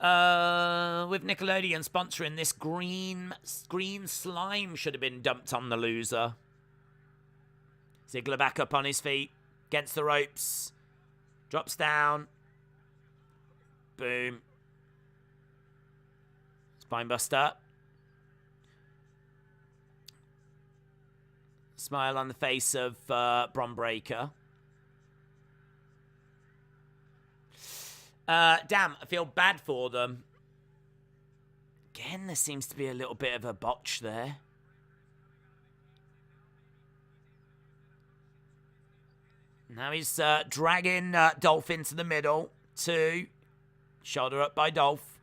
With Nickelodeon sponsoring this, green slime should have been dumped on the loser. Ziggler back up on his feet. Against the ropes. Drops down. Boom. Spinebuster. Smile on the face of Bron Breakker. Damn, I feel bad for them. Again, there seems to be a little bit of a botch there. Now he's dragging Dolph into the middle. 2. Shoulder up by Dolph.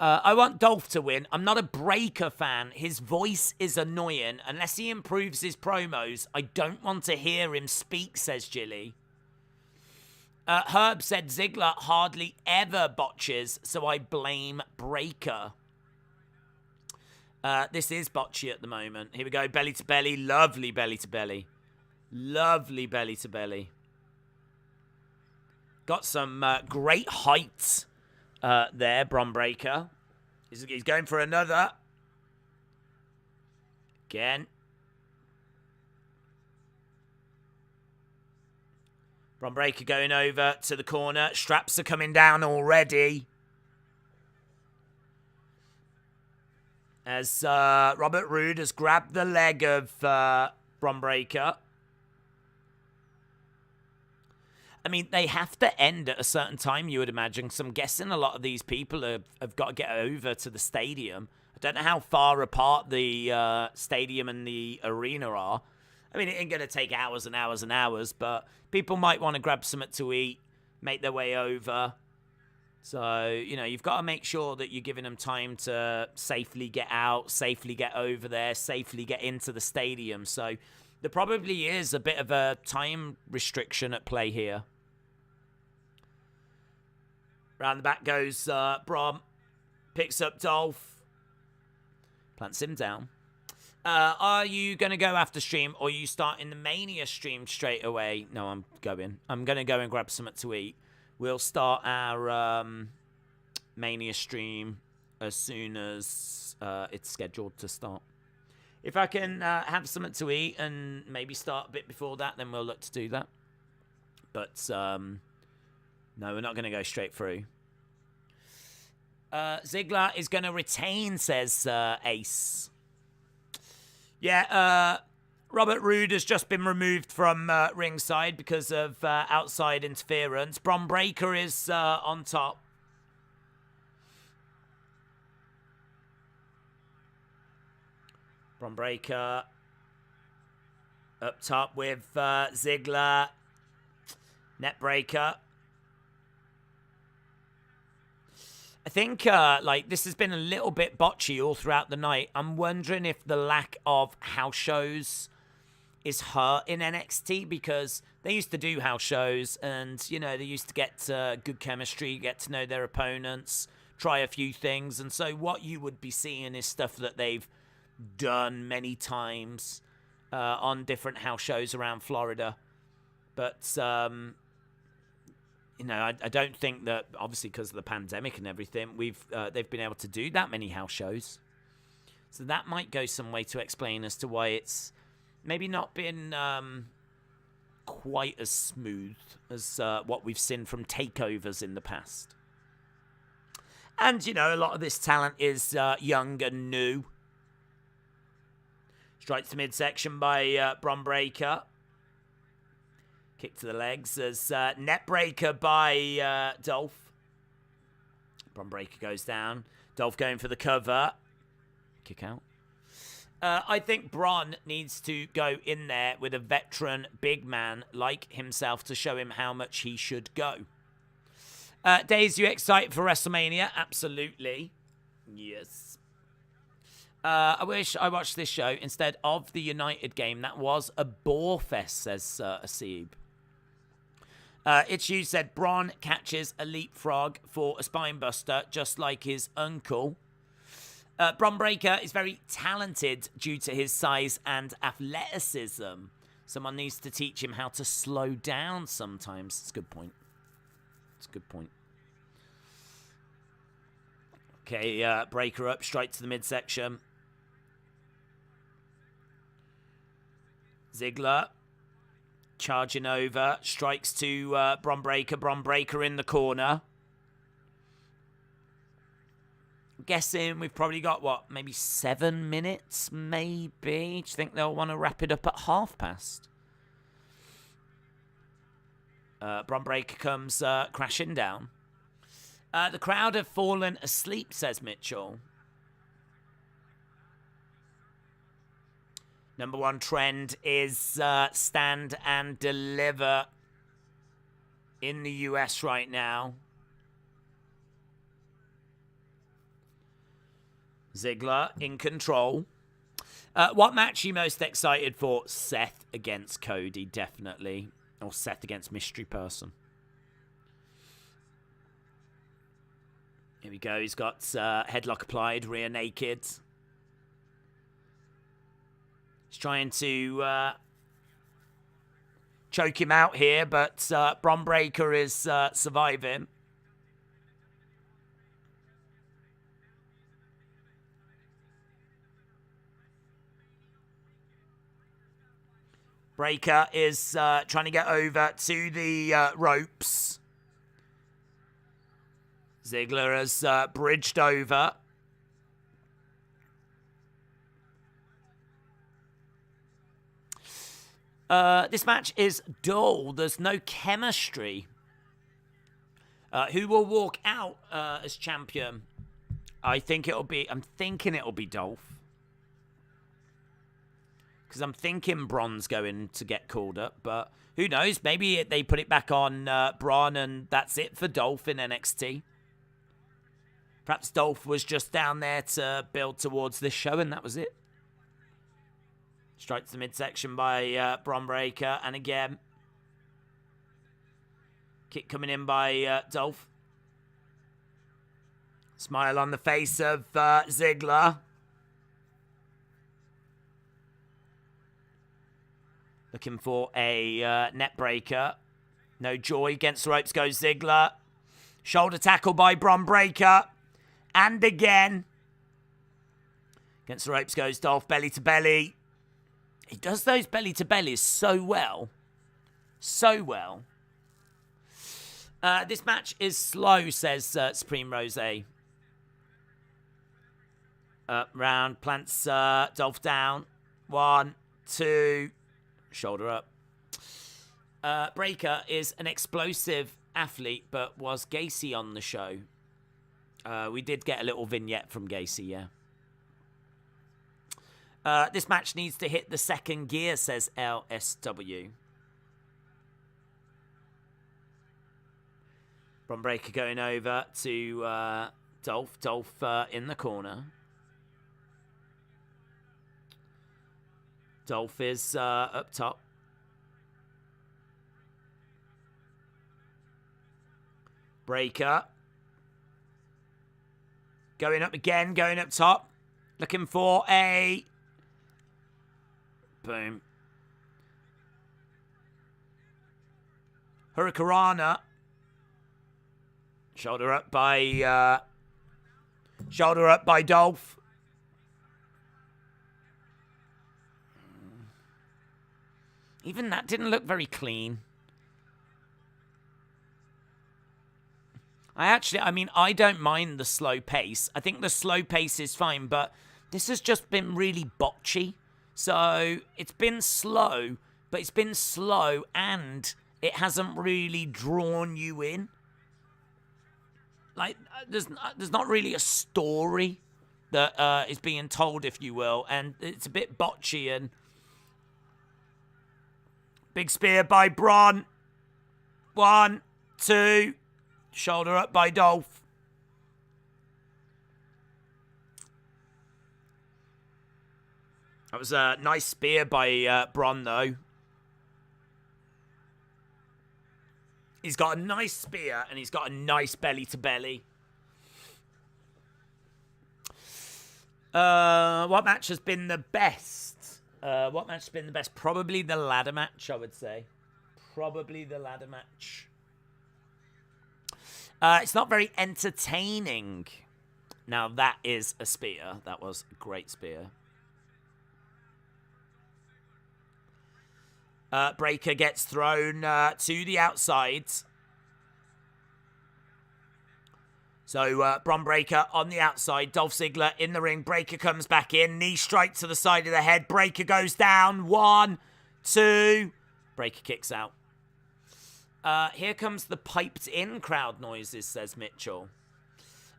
I want Dolph to win. I'm not a Breaker fan. His voice is annoying. Unless he improves his promos, I don't want to hear him speak, says Jilly. Herb said Ziggler hardly ever botches, so I blame Breaker. This is botchy at the moment. Here we go, belly to belly. Lovely belly to belly. Lovely belly to belly. Got some great height there, Bron Breakker. He's going for another. Again. Bron Breakker going over to the corner. Straps are coming down already. As Robert Roode has grabbed the leg of Bron Breakker. I mean, they have to end at a certain time, you would imagine. So I'm guessing a lot of these people have got to get over to the stadium. I don't know how far apart the stadium and the arena are. I mean, it ain't going to take hours and hours and hours, but people might want to grab something to eat, make their way over. So, you know, you've got to make sure that you're giving them time to safely get out, safely get over there, safely get into the stadium. So there probably is a bit of a time restriction at play here. Round the back goes Bron. Picks up Dolph. Plants him down. Are you going to go after stream, or are you starting the Mania stream straight away? No, I'm going. I'm going to go and grab something to eat. We'll start our Mania stream as soon as it's scheduled to start. If I can have something to eat and maybe start a bit before that, then we'll look to do that. But no, we're not going to go straight through. Ziggler is going to retain, says Ace. Yeah, Robert Roode has just been removed from ringside because of outside interference. Bron Breakker is on top. Bron Breakker up top with Ziggler. Net breaker. I think, like, this has been a little bit botchy all throughout the night. I'm wondering if the lack of house shows is hurt in NXT, because they used to do house shows and, you know, they used to get good chemistry, get to know their opponents, try a few things. And so what you would be seeing is stuff that they've done many times on different house shows around Florida. But, you know, I don't think that, obviously because of the pandemic and everything, they've been able to do that many house shows. So that might go some way to explain as to why it's maybe not been quite as smooth as what we've seen from takeovers in the past. And, you know, a lot of this talent is young and new. Straight to midsection by Bron Breakker. Kick to the legs as net breaker by Dolph. Bron Breakker goes down. Dolph going for the cover. Kick out. I think Bron needs to go in there with a veteran big man like himself to show him how much he should go. Days, you excited for WrestleMania? Absolutely. Yes. I wish I watched this show instead of the United game. That was a bore fest, says Asib. It's you said Bron catches a leapfrog for a spinebuster, just like his uncle. Bron Breakker is very talented due to his size and athleticism. Someone needs to teach him how to slow down sometimes. It's a good point. It's a good point. Okay, Breakker up, straight to the midsection. Ziggler charging over, strikes to Bron Breakker. Bron Breakker in the corner. I'm guessing we've probably got, what, maybe 7 minutes, maybe? Do you think they'll want to wrap it up at past? Bron Breakker comes crashing down. The crowd have fallen asleep, says Mitchell. Number one trend is Stand and Deliver in the US right now. Ziggler in control. What match are you most excited for? Seth against Cody, definitely. Or Seth against Mystery Person. Here we go. He's got headlock applied, rear naked. He's trying to choke him out here, but Bron Breakker is surviving. Breakker is trying to get over to the ropes. Ziggler has bridged over. This match is dull. There's no chemistry. Who will walk out as champion? I'm thinking it'll be Dolph. Because I'm thinking Bron's going to get called up, but who knows? Maybe they put it back on Bron and that's it for Dolph in NXT. Perhaps Dolph was just down there to build towards this show and that was it. Straight to the midsection by Bron Breakker, and again, kick coming in by Dolph. Smile on the face of Ziggler. Looking for a net breaker. No joy. Against the ropes goes Ziggler. Shoulder tackle by Bron Breakker. And again. Against the ropes goes Dolph, belly to belly. He does those belly to bellies so well. So well. This match is slow, says Supreme Rose. Round, plants Dolph down. 1, 2... Shoulder up. Breakker is an explosive athlete, but was Gacy on the show? We did get a little vignette from Gacy, yeah. This match needs to hit the second gear, says LSW. Bron Breakker going over to Dolph. Dolph in the corner. Dolph is up top. Breakker. Going up again, going up top. Looking for a... Boom. Hurricanrana. Shoulder up by Dolph. Even that didn't look very clean. I don't mind the slow pace. I think the slow pace is fine, but this has just been really botchy. So it's been slow, but it's been slow and it hasn't really drawn you in. Like, there's not really a story that is being told, if you will, and it's a bit botchy and... Big spear by Bron. 1, 2. Shoulder up by Dolph. That was a nice spear by Bron, though. He's got a nice spear and he's got a nice belly to belly. What match has been the best? What match has been the best? Probably the ladder match, I would say. Probably the ladder match. It's not very entertaining. Now, that is a spear. That was a great spear. Breakker gets thrown to the outside. So, Bron Breakker on the outside. Dolph Ziggler in the ring. Breakker comes back in. Knee strike to the side of the head. Breakker goes down. 1, 2. Breakker kicks out. Here comes the piped-in crowd noises, says Mitchell.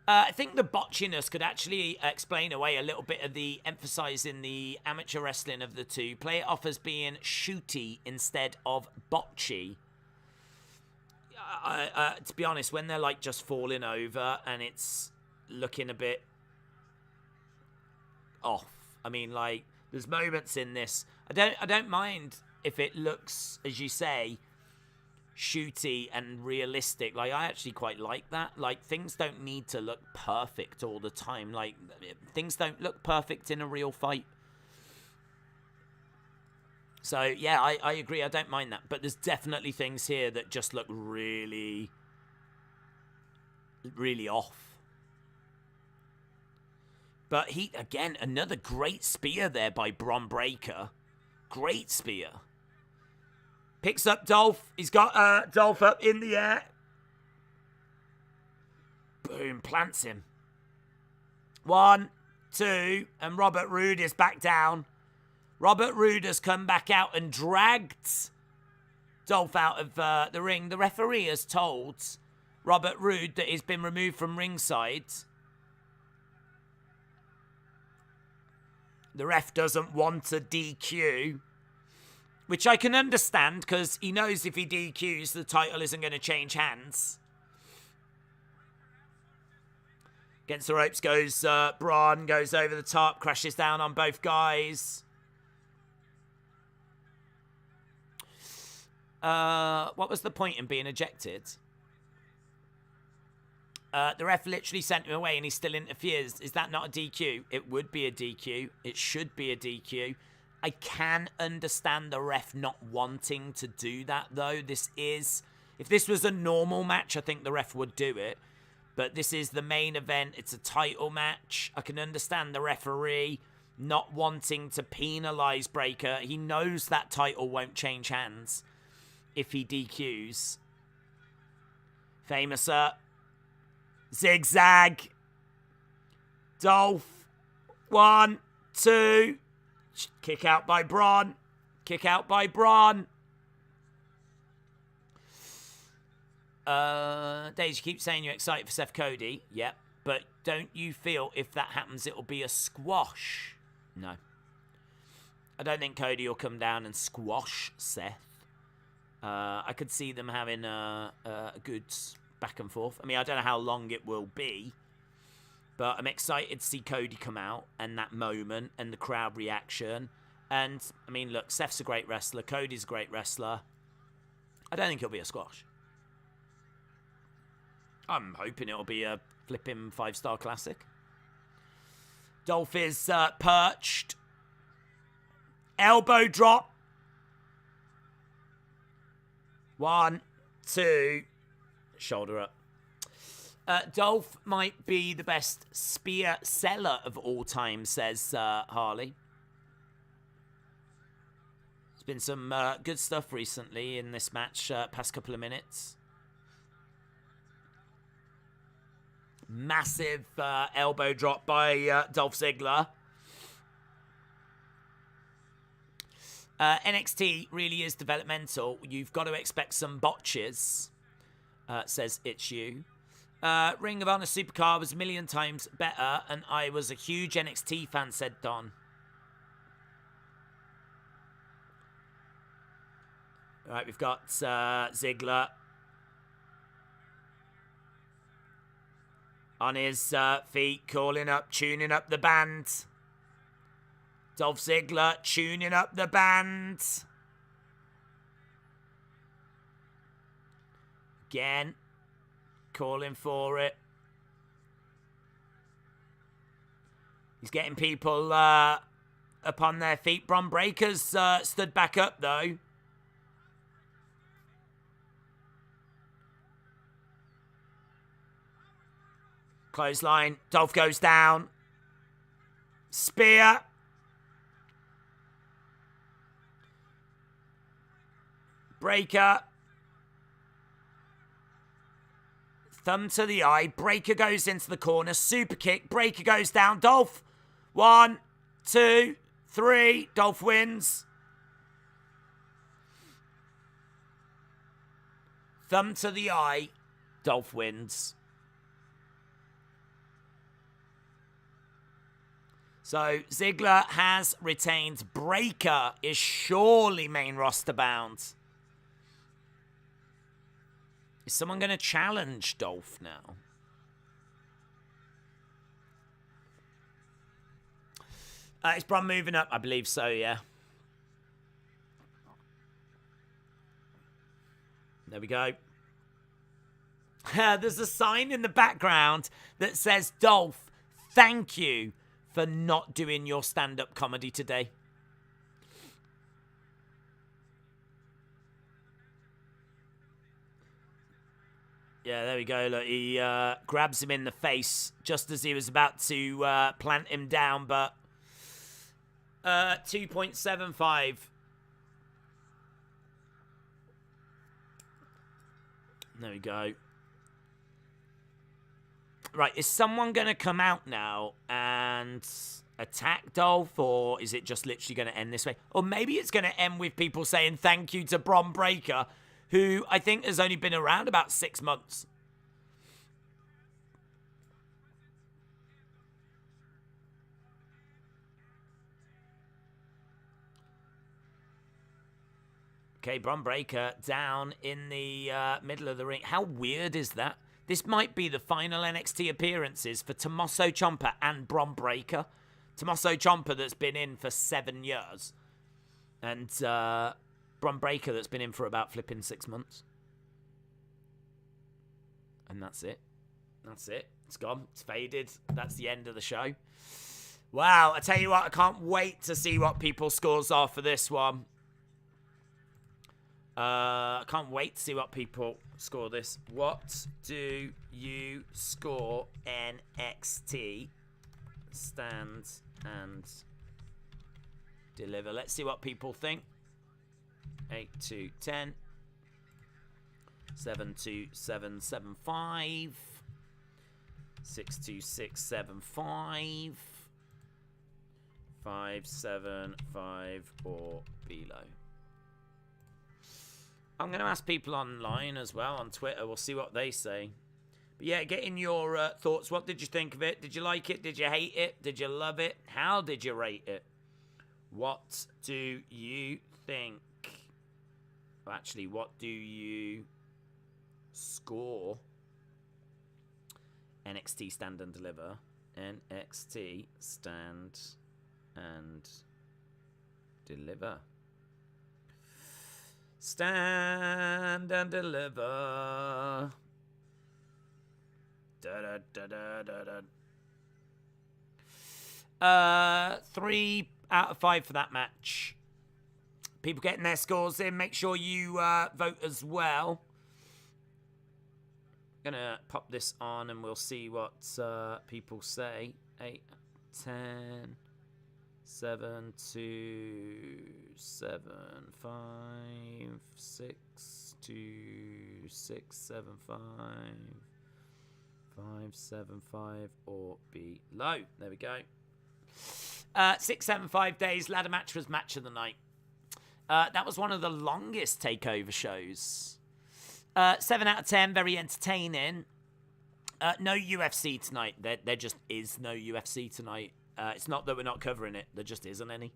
I think the botchiness could actually explain away a little bit of the emphasizing the amateur wrestling of the two. Play it off as being shooty instead of botchy. To be honest, when they're like just falling over and it's looking a bit off. I mean, like, there's moments in this. I don't mind if it looks, as you say, shooty and realistic. Like, I actually quite like that. Like, things don't need to look perfect all the time. Like, things don't look perfect in a real fight. So yeah, I agree. I don't mind that, but there's definitely things here that just look really, really off. But again, another great spear there by Bron Breakker. Great spear. Picks up Dolph. He's got Dolph up in the air. Boom, plants him. 1, 2, and Robert Roode is back down. Robert Roode has come back out and dragged Dolph out of the ring. The referee has told Robert Roode that he's been removed from ringside. The ref doesn't want a DQ, which I can understand because he knows if he DQs, the title isn't going to change hands. Against the ropes goes Bron, goes over the top, crashes down on both guys. What was the point in being ejected? The ref literally sent him away and he still interferes. Is that not a DQ? It would be a DQ. It should be a DQ. I can understand the ref not wanting to do that, though. If this was a normal match, I think the ref would do it. But this is the main event. It's a title match. I can understand the referee not wanting to penalise Breakker. He knows that title won't change hands if he DQs. Famouser. Zigzag. Dolph. 1, 2. Kick out by Bron. Kick out by Bron. Daisy, you keep saying you're excited for Seth Cody. Yep. But don't you feel if that happens, it'll be a squash? No. I don't think Cody will come down and squash Seth. I could see them having a good back and forth. I mean, I don't know how long it will be. But I'm excited to see Cody come out and that moment and the crowd reaction. And, I mean, look, Seth's a great wrestler. Cody's a great wrestler. I don't think it'll be a squash. I'm hoping it'll be a flipping 5-star classic. Dolph is perched. Elbow drop. 1, 2. Shoulder up. Dolph might be the best spear seller of all time, says Harley. There's been some good stuff recently in this match, past couple of minutes. Massive elbow drop by Dolph Ziggler. NXT really is developmental. You've got to expect some botches, says It's You. Ring of Honor Supercar was a million times better, and I was a huge NXT fan, said Don. All right, we've got Ziggler on his feet, calling up, tuning up the band. Dolph Ziggler tuning up the band. Again. Calling for it. He's getting people up on their feet. Bron Breakker's stood back up, though. Clothesline. Dolph goes down. Spear. Breakker. Thumb to the eye. Breakker goes into the corner. Super kick. Breakker goes down. Dolph. 1, 2, 3. Dolph wins. Thumb to the eye. Dolph wins. So Ziggler has retained. Breaker is surely main roster bound. Is someone going to challenge Dolph now? Is Bron moving up? I believe so, yeah. There we go. There's a sign in the background that says, Dolph, thank you for not doing your stand-up comedy today. Yeah, there we go. Look, he grabs him in the face just as he was about to plant him down, but 2.75. There we go. Right, is someone going to come out now and attack Dolph, or is it just literally going to end this way? Or maybe it's going to end with people saying thank you to Bron Breakker, who I think has only been around about 6 months. Okay, Bron Breakker down in the middle of the ring. How weird is that? This might be the final NXT appearances for Tommaso Ciampa and Bron Breakker. Tommaso Ciampa that's been in for 7 years. And Bron Breakker that's been in for about flipping 6 months. And that's it. That's it. It's gone. It's faded. That's the end of the show. Wow, I tell you what, I can't wait to see what people's scores are for this one. I can't wait to see what people score this. What do you score NXT Stand and Deliver? Let's see what people think. 8 to 10. 7 to 7, 7, 5. 6 to 6, 7, 5. 5, 7, 5, or below. I'm going to ask people online as well, on Twitter. We'll see what they say. But yeah, get in your thoughts. What did you think of it? Did you like it? Did you hate it? Did you love it? How did you rate it? What do you think? Well, actually, what do you score NXT Stand and Deliver? NXT Stand and Deliver. Stand and Deliver. Da, da, da, da, da. 3 out of 5 for that match. People getting their scores in. Make sure you vote as well. Gonna pop this on and we'll see what people say. 8, 10, 7, 2, 7, 5, 6, 2, 6, 7, 5, 5, 7, 5, or below. There we go. 6, 7, 5 days. Ladder match was match of the night. That was one of the longest takeover shows. 7 out of 10. Very entertaining. No UFC tonight. There just is no UFC tonight. It's not that we're not covering it. There just isn't any.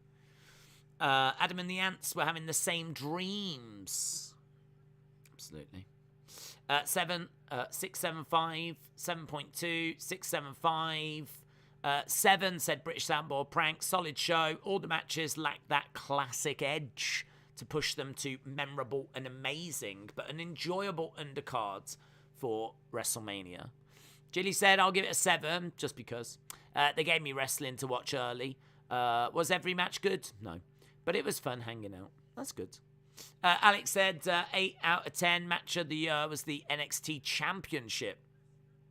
Adam and the Ants were having the same dreams. Absolutely. 7, 6, 7, 5, 7.2, 6, 7, 5. 7 said British Soundboard Prank. Solid show. All the matches lack that classic edge to push them to memorable and amazing, but an enjoyable undercard for WrestleMania. Jilly said, I'll give it a 7, just because. They gave me wrestling to watch early. Was every match good? No. But it was fun hanging out. That's good. Alex said 8 out of 10. Match of the year was the NXT Championship.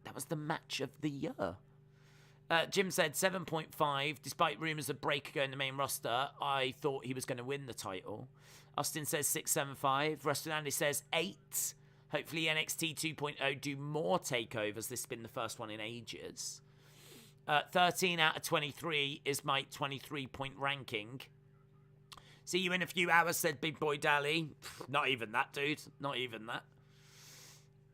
That was the match of the year. Jim said 7.5. Despite rumours of Breakker going to the main roster, I thought he was going to win the title. Austin says 6.75. Rustin Andy says 8. Hopefully NXT 2.0 do more takeovers. This has been the first one in ages. 13 out of 23 is my 23-point ranking. See you in a few hours, said Big Boy Dally. Not even that, dude. Not even that.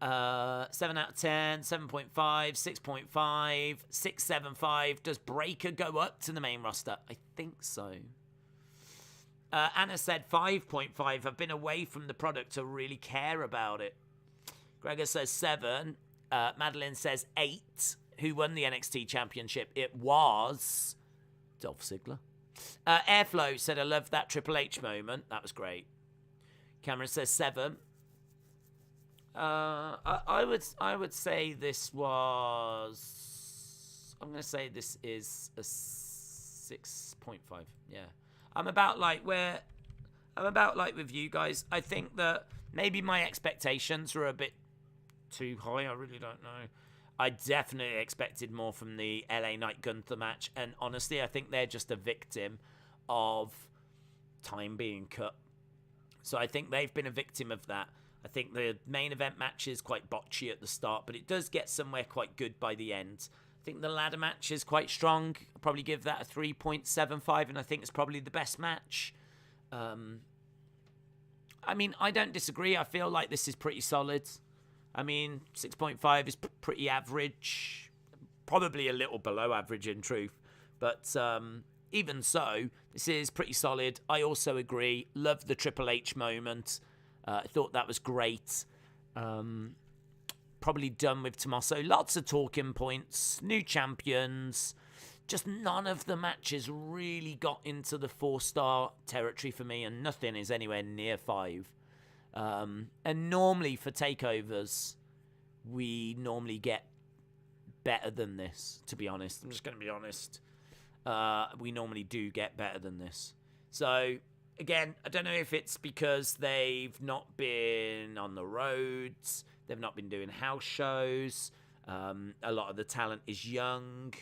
7 out of 10, 7.5, 6.5, 6.75. Does Breaker go up to the main roster? I think so. Anna said 5.5. I've been away from the product to really care about it. Gregor says 7. Madeline says 8. Who won the NXT Championship? It was Dolph Ziggler. Airflow said, I love that Triple H moment. That was great. Cameron says 7. I would say this was... I'm going to say this is a 6.5. Yeah. I'm about like with you guys. I think that maybe my expectations were a bit too high. I really don't know. I definitely expected more from the LA Knight Gunther match. And honestly, I think they're just a victim of time being cut. So I think they've been a victim of that. I think the main event match is quite botchy at the start, but it does get somewhere quite good by the end. I think the ladder match is quite strong. I'll probably give that a 3.75, and I think it's probably the best match. I mean, I don't disagree. I feel like this is pretty solid. I mean, 6.5 is pretty average. Probably a little below average in truth. But even so, this is pretty solid. I also agree. Love the Triple H moment. I thought that was great. Probably done with Tommaso. Lots of talking points. New champions. Just none of the matches really got into the 4-star territory for me, and nothing is anywhere near 5. And normally for takeovers, we normally get better than this, to be honest. I'm just going to be honest. We normally do get better than this. So... Again, I don't know if it's because they've not been on the roads, they've not been doing house shows, a lot of the talent is young,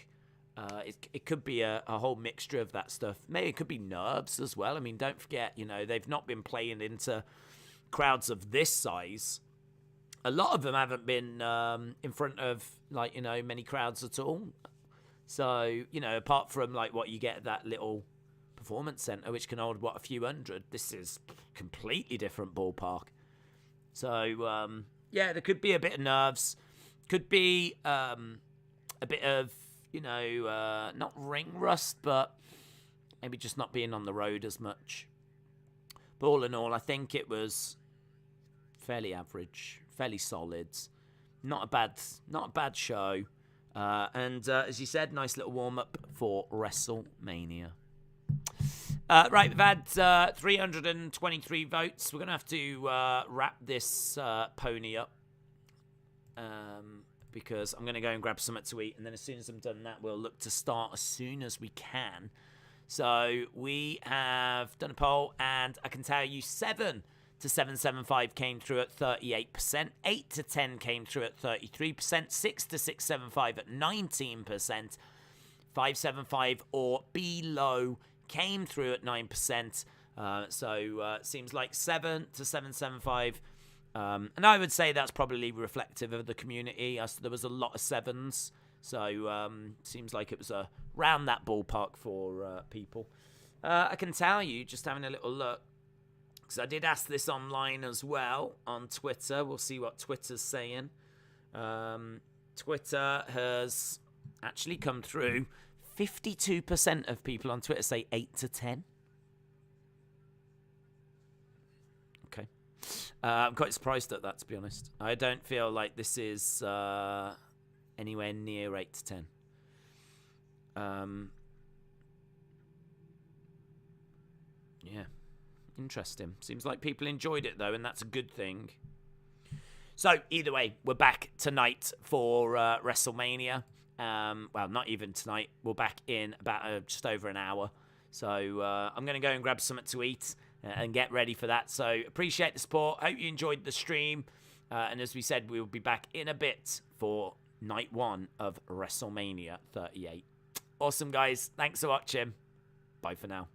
it could be a whole mixture of that stuff. Maybe it could be nerves as well. I mean, don't forget, they've not been playing into crowds of this size. A lot of them haven't been in front of, many crowds at all. So, apart from, what you get at that little... Performance Center, which can hold, a few hundred. This is completely different ballpark. So, yeah, there could be a bit of nerves. Could be a bit of, not ring rust, but maybe just not being on the road as much. But all in all, I think it was fairly average, fairly solid. Not a bad show. And as you said, nice little warm-up for WrestleMania. Right, we've had 323 votes. We're going to have to wrap this pony up because I'm going to go and grab something to eat, and then as soon as I'm done that, we'll look to start as soon as we can. So we have done a poll, and I can tell you 7 to 775 came through at 38%, 8 to 10 came through at 33%, 6 to 675 at 19%, 575 or below came through at 9%. So seems like 7 to 775. And I would say that's probably reflective of the community. There was a lot of 7s. So seems like it was around that ballpark for people. I can tell you, just having a little look, because I did ask this online as well on Twitter. We'll see what Twitter's saying. Twitter has actually come through. 52% of people on Twitter say 8 to 10. Okay. I'm quite surprised at that, to be honest. I don't feel like this is anywhere near 8 to 10. Yeah. Interesting. Seems like people enjoyed it, though, and that's a good thing. So, either way, we're back tonight for WrestleMania. Well, not even tonight. We're back in about just over an hour. So I'm going to go and grab something to eat and get ready for that. So appreciate the support. Hope you enjoyed the stream. And as we said, we will be back in a bit for night 1 of WrestleMania 38. Awesome, guys. Thanks for watching. Bye for now.